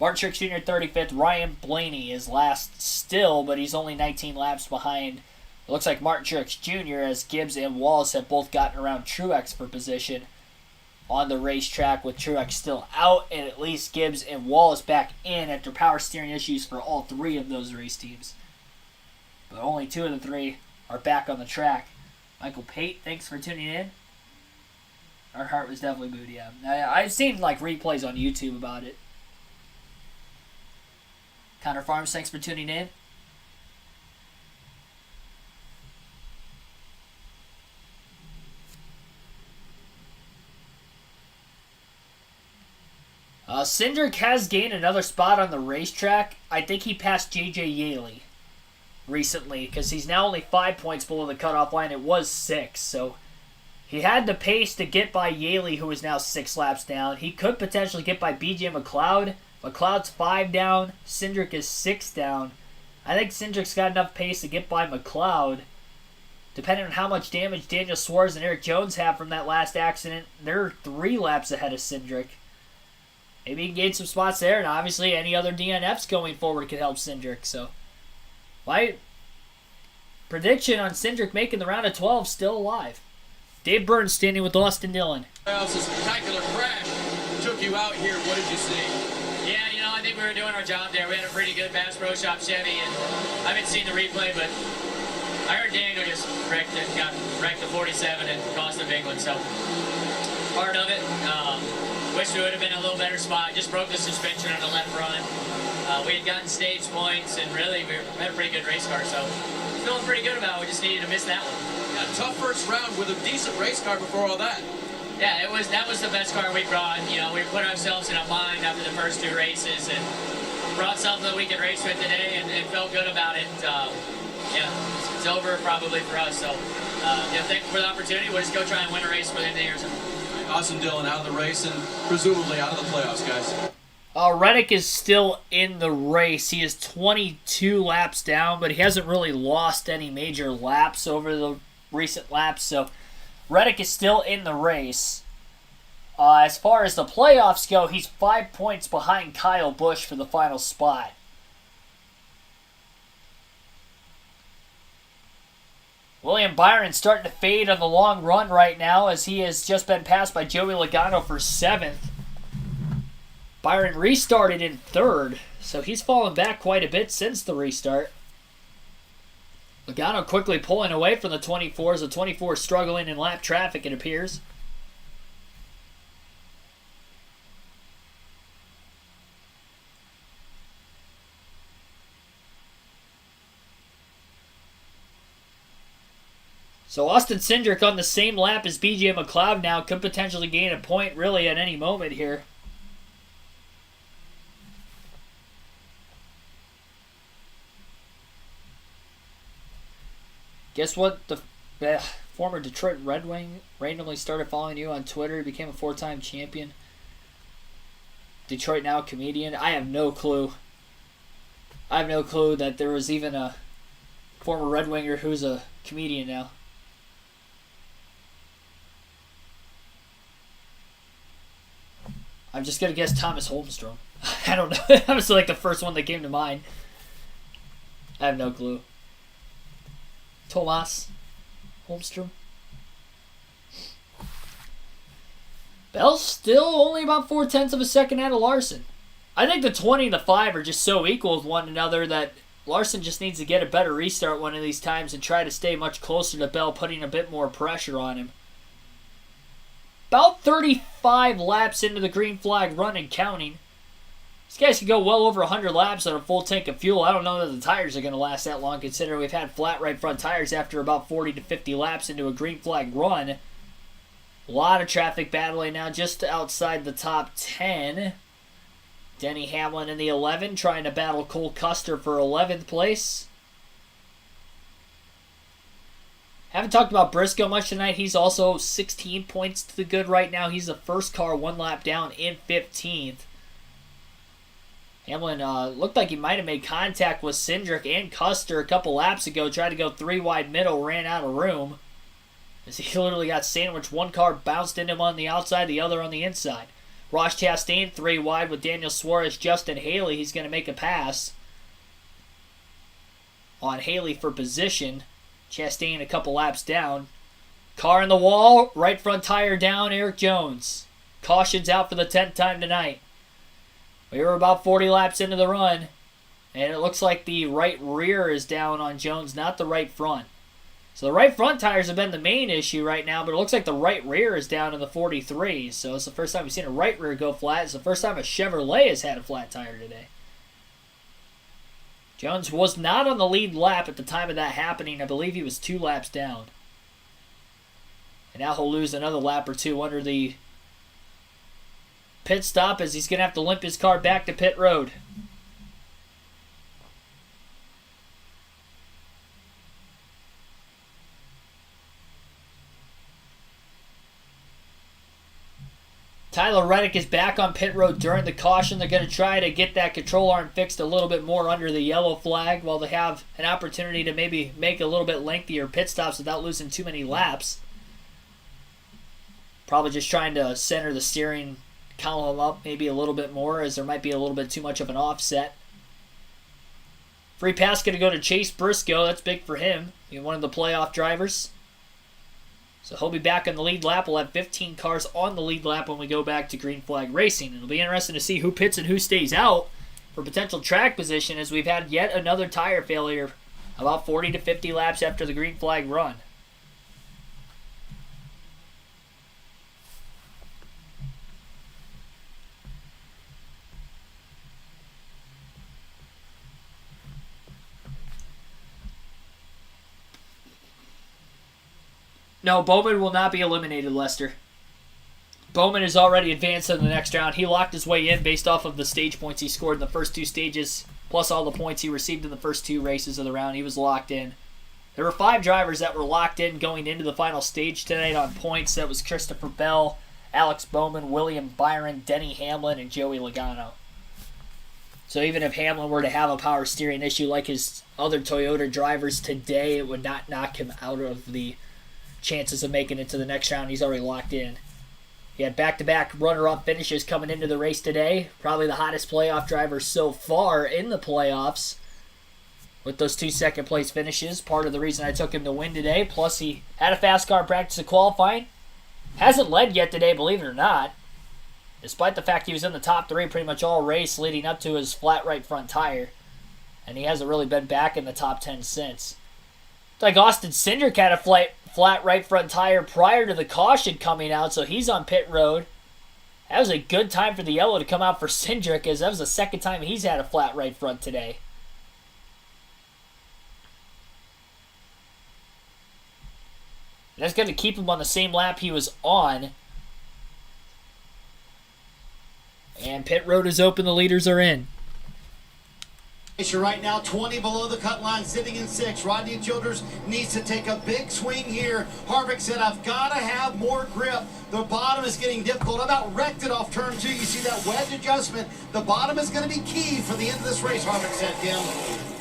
Martin Truex Jr. 35th. Ryan Blaney is last still, but he's only 19 laps behind. It looks like Martin Truex Jr. as Gibbs and Wallace have both gotten around Truex for position on the racetrack, with Truex still out and at least Gibbs and Wallace back in after power steering issues for all three of those race teams. But only two of the three are back on the track. Michael Pate, thanks for tuning in. Our heart was definitely moved, yeah. I've seen like replays on YouTube about it. Connor Farms, thanks for tuning in. Syndrick has gained another spot on the racetrack. I think he passed J.J. Yaley recently because he's now only 5 points below the cutoff line. It was 6, so he had the pace to get by Yaley, who is now 6 laps down. He could potentially get by B.J. McLeod. McLeod's 5 down. Syndrick is 6 down. I think Syndrick's got enough pace to get by McLeod. Depending on how much damage Daniel Suarez and Eric Jones have from that last accident, they're 3 laps ahead of Syndrick. Maybe he can gain some spots there, and obviously any other DNFs going forward could help Syndrick. So, my prediction on Syndrick making the round of 12 still alive. Dave Burns standing with Austin Dillon. A spectacular crash took you out here. What did you see? Yeah, I think we were doing our job there. We had a pretty good Bass Pro Shop Chevy, and I haven't seen the replay, but I heard Daniel just wrecked the 47 and cost of England, so part of it. Wish we would have been in a little better spot. Just broke the suspension on the left run. We had gotten stage points, and really we had a pretty good race car, so feeling pretty good about it. We just needed to miss that one. Yeah, tough first round with a decent race car before all that. Yeah, that was the best car we brought. We put ourselves in a bind after the first 2 races and brought something that we could race with today and felt good about it. It's over probably for us. So, thankful for the opportunity. We'll just go try and win a race for the end of the year. Austin Dillon out of the race and presumably out of the playoffs, guys. Reddick is still in the race. He is 22 laps down, but he hasn't really lost any major laps over the recent laps, so Reddick is still in the race. As far as the playoffs go, he's 5 points behind Kyle Busch for the final spot. William Byron starting to fade on the long run right now as he has just been passed by Joey Logano for 7th. Byron restarted in 3rd, so he's fallen back quite a bit since the restart. Logano quickly pulling away from the 24s. The 24 struggling in lap traffic, it appears. So Austin Syndrick on the same lap as BJ McLeod now could potentially gain a point really at any moment here. Guess what? The former Detroit Red Wing randomly started following you on Twitter. He became a 4-time champion. Detroit Now comedian. I have no clue. I have no clue that there was even a former Red Winger who's a comedian now. I'm just going to guess Thomas Holmstrom. I don't know. That was like the first one that came to mind. I have no clue. Tomas Holmstrom. Bell's still only about 0.4 of a second out of Larson. I think the 20 and the 5 are just so equal with one another that Larson just needs to get a better restart one of these times and try to stay much closer to Bell, putting a bit more pressure on him. About 35 laps into the green flag run and counting. These guys can go well over 100 laps on a full tank of fuel. I don't know that the tires are going to last that long, considering we've had flat right front tires after about 40 to 50 laps into a green flag run. A lot of traffic battling now just outside the top 10. Denny Hamlin in the 11 trying to battle Cole Custer for 11th place. Haven't talked about Briscoe much tonight. He's also 16 points to the good right now. He's the first car one lap down in 15th. Hamlin looked like he might have made contact with Syndrick and Custer a couple laps ago. Tried to go 3 wide middle, ran out of room. As he literally got sandwiched. One car bounced into him on the outside, the other on the inside. Ross Chastain 3 wide with Daniel Suarez, Justin Haley. He's going to make a pass on Haley for position. Chastain a couple laps down. Car in the wall, right front tire down, Eric Jones. Caution's out for the 10th time tonight. We were about 40 laps into the run, and it looks like the right rear is down on Jones, not the right front. So the right front tires have been the main issue right now, but it looks like the right rear is down in the 43. So it's the first time we've seen a right rear go flat. It's the first time a Chevrolet has had a flat tire today. Jones was not on the lead lap at the time of that happening. I believe he was 2 laps down. And now he'll lose another lap or 2 under the pit stop, as he's going to have to limp his car back to pit road. Tyler Reddick is back on pit road during the caution. They're going to try to get that control arm fixed a little bit more under the yellow flag while they have an opportunity to maybe make a little bit lengthier pit stops without losing too many laps. Probably just trying to center the steering column up maybe a little bit more, as there might be a little bit too much of an offset. Free pass going to go to Chase Briscoe. That's big for him. He's one of the playoff drivers. So he'll be back on the lead lap. We'll have 15 cars on the lead lap when we go back to green flag racing. It'll be interesting to see who pits and who stays out for potential track position, as we've had yet another tire failure about 40 to 50 laps after the green flag run. No, Bowman will not be eliminated, Lester. Bowman is already advanced in the next round. He locked his way in based off of the stage points he scored in the first 2 stages, plus all the points he received in the first 2 races of the round. He was locked in. There were 5 drivers that were locked in going into the final stage tonight on points. That was Christopher Bell, Alex Bowman, William Byron, Denny Hamlin, and Joey Logano. So even if Hamlin were to have a power steering issue like his other Toyota drivers today, it would not knock him out of the chances of making it to the next round. He's already locked in. He had back-to-back runner-up finishes coming into the race today. Probably the hottest playoff driver so far in the playoffs with those 2 second-place finishes. Part of the reason I took him to win today. Plus, he had a fast car practice of qualifying. Hasn't led yet today, believe it or not. Despite the fact he was in the top 3 pretty much all race leading up to his flat right front tire. And he hasn't really been back in the top 10 since. It's like Austin Syndrick had a flat right front tire prior to the caution coming out, so he's on pit road. That was a good time for the yellow to come out for Syndrick, as that was the second time he's had a flat right front today. That's going to keep him on the same lap he was on. And pit road is open, the leaders are in. Right now, 20 below the cut line, sitting in 6. Rodney Childers needs to take a big swing here. Harvick said, I've got to have more grip. The bottom is getting difficult. I about wrecked it off turn 2. You see that wedge adjustment. The bottom is going to be key for the end of this race, Harvick said, Kim.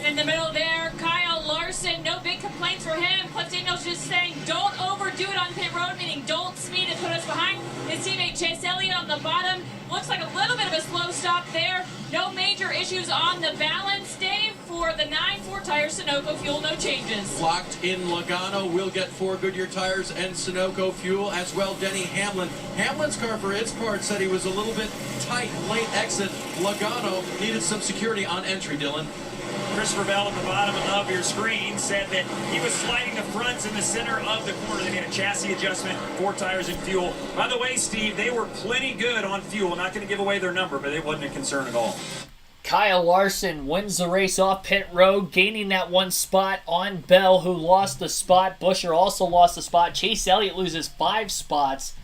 In the middle there, Kyle Larson, no big complaints for him. Cliff Daniels just saying, don't overdo it on pit road, meaning don't speed and put us behind. His teammate Chase Elliott on the bottom. Looks like a little bit of a slow stop there. No major issues on the balance, Dave, for for the 9-4 tires, Sunoco fuel, no changes. Locked in Logano will get 4 Goodyear tires and Sunoco fuel as well. Denny Hamlin. Hamlin's car, for its part, said he was a little bit tight late exit. Logano needed some security on entry, Dillon. Christopher Bell at the bottom of your screen said that he was sliding the fronts in the center of the corner. They made a chassis adjustment, 4 tires and fuel. By the way, Steve, they were plenty good on fuel. Not going to give away their number, but it wasn't a concern at all. Kyle Larson wins the race off pit road, gaining that 1 spot on Bell, who lost the spot. Buescher also lost the spot. Chase Elliott loses 5 spots.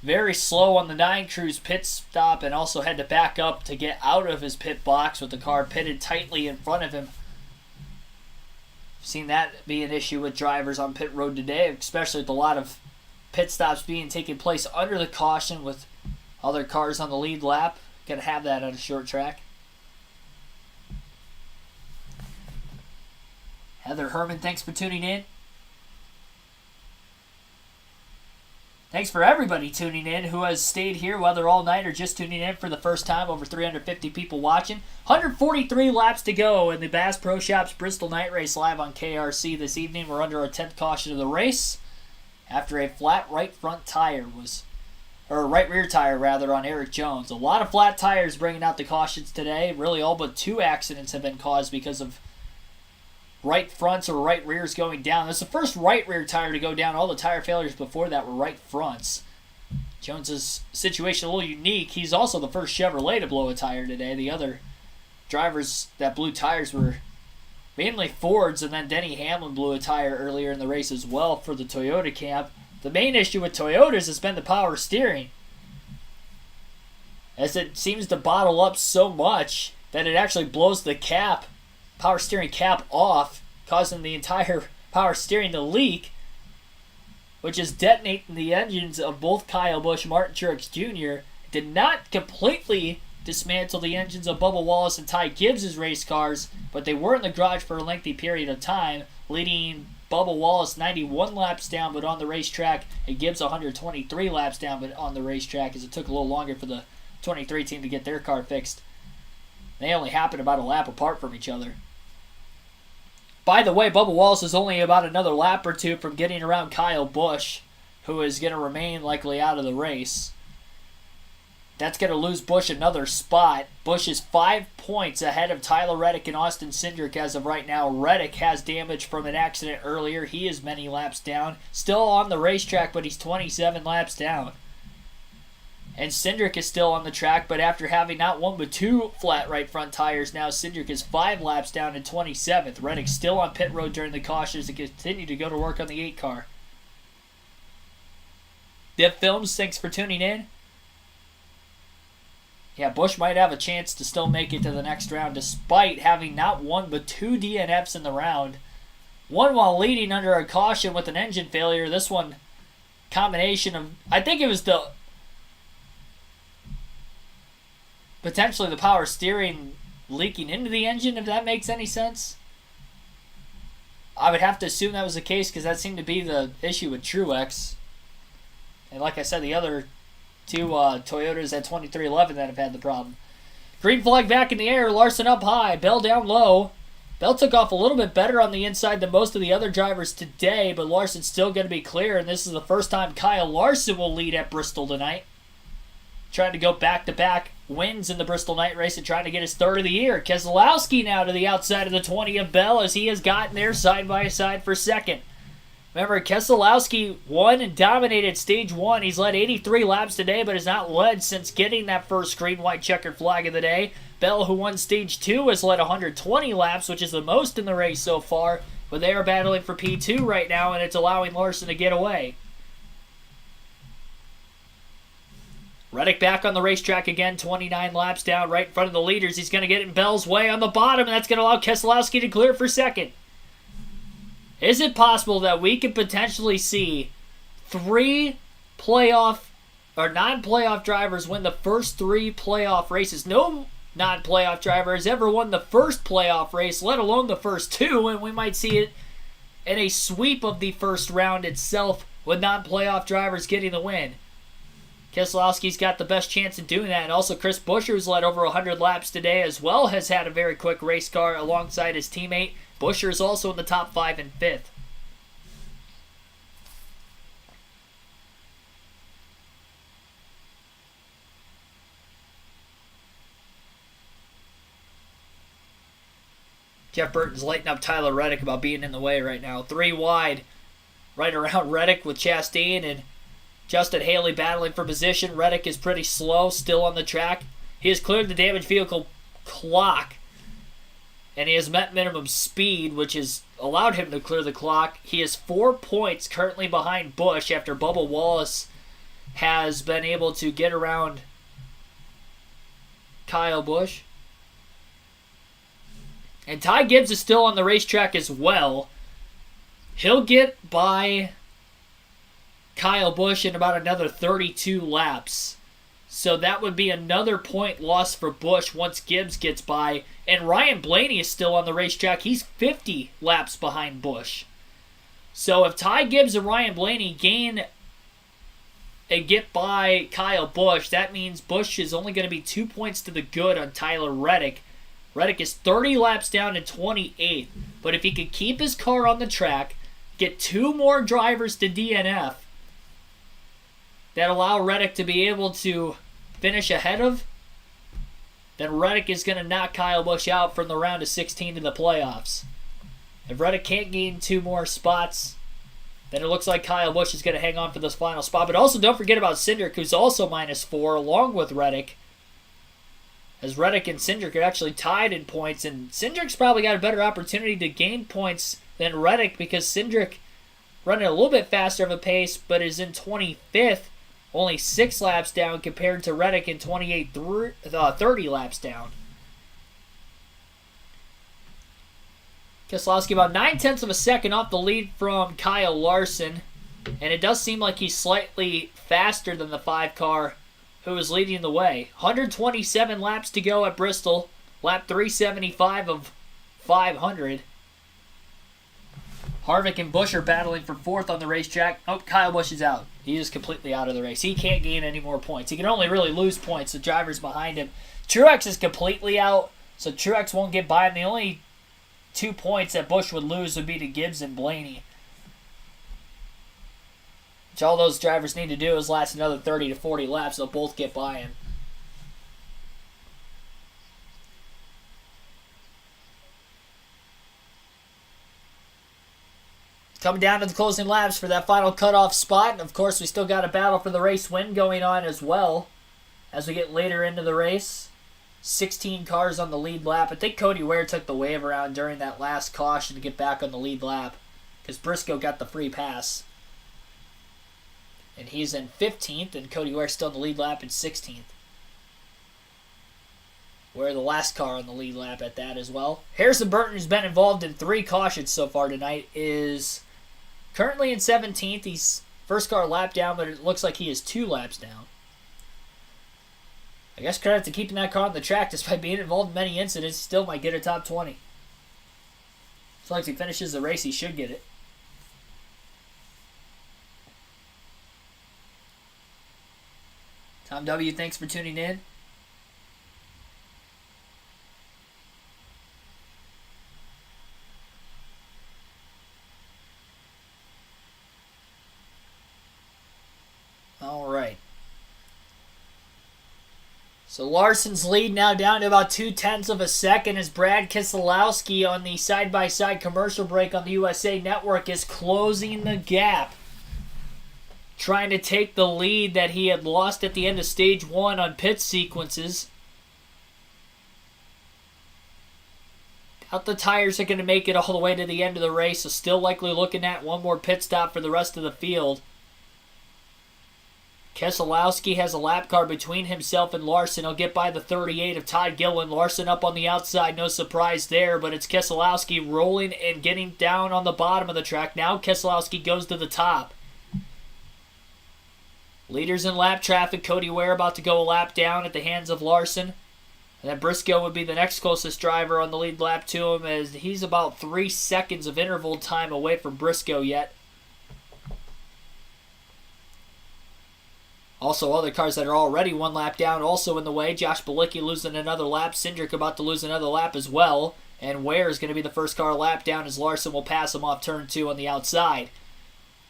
Very slow on the 9 Crew's pit stop, and also had to back up to get out of his pit box with the car pitted tightly in front of him. Seen that be an issue with drivers on pit road today, especially with a lot of pit stops taking place under the caution with other cars on the lead lap. Gonna have that on a short track. Heather Herman, thanks for tuning in. Thanks for everybody tuning in who has stayed here, whether all night or just tuning in for the first time. Over 350 people watching. 143 laps to go in the Bass Pro Shops Bristol Night Race live on KRC this evening. We're under our 10th caution of the race after a flat right front tire right rear tire rather, on Eric Jones. A lot of flat tires bringing out the cautions today. Really all but 2 accidents have been caused because of right fronts or right rears going down. This is the first right rear tire to go down. All the tire failures before that were right fronts. Jones's situation a little unique. He's also the first Chevrolet to blow a tire today. The other drivers that blew tires were mainly Fords, and then Denny Hamlin blew a tire earlier in the race as well for the Toyota camp. The main issue with Toyotas has been the power steering, as it seems to bottle up so much that it actually blows the power steering cap off, causing the entire power steering to leak, which is detonating the engines of both Kyle Busch and Martin Truex Jr. It did not completely dismantle the engines of Bubba Wallace and Ty Gibbs' race cars, but they were in the garage for a lengthy period of time, leading Bubba Wallace 91 laps down but on the racetrack, and Gibbs 123 laps down but on the racetrack, as it took a little longer for the 23 team to get their car fixed. They only happened about a lap apart from each other. By the way, Bubba Wallace is only about another lap or 2 from getting around Kyle Busch, who is going to remain likely out of the race. That's going to lose Busch another spot. Busch is 5 points ahead of Tyler Reddick and Austin Syndrick as of right now. Reddick has damage from an accident earlier. He is many laps down. Still on the racetrack, but he's 27 laps down. And Syndrick is still on the track, but after having not 1 but 2 flat right front tires, now Syndrick is 5 laps down in 27th. Reddick still on pit road during the cautions to continue to go to work on the 8 car. Div Films, thanks for tuning in. Yeah, Busch might have a chance to still make it to the next round despite having not 1 but 2 DNFs in the round. One while leading under a caution with an engine failure. This one, combination of, I think it was potentially the power steering leaking into the engine, if that makes any sense. I would have to assume that was the case because that seemed to be the issue with Truex. And like I said, the other 2 Toyotas at 2311 that have had the problem. Green flag back in the air, Larson up high, Bell down low. Bell took off a little bit better on the inside than most of the other drivers today, but Larson's still going to be clear, and this is the first time Kyle Larson will lead at Bristol tonight. Trying to go back-to-back wins in the Bristol Night Race and trying to get his 3rd of the year. Keselowski now to the outside of the 20 of Bell as he has gotten there side by side for 2nd. Remember, Keselowski won and dominated Stage 1. He's led 83 laps today, but has not led since getting that first green, white, checkered flag of the day. Bell, who won Stage 2, has led 120 laps, which is the most in the race so far, but they are battling for P2 right now, and it's allowing Larson to get away. Reddick back on the racetrack again, 29 laps down, right in front of the leaders. He's going to get in Bell's way on the bottom, and that's going to allow Keselowski to clear for 2nd. Is it possible that we could potentially see 3 playoff or non-playoff drivers win the first 3 playoff races? No non-playoff driver has ever won the first playoff race, let alone the first 2, and we might see it in a sweep of the first round itself with non-playoff drivers getting the win. Keselowski's got the best chance of doing that. And also Chris Busch, who's led over 100 laps today as well, has had a very quick race car alongside his teammate. Buescher is also in the top 5 and 5th. Jeff Burton's lighting up Tyler Reddick about being in the way right now. 3 wide right around Reddick with Chastain and Justin Haley battling for position. Reddick is pretty slow, still on the track. He has cleared the damaged vehicle clock, and he has met minimum speed, which has allowed him to clear the clock. He is 4 points currently behind Busch after Bubba Wallace has been able to get around Kyle Busch. And Ty Gibbs is still on the racetrack as well. He'll get by Kyle Busch in about another 32 laps. So that would be another point lost for Busch once Gibbs gets by. And Ryan Blaney is still on the racetrack. He's 50 laps behind Busch. So if Ty Gibbs and Ryan Blaney gain and get by Kyle Busch, that means Busch is only going to be 2 points to the good on Tyler Reddick. Reddick is 30 laps down in 28th. But if he could keep his car on the track, get 2 more drivers to DNF, that allow Reddick to be able to finish ahead of, then Reddick is going to knock Kyle Busch out from the round of 16 to the playoffs. If Reddick can't gain 2 more spots, then it looks like Kyle Busch is going to hang on for this final spot. But also don't forget about Syndrick, who's also -4, along with Reddick, as Reddick and Syndrick are actually tied in points, and Syndrick's probably got a better opportunity to gain points than Reddick because Syndrick running a little bit faster of a pace, but is in 25th, only 6 laps down compared to Reddick in 30 laps down. Keselowski about 9/10 of a second off the lead from Kyle Larson, and it does seem like he's slightly faster than the 5 car who is leading the way. 127 laps to go at Bristol, lap 375 of 500. Harvick and Busch are battling for 4th on the racetrack. Oh, Kyle Busch is out. He is completely out of the race. He can't gain any more points. He can only really lose points. The drivers behind him. Truex is completely out, so Truex won't get by him. The only 2 points that Busch would lose would be to Gibbs and Blaney, which all those drivers need to do is last another 30 to 40 laps. They'll both get by him. Coming down to the closing laps for that final cutoff spot. And of course, we still got a battle for the race win going on as well as we get later into the race. 16 cars on the lead lap. I think Cody Ware took the wave around during that last caution to get back on the lead lap because Briscoe got the free pass. And he's in 15th, and Cody Ware's still in the lead lap in 16th. Ware the last car on the lead lap at that as well. Harrison Burton, who's been involved in 3 cautions so far tonight, is currently in 17th. He's first car lap down, but it looks like he is 2 laps down. I guess credit to keeping that car on the track despite being involved in many incidents. He still might get a top 20. So like if he finishes the race, he should get it. Tom W., thanks for tuning in. All right. So Larson's lead now down to about 0.2 of a second as Brad Keselowski on the side-by-side commercial break on the USA Network is closing the gap, trying to take the lead that he had lost at the end of stage 1 on pit sequences. Doubt the tires are going to make it all the way to the end of the race, so still likely looking at one more pit stop for the rest of the field. Keselowski has a lap car between himself and Larson. He'll get by the 38 of Todd Gilliland. Larson up on the outside, no surprise there, but it's Keselowski rolling and getting down on the bottom of the track. Now Keselowski goes to the top. Leaders in lap traffic. Cody Ware about to go a lap down at the hands of Larson. And then Briscoe would be the next closest driver on the lead lap to him, as he's about 3 seconds of interval time away from Briscoe yet. Also, other cars that are already one lap down also in the way. Josh Bilicki losing another lap. Syndrick about to lose another lap as well. And Ware is going to be the first car lap down as Larson will pass him off turn 2 on the outside.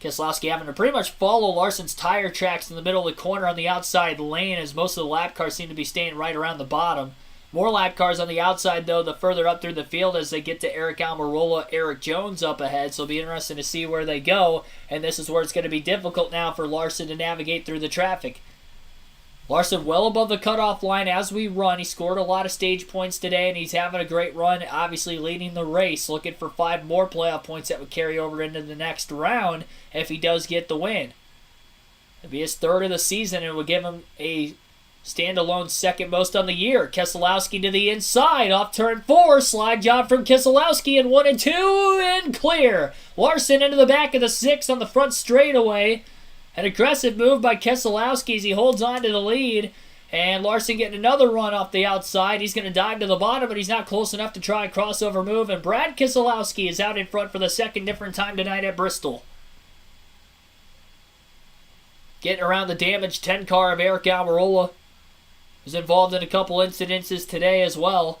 Keselowski having to pretty much follow Larson's tire tracks in the middle of the corner on the outside lane as most of the lap cars seem to be staying right around the bottom. More lap cars on the outside, though, the further up through the field as they get to Eric Almirola, Eric Jones up ahead. So it'll be interesting to see where they go. And this is where it's going to be difficult now for Larson to navigate through the traffic. Larson well above the cutoff line as we run. He scored a lot of stage points today, and he's having a great run, obviously leading the race, looking for 5 more playoff points that would carry over into the next round if he does get the win. It'll be his 3rd of the season, and it would give him a standalone 2nd most on the year. Keselowski to the inside off turn 4. Slide job from Keselowski in 1 and 2 and clear. Larson into the back of the 6 on the front straightaway. An aggressive move by Keselowski as he holds on to the lead. And Larson getting another run off the outside. He's going to dive to the bottom, but he's not close enough to try a crossover move. And Brad Keselowski is out in front for the 2nd different time tonight at Bristol. Getting around the damaged 10 car of Eric Almirola. Was involved in a couple incidences today as well.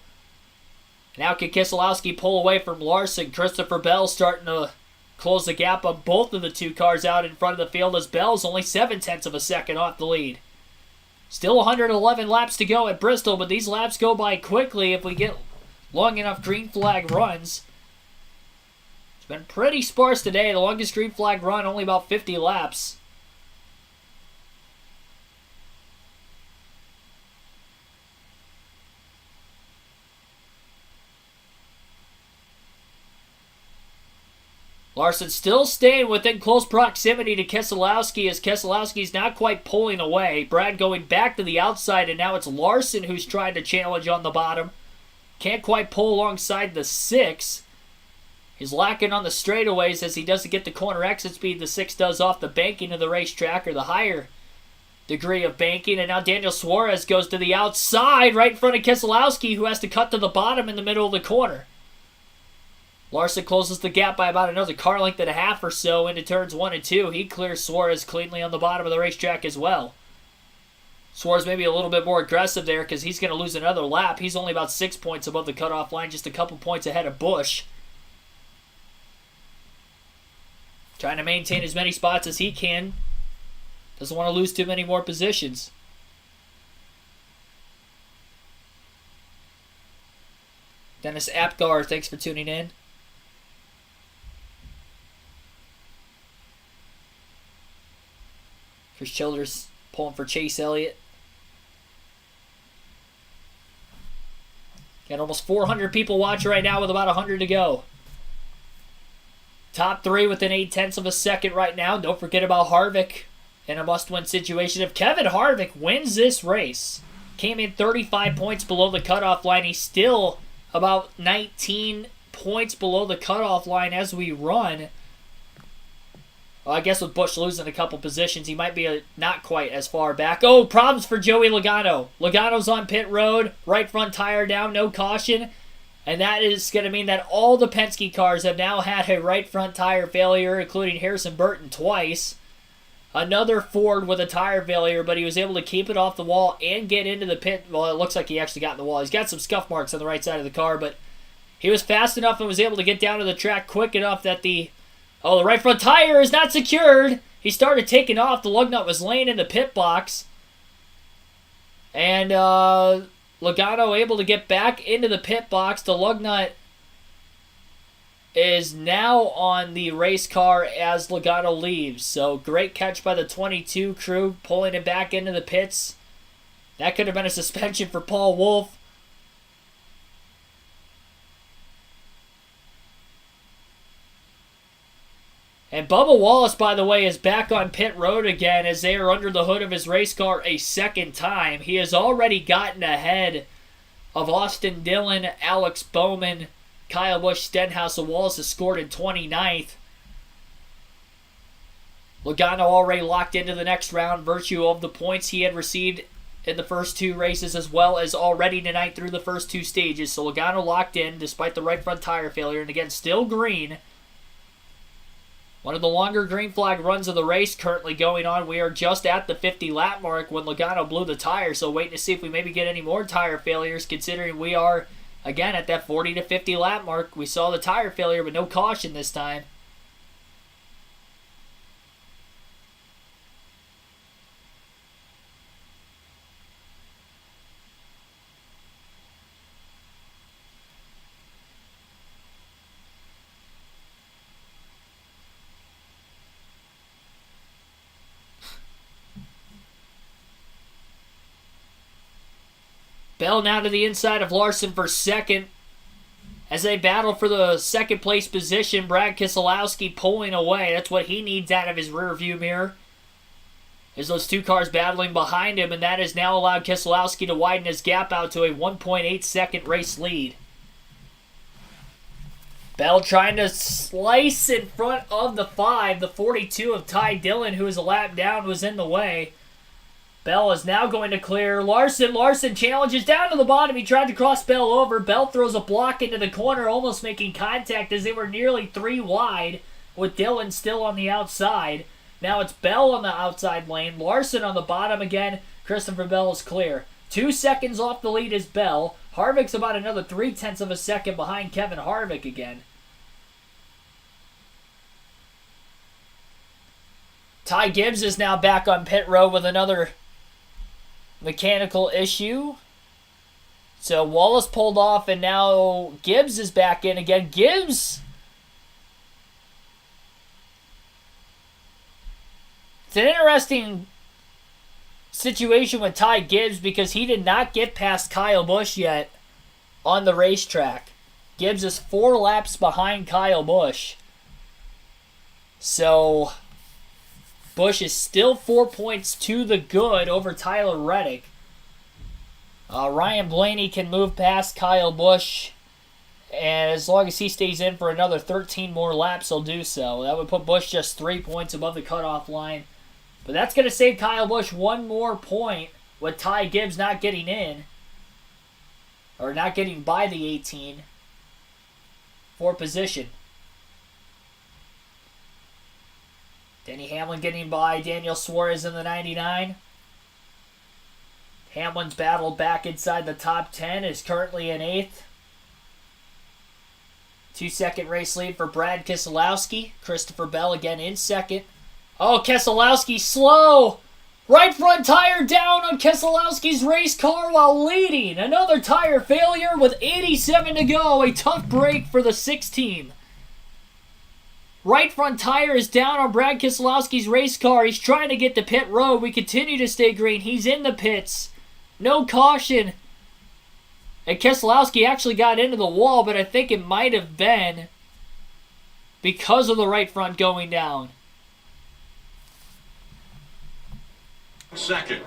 Now can Keselowski pull away from Larson. Christopher Bell starting to close the gap on both of the 2 cars out in front of the field as Bell's only 0.7 of a second off the lead. Still 111 laps to go at Bristol, but these laps go by quickly if we get long enough green flag runs. It's been pretty sparse today. The longest green flag run, only about 50 laps. Larson still staying within close proximity to Keselowski as Keselowski's not quite pulling away. Brad going back to the outside, and now it's Larson who's trying to challenge on the bottom. Can't quite pull alongside the 6. He's lacking on the straightaways as he doesn't get the corner exit speed the 6 does off the banking of the racetrack, or the higher degree of banking. And now Daniel Suarez goes to the outside right in front of Keselowski, who has to cut to the bottom in the middle of the corner. Larson closes the gap by about another car length and a half or so into turns 1 and 2. He clears Suarez cleanly on the bottom of the racetrack as well. Suarez maybe a little bit more aggressive there because he's going to lose another lap. He's only about 6 points above the cutoff line, just a couple points ahead of Busch. Trying to maintain as many spots as he can. Doesn't want to lose too many more positions. Dennis Apgar, thanks for tuning in. Chris Childers pulling for Chase Elliott. Got almost 400 people watching right now with about 100 to go. Top 3 within 0.8 of a second right now. Don't forget about Harvick in a must-win situation. If Kevin Harvick wins this race, came in 35 points below the cutoff line, he's still about 19 points below the cutoff line as we run. Well, I guess with Busch losing a couple positions, he might be not quite as far back. Oh, problems for Joey Logano. Logano's on pit road, right front tire down, no caution. And that is going to mean that all the Penske cars have now had a right front tire failure, including Harrison Burton twice. Another Ford with a tire failure, but he was able to keep it off the wall and get into the pit. Well, it looks like he actually got in the wall. He's got some scuff marks on the right side of the car, but he was fast enough and was able to get down to the track quick enough that the right front tire is not secured. He started taking off. The lug nut was laying in the pit box. And Logano able to get back into the pit box. The lug nut is now on the race car as Logano leaves. So great catch by the 22 crew, pulling him back into the pits. That could have been a suspension for Paul Wolfe. And Bubba Wallace, by the way, is back on pit road again as they are under the hood of his race car a second time. He has already gotten ahead of Austin Dillon, Alex Bowman, Kyle Busch, Stenhouse, and Wallace has scored in 29th. Logano already locked into the next round, virtue of the points he had received in the first 2 races, as well as already tonight through the first 2 stages. So Logano locked in despite the right front tire failure, and again, still green. One of the longer green flag runs of the race currently going on. We are just at the 50 lap mark when Logano blew the tire, so waiting to see if we maybe get any more tire failures, considering we are, again, at that 40 to 50 lap mark. We saw the tire failure, but no caution this time. Bell now to the inside of Larson for second. As they battle for the second place position, Brad Keselowski pulling away. That's what he needs out of his rear view mirror. As those two cars battling behind him, and that has now allowed Keselowski to widen his gap out to a 1.8 second race lead. Bell trying to slice in front of the 5. The 42 of Ty Dillon, who is a lap down, was in the way. Bell is now going to clear Larson. Larson challenges down to the bottom. He tried to cross Bell over. Bell throws a block into the corner, almost making contact as they were nearly 3 wide, with Dillon still on the outside. Now it's Bell on the outside lane. Larson on the bottom again. Christopher Bell is clear. 2 seconds off the lead is Bell. Harvick's about another 0.3 of a second behind Kevin Harvick again. Ty Gibbs is now back on pit road with another mechanical issue. So Wallace pulled off, and now Gibbs is back in again. Gibbs, it's an interesting situation with Ty Gibbs because he did not get past Kyle Busch yet on the racetrack. Gibbs is 4 laps behind Kyle Busch. So Busch is still 4 points to the good over Tyler Reddick. Ryan Blaney can move past Kyle Busch, and as long as he stays in for another 13 more laps, he'll do so. That would put Busch just 3 points above the cutoff line. But that's going to save Kyle Busch 1 more point with Ty Gibbs not getting in, or not getting by the 18 for position. Denny Hamlin getting by Daniel Suarez in the 99. Hamlin's battled back inside the top 10, is currently in 8th. 2-second race lead for Brad Keselowski. Christopher Bell again in 2nd. Oh, Keselowski slow! Right front tire down on Keselowski's race car while leading. Another tire failure with 87 to go. A tough break for the 6 team. Right front tire is down on Brad Keselowski's race car. He's trying to get to pit road. We continue to stay green. He's in the pits. No caution. And Keselowski actually got into the wall, but I think it might have been because of the right front going down. Second.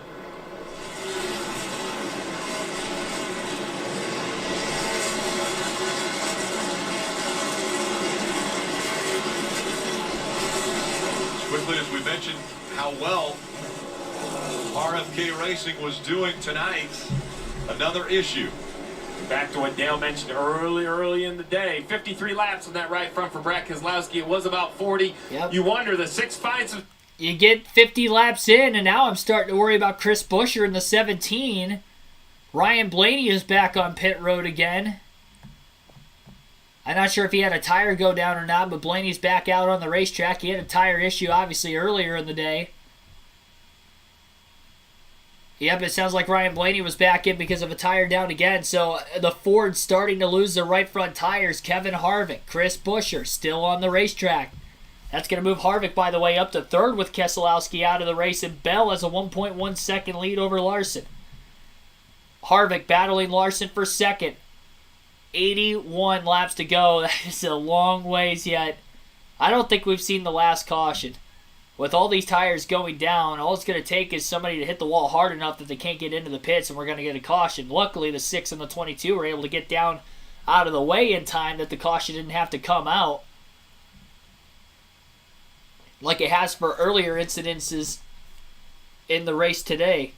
Quickly, as we mentioned how well RFK Racing was doing tonight, another issue. Back to what Dale mentioned early in the day. 53 laps on that right front for Brad Keselowski. It was about 40. Yep. You wonder, the 6 fights. You get 50 laps in, and now I'm starting to worry about Chris Buescher in the 17. Ryan Blaney is back on pit road again. I'm not sure if he had a tire go down or not, but Blaney's back out on the racetrack. He had a tire issue, obviously, earlier in the day. Yep, it sounds like Ryan Blaney was back in because of a tire down again. So the Ford's starting to lose their right front tires. Kevin Harvick, Chris Buescher still on the racetrack. That's going to move Harvick, by the way, up to 3rd with Keselowski out of the race. And Bell has a 1.1 second lead over Larson. Harvick battling Larson for 2nd. 81 laps to go. That is a long ways yet. I don't think we've seen the last caution. With all these tires going down, all it's going to take is somebody to hit the wall hard enough that they can't get into the pits, and we're going to get a caution. Luckily, the 6 and the 22 were able to get down out of the way in time that the caution didn't have to come out, like it has for earlier incidences in the race today.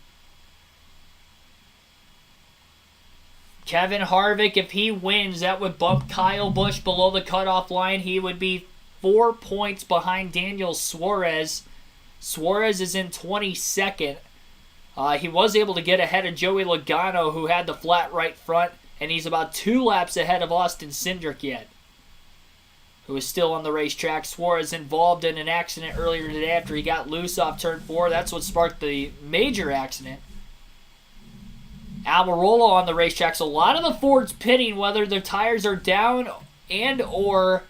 Kevin Harvick, if he wins, that would bump Kyle Busch below the cutoff line. He would be 4 points behind Daniel Suarez. Suarez is in 22nd. He was able to get ahead of Joey Logano, who had the flat right front, and he's about 2 laps ahead of Austin Syndrick yet, who is still on the racetrack. Suarez involved in an accident earlier today after he got loose off turn 4. That's what sparked the major accident. Almirola on the racetrack. So a lot of the Fords pitting, whether their tires are down and or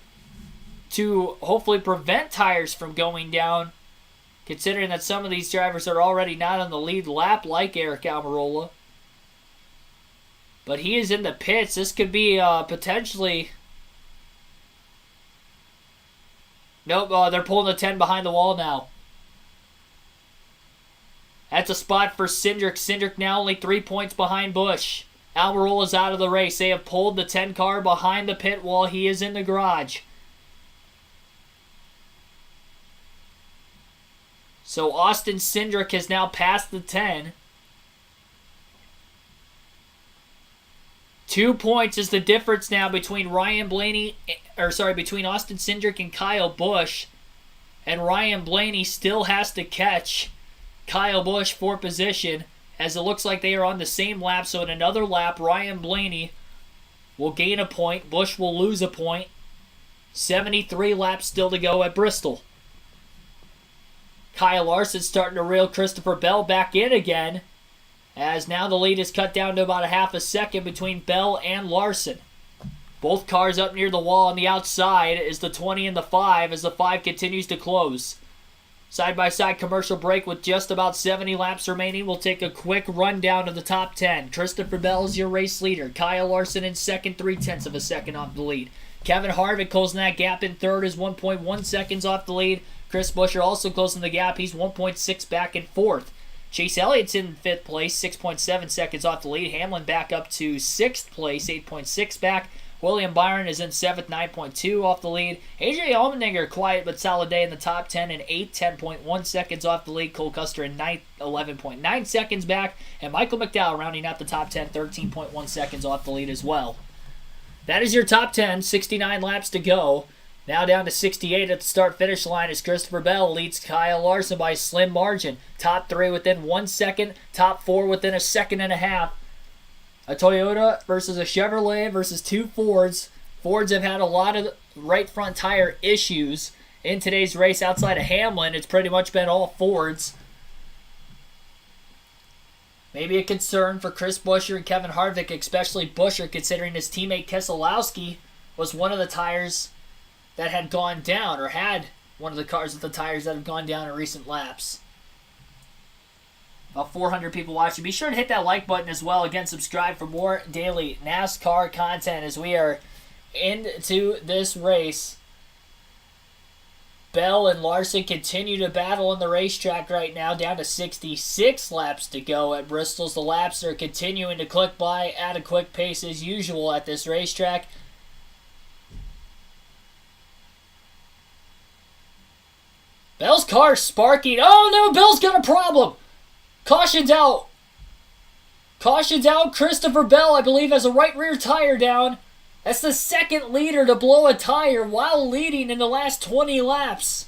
to hopefully prevent tires from going down, considering that some of these drivers are already not on the lead lap like Eric Almirola. But he is in the pits. This could be potentially... Nope, they're pulling the 10 behind the wall now. That's a spot for Syndrick. Syndrick now only 3 points behind Busch. Almirola's out of the race. They have pulled the 10 car behind the pit wall. He is in the garage. So Austin Syndrick has now passed the 10. 2 points is the difference now between between Austin Syndrick and Kyle Busch. And Ryan Blaney still has to catch Kyle Busch for position, as it looks like they are on the same lap. So in another lap, Ryan Blaney will gain a point. Busch will lose a point. 73 laps still to go at Bristol. Kyle Larson starting to reel Christopher Bell back in again, as now the lead is cut down to about a half a second between Bell and Larson. Both cars up near the wall on the outside is the 20 and the 5 as the 5 continues to close. Side-by-side commercial break with just about 70 laps remaining. We'll take a quick rundown of the top 10. Christopher Bell is your race leader. Kyle Larson in second, 0.3 of a second off the lead. Kevin Harvick closing that gap in third, is 1.1 seconds off the lead. Chris Buescher also closing the gap. He's 1.6 back in fourth. Chase Elliott's in fifth place, 6.7 seconds off the lead. Hamlin back up to sixth place, 8.6 back. William Byron is in seventh, 9.2 off the lead. AJ Allmendinger, quiet but solid day in the top 10 in eighth, 10.1 seconds off the lead. Cole Custer in ninth, 11.9 seconds back. And Michael McDowell rounding out the top 10, 13.1 seconds off the lead as well. That is your top 10, 69 laps to go. Now down to 68 at the start-finish line as Christopher Bell leads Kyle Larson by a slim margin. Top 3 within 1 second, top 4 within a second and a half. A Toyota versus a Chevrolet versus 2 Fords. Fords have had a lot of right front tire issues in today's race. Outside of Hamlin, it's pretty much been all Fords. Maybe a concern for Chris Buescher and Kevin Harvick, especially Buescher, considering his teammate Keselowski was one of the tires that had gone down, or had one of the cars with the tires that have gone down in recent laps. About 400 people watching. Be sure to hit that like button as well. Again, subscribe for more daily NASCAR content as we are into this race. Bell and Larson continue to battle on the racetrack right now, down to 66 laps to go at Bristol. The laps are continuing to click by at a quick pace as usual at this racetrack. Bell's car sparking. Oh no, Bell's got a problem. Caution's out. Caution's out. Christopher Bell, I believe, has a right rear tire down. That's the second leader to blow a tire while leading in the last 20 laps.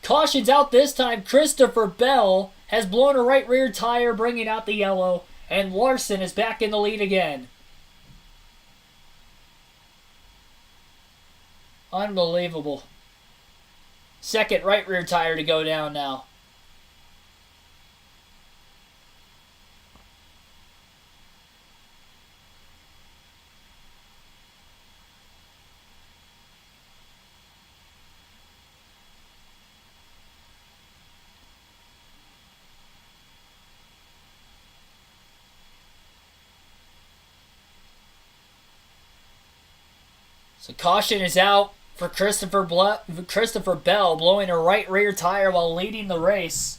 Caution's out this time. Christopher Bell has blown a right rear tire, bringing out the yellow. And Larson is back in the lead again. Unbelievable. Second right rear tire to go down now. So caution is out for Christopher Bell, blowing a right rear tire while leading the race.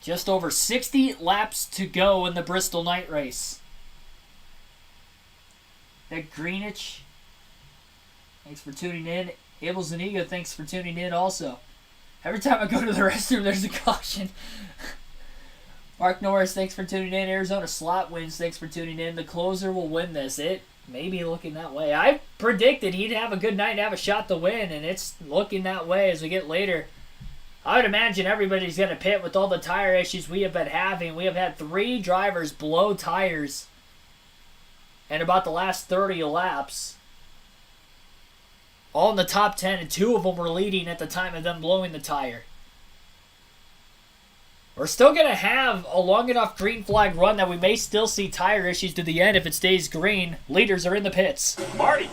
Just over 60 laps to go in the Bristol night race. That Greenwich, thanks for tuning in. Abel Zuniga, thanks for tuning in also. Every time I go to the restroom, there's a caution. Mark Norris, thanks for tuning in. Arizona Slot wins, thanks for tuning in. The closer will win this. It may be looking that way. I predicted he'd have a good night and have a shot to win, and it's looking that way as we get later. I would imagine everybody's going to pit with all the tire issues we have been having. We have had 3 drivers blow tires in about the last 30 laps. All in the top 10, and 2 of them were leading at the time of them blowing the tire. We're still going to have a long enough green flag run that we may still see tire issues to the end if it stays green. Leaders are in the pits. Marty.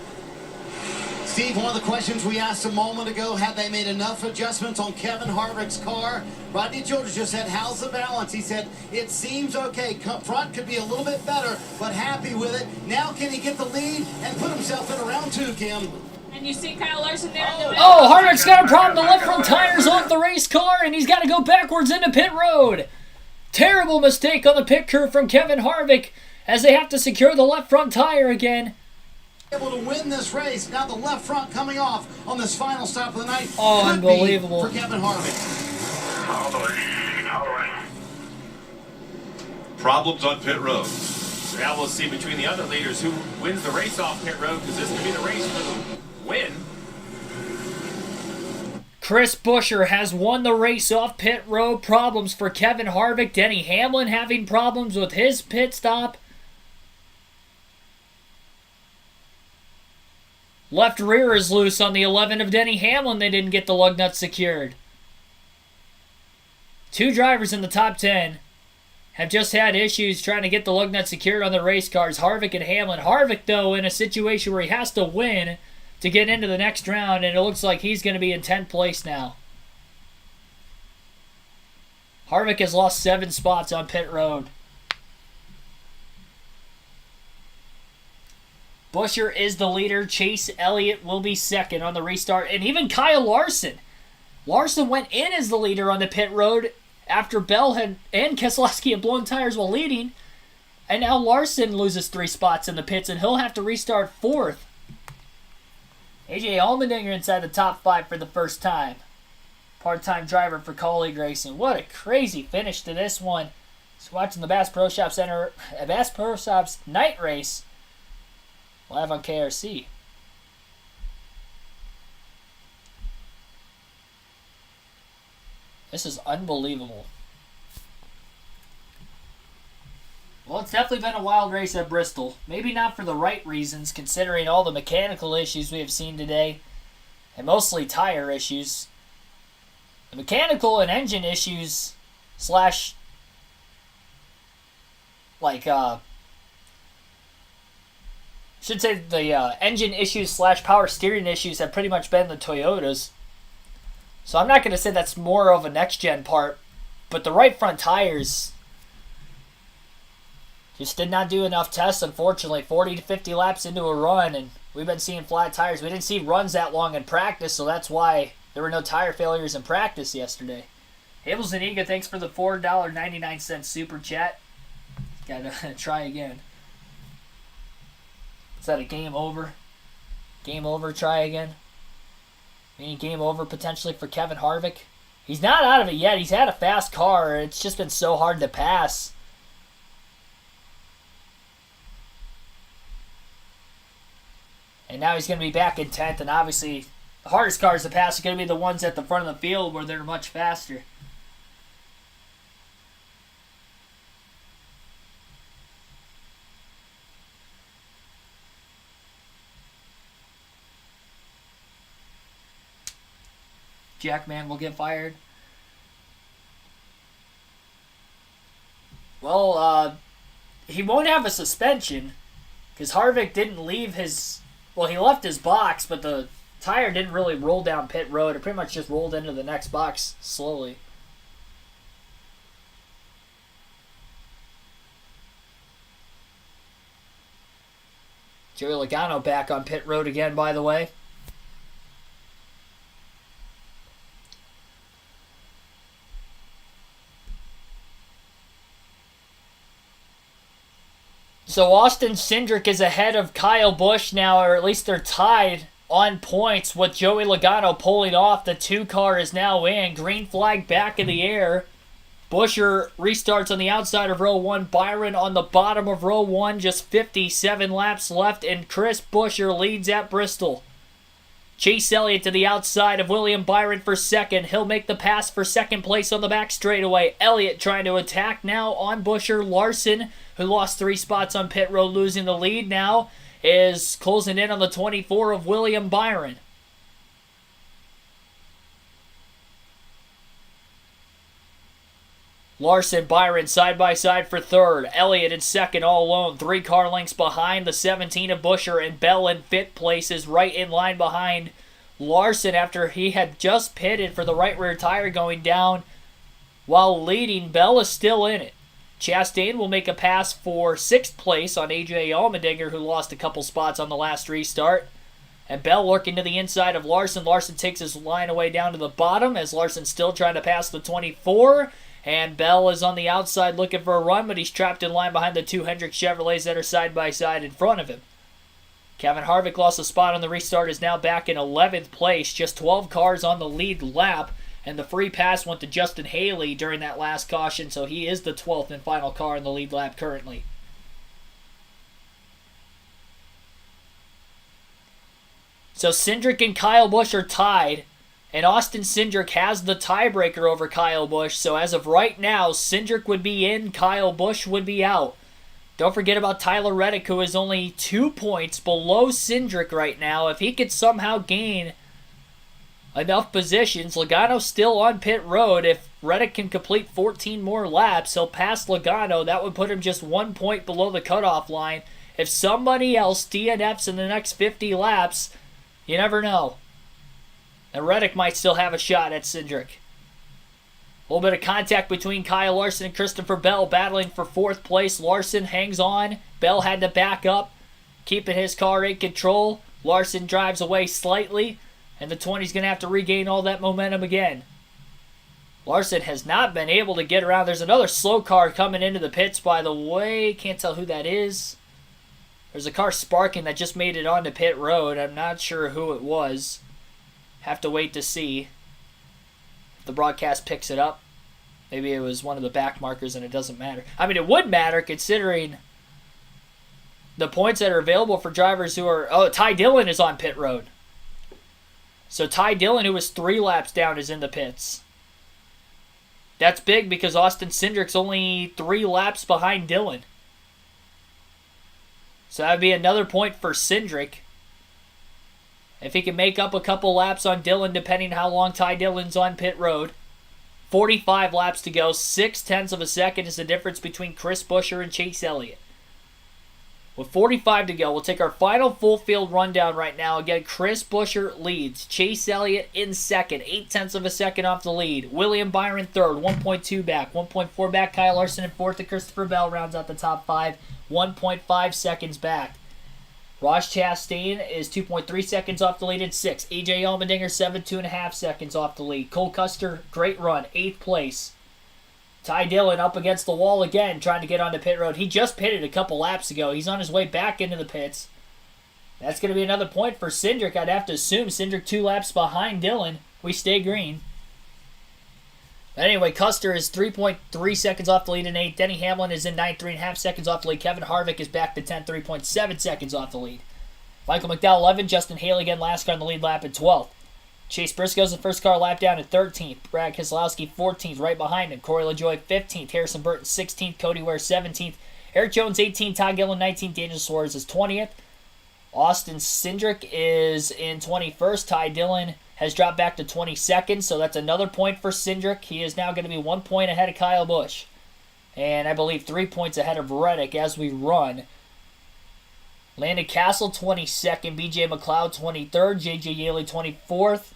Steve, one of the questions we asked a moment ago, had they made enough adjustments on Kevin Harvick's car? Rodney Childers just said, how's the balance? He said, it seems okay. Front could be a little bit better, but happy with it. Now can he get the lead and put himself in a round 2, Kim? And you see Kyle Larson there in the middle. Oh, Harvick's got a problem. The left front tire's off the race car, and he's got to go backwards into pit road. Terrible mistake on the pit crew from Kevin Harvick as they have to secure the left front tire again. Able to win this race. Now the left front coming off on this final stop of the night. Oh, Could unbelievable. be for Kevin Harvick. Problems on pit road. So now we'll see between the other leaders who wins the race off pit road, because this could be the race for the win. Chris Buescher has won the race off pit road. Problems for Kevin Harvick. Denny Hamlin having problems with his pit stop. Left rear is loose on the 11 of Denny Hamlin. They didn't get the lug nuts secured. 2 drivers in the top 10 have just had issues trying to get the lug nuts secured on the race cars, Harvick and Hamlin. Harvick, though, in a situation where he has to win to get into the next round, and it looks like he's going to be in 10th place now. Harvick has lost 7 spots on pit road. Buescher is the leader. Chase Elliott will be second on the restart. And even Kyle Larson. Larson went in as the leader on the pit road after Bell and Keselowski had blown tires while leading. And now Larson loses 3 spots in the pits, and he'll have to restart 4th. AJ Allmendinger inside the top 5 for the first time. Part-time driver for Colleague Racing. What a crazy finish to this one. Just watching the Bass Pro Shops night race live on KRC. This is unbelievable. Well, it's definitely been a wild race at Bristol. Maybe not for the right reasons, considering all the mechanical issues we have seen today, and mostly tire issues. The mechanical and engine issues slash, should say the engine issues slash power steering issues have pretty much been the Toyotas. So I'm not going to say that's more of a next-gen part, but the right front tires just did not do enough tests, unfortunately. 40 to 50 laps into a run, and we've been seeing flat tires. We didn't see runs that long in practice, so that's why there were no tire failures in practice yesterday. Hables Zaniga, thanks for the $4.99 super chat. Gotta try again. Is that a game over? Game over, try again? Meaning game over potentially for Kevin Harvick? He's not out of it yet. He's had a fast car. It's just been so hard to pass. And now he's going to be back in 10th, and obviously the hardest cars to pass are going to be the ones at the front of the field where they're much faster. Jackman will get fired. Well, he won't have a suspension because Harvick didn't leave his... Well, he left his box, but the tire didn't really roll down pit road. It pretty much just rolled into the next box slowly. Joey Logano back on pit road again, by the way. So Austin Syndrick is ahead of Kyle Busch now, or at least they're tied on points with Joey Logano pulling off. The 2 car is now in. Green flag back in the air. Buescher restarts on the outside of row 1. Byron on the bottom of row 1. Just 57 laps left, and Chris Buescher leads at Bristol. Chase Elliott to the outside of William Byron for second. He'll make the pass for second place on the back straightaway. Elliott trying to attack now on Buescher. Larson, who lost 3 spots on pit road, losing the lead now, is closing in on the 24 of William Byron. Larson, Byron side by side for third. Elliott in second all alone. 3 car lengths behind the 17 of Buescher, and Bell in 5th place is right in line behind Larson after he had just pitted for the right rear tire going down while leading. Bell is still in it. Chastain will make a pass for 6th place on A.J. Allmendinger, who lost a couple spots on the last restart. And Bell working to the inside of Larson. Larson takes his line away down to the bottom as Larson's still trying to pass the 24. And Bell is on the outside looking for a run, but he's trapped in line behind the 2 Hendrick Chevrolets that are side by side in front of him. Kevin Harvick lost a spot on the restart, is now back in 11th place. Just 12 cars on the lead lap, and the free pass went to Justin Haley during that last caution, so he is the 12th and final car in the lead lap currently. So Syndrick and Kyle Busch are tied, and Austin Syndrick has the tiebreaker over Kyle Busch. So as of right now, Syndrick would be in, Kyle Busch would be out. Don't forget about Tyler Reddick, who is only 2 points below Syndrick right now. If he could somehow gain enough positions, Logano's still on pit road. If Reddick can complete 14 more laps, he'll pass Logano. That would put him just 1 point below the cutoff line. If somebody else DNFs in the next 50 laps, you never know. And Reddick might still have a shot at Syndrick. A little bit of contact between Kyle Larson and Christopher Bell battling for 4th place. Larson hangs on. Bell had to back up, keeping his car in control. Larson drives away slightly, and the 20's going to have to regain all that momentum again. Larson has not been able to get around. There's another slow car coming into the pits, by the way. Can't tell who that is. There's a car sparking that just made it onto pit road. I'm not sure who it was. Have to wait to see if the broadcast picks it up. Maybe it was one of the back markers and it doesn't matter. I mean, it would matter considering the points that are available for drivers who are... Oh, Ty Dillon is on pit road. So Ty Dillon, who was 3 laps down, is in the pits. That's big because Austin Syndrick's only 3 laps behind Dillon. So that would be another point for Syndrick. If he can make up a couple laps on Dillon, depending how long Ty Dillon's on pit road. 45 laps to go. 0.6 of a second is the difference between Chris Buescher and Chase Elliott. With 45 to go, we'll take our final full field rundown right now. Again, Chris Buescher leads. Chase Elliott in second. 0.8 of a second off the lead. William Byron third. 1.2 back. 1.4 back. Kyle Larson in fourth. And Christopher Bell rounds out the top 5. 1.5 seconds back. Ross Chastain is 2.3 seconds off the lead in 6th. A.J. Allmendinger 7, 2.5 seconds off the lead. Cole Custer, great run, 8th place. Ty Dillon up against the wall again, trying to get onto pit road. He just pitted a couple laps ago. He's on his way back into the pits. That's going to be another point for Syndrick. I'd have to assume Syndrick 2 laps behind Dillon. We stay green. Anyway, Custer is 3.3 seconds off the lead in 8th. Denny Hamlin is in 9th, 3.5 seconds off the lead. Kevin Harvick is back to 10th, 3.7 seconds off the lead. Michael McDowell 11th. Justin Haley again last car on the lead lap at 12th. Chase Briscoe's the first car lap down at 13th. Brad Keselowski 14th, right behind him. Corey LaJoie 15th. Harrison Burton 16th. Cody Ware 17th. Eric Jones 18th. Todd Gilliland 19th. Daniel Suarez is 20th. Austin Syndrick is in 21st. Ty Dillon has dropped back to 22nd, so that's another point for Syndrick. He is now going to be 1 point ahead of Kyle Busch. And I believe 3 points ahead of Reddick as we run. Landon Castle 22nd, BJ McLeod 23rd, JJ Yaley 24th.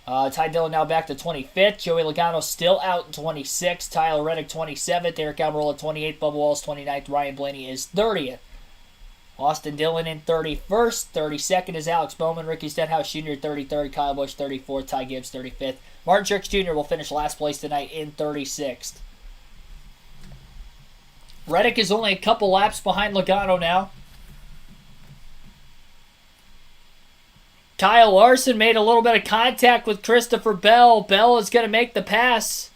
Ty Dillon now back to 25th. Joey Logano still out in 26th. Tyler Reddick 27th. Eric Almirola 28th. Bubba Wallace 29th. Ryan Blaney is 30th. Austin Dillon in 31st. 32nd is Alex Bowman. Ricky Stenhouse Jr. 33rd. Kyle Busch 34th. Ty Gibbs 35th. Martin Truex Jr. will finish last place tonight in 36th. Reddick is only a couple laps behind Logano now. Kyle Larson made a little bit of contact with Christopher Bell. Bell is going to make the pass.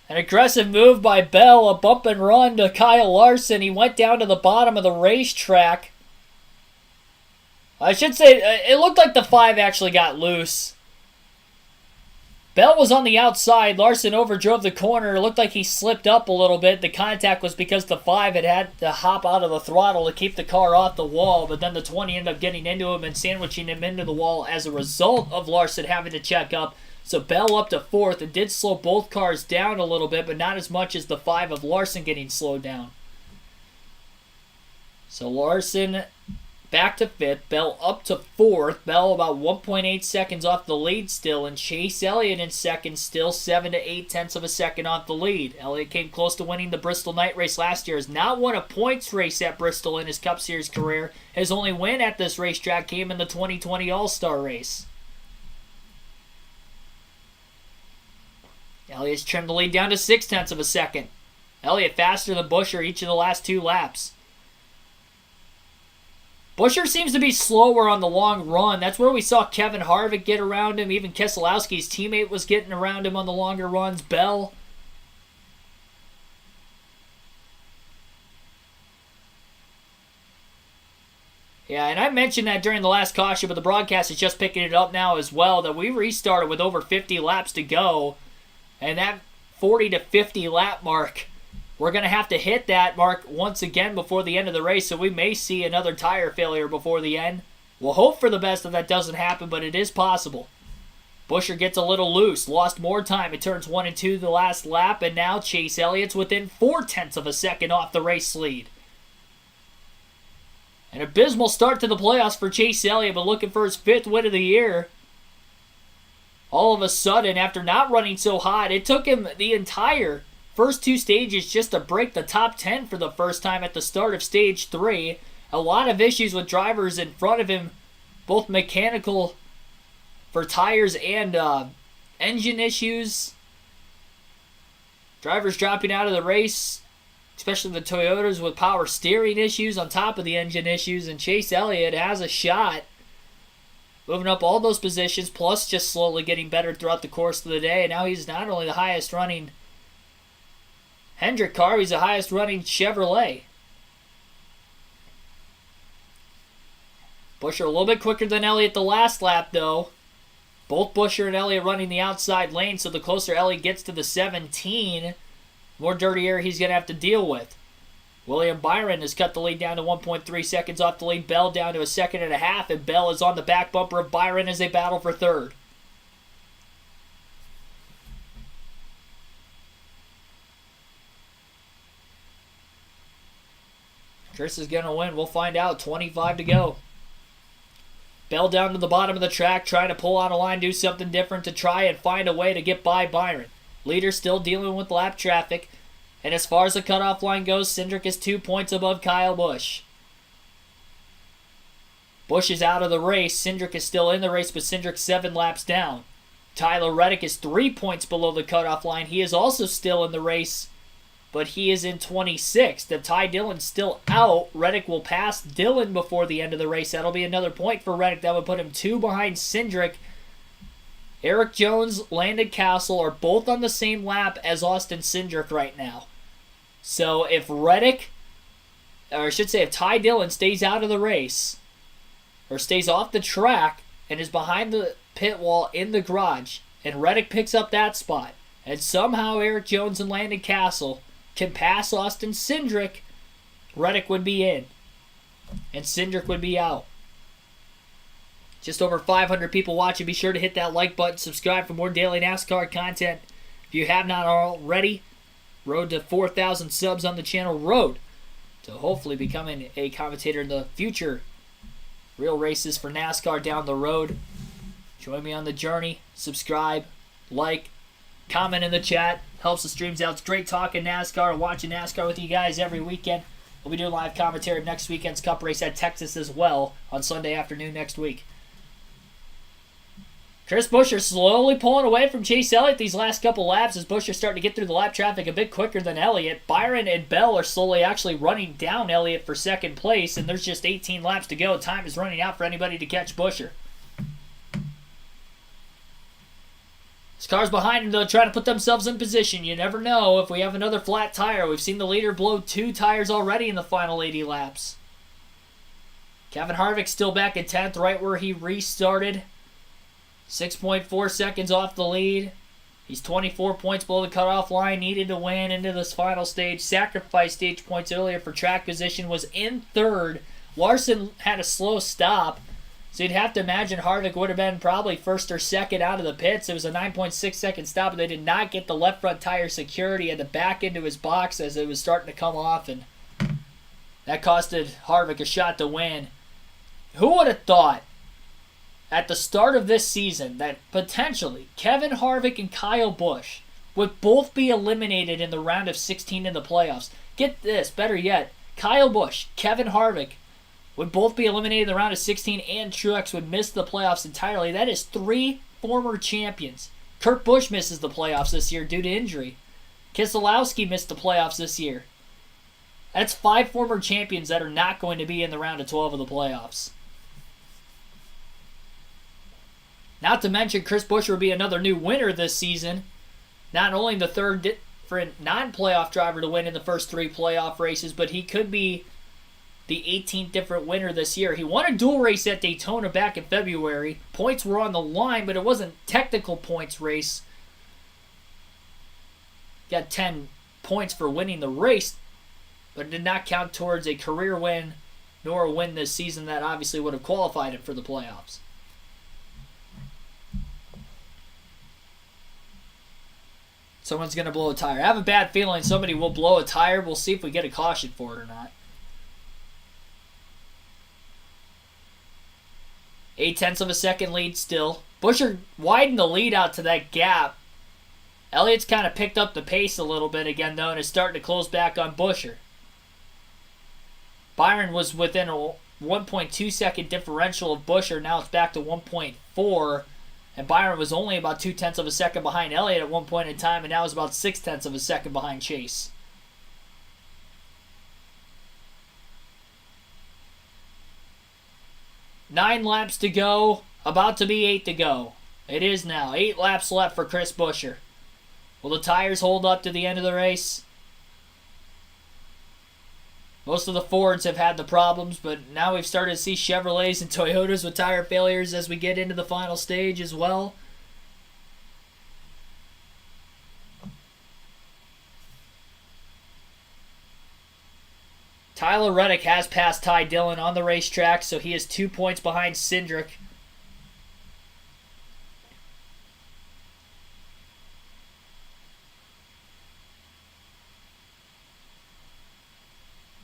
An aggressive move by Bell, a bump and run to Kyle Larson. He went down to the bottom of the racetrack. I should say, it looked like the 5 actually got loose. Bell was on the outside. Larson overdrove the corner. It looked like he slipped up a little bit. The contact was because the 5 had to hop out of the throttle to keep the car off the wall, but then the 20 ended up getting into him and sandwiching him into the wall as a result of Larson having to check up. So Bell up to 4th. It did slow both cars down a little bit, but not as much as the 5 of Larson getting slowed down. So Larson back to 5th. Bell up to 4th. Bell about 1.8 seconds off the lead still, and Chase Elliott in 2nd, still 7 to 8 tenths of a second off the lead. Elliott came close to winning the Bristol night race last year. Has not won a points race at Bristol in his Cup Series career. His only win at this racetrack came in the 2020 All-Star race. Elliott's trimmed the lead down to 6 tenths of a second. Elliott faster than Buescher each of the last 2 laps. Buescher seems to be slower on the long run. That's where we saw Kevin Harvick get around him. Even Keselowski's teammate was getting around him on the longer runs. Bell. Yeah, and I mentioned that during the last caution, but the broadcast is just picking it up now as well, that we restarted with over 50 laps to go. And that 40 to 50 lap mark, we're going to have to hit that mark once again before the end of the race, so we may see another tire failure before the end. We'll hope for the best that that doesn't happen, but it is possible. Buescher gets a little loose, lost more time. It turns 1 and 2 the last lap, and now Chase Elliott's within 4 tenths of a second off the race lead. An abysmal start to the playoffs for Chase Elliott, but looking for his 5th win of the year. All of a sudden, after not running so hot, it took him the entire first 2 stages just to break the top 10 for the first time at the start of stage 3. A lot of issues with drivers in front of him, both mechanical for tires and engine issues. Drivers dropping out of the race, especially the Toyotas with power steering issues on top of the engine issues. And Chase Elliott has a shot, moving up all those positions, plus just slowly getting better throughout the course of the day. And now he's not only the highest running Hendrick car, he's the highest running Chevrolet. Buescher a little bit quicker than Elliott the last lap, though. Both Buescher and Elliott running the outside lane, so the closer Elliott gets to the 17, more dirty air he's going to have to deal with. William Byron has cut the lead down to 1.3 seconds off the lead. Bell down to 1.5 seconds, and Bell is on the back bumper of Byron as they battle for 3rd. Chris is going to win. We'll find out. 25 to go. Bell down to the bottom of the track, trying to pull out a line, do something different to try and find a way to get by Byron. Leader still dealing with lap traffic. And as far as the cutoff line goes, Syndrick is 2 points above Kyle Busch. Busch is out of the race. Syndrick is still in the race, but Syndrick 7 laps down. Tyler Reddick is 3 points below the cutoff line. He is also still in the race, but he is in 26th. If Ty Dillon's still out, Reddick will pass Dillon before the end of the race. That'll be another point for Reddick. That would put him 2 behind Syndrick. Eric Jones, Landon Castle are both on the same lap as Austin Syndrick right now. So if Reddick, or I should say if Ty Dillon stays out of the race, or stays off the track and is behind the pit wall in the garage, and Reddick picks up that spot, and somehow Eric Jones and Landon Castle can pass Austin Syndrick, Reddick would be in, and Syndrick would be out. Just over 500 people watching. Be sure to hit that like button, subscribe for more daily NASCAR content. If you have not already, road to 4,000 subs on the channel, road to hopefully becoming a commentator in the future. Real races for NASCAR down the road. Join me on the journey. Subscribe, like, comment in the chat. Helps the streams out. It's great talking NASCAR, watching NASCAR with you guys every weekend. We'll be doing live commentary of next weekend's Cup race at Texas as well on Sunday afternoon next week. Chris Buescher slowly pulling away from Chase Elliott these last couple laps as Buescher's starting to get through the lap traffic a bit quicker than Elliott. Byron and Bell are slowly actually running down Elliott for 2nd place, and there's just 18 laps to go. Time is running out for anybody to catch Buescher. His car's behind him, though, trying to put themselves in position. You never know if we have another flat tire. We've seen the leader blow 2 tires already in the final 80 laps. Kevin Harvick still back in 10th, right where he restarted. 6.4 seconds off the lead. He's 24 points below the cutoff line, needed to win into this final stage. Sacrificed stage points earlier for track position, was in 3rd. Larson had a slow stop, so you'd have to imagine Harvick would have been probably 1st or 2nd out of the pits. It was a 9.6 second stop, but they did not get the left front tire secured. He had to back into his box as it was starting to come off, and that costed Harvick a shot to win. Who would have thought at the start of this season that potentially Kevin Harvick and Kyle Busch would both be eliminated in the round of 16 in the playoffs? Get this, better yet, Kyle Busch, Kevin Harvick would both be eliminated in the round of 16, and Truex would miss the playoffs entirely. That is 3 former champions. Kurt Busch misses the playoffs this year due to injury. Keselowski missed the playoffs this year. That's 5 former champions that are not going to be in the round of 12 of the playoffs. Not to mention, Chris Buescher will be another new winner this season. Not only the 3rd different non-playoff driver to win in the first 3 playoff races, but he could be the 18th different winner this year. He won a dual race at Daytona back in February. Points were on the line, but it wasn't technical points race. Got 10 points for winning the race, but it did not count towards a career win, nor a win this season that obviously would have qualified him for the playoffs. Someone's going to blow a tire. I have a bad feeling somebody will blow a tire. We'll see if we get a caution for it or not. 0.8 of a second lead still. Buescher widened the lead out to that gap. Elliott's kind of picked up the pace a little bit again, though, and is starting to close back on Buescher. Byron was within a 1.2 second differential of Buescher. Now it's back to 1.4. And Byron was only about 0.2 of a second behind Elliott at one point in time, and now is about 0.6 of a second behind Chase. Nine laps to go, about to be 8 to go. It is now. 8 laps left for Chris Buescher. Will the tires hold up to the end of the race? Most of the Fords have had the problems, but now we've started to see Chevrolets and Toyotas with tire failures as we get into the final stage as well. Tyler Reddick has passed Ty Dillon on the racetrack, so he is 2 points behind Syndrick.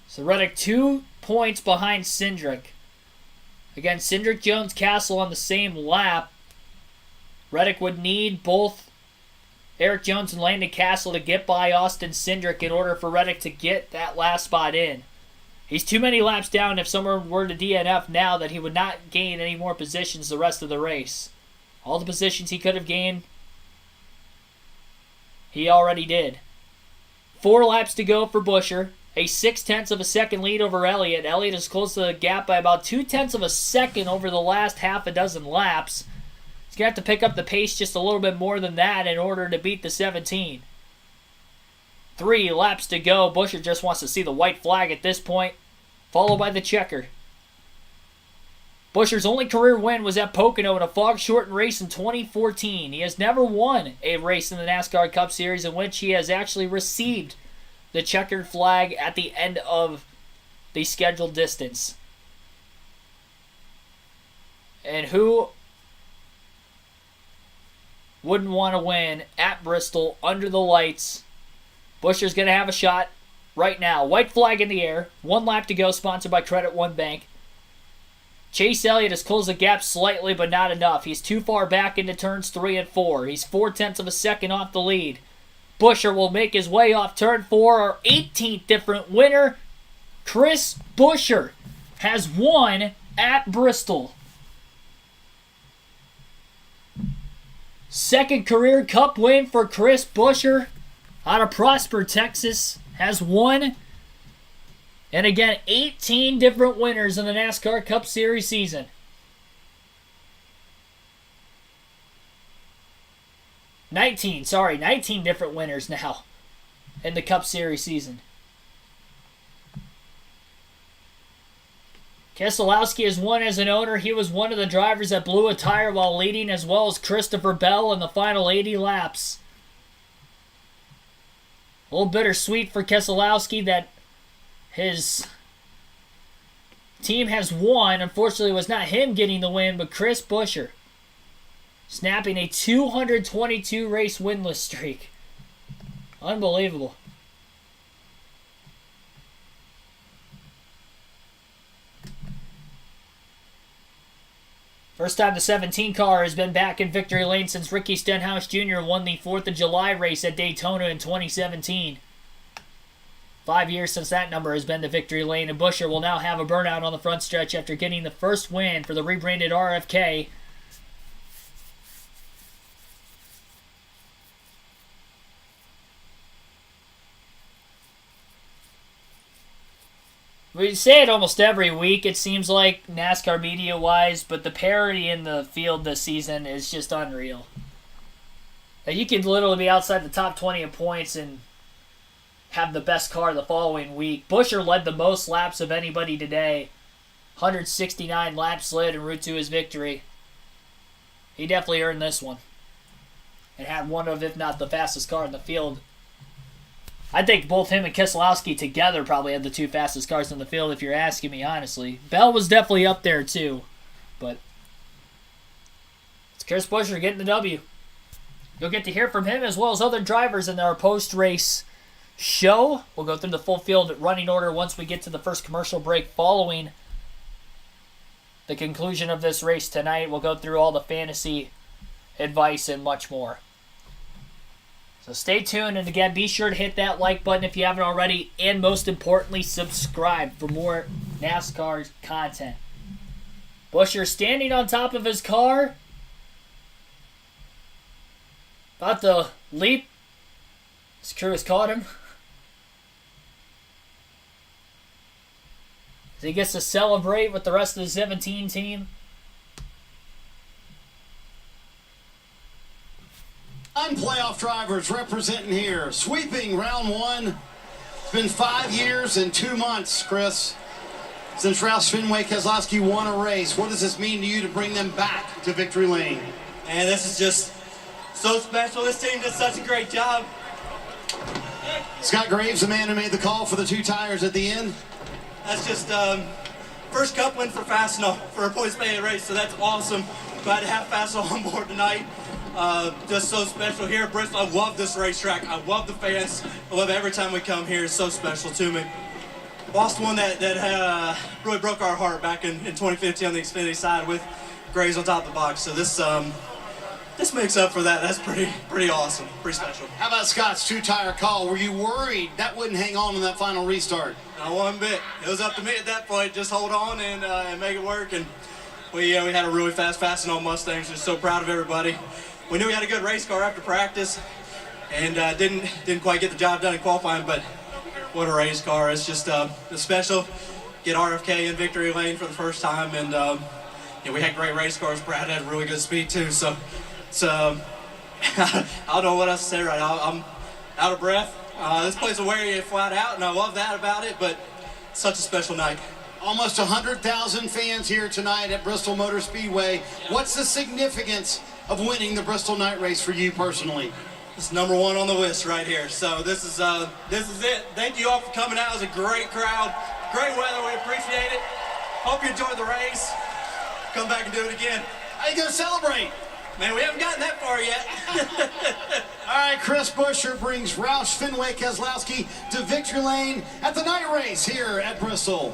So Reddick 2 points behind Syndrick. Again, Syndrick, Jones, Castle on the same lap. Reddick would need both Eric Jones and Landon Castle to get by Austin Syndrick in order for Reddick to get that last spot in. He's too many laps down if someone were to DNF now that he would not gain any more positions the rest of the race. All the positions he could have gained, he already did. 4 laps to go for Buescher. A 0.6 of a second lead over Elliott. Elliott is close to the gap by about 0.2 of a second over the last half a dozen laps. He's going to have to pick up the pace just a little bit more than that in order to beat the 17. 3 laps to go. Buescher just wants to see the white flag at this point, followed by the checker. Buescher's only career win was at Pocono in a fog-shortened race in 2014. He has never won a race in the NASCAR Cup Series in which he has actually received the checkered flag at the end of the scheduled distance. And who wouldn't want to win at Bristol under the lights? Buescher's going to have a shot right now. White flag in the air. 1 lap to go, sponsored by Credit One Bank. Chase Elliott has closed the gap slightly, but not enough. He's too far back into turns 3 and 4. He's 0.4 of a second off the lead. Buescher will make his way off turn 4. Our 18th different winner, Chris Buescher, has won at Bristol. Second career Cup win for Chris Buescher out of Prosper, Texas, has won. And again, 18 different winners in the NASCAR Cup Series season. 19 different winners now in the Cup Series season. Keselowski has won as an owner. He was one of the drivers that blew a tire while leading, as well as Christopher Bell in the final 80 laps. A little bittersweet for Keselowski that his team has won. Unfortunately, it was not him getting the win, but Chris Buescher, snapping a 222 race winless streak. Unbelievable. First time the 17 car has been back in victory lane since Ricky Stenhouse Jr. won the 4th of July race at Daytona in 2017. 5 years since that number has been the victory lane, and Buescher will now have a burnout on the front stretch after getting the first win for the rebranded RFK. We say it almost every week, it seems like, NASCAR media-wise, but the parity in the field this season is just unreal. You could literally be outside the top 20 in points and have the best car the following week. Buescher led the most laps of anybody today. 169 laps led en route to his victory. He definitely earned this one. And had one of, if not the fastest car in the field. I think both him and Keselowski together probably had the two fastest cars in the field, if you're asking me, honestly. Bell was definitely up there, too. But it's Chris Buescher getting the W. You'll get to hear from him as well as other drivers in our post-race show. We'll go through the full field running order once we get to the first commercial break following the conclusion of this race tonight. We'll go through all the fantasy advice and much more. So stay tuned, and again, be sure to hit that like button if you haven't already, and most importantly, subscribe for more NASCAR content. Buescher standing on top of his car, about to leap. His crew has caught him. He gets to celebrate with the rest of the 17 team. Playoff drivers representing here, sweeping round one. It's been 5 years and 2 months, Chris, since Roush Fenway Keselowski won a race. What does this mean to you to bring them back to victory lane? And this is just so special. This team did such a great job. Scott Graves, the man who made the call for the 2 tires at the end. That's just first Cup win for Fastenal for a points paid race, so that's awesome. Glad to have Fastenal on board tonight. Just so special here at Bristol. I love this racetrack. I love the fans. I love every time we come here. It's so special to me. Lost one that really broke our heart back in 2015 on the Xfinity side with Graves on top of the box. So this makes up for that. That's pretty awesome. Pretty special. How about Scott's 2-tire call? Were you worried that wouldn't hang on in that final restart? Not one bit. It was up to me at that point. Just hold on and make it work. And we had a really fast Fastenal Mustangs. Just so proud of everybody. We knew we had a good race car after practice, and didn't quite get the job done in qualifying, but what a race car. It's just it's special. Get RFK in victory lane for the first time, and we had great race cars. Brad had really good speed too, so it's I don't know what else to say right now. I'm out of breath. This place will wear you flat out, and I love that about it, but it's such a special night. Almost 100,000 fans here tonight at Bristol Motor Speedway. What's the significance of winning the Bristol night race for you personally? It's number one on the list right here. So this is it. Thank you all for coming out. It was a great crowd, great weather. We appreciate it. Hope you enjoyed the race. Come back and do it again. How you gonna celebrate? Man, we haven't gotten that far yet. All right, Chris Buescher brings Roush Fenway Keselowski to victory lane at the night race here at Bristol.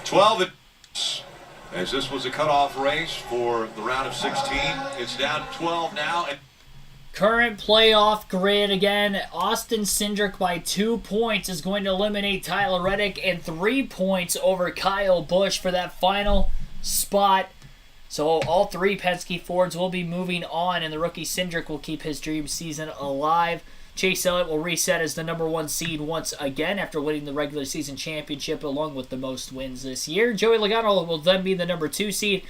12 as this was a cutoff race for the round of 16. It's down to 12 now. Current playoff grid again. Austin Syndrick by 2 points is going to eliminate Tyler Reddick, and 3 points over Kyle Busch for that final spot. So all 3 Penske Fords will be moving on, and the rookie Syndrick will keep his dream season alive. Chase Elliott will reset as the number 1 seed once again after winning the regular season championship along with the most wins this year. Joey Logano will then be the number 2 seed.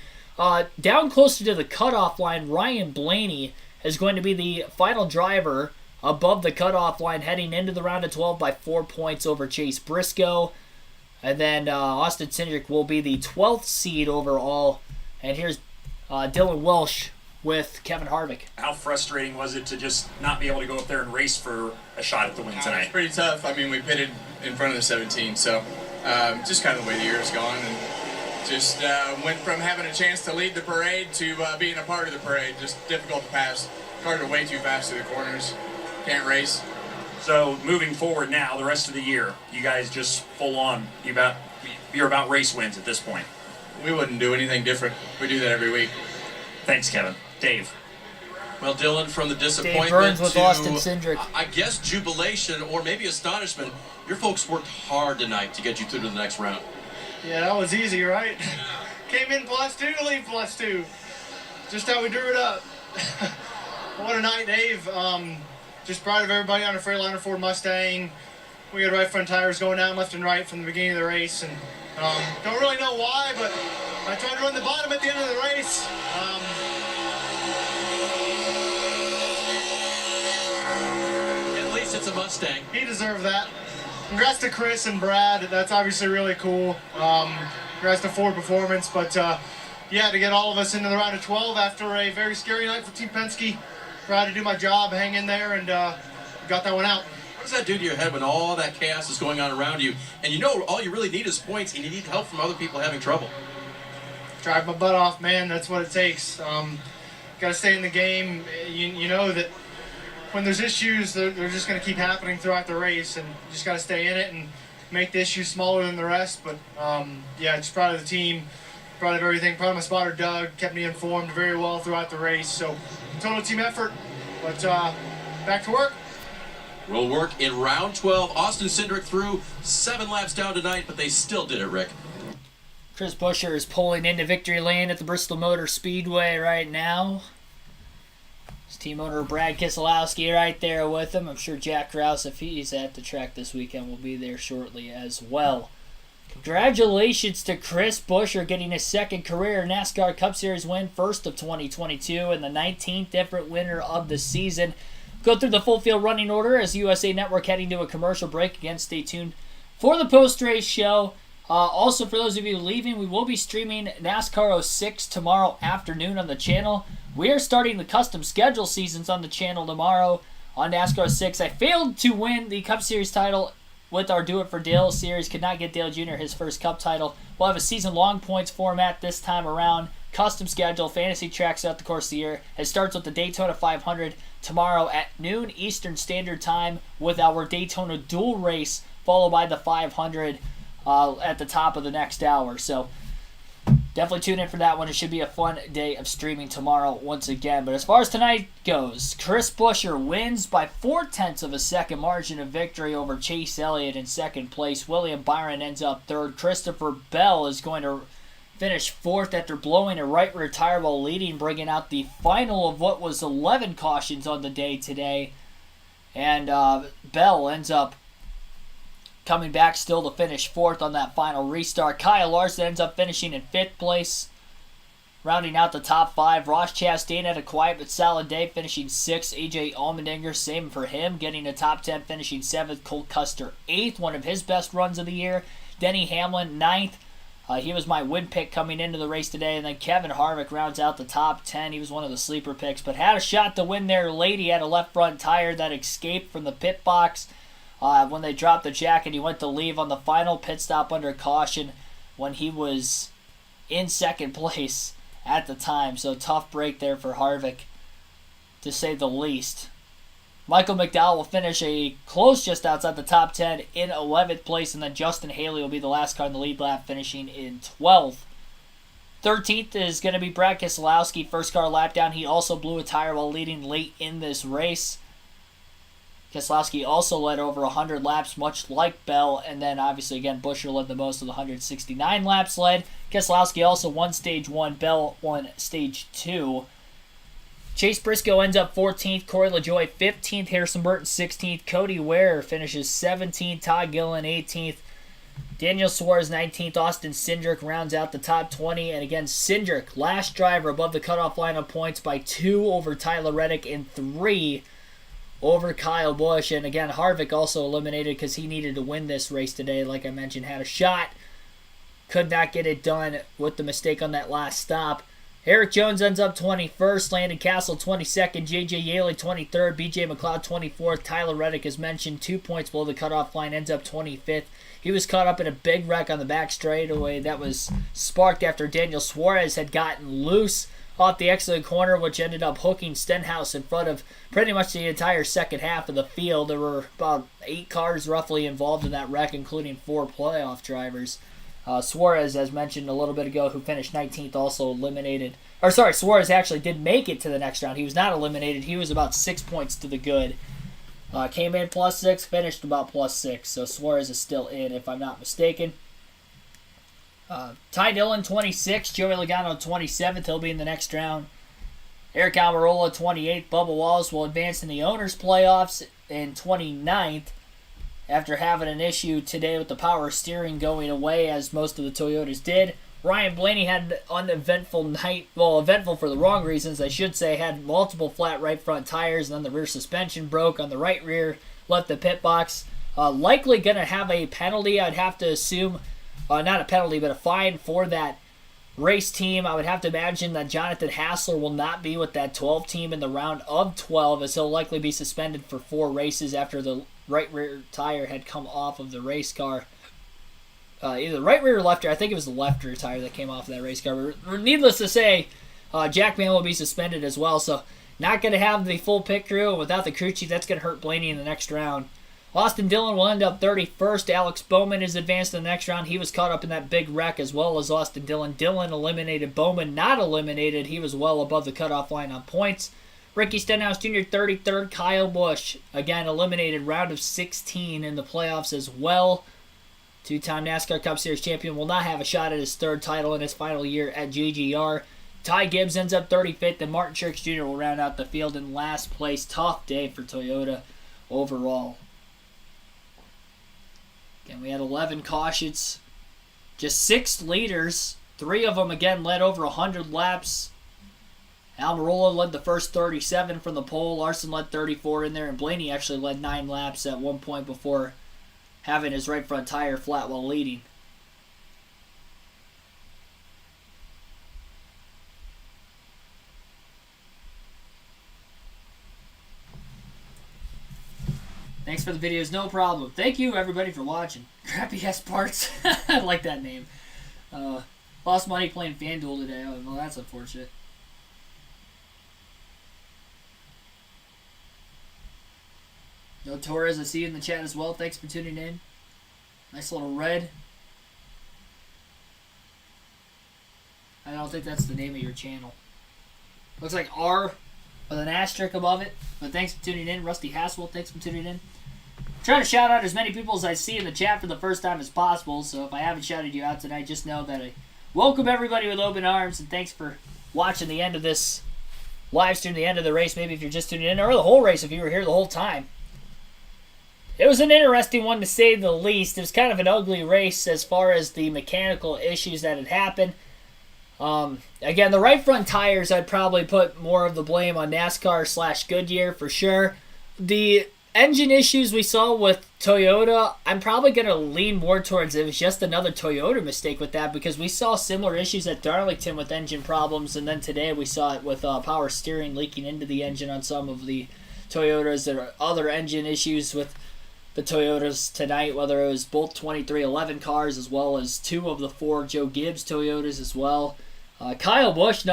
Down closer to the cutoff line, Ryan Blaney is going to be the final driver above the cutoff line heading into the round of 12 by 4 points over Chase Briscoe. And then Austin Syndrick will be the 12th seed overall. And here's Dylan Welsh with Kevin Harvick. How frustrating was it to just not be able to go up there and race for a shot at the win tonight? It's pretty tough. I mean, we pitted in front of the 17, so just kind of the way the year has gone. And just went from having a chance to lead the parade to being a part of the parade. Just difficult to pass. Cars are way too fast to the corners. Can't race. So moving forward now, the rest of the year, you guys just full on. You're about race wins at this point. We wouldn't do anything different. We do that every week. Thanks, Kevin. Dave. Well, Dillon, from the disappointment Dave Burns with to, Austin Syndrick. I guess, jubilation or maybe astonishment, your folks worked hard tonight to get you through to the next round. Yeah, that was easy, right? Came in +2 to leave +2. Just how we drew it up. What a night, Dave. Just proud of everybody on the Freightliner Ford Mustang. We had right front tires going down left and right from the beginning of the race, and don't really know why, but I tried to run the bottom at the end of the race. At least it's a Mustang. He deserved that. Congrats to Chris and Brad. That's obviously really cool. Congrats to Ford Performance, but yeah, to get all of us into the round of 12 after a very scary night for Team Penske. Tried to do my job, hang in there, and got that one out. What does that do to your head when all that chaos is going on around you, and you know all you really need is points, and you need help from other people having trouble? Drive my butt off, man. That's what it takes. Got to stay in the game. You know that when there's issues, they're just going to keep happening throughout the race, and you just got to stay in it and make the issues smaller than the rest. But yeah, just proud of the team, proud of everything. Proud of my spotter, Doug. Kept me informed very well throughout the race. So total team effort. But back to work. We'll work in round 12. Austin Syndrick threw 7 laps down tonight, but they still did it, Rick. Chris Buescher is pulling into victory lane at the Bristol Motor Speedway right now. His team owner Brad Keselowski right there with him. I'm sure Jack Krause, if he's at the track this weekend, will be there shortly as well. Congratulations to Chris Buescher getting his second career NASCAR Cup Series win, first of 2022, and the 19th different winner of the season. Go through the full field running order as USA Network heading to a commercial break. Again, stay tuned for the post-race show. Also, for those of you leaving, we will be streaming NASCAR 06 tomorrow afternoon on the channel. We are starting the custom schedule seasons on the channel tomorrow on NASCAR 06. I failed to win the Cup Series title with our Do It for Dale series. Could not get Dale Jr. his first Cup title. We'll have a season-long points format this time around. Custom schedule, fantasy tracks throughout the course of the year. It starts with the Daytona 500 tomorrow at noon Eastern Standard Time with our Daytona dual race, followed by the 500 at the top of the next hour. So definitely tune in for that one. It should be a fun day of streaming tomorrow once again. But as far as tonight goes, Chris Buescher wins by 0.4 of a second margin of victory over Chase Elliott in second place. William Byron ends up third. Christopher Bell is going to finish fourth after blowing a right rear tire while leading, bringing out the final of what was 11 cautions on the day today. And Bell ends up coming back still to finish fourth on that final restart. Kyle Larson ends up finishing in fifth place. Rounding out the top five, Ross Chastain had a quiet but solid day, finishing sixth. AJ Allmendinger, same for him, getting a top 10, finishing seventh. Cole Custer, eighth, one of his best runs of the year. Denny Hamlin, ninth. He was my win pick coming into the race today. And then Kevin Harvick rounds out the top 10. He was one of the sleeper picks, but had a shot to win there late. He had a left front tire that escaped from the pit box when they dropped the jacket. He went to leave on the final pit stop under caution when he was in second place at the time. So tough break there for Harvick, to say the least. Michael McDowell will finish a close just outside the top 10 in 11th place, and then Justin Haley will be the last car in the lead lap, finishing in 12th. 13th is going to be Brad Keselowski, first car lap down. He also blew a tire while leading late in this race. Keselowski also led over 100 laps, much like Bell, and then obviously again Buescher led the most of the 169 laps led. Keselowski also won Stage 1, Bell won Stage 2. Chase Briscoe ends up 14th, Corey LaJoie 15th, Harrison Burton 16th, Cody Ware finishes 17th, Todd Gilliland 18th, Daniel Suarez 19th. Austin Syndrick rounds out the top 20. And again, Syndrick, last driver above the cutoff line of points by 2 over Tyler Reddick and 3 over Kyle Busch. And again, Harvick also eliminated because he needed to win this race today. Like I mentioned, had a shot. Could not get it done with the mistake on that last stop. Eric Jones ends up 21st. Landon Castle 22nd. J.J. Yaley 23rd. B.J. McLeod 24th. Tyler Reddick, as mentioned, 2 points below the cutoff line, ends up 25th. He was caught up in a big wreck on the back straightaway that was sparked after Daniel Suarez had gotten loose off the exit of the corner, which ended up hooking Stenhouse in front of pretty much the entire second half of the field. There were about 8 cars roughly involved in that wreck, including 4 playoff drivers. Suarez, as mentioned a little bit ago, who finished 19th, also eliminated. Suarez actually did make it to the next round. He was not eliminated. He was about 6 points to the good. Came in +6, finished about +6. So Suarez is still in, if I'm not mistaken. Ty Dillon, 26th. Joey Logano, 27th. He'll be in the next round. Eric Almirola, 28th. Bubba Wallace will advance in the Owners' Playoffs in 29th. After having an issue today with the power steering going away, as most of the Toyotas did. Ryan Blaney had an uneventful night. Well, eventful for the wrong reasons, I should say. Had multiple flat right front tires, and then the rear suspension broke on the right rear, left the pit box. Likely going to have a penalty, I'd have to assume. Not a penalty, but a fine for that race team. I would have to imagine that Jonathan Hassler will not be with that 12 team in the round of 12, as he'll likely be suspended for 4 races after the right rear tire had come off of the race car. Either the right rear or left rear. I think it was the left rear tire that came off of that race car. But needless to say, Jack Mann will be suspended as well. So not going to have the full pit crew. And without the crew chief, that's going to hurt Blaney in the next round. Austin Dillon will end up 31st. Alex Bowman is advanced in the next round. He was caught up in that big wreck as well as Austin Dillon. Dillon eliminated Bowman. Not eliminated. He was well above the cutoff line on points. Ricky Stenhouse Jr. 33rd. Kyle Busch, again, eliminated round of 16 in the playoffs as well. 2-time NASCAR Cup Series champion will not have a shot at his 3rd title in his final year at JGR. Ty Gibbs ends up 35th, and Martin Truex Jr. will round out the field in last place. Tough day for Toyota overall. Again, we had 11 cautions, just 6 leaders. 3 of them, again, led over 100 laps. Almirola led the first 37 from the pole. Larson led 34 in there, and Blaney actually led 9 laps at one point before having his right front tire flat while leading. Thanks for the videos, no problem. Thank you, everybody, for watching. Crappy ass parts. I like that name. Lost money playing FanDuel today. Oh, well, that's unfortunate. No Torres, I see you in the chat as well. Thanks for tuning in. Nice little red. I don't think that's the name of your channel. Looks like R with an asterisk above it. But thanks for tuning in. Rusty Hassel, thanks for tuning in. Trying to shout out as many people as I see in the chat for the first time as possible. So if I haven't shouted you out tonight, just know that I welcome everybody with open arms. And thanks for watching the end of this live stream, the end of the race. Maybe if you're just tuning in, or the whole race if you were here the whole time. It was an interesting one to say the least. It was kind of an ugly race as far as the mechanical issues that had happened. Again, the right front tires, I'd probably put more of the blame on NASCAR / Goodyear for sure. The engine issues we saw with Toyota, I'm probably going to lean more towards it was just another Toyota mistake with that, because we saw similar issues at Darlington with engine problems, and then today we saw it with power steering leaking into the engine on some of the Toyotas. There are other engine issues with the Toyotas tonight, whether it was both 2311 cars as well as 2 of the 4 Joe Gibbs Toyotas as well. Kyle Busch,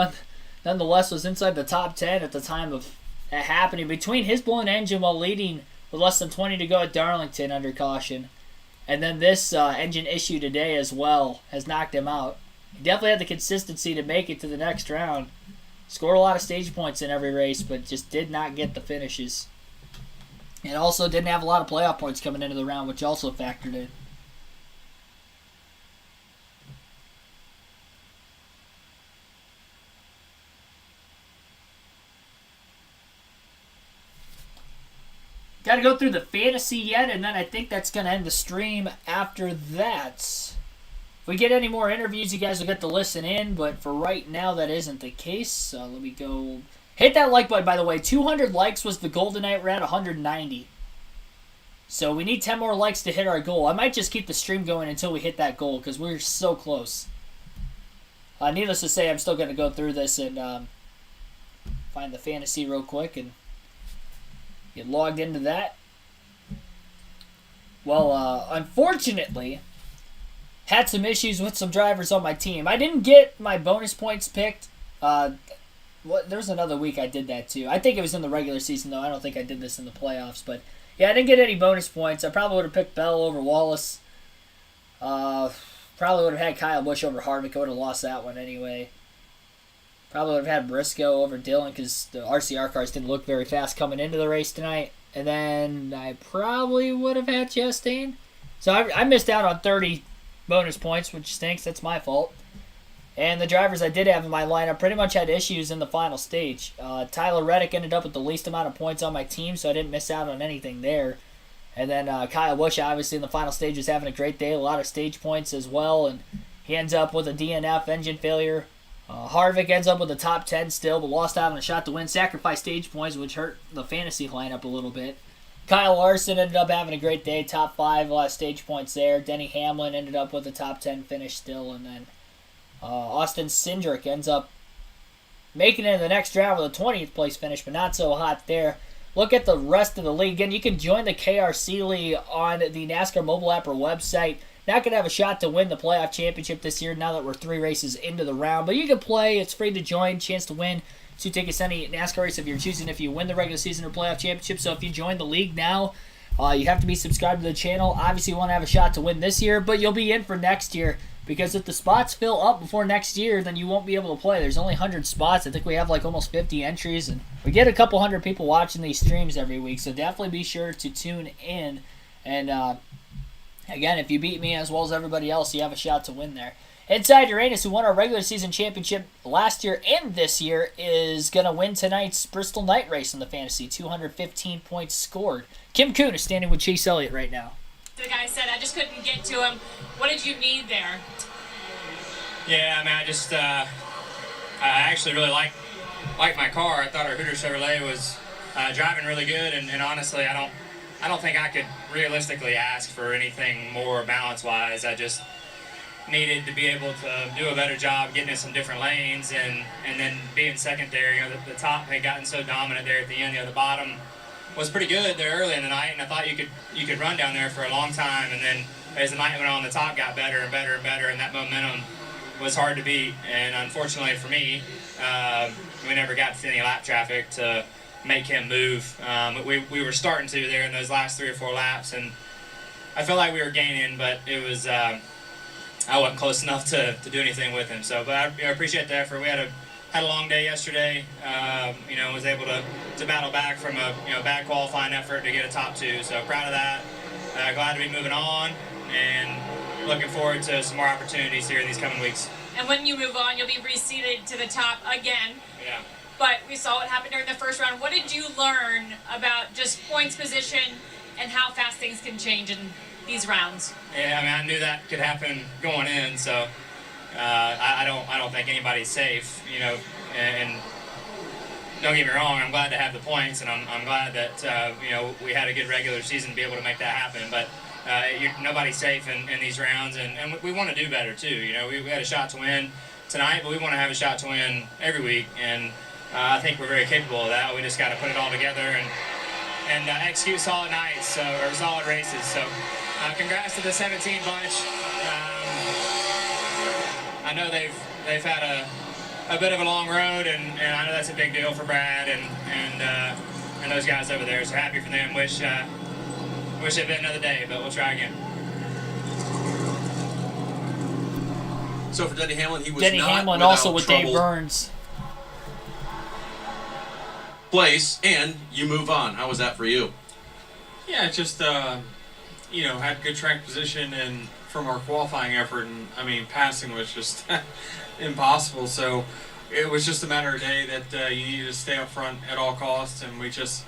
nonetheless, was inside the top 10 at the time of that happening. Between his blown engine while leading with less than 20 to go at Darlington under caution, and then this engine issue today as well has knocked him out. He definitely had the consistency to make it to the next round. Scored a lot of stage points in every race, but just did not get the finishes. And also didn't have a lot of playoff points coming into the round, which also factored in. got to go through the fantasy yet, and then I think that's going to end the stream after that. If we get any more interviews, you guys will get to listen in, but for right now, that isn't the case. Let me go. Hit that like button, by the way. 200 likes was the goal tonight. We're at 190. So we need 10 more likes to hit our goal. I might just keep the stream going until we hit that goal because we're so close. Needless to say, I'm still going to go through this and find the fantasy real quick and get logged into that. Well, unfortunately, had some issues with some drivers on my team. I didn't get my bonus points picked. There was another week I did that too. I think it was in the regular season, though. I don't think I did this in the playoffs, but yeah, I didn't get any bonus points. I probably would have picked Bell over Wallace. Probably would have had Kyle Busch over Harvick. I would have lost that one anyway. Probably would have had Briscoe over Dillon because the RCR cars didn't look very fast coming into the race tonight. And then I probably would have had Chastain. So I missed out on 30 bonus points, which stinks. That's my fault. And the drivers I did have in my lineup pretty much had issues in the final stage. Tyler Reddick ended up with the least amount of points on my team, so I didn't miss out on anything there. And then Kyle Busch, obviously, in the final stage was having a great day. A lot of stage points as well, and he ends up with a DNF, engine failure. Harvick ends up with a top 10 still, but lost out on a shot to win. Sacrificed stage points, which hurt the fantasy lineup a little bit. Kyle Larson ended up having a great day, top 5, a lot of stage points there. Denny Hamlin ended up with a top 10 finish still, and then Austin Syndrick ends up making it in the next round with a 20th place finish, but not so hot there. Look at the rest of the league. Again, you can join the KRC League on the NASCAR mobile app or website. Not going to have a shot to win the playoff championship this year now that we're 3 races into the round, but you can play. It's free to join, chance to win 2 tickets to any NASCAR race if you're choosing if you win the regular season or playoff championship. So if you join the league now, you have to be subscribed to the channel. Obviously, you want to have a shot to win this year, but you'll be in for next year. Because if the spots fill up before next year, then you won't be able to play. There's only 100 spots. I think we have like almost 50 entries. And we get a couple hundred people watching these streams every week. So definitely be sure to tune in. And again, if you beat me as well as everybody else, you have a shot to win there. Inside Uranus, who won our regular season championship last year and this year, is going to win tonight's Bristol night race in the fantasy. 215 points scored. Kim Kuhn is standing with Chase Elliott right now. The guy said, I just couldn't get to him. What did you need there? Yeah, I mean, I actually really liked my car. I thought our Hooter Chevrolet was driving really good, and honestly, I don't think I could realistically ask for anything more balance-wise. I just needed to be able to do a better job getting in some different lanes, and then being secondary. You know, the top had gotten so dominant there at the end. You know, the bottom was pretty good there early in the night, and I thought you could run down there for a long time, and then as the night went on, the top got better and better and better, and that momentum was hard to beat. And unfortunately for me, we never got to any lap traffic to make him move. We were starting to there in those last 3 or 4 laps, and I felt like we were gaining, but it was I wasn't close enough to do anything with him. So, but I appreciate the effort. We had a long day yesterday. Was able to battle back from a bad qualifying effort to get a top 2. So proud of that. Glad to be moving on, and looking forward to some more opportunities here in these coming weeks. And when you move on, you'll be reseated to the top again. Yeah. But we saw what happened during the first round. What did you learn about just points position and how fast things can change in these rounds? Yeah, I mean, I knew that could happen going in, so I don't think anybody's safe, and don't get me wrong, I'm glad to have the points, and I'm glad that we had a good regular season to be able to make that happen. But nobody's safe in these rounds, and we want to do better too. We had a shot to win tonight, but we want to have a shot to win every week, and I think we're very capable of that. We just got to put it all together and execute solid nights or solid races. So congrats to the 17 bunch. I know they've had a bit of a long road, and I know that's a big deal for Brad and those guys over there. So happy for them. Wish it'd been another day, but we'll try again. So for Denny Hamlin, he was Denny not Hamlin without also with trouble. Dave Burns. Place, and you move on. How was that for you? Yeah, just had good track position, and from our qualifying effort, and I mean passing was just impossible. So it was just a matter of day that you needed to stay up front at all costs, and we just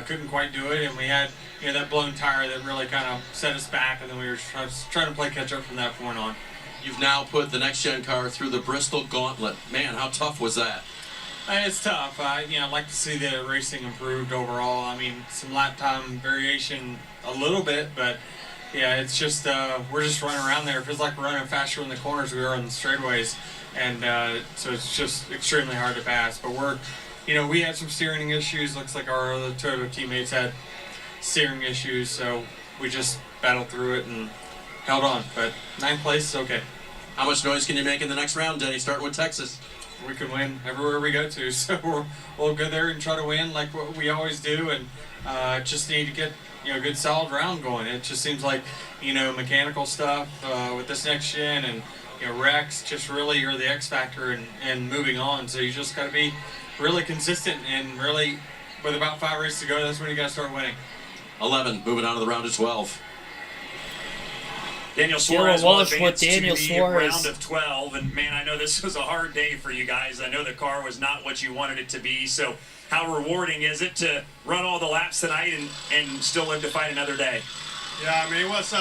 couldn't quite do it. And we had that blown tire that really kind of set us back, and then we were trying to play catch up from that point on. You've now put the next-gen car through the Bristol gauntlet. Man, how tough was that? It's tough. I'd like to see the racing improved overall. I mean, some lap time variation a little bit, but yeah, it's just we're just running around there. It feels like we're running faster in the corners we are in the straightaways, and so it's just extremely hard to pass. But we had some steering issues. Looks like our other Toyota teammates had steering issues, so we just battled through it and held on. But 9th place is okay. How much noise can you make in the next round, Denny, starting with Texas? We can win everywhere we go to, so we'll go there and try to win like what we always do, and just need to get a good solid round going. It just seems like mechanical stuff with this next gen and wrecks just really are the X factor and moving on. So you just got to be really consistent, and really with about 5 races to go, that's when you got to start winning. 11, moving on to the round of 12. Daniel Suarez will advance to Daniel the Suarez. round of 12, and man, I know this was a hard day for you guys. I know the car was not what you wanted it to be, so how rewarding is it to run all the laps tonight and still live to fight another day? Yeah, I mean, it was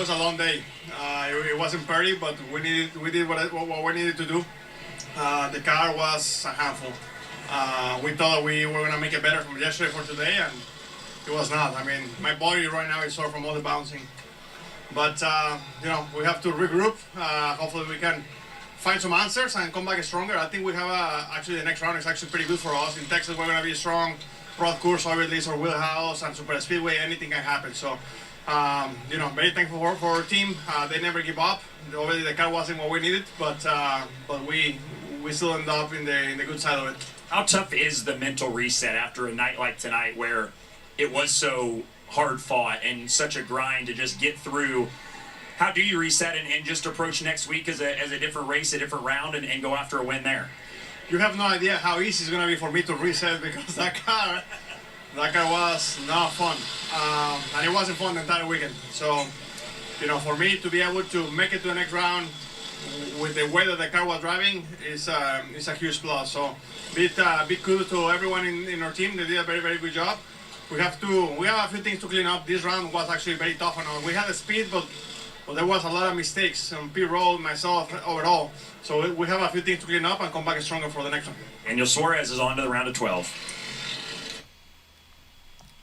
a long day. It wasn't pretty, but we did what we needed to do. The car was a handful. We thought we were gonna make it better from yesterday for today, and it was not. I mean, my body right now is sore from all the bouncing. But we have to regroup. Hopefully we can find some answers and come back stronger. I think we have actually the next round is actually pretty good for us. In Texas, we're going to be strong. Road course, obviously, is our wheelhouse, and super speedway, anything can happen. So, very thankful for our team. They never give up. Obviously, the car wasn't what we needed, but we still end up in the good side of it. How tough is the mental reset after a night like tonight where it was so hard fought and such a grind to just get through? How do you reset and just approach next week as a different race, a different round, and go after a win there? You have no idea how easy it's going to be for me to reset, because that car was not fun. And it wasn't fun the entire weekend. So, for me to be able to make it to the next round with the way that the car was driving is a huge plus. So, big kudos to everyone in our team. They did a very, very good job. We have a few things to clean up. This round was actually very tough on us. We had the speed, but there was a lot of mistakes on pit road, myself, overall. So we have a few things to clean up and come back stronger for the next one. Daniel Suarez is on to the round of 12.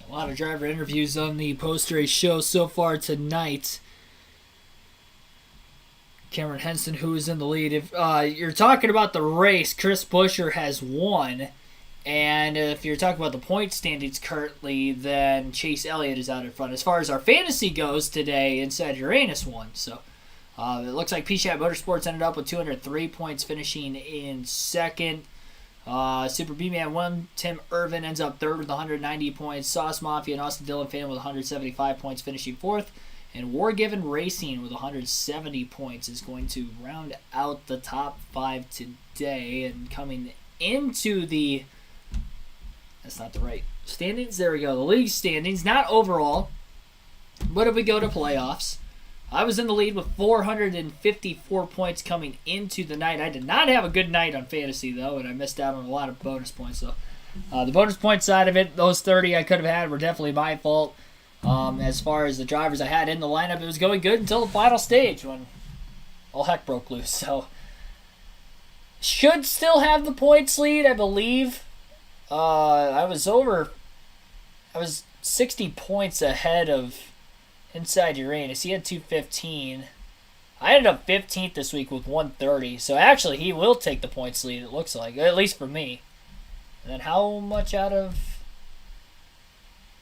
A lot of driver interviews on the post-race show so far tonight. Cameron Henson, who is in the lead. If you're talking about the race, Chris Buescher has won. And if you're talking about the point standings currently, then Chase Elliott is out in front. As far as our fantasy goes today, Inside Uranus won. So it looks like P-Shat Motorsports ended up with 203 points, finishing in second. Super B-Man 1, Tim Irvin ends up third with 190 points. Sauce Mafia and Austin Dillon fan with 175 points, finishing fourth. And War Given Racing with 170 points is going to round out the top 5 today. And coming into the... That's not the right standings. There we go. The league standings, not overall. But if we go to playoffs, I was in the lead with 454 points coming into the night. I did not have a good night on fantasy, though, and I missed out on a lot of bonus points. So the bonus point side of it, those 30 I could have had were definitely my fault. As far as the drivers I had in the lineup, it was going good until the final stage when all heck broke loose. So should still have the points lead, I believe. I was 60 points ahead of Inside Uranus. He had 215. I ended up 15th this week with 130. So actually, he will take the points lead, it looks like. At least for me. And then how much out of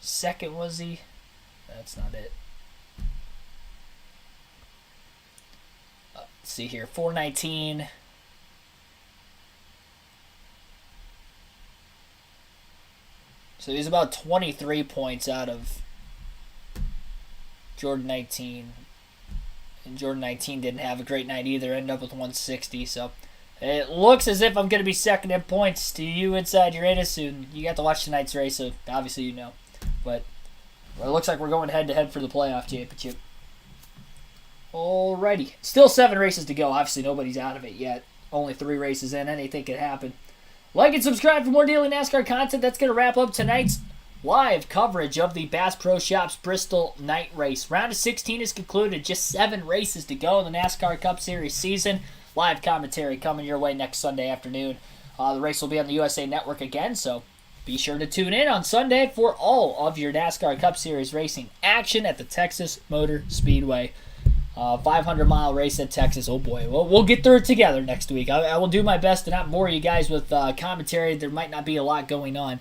second was he? That's not it. Let's see here. 419. So he's about 23 points out of Jordan 19. And Jordan 19 didn't have a great night either. Ended up with 160. So it looks as if I'm going to be second in points to you Inside Uranus. And you got to watch tonight's race, so obviously you know. But it looks like we're going head-to-head for the playoff championship. Alrighty. Still 7 races to go. Obviously nobody's out of it yet. only 3 races in. Anything could happen. Like and subscribe for more daily NASCAR content. That's going to wrap up tonight's live coverage of the Bass Pro Shops Bristol night race. Round of 16 is concluded. Just 7 races to go in the NASCAR Cup Series season. Live commentary coming your way next Sunday afternoon. The race will be on the USA Network again, so be sure to tune in on Sunday for all of your NASCAR Cup Series racing action at the Texas Motor Speedway. 500-mile race at Texas. Oh boy, we'll get through it together next week. I will do my best to not bore you guys with commentary. There might not be a lot going on.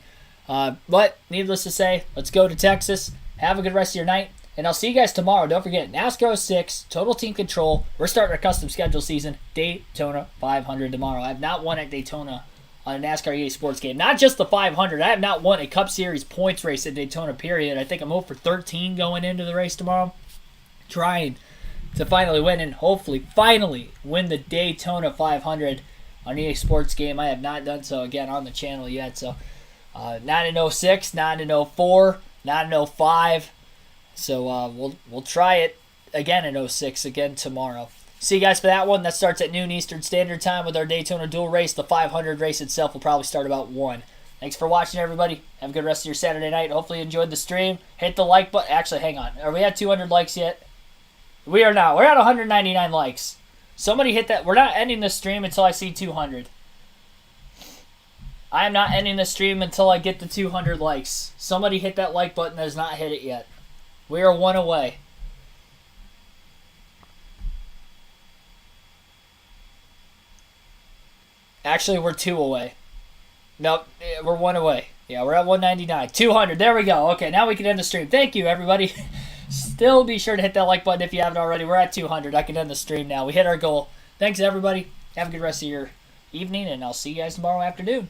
But needless to say, let's go to Texas. Have a good rest of your night. And I'll see you guys tomorrow. Don't forget, NASCAR 06, Total Team Control. We're starting our custom schedule season. Daytona 500 tomorrow. I have not won at Daytona on a NASCAR EA Sports game. Not just the 500. I have not won a Cup Series points race at Daytona, period. I think I'm 0 for 13 going into the race tomorrow. Trying to finally win and hopefully finally win the Daytona 500 on EA Sports game. I have not done so, again, on the channel yet. So, not in 06, not in 04, not in 05. So we'll try it again in 06 again tomorrow. See you guys for that one. That starts at noon Eastern Standard Time with our Daytona dual race. The 500 race itself will probably start about 1. Thanks for watching, everybody. Have a good rest of your Saturday night. Hopefully you enjoyed the stream. Hit the like button. Actually, hang on. Are we at 200 likes yet? We are not. We're at 199 likes. Somebody hit that. We're not ending the stream until I see 200. I am not ending the stream until I get the 200 likes. Somebody hit that like button that has not hit it yet. We are 1 away. Actually, we're 2 away. Nope, we're 1 away. Yeah, we're at 199. 200, there we go. Okay, now we can end the stream. Thank you, everybody. Still be sure to hit that like button if you haven't already. We're at 200. I can end the stream now. We hit our goal. Thanks, everybody. Have a good rest of your evening, and I'll see you guys tomorrow afternoon.